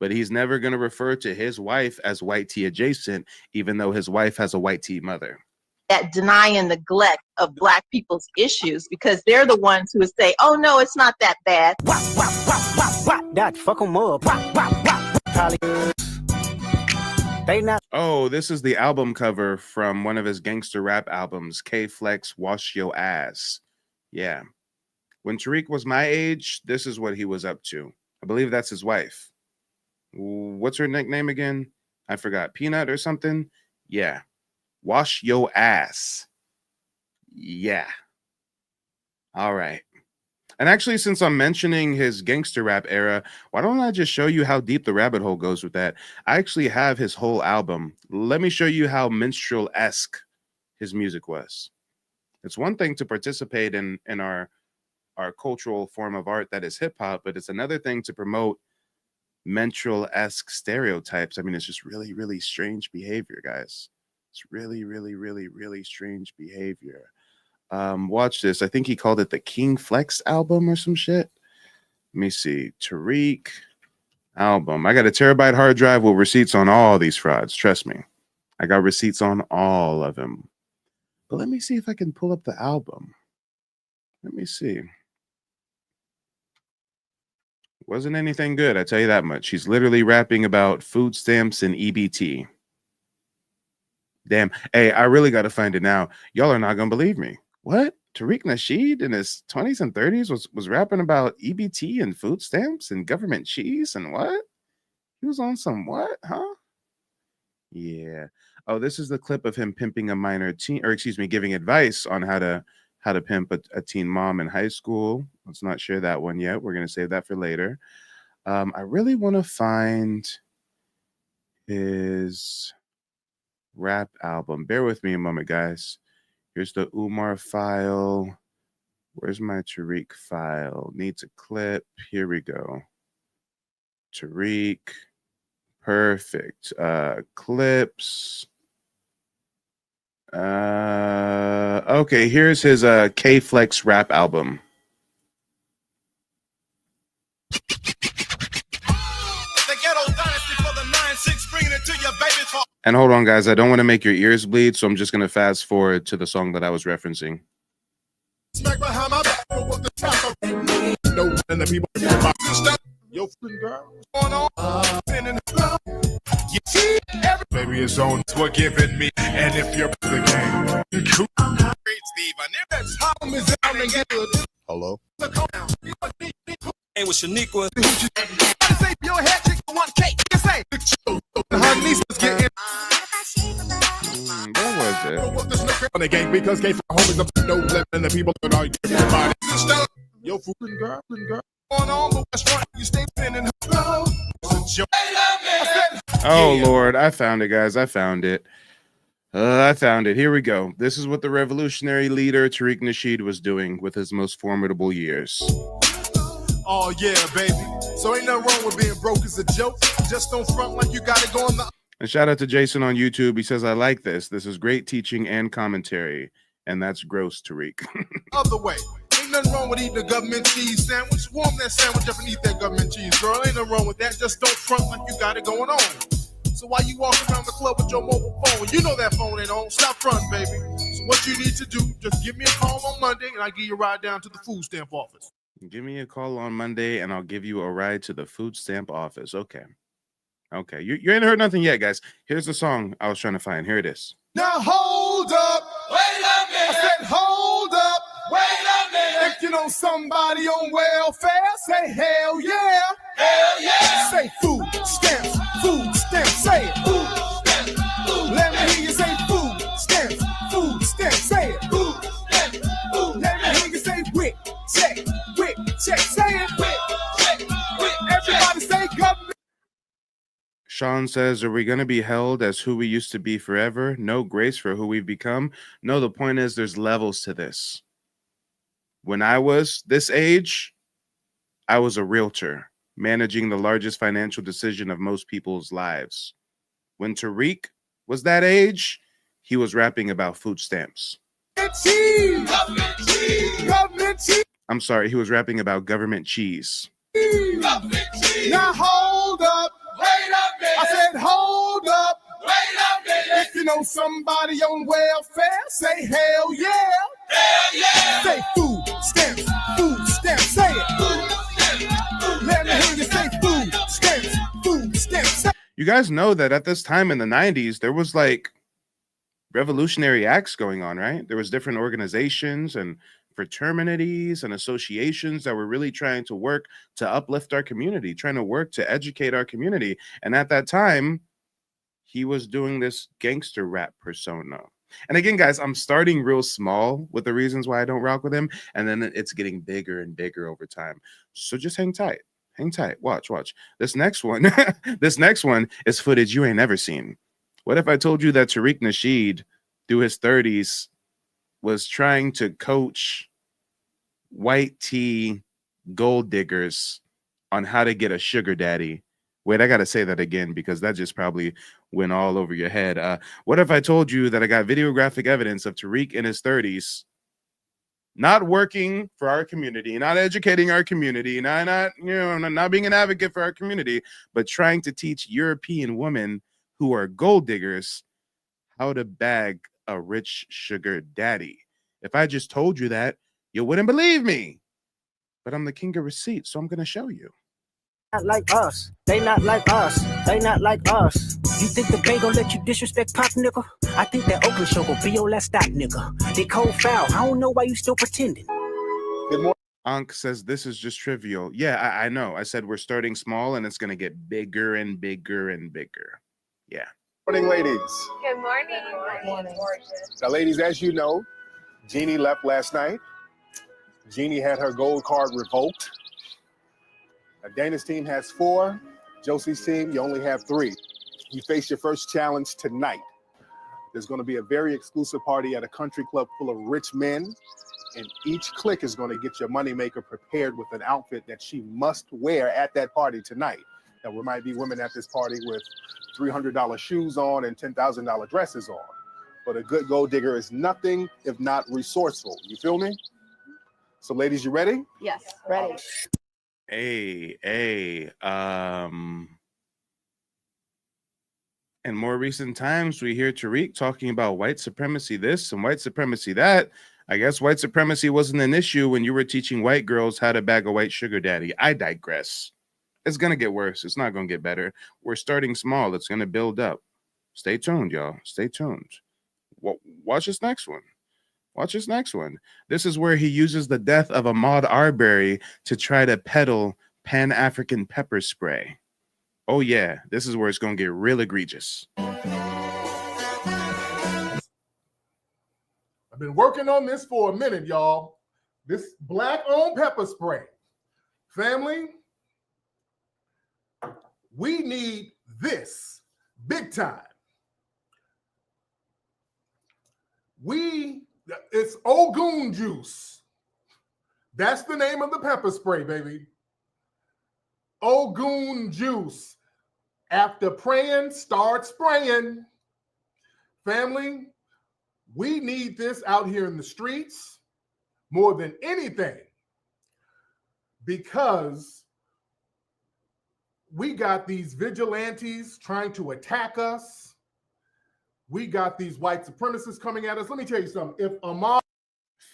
but he's never going to refer to his wife as white tee adjacent, even though his wife has a white tee mother. That deny and neglect of Black people's issues because they're the ones who would say, oh, no, it's not that bad. That fuck 'em up. They not. Oh, this is the album cover from one of his gangster rap albums, K-Flex, Wash Your Ass. Yeah. When Tariq was my age, this is what he was up to. I believe that's his wife. What's her nickname again? I forgot. Peanut or something? Yeah. Wash your ass. Yeah. All right. And actually, since I'm mentioning his gangster rap era, why don't I just show you how deep the rabbit hole goes with that? I actually have his whole album. Let me show you how minstrel-esque his music was. It's one thing to participate in our cultural form of art that is hip-hop, but it's another thing to promote minstrel-esque stereotypes. I mean, it's just really, really strange behavior, guys. It's really, really, really, really strange behavior. Watch this. I think he called it the King Flex album or some shit. Let me see. Tariq album. I got a terabyte hard drive with receipts on all these frauds. Trust me. I got receipts on all of them. But let me see if I can pull up the album. Let me see. Wasn't anything good, I tell you that much. He's literally rapping about food stamps and EBT. Damn. Hey, I really got to find it now. Y'all are not going to believe me. What? Tariq Nasheed in his 20s and 30s was rapping about EBT and food stamps and government cheese and what? He was on some what? Huh? Yeah. Oh, this is the clip of him pimping a minor teen, or excuse me, giving advice on how to pimp a teen mom in high school. Let's not share that one yet. We're going to save that for later. I really want to find his rap album. Bear with me a moment, guys. Here's the Umar file. Where's my Tariq file? Needs a clip. Here we go. Tariq. Perfect. Clips. Okay, here's his K-Flex rap album. And hold on, guys, I don't want to make your ears bleed, so I'm just going to fast forward to the song that I was referencing. Baby, it's on what giving me, and if you're the game, hello. Hey, with Shaniqua. What was it? On the game because gay for homies up to no limit and the people that are everybody. Yo, fooling girl, going on, but what's wrong? You stay spinning. Oh, Lord, I found it, guys. I found it. Here we go. This is what the revolutionary leader Tariq Nasheed was doing with his most formidable years. Oh, yeah, baby. So ain't nothing wrong with being broke as a joke. Just don't front like you got it going the And shout out to Jason on YouTube. He says, I like this. This is great teaching and commentary. And that's gross, Tariq. other way. Ain't nothing wrong with eating a government cheese sandwich. Warm that sandwich up and eat that government cheese, girl. Ain't nothing wrong with that. Just don't front like you got it going on. So while you walk around the club with your mobile phone, you know that phone ain't on. Stop fronting, baby. So what you need to do, just give me a call on Monday and I'll give you a ride down to the food stamp office. Give me a call on Monday and I'll give you a ride to the food stamp office. Okay. Okay. You ain't heard nothing yet, guys. Here's the song I was trying to find. Here it is. Now hold up. Wait a minute. I said hold up. Wait a minute. If you know somebody on welfare, say hell yeah. Hell yeah. Say food stamps. Food stamps. Say it. Food stamps. Food. Let me hear you say food stamps. Food stamps. Say it. Food stamps. Food. Let me hear you say WIC check. WIC check. Say it. WIC check. WIC. Everybody say government. Sean says, are we going to be held as who we used to be forever? No grace for who we've become? No, the point is there's levels to this. When I was this age, I was a realtor, managing the largest financial decision of most people's lives. When Tariq was that age, he was rapping about food stamps. Cheese. Government cheese. Government cheese. I'm sorry, he was rapping about government cheese. Government cheese. Now hold up. Wait a minute. I said hold up. Wait a minute. If you know somebody on welfare, say hell yeah. Hell yeah. Say food stamps. Food stamps. Say it. Food stamps. Let me hear you say food stamps. Food stamps. You guys know that at this time in the 90s, there was like revolutionary acts going on, right? There was different organizations and fraternities and associations that were really trying to work to uplift our community, trying to work to educate our community. And at that time, he was doing this gangster rap persona. And again, guys, I'm starting real small with the reasons why I don't rock with him. And then it's getting bigger and bigger over time. So just hang tight. Hang tight. Watch. This next one, is footage you ain't never seen. What if I told you that Tariq Nasheed, through his 30s, was trying to coach white tee gold diggers on how to get a sugar daddy? Wait, I got to say that again because that just probably went all over your head. What if I told you that I got videographic evidence of Tariq in his 30s not working for our community, not educating our community, not being an advocate for our community, but trying to teach European women who are gold diggers how to bag a rich sugar daddy? If I just told you that, you wouldn't believe me. But I'm the king of receipts, so I'm going to show you. Not like us. They not like us. They not like us. You think the Bay gon' let you disrespect Pop, nigga? I think that Oakland show gon' be your last stop, nigga. They cold foul. I don't know why you still pretending. Good morning. Ankh says this is just trivial. Yeah, I know. I said we're starting small and it's going to get bigger and bigger and bigger. Yeah. Morning, ladies. Good morning. Good morning. Now, ladies, as you know, Jeannie left last night. Jeannie had her gold card revoked. Now, Dana's team has 4. Josie's team, you only have 3. You face your first challenge tonight. There's going to be a very exclusive party at a country club full of rich men. And each click is going to get your moneymaker prepared with an outfit that she must wear at that party tonight. Now, there might be women at this party with $300 shoes on and $10,000 dresses on. But a good gold digger is nothing if not resourceful. You feel me? So, ladies, you ready? Yes, ready. In more recent times, we hear Tariq talking about white supremacy this and white supremacy that. I guess white supremacy wasn't an issue when you were teaching white girls how to bag a white sugar daddy. I digress. It's going to get worse. It's not going to get better. We're starting small. It's going to build up. Stay tuned, y'all. Stay tuned. Watch this next one. Watch this next one. This is where he uses the death of Ahmaud Arbery to try to peddle Pan-African pepper spray. Oh, yeah. This is where it's going to get real egregious. I've been working on this for a minute, y'all. This black-owned pepper spray. Family, we need this big time. It's Ogun juice. That's the name of the pepper spray, baby. Ogun juice. After praying, start spraying. Family, we need this out here in the streets more than anything because we got these vigilantes trying to attack us. We got these white supremacists coming at us. Let me tell you something. If Ahmaud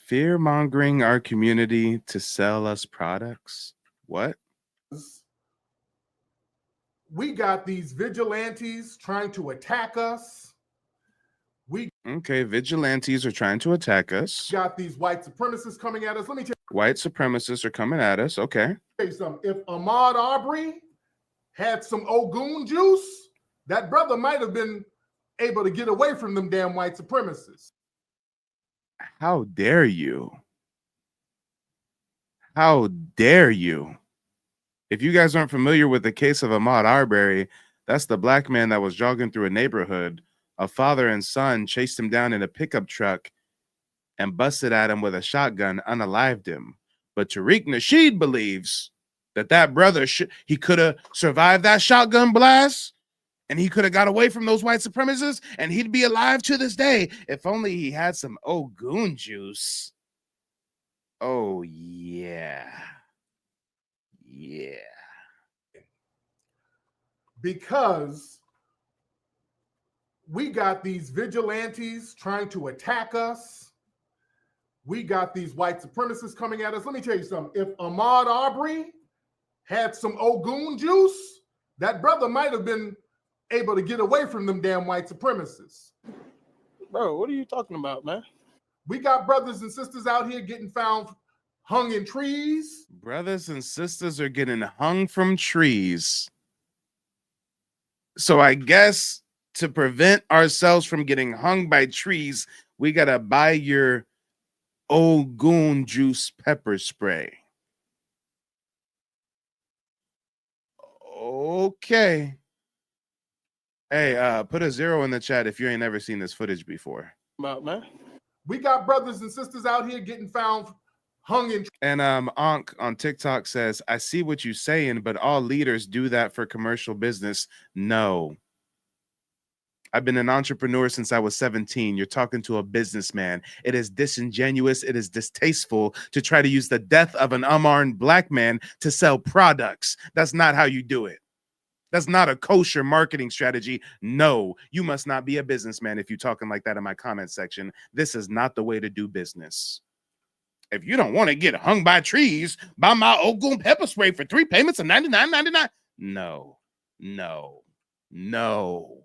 Fear-mongering our community to sell us products? What? We got these vigilantes trying to attack us. Okay, vigilantes are trying to attack us. Got these white supremacists coming at us. Let me tell White supremacists are coming at us. Okay. you something. If Ahmaud Arbery had some Ogun juice, that brother might have been able to get away from them damn white supremacists. How dare you? How dare you? If you guys aren't familiar with the case of Ahmaud Arbery, that's the black man that was jogging through a neighborhood. A father and son chased him down in a pickup truck and busted at him with a shotgun, unalived him. But Tariq Nasheed believes that brother, he could have survived that shotgun blast and he could have got away from those white supremacists and he'd be alive to this day if only he had some Ogun juice. Oh, yeah. Yeah. Because we got these vigilantes trying to attack us. We got these white supremacists coming at us. Let me tell you something. If Ahmaud Arbery had some Ogun juice, that brother might have been able to get away from them damn white supremacists. Bro, what are you talking about, man? We got brothers and sisters out here getting found hung in trees. Brothers and sisters are getting hung from trees. So I guess to prevent ourselves from getting hung by trees, we got to buy your Ogun juice pepper spray. Okay. Hey, put a 0 in the chat if you ain't never seen this footage before. About, man. We got brothers and sisters out here getting found hung in trees. And Ankh on TikTok says, I see what you're saying, but all leaders do that for commercial business. No. I've been an entrepreneur since I was 17. You're talking to a businessman. It is disingenuous. It is distasteful to try to use the death of an unarmed black man to sell products. That's not how you do it. That's not a kosher marketing strategy. No, you must not be a businessman if you're talking like that in my comment section. This is not the way to do business. If you don't want to get hung by trees, buy my Ogun pepper spray for 3 payments of $99.99. No, no, no.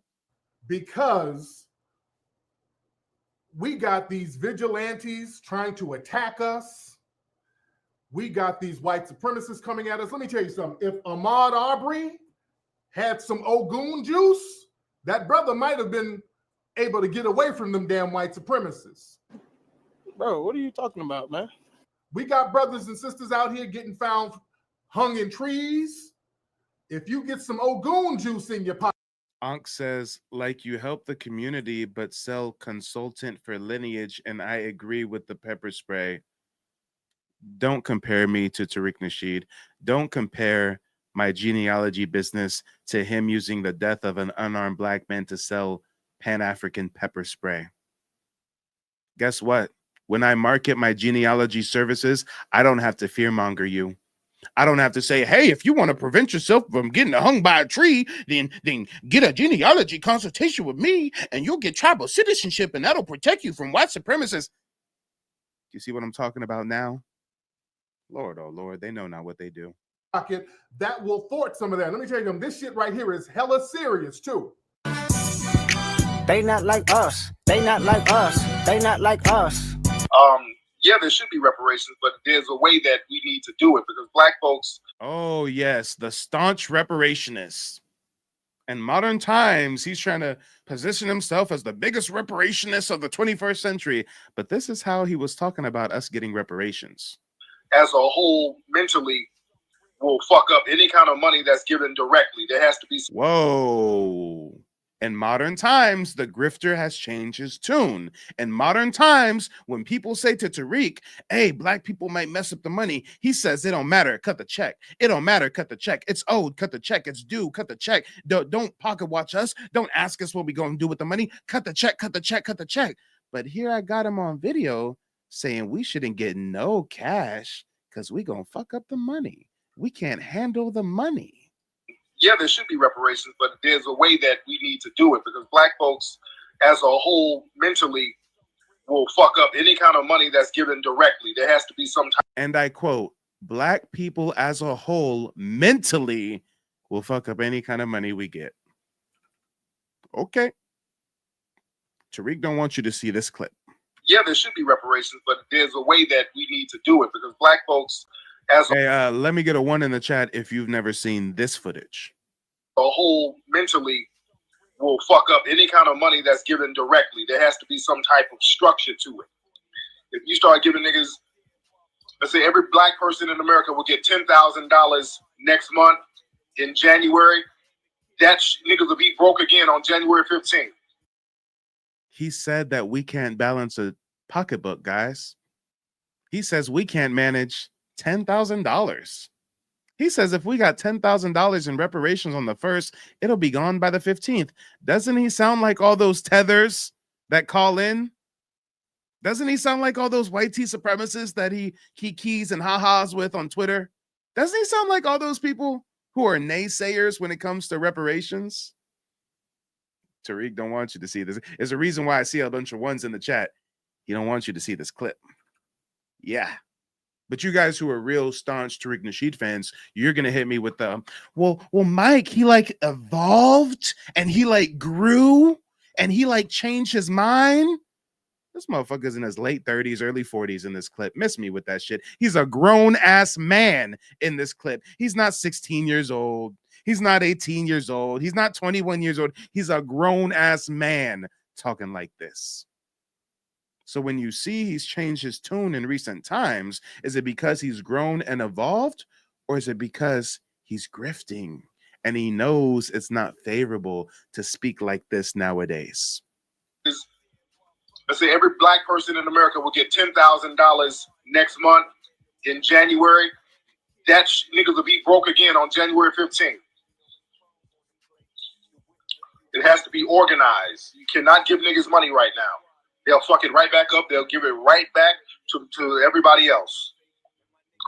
Because we got these vigilantes trying to attack us. We got these white supremacists coming at us. Let me tell you something. If Ahmaud Arbery had some Ogun juice, that brother might have been able to get away from them damn white supremacists. Bro, what are you talking about, man? We got brothers and sisters out here getting found hung in trees. If you get some Ogun juice in your pocket. Ankh says, like you help the community, but sell consultant for lineage. And I agree with the pepper spray. Don't compare me to Tariq Nasheed. Don't compare my genealogy business to him using the death of an unarmed black man to sell Pan-African pepper spray. Guess what? When I market my genealogy services, I don't have to fearmonger you. I don't have to say, hey, if you want to prevent yourself from getting hung by a tree, then get a genealogy consultation with me and you'll get tribal citizenship and that'll protect you from white supremacists. Do you see what I'm talking about now? Lord, oh Lord, they know not what they do. Pocket that will thwart some of that. Let me tell you, this shit right here is hella serious too. They not like us. They not like us. They not like us. Yeah, there should be reparations, but there's a way that we need to do it because black folks. Oh, yes, the staunch reparationist. In modern times, he's trying to position himself as the biggest reparationist of the 21st century. But this is how he was talking about us getting reparations. As a whole, mentally, will fuck up any kind of money that's given directly. There has to be. Whoa. In modern times, the grifter has changed his tune. In modern times, when people say to Tariq, hey, black people might mess up the money, he says, it don't matter, cut the check. It don't matter, cut the check. It's owed, cut the check. It's due, cut the check. Don't pocket watch us. Don't ask us what we going to do with the money. Cut the check, cut the check, cut the check. But here I got him on video saying we shouldn't get no cash because we going to fuck up the money. We can't handle the money. Yeah, there should be reparations, but there's a way that we need to do it because black folks as a whole mentally will fuck up any kind of money that's given directly. There has to be some type. And I quote, black people as a whole mentally will fuck up any kind of money we get. Okay. Tariq don't want you to see this clip. Yeah, there should be reparations, but there's a way that we need to do it because black folks as hey, let me get a 1 in the chat if you've never seen this footage. A whole mentally will fuck up any kind of money that's given directly. There has to be some type of structure to it. If you start giving niggas, let's say every black person in America will get $10,000 next month in January, that niggas will be broke again on January 15th. He said that we can't balance a pocketbook, guys. He says we can't manage $10,000. He says if we got $10,000 in reparations on the 1st, it'll be gone by the 15th. Doesn't he sound like all those tethers that call in? Doesn't he sound like all those white tea supremacists that he keys and ha-has with on Twitter? Doesn't he sound like all those people who are naysayers when it comes to reparations? Tariq don't want you to see this. There's a reason why I see a bunch of 1s in the chat. He don't want you to see this clip. Yeah. But you guys who are real staunch Tariq Nasheed fans, you're going to hit me with the, well, Mike, he like evolved and he like grew and he like changed his mind. This motherfucker's in his late 30s, early 40s in this clip. Miss me with that shit. He's a grown ass man in this clip. He's not 16 years old. He's not 18 years old. He's not 21 years old. He's a grown ass man talking like this. So when you see he's changed his tune in recent times, is it because he's grown and evolved, or is it because he's grifting and he knows it's not favorable to speak like this nowadays? Let's say every black person in America will get $10,000 next month in January. That niggas will be broke again on January 15th. It has to be organized. You cannot give niggas money right now. They'll fuck it right back up. They'll give it right back to everybody else.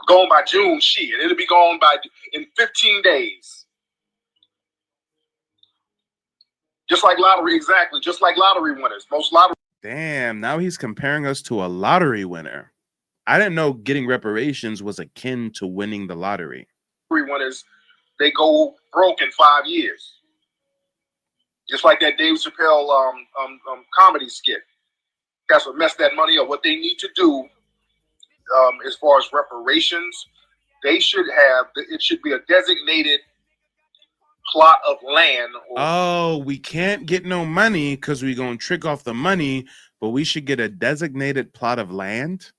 Going by June, shit. It'll be gone in 15 days. Just like lottery, exactly. Just like lottery winners. Most lottery. Damn, now he's comparing us to a lottery winner. I didn't know getting reparations was akin to winning the lottery. Winners, they go broke in 5 years. Just like that Dave Chappelle comedy skit. That's what messed that money up. What they need to do, as far as reparations, they should have. It should be a designated plot of land. Oh, we can't get no money because we're gonna trick off the money, but we should get a designated plot of land.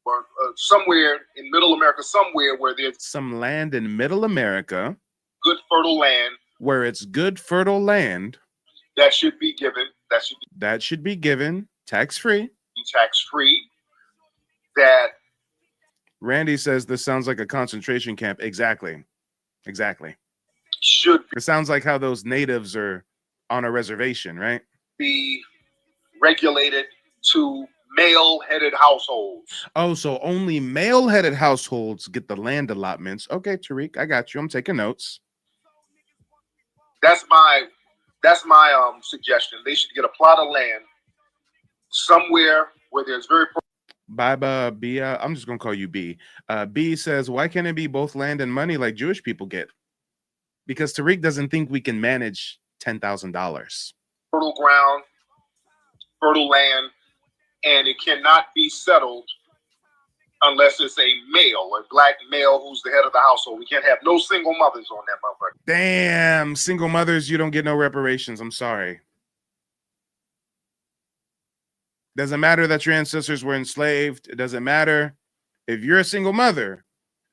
Or somewhere in Middle America, somewhere where there's some land in Middle America, good fertile land, where it's good fertile land that should be given. That should be given tax-free. Tax-free. that Randy says this sounds like a concentration camp. Exactly. should It sounds like how those natives are on a reservation, right? be regulated to male-headed households. Oh, so only male-headed households get the land allotments. Okay, Tariq, I got you. I'm taking notes. That's my suggestion. They should get a plot of land somewhere where there's very Baba Bia, I'm just gonna call you B. B says, why can't it be both land and money like Jewish people get? Because Tariq doesn't think we can manage $10,000. fertile ground, fertile land, and it cannot be settled unless it's a male, a black male who's the head of the household. We can't have no single mothers on that motherfucker. Damn, single mothers, you don't get no reparations. I'm sorry. Doesn't matter that your ancestors were enslaved. It doesn't matter if you're a single mother.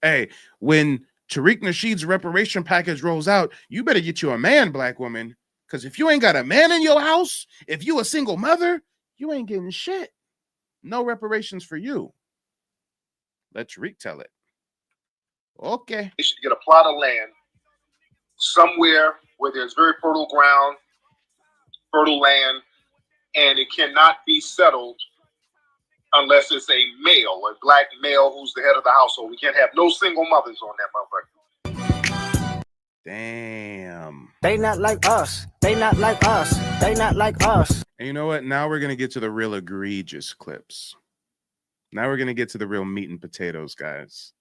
Hey, when Tariq Nasheed's reparation package rolls out, you better get you a man, black woman. Because if you ain't got a man in your house, if you a single mother, you ain't getting shit. No reparations for you. Let Tariq tell it. Okay. They should get a plot of land somewhere where there's very fertile ground, fertile land, and it cannot be settled unless it's a male, a black male who's the head of the household. We can't have no single mothers on that motherfucker. Damn. They not like us. They not like us. They not like us. And you know what? Now we're going to get to the real egregious clips. Now we're going to get to the real meat and potatoes, guys.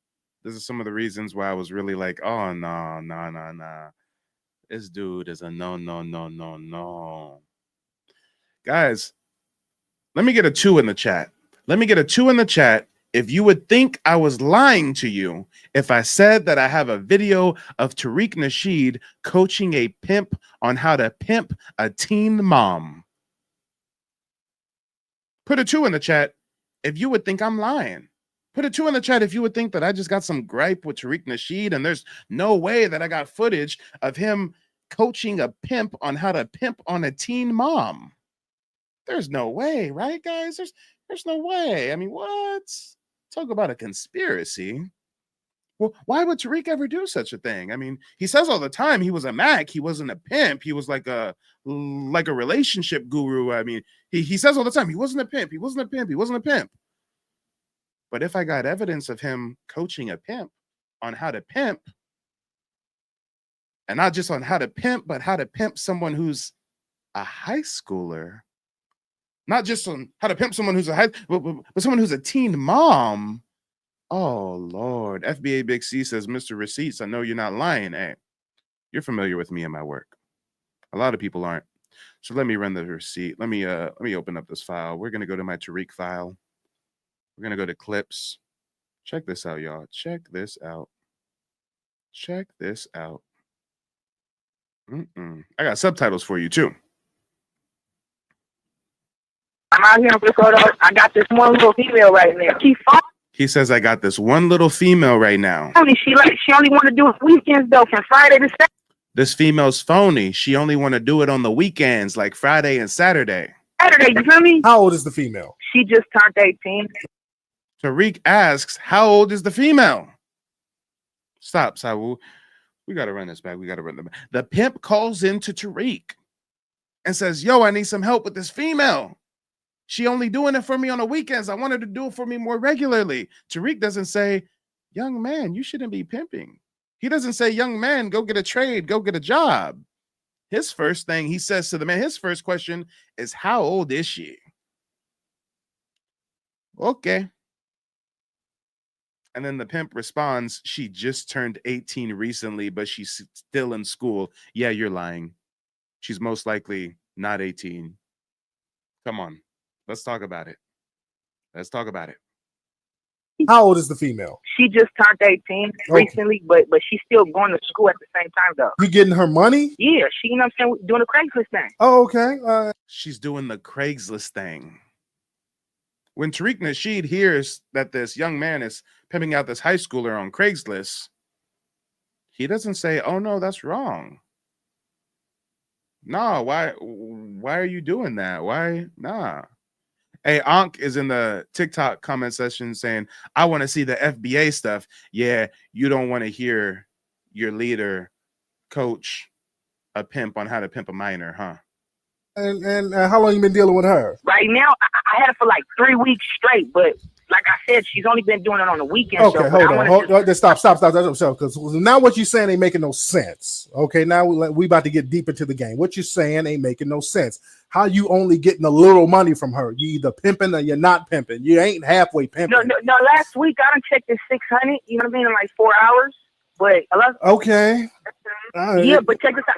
This is some of the reasons why I was really like, oh, no. This dude is a no. Guys, let me get a 2 in the chat. Let me get a 2 in the chat if you would think I was lying to you if I said that I have a video of Tariq Nasheed coaching a pimp on how to pimp a teen mom. Put a 2 in the chat if you would think I'm lying. Put a 2 in the chat if you would think that I just got some gripe with Tariq Nasheed and there's no way that I got footage of him coaching a pimp on how to pimp on a teen mom. There's no way, right, guys? There's no way. I mean, what? Talk about a conspiracy. Well, why would Tariq ever do such a thing? I mean, he says all the time he was a Mac. He wasn't a pimp. He was like a relationship guru. I mean, he says all the time he wasn't a pimp. He wasn't a pimp. He wasn't a pimp. But if I got evidence of him coaching a pimp on how to pimp, and not just on how to pimp, but how to pimp someone who's a high schooler, not just on how to pimp someone who's but someone who's a teen mom. Oh, Lord. FBA Big C says, Mr. Receipts, I know you're not lying. Hey, you're familiar with me and my work. A lot of people aren't. So let me run the receipt. Let me open up this file. We're going to go to my Tariq file. We're going to go to clips. Check this out, y'all. Check this out. Check this out. I got subtitles for you, too. I'm out here in Florida. I got this one little female right now. He says, I got this one little female right now. She only want to do it weekends though, from Friday to Saturday. This female's phony. She only want to do it on the weekends, like Friday and Saturday. You feel me? How old is the female? She just turned 18. Tariq asks, how old is the female? Stop, Sawu. We got to run this back. We got to run them back. The pimp calls in to Tariq and says, yo, I need some help with this female. She only doing it for me on the weekends. I want her to do it for me more regularly. Tariq doesn't say, young man, you shouldn't be pimping. He doesn't say, young man, go get a trade, go get a job. His first thing he says to the man, his first question is, how old is she? Okay. And then the pimp responds, she just turned 18 recently, but she's still in school. Yeah, you're lying. She's most likely not 18. Come on. Let's talk about it. Let's talk about it. How old is the female? She just turned 18 recently, but she's still going to school at the same time though. You getting her money? Yeah, she, you know what I'm saying, doing a Craigslist thing. Oh, okay. She's doing the Craigslist thing. When Tariq Nasheed hears that this young man is pimping out this high schooler on Craigslist, he doesn't say, oh no, that's wrong. No, why are you doing that? Why? Nah. Hey, Ankh is in the TikTok comment section saying, I want to see the FBA stuff. Yeah, you don't want to hear your leader coach a pimp on how to pimp a minor, huh? And how long you been dealing with her? Right now, I had it for like 3 weeks straight, but like I said, she's only been doing it on the weekends. Okay, hold on. Stop. Because now what you're saying ain't making no sense. Okay, now we about to get deep into the game. What you're saying ain't making no sense. How you only getting a little money from her? You either pimping or you're not pimping. You ain't halfway pimping. No. Last week I done checked it 600. You know what I mean? In like 4 hours. But okay. Yeah, but check this out.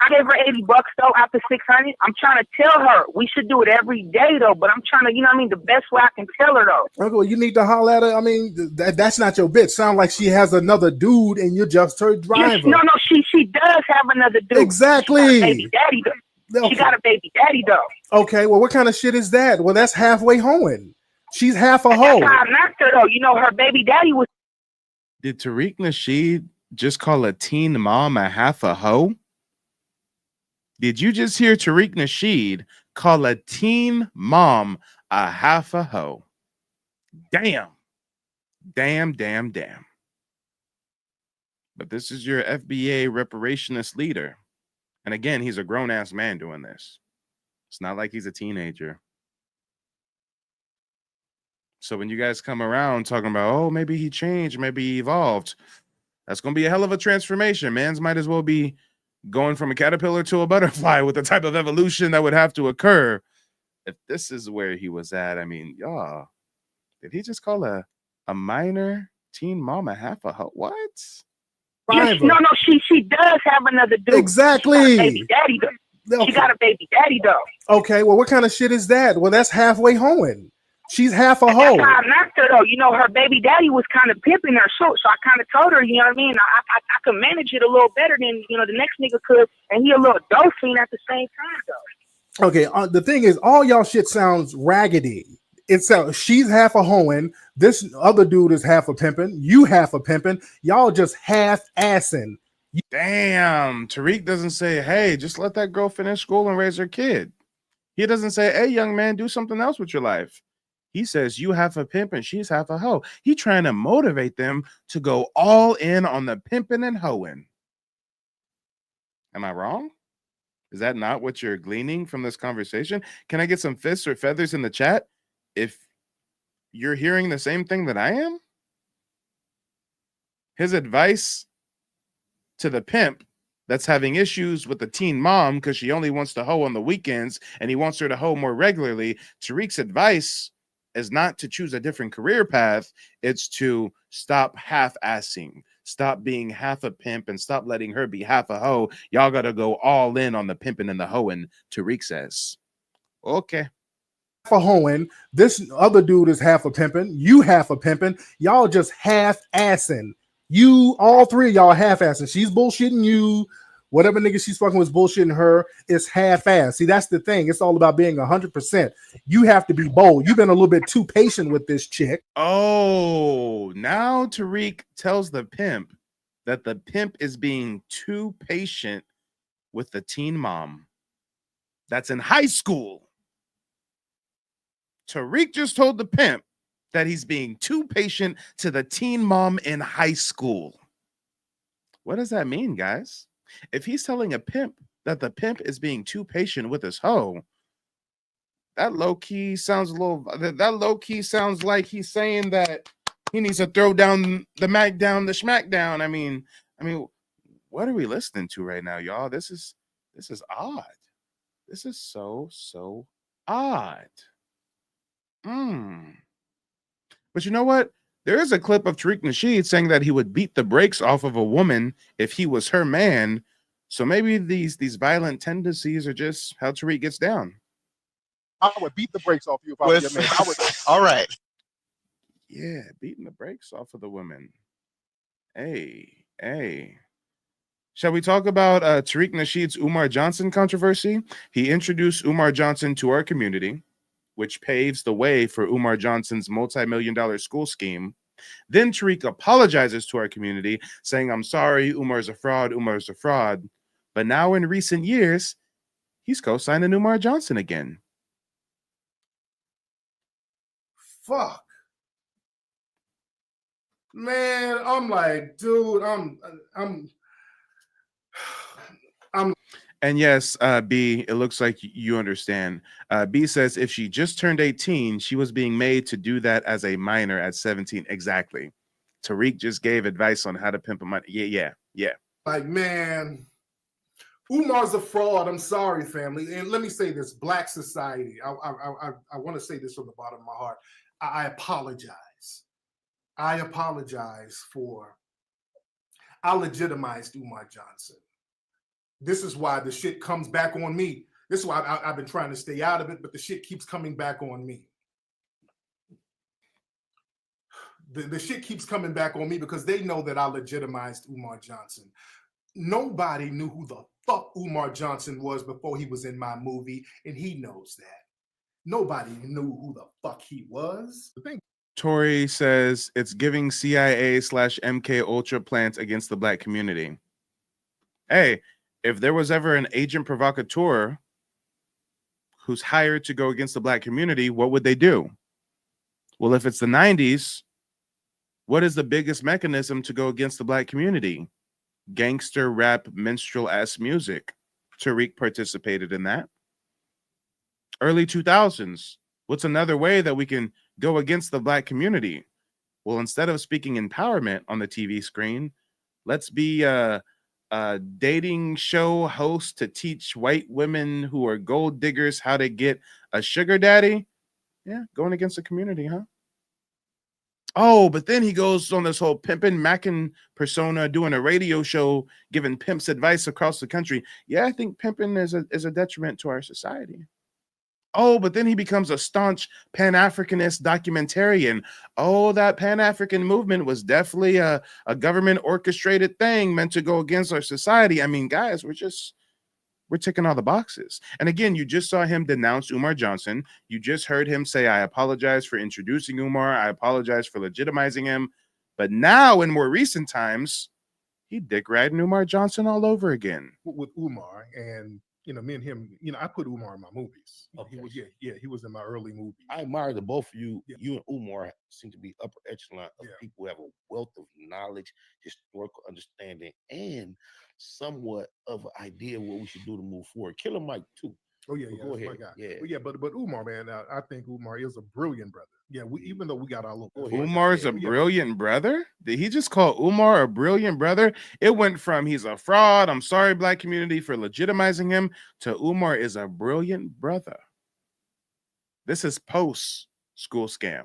I gave her $80 though after 600. I'm trying to tell her we should do it every day though. But I'm trying to, you know what I mean, the best way I can tell her though. Okay, well, you need to holler at her. I mean, that's not your bitch. Sound like she has another dude and you're just her driver. Yes, no, she does have another dude. Exactly. She got a baby daddy though. Okay. She got a baby daddy though. Okay, well, what kind of shit is that? Well, that's halfway hoeing. She's half a hoe. That's how I knocked her though. You know, her baby daddy was. Did Tariq Nasheed just call a teen mom a half a hoe? Did you just hear Tariq Nasheed call a teen mom a half a hoe? Damn. But this is your FBA reparationist leader. And again, he's a grown-ass man doing this. It's not like he's a teenager. So when you guys come around talking about, oh, maybe he changed, maybe he evolved, that's going to be a hell of a transformation. Mans might as well be going from a caterpillar to a butterfly with the type of evolution that would have to occur. If this is where he was at, I mean, y'all, did he just call a minor teen mom a half a hoe? What? Yes, no, she does have another dude. Exactly. She got a baby daddy though. Okay. She got a baby daddy though. Okay, well, what kind of shit is that? Well, that's halfway hoeing. She's half a hoe. That's how I knocked her though. You know, her baby daddy was kind of pimping her, so I kind of told her, you know what I mean? I could manage it a little better than, you know, the next nigga could, and he a little dolphin at the same time though. Okay, the thing is, all y'all shit sounds raggedy. She's half a hoeing. This other dude is half a pimping. You half a pimping. Y'all just half assing. Damn, Tariq doesn't say, hey, just let that girl finish school and raise her kid. He doesn't say, hey, young man, do something else with your life. He says, you half a pimp and she's half a hoe. He trying to motivate them to go all in on the pimping and hoeing. Am I wrong? Is that not what you're gleaning from this conversation? Can I get some fists or feathers in the chat if you're hearing the same thing that I am? His advice to the pimp that's having issues with the teen mom because she only wants to hoe on the weekends and he wants her to hoe more regularly. Tariq's advice is not to choose a different career path. It's to stop half-assing, stop being half a pimp, and stop letting her be half a hoe. Y'all got to go all in on the pimping and the hoeing, Tariq says. Okay. Half a hoeing. This other dude is half a pimping. You half a pimping. Y'all just half-assing. You, all three of y'all half-assing. She's bullshitting you. Whatever nigga she's fucking with is bullshitting her. It's half-ass. See, that's the thing. It's all about being 100%. You have to be bold. You've been a little bit too patient with this chick. Oh, now Tariq tells the pimp that the pimp is being too patient with the teen mom. That's in high school. Tariq just told the pimp that he's being too patient to the teen mom in high school. What does that mean, guys? If he's telling a pimp that the pimp is being too patient with his hoe, that low-key sounds like he's saying that he needs to throw down the Mac down, the smack down. I mean, what are we listening to right now, y'all? This is odd. This is so odd. But you know what? There is a clip of Tariq Nasheed saying that he would beat the brakes off of a woman if he was her man. So maybe these violent tendencies are just how Tariq gets down. I would beat the brakes off you if I was your man. All right. Yeah, beating the brakes off of the women. Hey. Shall we talk about Tariq Nasheed's Umar Johnson controversy? He introduced Umar Johnson to our community, which paves the way for Umar Johnson's multi-million-dollar school scheme. Then Tariq apologizes to our community, saying, I'm sorry, Umar's a fraud. But now in recent years, he's co-signing Umar Johnson again. Fuck. Man, I'm like, dude, I'm And yes, B, it looks like you understand. B says if she just turned 18, she was being made to do that as a minor at 17. Exactly. Tariq just gave advice on how to pimp a minor. Yeah. like, man, Umar's a fraud. I'm sorry, family. And let me say this: Black society. I want to say this from the bottom of my heart. I apologize. I apologize for. I legitimized Umar Johnson. This is why the shit comes back on me. This is why I've been trying to stay out of it, but the shit keeps coming back on me. The shit keeps coming back on me because they know that I legitimized Umar Johnson. Nobody knew who the fuck Umar Johnson was before he was in my movie, and he knows that. Nobody knew who the fuck he was. Tori says it's giving CIA/MK Ultra plans against the Black community. Hey, if there was ever an agent provocateur who's hired to go against the Black community, what would they do? Well, if it's the 90s, what is the biggest mechanism to go against the Black community? Gangster rap, minstrel ass music. Tariq participated in that. Early 2000s. What's another way that we can go against the Black community? Well, instead of speaking empowerment on the TV screen, let's be a dating show host to teach white women who are gold diggers how to get a sugar daddy. Yeah, going against the community, huh? Oh, but then he goes on this whole pimpin' mackin' persona, doing a radio show, giving pimps advice across the country. Yeah, I think pimping is a detriment to our society. Oh, but then he becomes a staunch Pan-Africanist documentarian. Oh, that Pan-African movement was definitely a government orchestrated thing meant to go against our society. I mean, guys, we're ticking all the boxes. And again, you just saw him denounce Umar Johnson. You just heard him say, I apologize for introducing Umar. I apologize for legitimizing him. But now, in more recent times, he dick riding Umar Johnson all over again. With Umar, and me and him, I put Umar in my movies. Okay. He was in my early movies. I admire the both of you. Yeah. You and Umar seem to be upper echelon of people who have a wealth of knowledge, historical understanding, and somewhat of an idea of what we should do to move forward. Killer Mike too. Oh yeah, Go ahead. my guy. Yeah. But Umar, man, I think Umar is a brilliant brother. Yeah, even though we got our little. Umar's a brilliant brother? Did he just call Umar a brilliant brother? It went from he's a fraud, I'm sorry, Black community, for legitimizing him, to Umar is a brilliant brother. This is post school scam.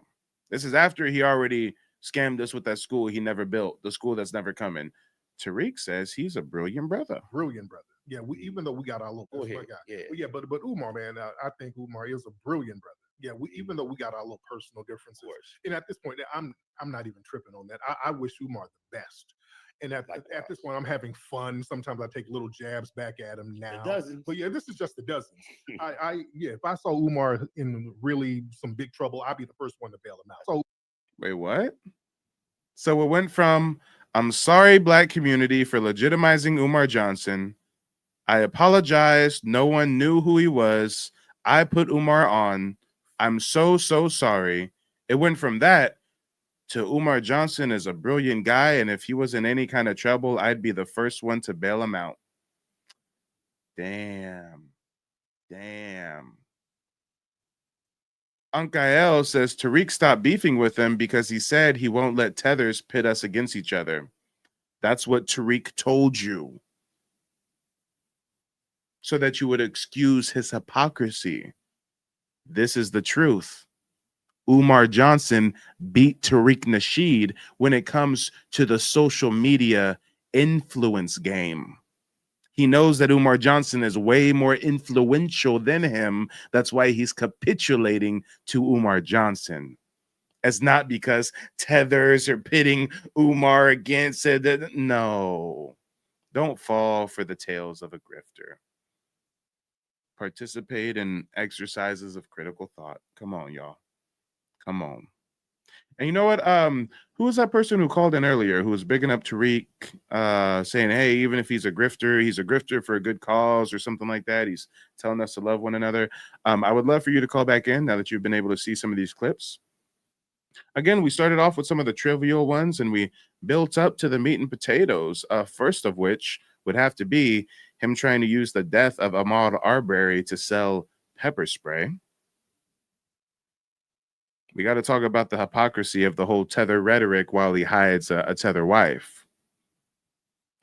This is after he already scammed us with that school he never built, the school that's never coming. Tariq says he's a brilliant brother. Brilliant brother. Yeah, even though we got our little. Go ahead. Yeah, but Umar, man, I think Umar is a brilliant brother. Yeah, even though we got our little personal differences, and at this point, I'm not even tripping on that. I wish Umar the best, and at this point, I'm having fun. Sometimes I take little jabs back at him now. But yeah, this is just the dozens. If I saw Umar in really some big trouble, I'd be the first one to bail him out. So wait, what? So it went from I'm sorry, Black community, for legitimizing Umar Johnson. I apologize. No one knew who he was. I put Umar on. I'm so sorry. It went from that to Umar Johnson is a brilliant guy, and if he was in any kind of trouble, I'd be the first one to bail him out. Damn. Unkael says Tariq stopped beefing with him because he said he won't let tethers pit us against each other. That's what Tariq told you, so that you would excuse his hypocrisy. This is the truth. Umar Johnson beat Tariq Nasheed when it comes to the social media influence game. He knows that Umar Johnson is way more influential than him. That's why he's capitulating to Umar Johnson. It's not because tethers are pitting Umar against it. No, don't fall for the tales of a grifter. Participate in exercises of critical thought. Come on, y'all. Come on. And you know what? Who was that person who called in earlier who was bigging up Tariq, saying, hey, even if he's a grifter for a good cause or something like that. He's telling us to love one another. I would love for you to call back in now that you've been able to see some of these clips. Again, we started off with some of the trivial ones and we built up to the meat and potatoes. First of which would have to be him trying to use the death of Ahmaud Arbery to sell pepper spray. We got to talk about the hypocrisy of the whole tether rhetoric while he hides a tether wife.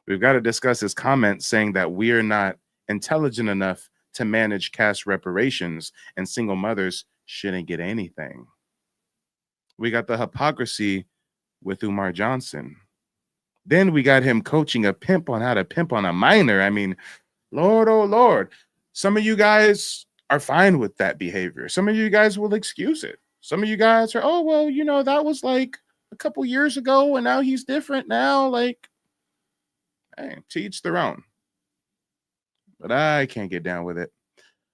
We've got to discuss his comments saying that we are not intelligent enough to manage cash reparations and single mothers shouldn't get anything. We got the hypocrisy with Umar Johnson. Then we got him coaching a pimp on how to pimp on a minor. I mean, Lord, oh Lord, some of you guys are fine with that behavior. Some of you guys will excuse it. Some of you guys are, oh, well, you know, that was like a couple years ago and now he's different now. Like, hey, to each their own. But I can't get down with it.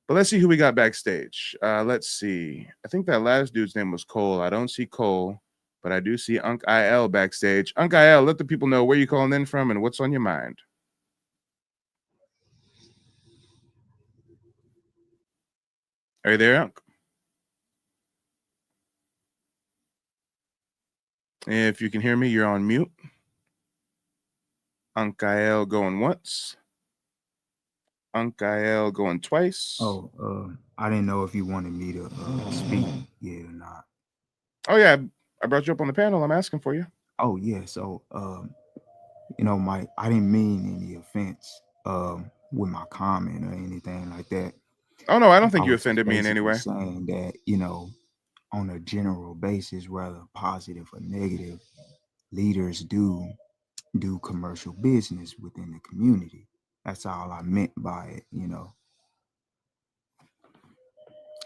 But let's see who we got backstage. Let's see. I think that last dude's name was Cole. I don't see Cole, but I do see Unc IL backstage. Unc IL, let the people know where you calling in from and what's on your mind. Are you there, Unc? If you can hear me, you're on mute. Unc IL going once. Unc IL going twice. Oh, I didn't know if you wanted me to speak yet or not. Oh, yeah. I brought you up on the panel. I'm asking for you. Oh, yeah. So, you know, Mike, I didn't mean any offense with my comment or anything like that. Oh, no, I don't think you offended me in any way. Saying that, you know, on a general basis, whether positive or negative, leaders do commercial business within the community. That's all I meant by it, you know.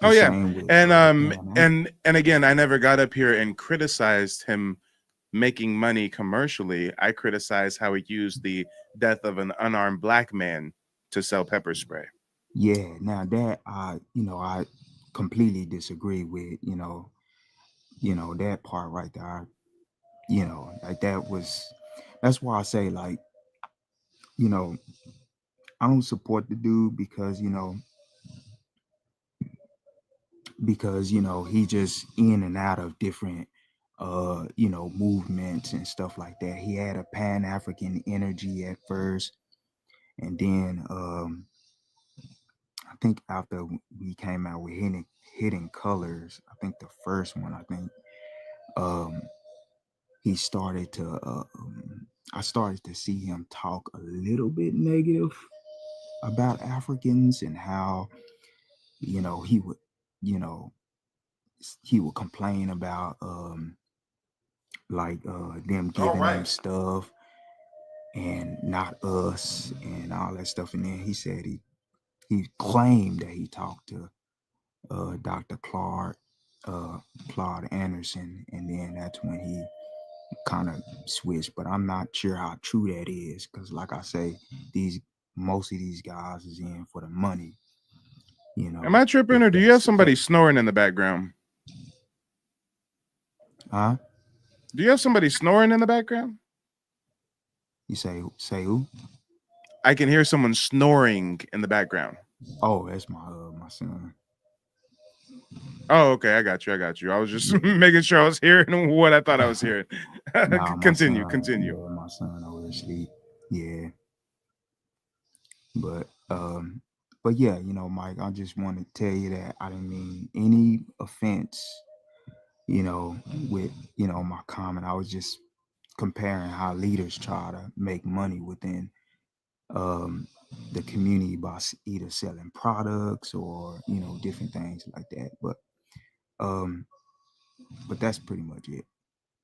Oh yeah, and again, I never got up here and criticized him making money commercially. I criticized how he used the death of an unarmed black man to sell pepper spray. Yeah, now that I completely disagree with, you know, that part right there. You know, like that's why I say, like, you know, I don't support the dude because, you know, he just in and out of different you know, movements and stuff like that. He had a Pan-African energy at first, and then I think after we came out with hidden colors, I think the first one, I think he started to I started to see him talk a little bit negative about Africans and how, you know, he would complain about them giving him stuff and not us and all that stuff. And then he said he claimed that he talked to Dr. Claude Anderson, and then that's when he kind of switched. But I'm not sure how true that is, because like I say, most of these guys is in for the money. You know. Am I tripping, or do you have somebody snoring in the background? Huh? Do you have somebody snoring in the background? You say who? I can hear someone snoring in the background. Oh, that's my son. Oh, okay, I got you. I was just making sure I was hearing what I thought I was hearing. Continue. Yeah, my son over asleep. Yeah. But yeah, you know, Mike, I just want to tell you that I didn't mean any offense, you know, with, you know, my comment. I was just comparing how leaders try to make money within the community by either selling products or, you know, different things like that. But that's pretty much it.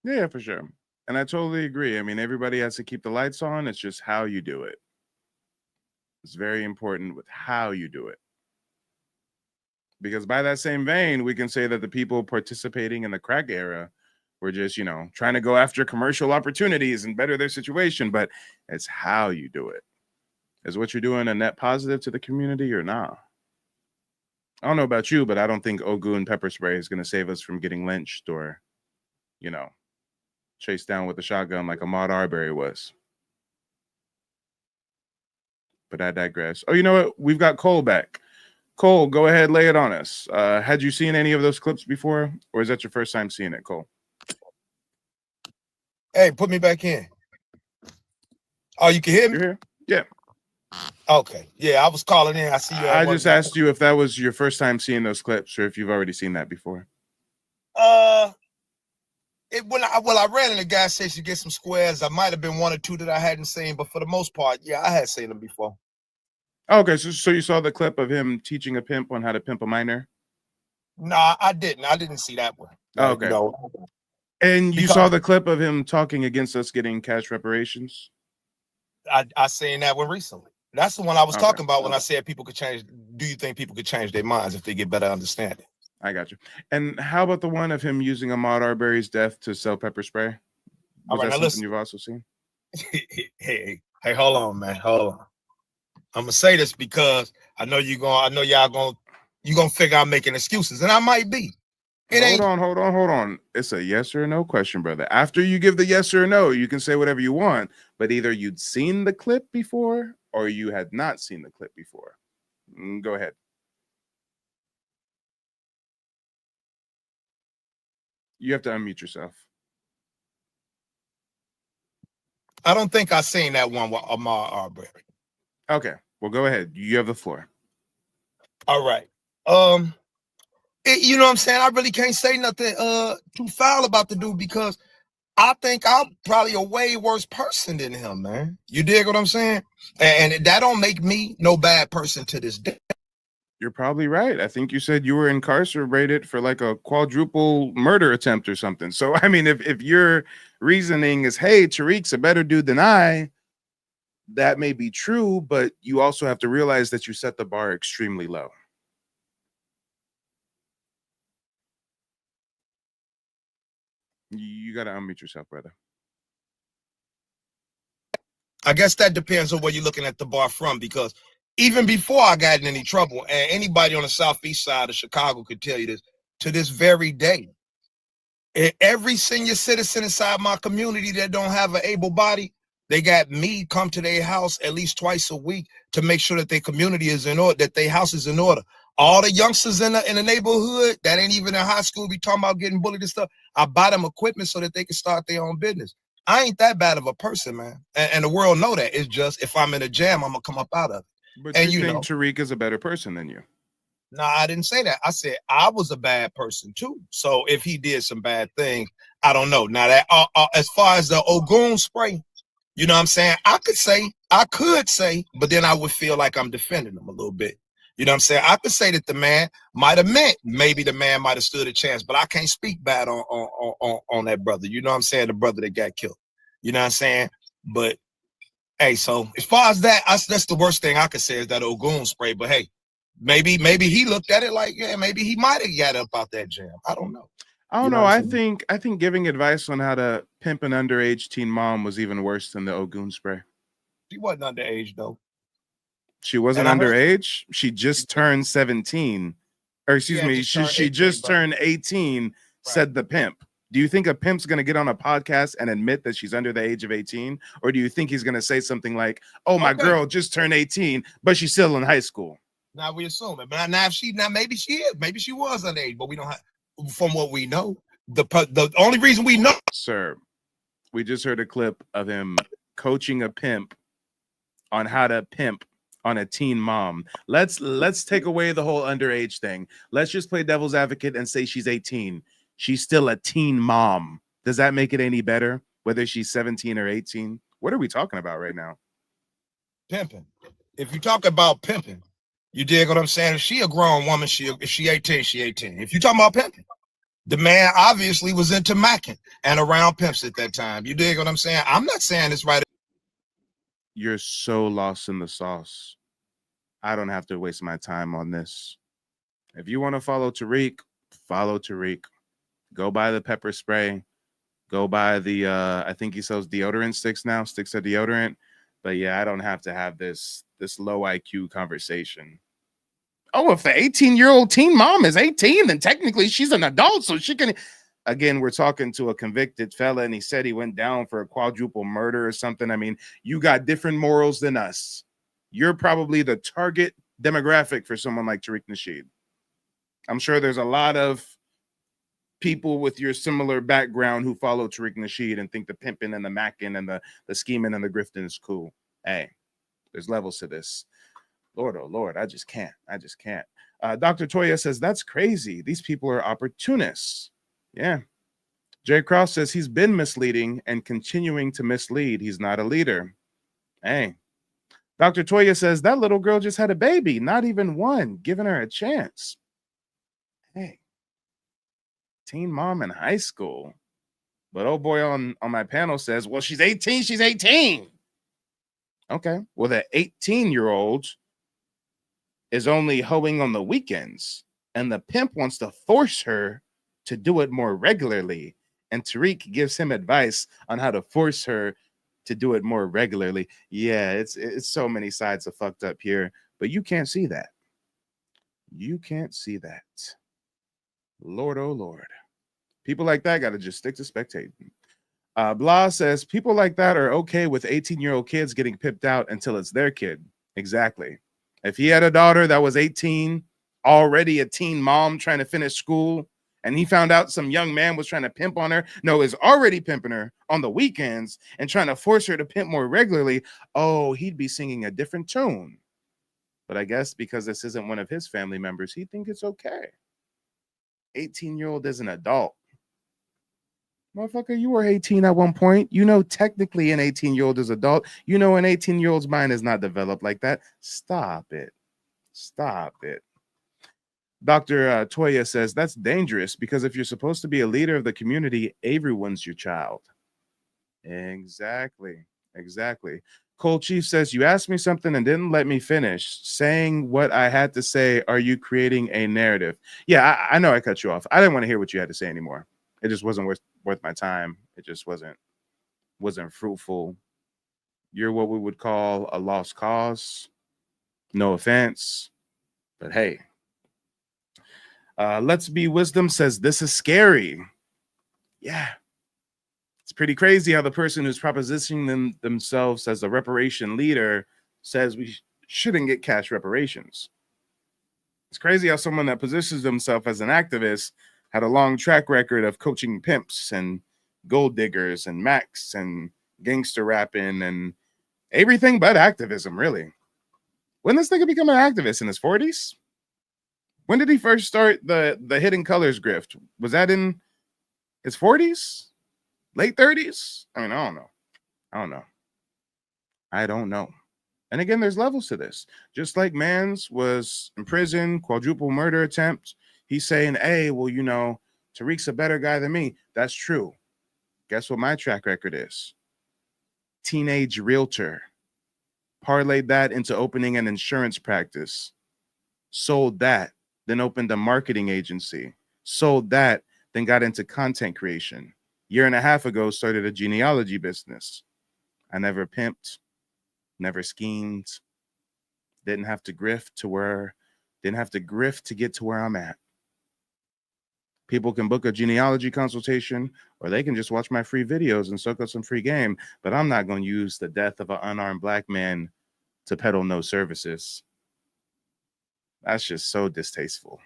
Yeah, for sure. And I totally agree. I mean, everybody has to keep the lights on. It's just how you do it. It's very important with how you do it. Because by that same vein, we can say that the people participating in the crack era were just, you know, trying to go after commercial opportunities and better their situation. But it's how you do it. Is what you're doing a net positive to the community or not? I don't know about you, but I don't think Ogun pepper spray is going to save us from getting lynched or, you know, chased down with a shotgun like Ahmaud Arbery was. But I digress. Oh, you know what? We've got Cole back. Cole, go ahead, lay it on us. Had you seen any of those clips before, or is that your first time seeing it, Cole? Hey, put me back in. Oh, you can hear me? You're here? Yeah. Okay. Yeah, I was calling in. I see you at I work. just asked you if that was your first time seeing those clips or if you've already seen that before. When I ran in the gas station to get some squares, I might have been one or two that I hadn't seen, but for the most part, yeah, I had seen them before. Okay, so you saw the clip of him teaching a pimp on how to pimp a minor? No, I didn't. I didn't see that one. Okay. You know, And you because saw the clip of him talking against us getting cash reparations? I seen that one recently. That's the one I was Okay. talking about when I said people could change. Do you think people could change their minds if they get better understanding? I got you. And how about the one of him using Ahmaud Arbery's death to sell pepper spray? All Was right, that now something listen. you've also seen? hey, hold on, man. Hold on. I'm gonna say this because I know y'all gonna figure I'm making excuses, and I might be. Hold on. It's a yes or no question, brother. After you give the yes or no, you can say whatever you want, but either you'd seen the clip before or you had not seen the clip before. Go ahead. You have to unmute yourself. I don't think I seen that one with Ahmaud Arbery. Okay, well, go ahead. You have the floor. All right. You know what I'm saying? I really can't say nothing too foul about the dude because I think I'm probably a way worse person than him, man. You dig what I'm saying? And that don't make me no bad person to this day. You're probably right. I think you said you were incarcerated for like a quadruple murder attempt or something. So, I mean, if your reasoning is, hey, Tariq's a better dude than I, that may be true, but you also have to realize that you set the bar extremely low. You got to unmute yourself, brother. I guess that depends on where you're looking at the bar from, because even before I got in any trouble, and anybody on the southeast side of Chicago could tell you this, to this very day, every senior citizen inside my community that don't have an able body, they got me come to their house at least twice a week to make sure that their community is in order, that their house is in order. All the youngsters in the neighborhood that ain't even in high school be talking about getting bullied and stuff, I buy them equipment so that they can start their own business. I ain't that bad of a person, man. And the world know that. It's just if I'm in a jam, I'm gonna come up out of it. But And you you think know, Tariq is a better person than you? no, I didn't say that. I said I was a bad person too. So if he did some bad things, I don't know. Now that as far as the Ogun spray, you know what I'm saying? I could say, but then I would feel like I'm defending him a little bit. You know what I'm saying? I could say that the man might have meant, maybe the man might have stood a chance, but I can't speak bad on that brother. You know what I'm saying? The brother that got killed. You know what I'm saying? But hey, so as far as that, that's the worst thing I could say is that Ogun spray. But hey, maybe he looked at it like, yeah, maybe he might have got up out that jam. I don't know. I don't You know know. what I I'm saying? think giving advice on how to pimp an underage teen mom was even worse than the Ogun spray. She wasn't underage though. She wasn't And I heard- underage. She just turned 17. Or excuse Yeah, me, just turned she 18, just bro. turned 18, said the pimp. Do you think a pimp's going to get on a podcast and admit that she's under the age of 18? Or do you think he's going to say something like, oh, my girl just turned 18, but she's still in high school? Now we assume it, but now maybe she is, maybe she was underage, but we don't have, from what we know, the only reason we know. Sir, we just heard a clip of him coaching a pimp on how to pimp on a teen mom. Let's take away the whole underage thing. Let's just play devil's advocate and say she's 18. She's still a teen mom. Does that make it any better, whether she's 17 or 18? What are we talking about right now? Pimping. If you talk about pimping, you dig what I'm saying? If she a grown woman, if she 18, she 18. If you talking about pimping, the man obviously was into macking and around pimps at that time. You dig what I'm saying? I'm not saying it's right. You're so lost in the sauce. I don't have to waste my time on this. If you want to follow Tariq, follow Tariq. Go buy the pepper spray. Go buy the I think he sells deodorant sticks now, sticks of deodorant. But yeah, I don't have to have this low IQ conversation. Oh, if the 18-year-old teen mom is 18, then technically she's an adult, so she can. Again, we're talking to a convicted fella, and he said he went down for a quadruple murder or something. I mean, you got different morals than us. You're probably the target demographic for someone like Tariq Nasheed. I'm sure there's a lot of people with your similar background who follow Tariq Nasheed and think the pimping and the macking and the scheming and the grifting is cool. Hey, there's levels to this. Lord, oh Lord, I just can't. Dr. Toya says, that's crazy. These people are opportunists. Yeah. Jay Cross says he's been misleading and continuing to mislead. He's not a leader. Hey. Dr. Toya says that little girl just had a baby, not even one, giving her a chance. Hey. Teen mom in high school. But oh boy on my panel says, well, she's 18, she's 18. Okay. Well, the 18-year-old is only hoeing on the weekends, and the pimp wants to force her to do it more regularly. And Tariq gives him advice on how to force her to do it more regularly. Yeah, it's so many sides of fucked up here, but you can't see that. You can't see that. Lord, oh Lord. People like that got to just stick to spectating. Blah says, people like that are okay with 18-year-old kids getting pipped out until it's their kid. Exactly. If he had a daughter that was 18, already a teen mom trying to finish school, and he found out some young man was trying to pimp on her, no, is already pimping her on the weekends and trying to force her to pimp more regularly, oh, he'd be singing a different tune. But I guess because this isn't one of his family members, he'd think it's okay. 18-year-old is an adult. Motherfucker, you were 18 at one point. You know, technically an 18-year-old is adult. You know, an 18-year-old's mind is not developed like that. Stop it. Stop it. Dr. Toya says that's dangerous because if you're supposed to be a leader of the community, everyone's your child. Exactly. Exactly. Cole Chief says, you asked me something and didn't let me finish saying what I had to say. Are you creating a narrative? Yeah, I know I cut you off. I didn't want to hear what you had to say anymore. It just wasn't worth my time. It just wasn't fruitful. You're what we would call a lost cause. No offense, but hey. Let's Be Wisdom says this is scary. Yeah. It's pretty crazy how the person who's propositioning themselves as a reparation leader says we shouldn't get cash reparations. It's crazy how someone that positions themselves as an activist had a long track record of coaching pimps and gold diggers and Macs and gangster rapping and everything but activism, really. When did this nigga become an activist? In his 40s? When did he first start the Hidden Colors grift? Was that in his 40s? Late 30s? I mean, I don't know. And again, there's levels to this. Just like Mans was in prison, quadruple murder attempt. He's saying, hey, well, you know, Tariq's a better guy than me. That's true. Guess what my track record is? Teenage realtor. Parlayed that into opening an insurance practice. Sold that. Then opened a marketing agency. Sold that. Then got into content creation. Year and a half ago, started a genealogy business. I never pimped. Never schemed. Didn't have to grift to get to where I'm at. People can book a genealogy consultation, or they can just watch my free videos and soak up some free game. But I'm not going to use the death of an unarmed black man to peddle no services. That's just so distasteful.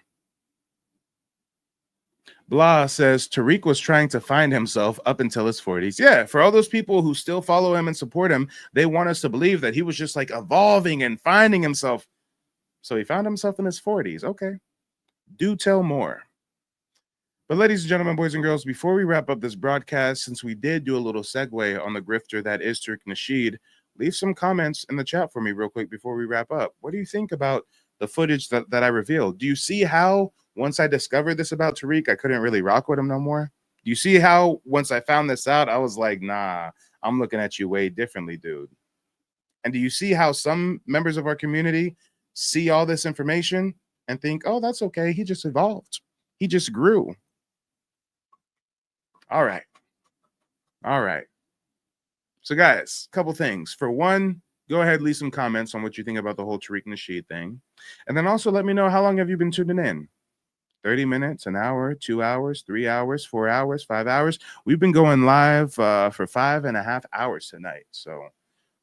Blah says Tariq was trying to find himself up until his 40s. Yeah, for all those people who still follow him and support him, they want us to believe that he was just like evolving and finding himself. So he found himself in his 40s. Okay. Do tell more. But ladies and gentlemen, boys and girls, before we wrap up this broadcast, since we did do a little segue on the grifter that is Tariq Nasheed, leave some comments in the chat for me real quick before we wrap up. What do you think about the footage that I revealed? Do you see how once I discovered this about Tariq, I couldn't really rock with him no more? Do you see how once I found this out, I was like, nah, I'm looking at you way differently, dude. And do you see how some members of our community see all this information and think, oh, that's okay. He just evolved. He just grew. All right. So guys, couple things. For one, go ahead, leave some comments on what you think about the whole Tariq Nasheed thing. And then also let me know, how long have you been tuning in? 30 minutes, an hour, 2 hours, 3 hours, 4 hours, 5 hours. We've been going live for 5.5 hours tonight. So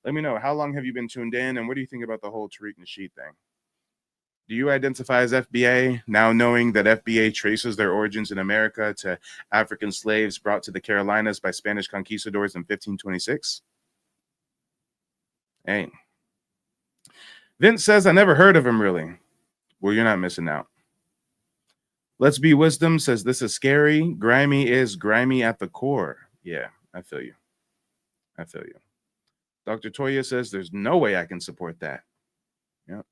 let me know, how long have you been tuned in? And what do you think about the whole Tariq Nasheed thing? Do you identify as FBA, now knowing that FBA traces their origins in America to African slaves brought to the Carolinas by Spanish conquistadors in 1526? Hey. Vince says, I never heard of him, really. Well, you're not missing out. Let's Be Wisdom says, this is scary. Grimy is grimy at the core. Yeah, I feel you. I feel you. Dr. Toya says, there's no way I can support that. Yep.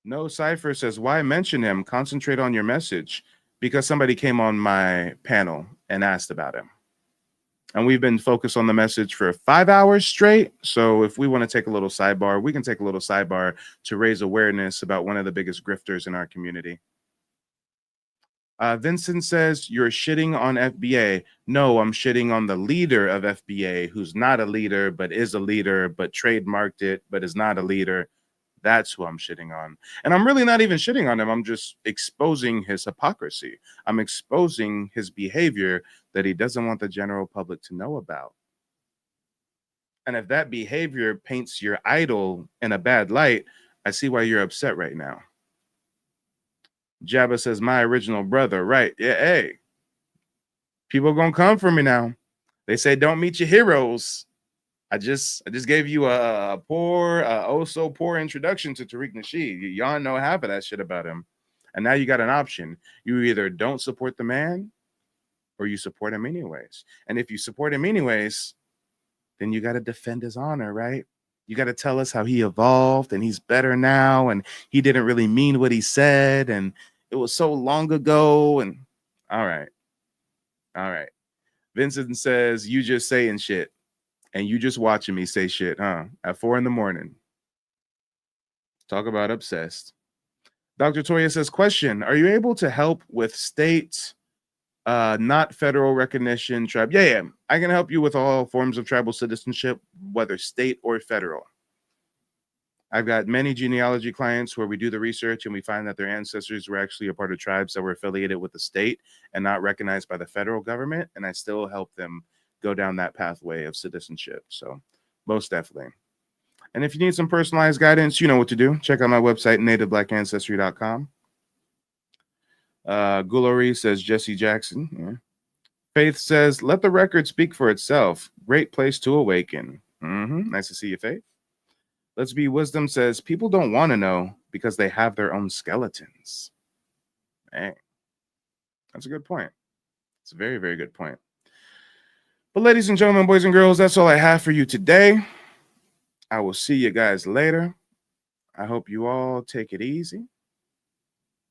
No Cypher says, why mention him? Concentrate on your message. Because somebody came on my panel and asked about him. And we've been focused on the message for 5 hours straight. So if we want to take a little sidebar, we can take a little sidebar to raise awareness about one of the biggest grifters in our community. Vincent says, you're shitting on FBA. No, I'm shitting on the leader of FBA, who's not a leader, but is a leader, but trademarked it, but is not a leader. That's who I'm shitting on. And I'm really not even shitting on him. I'm just exposing his hypocrisy. I'm exposing his behavior that he doesn't want the general public to know about. And if that behavior paints your idol in a bad light, I see why you're upset right now. Jabba says, my original brother. Right. Yeah. Hey, people gonna come for me now. They say, don't meet your heroes. I just gave you a poor, oh so poor introduction to Tariq Nasheed. Y'all know half of that shit about him. And now you got an option. You either don't support the man or you support him anyways. And if you support him anyways, then you got to defend his honor, right? You got to tell us how he evolved and he's better now. And he didn't really mean what he said. And it was so long ago. And all right. All right. Vincent says, you just saying shit. And you just watching me say shit, huh? At 4 a.m. Talk about obsessed. Dr. Toya says, question, are you able to help with state, not federal recognition tribe? Yeah, I can help you with all forms of tribal citizenship, whether state or federal. I've got many genealogy clients where we do the research and we find that their ancestors were actually a part of tribes that were affiliated with the state and not recognized by the federal government. And I still help them go down that pathway of citizenship. So most definitely. And if you need some personalized guidance, you know what to do. Check out my website, nativeblackancestry.com. Gulori says Jesse Jackson. Yeah. Faith says, let the record speak for itself. Great place to awaken. Nice to see you, Faith. Let's Be Wisdom says, people don't want to know because they have their own skeletons. Hey, that's a good point. It's a very, very good point. But ladies and gentlemen, boys and girls, that's all I have for you today. I will see you guys later. I hope you all take it easy.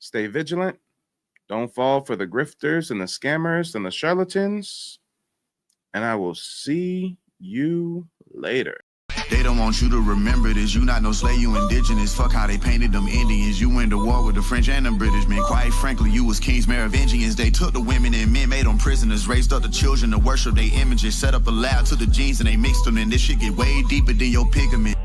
Stay vigilant. Don't fall for the grifters and the scammers and the charlatans. And I will see you later. They don't want you to remember this. You not no slave, you indigenous. Fuck how they painted them Indians. You went to war with the French and the British men. Quite frankly, you was kings, Merovingians. They took the women and men, made them prisoners. Raised up the children to worship their images. Set up a lab to the genes and they mixed them. And this shit get way deeper than your pigment.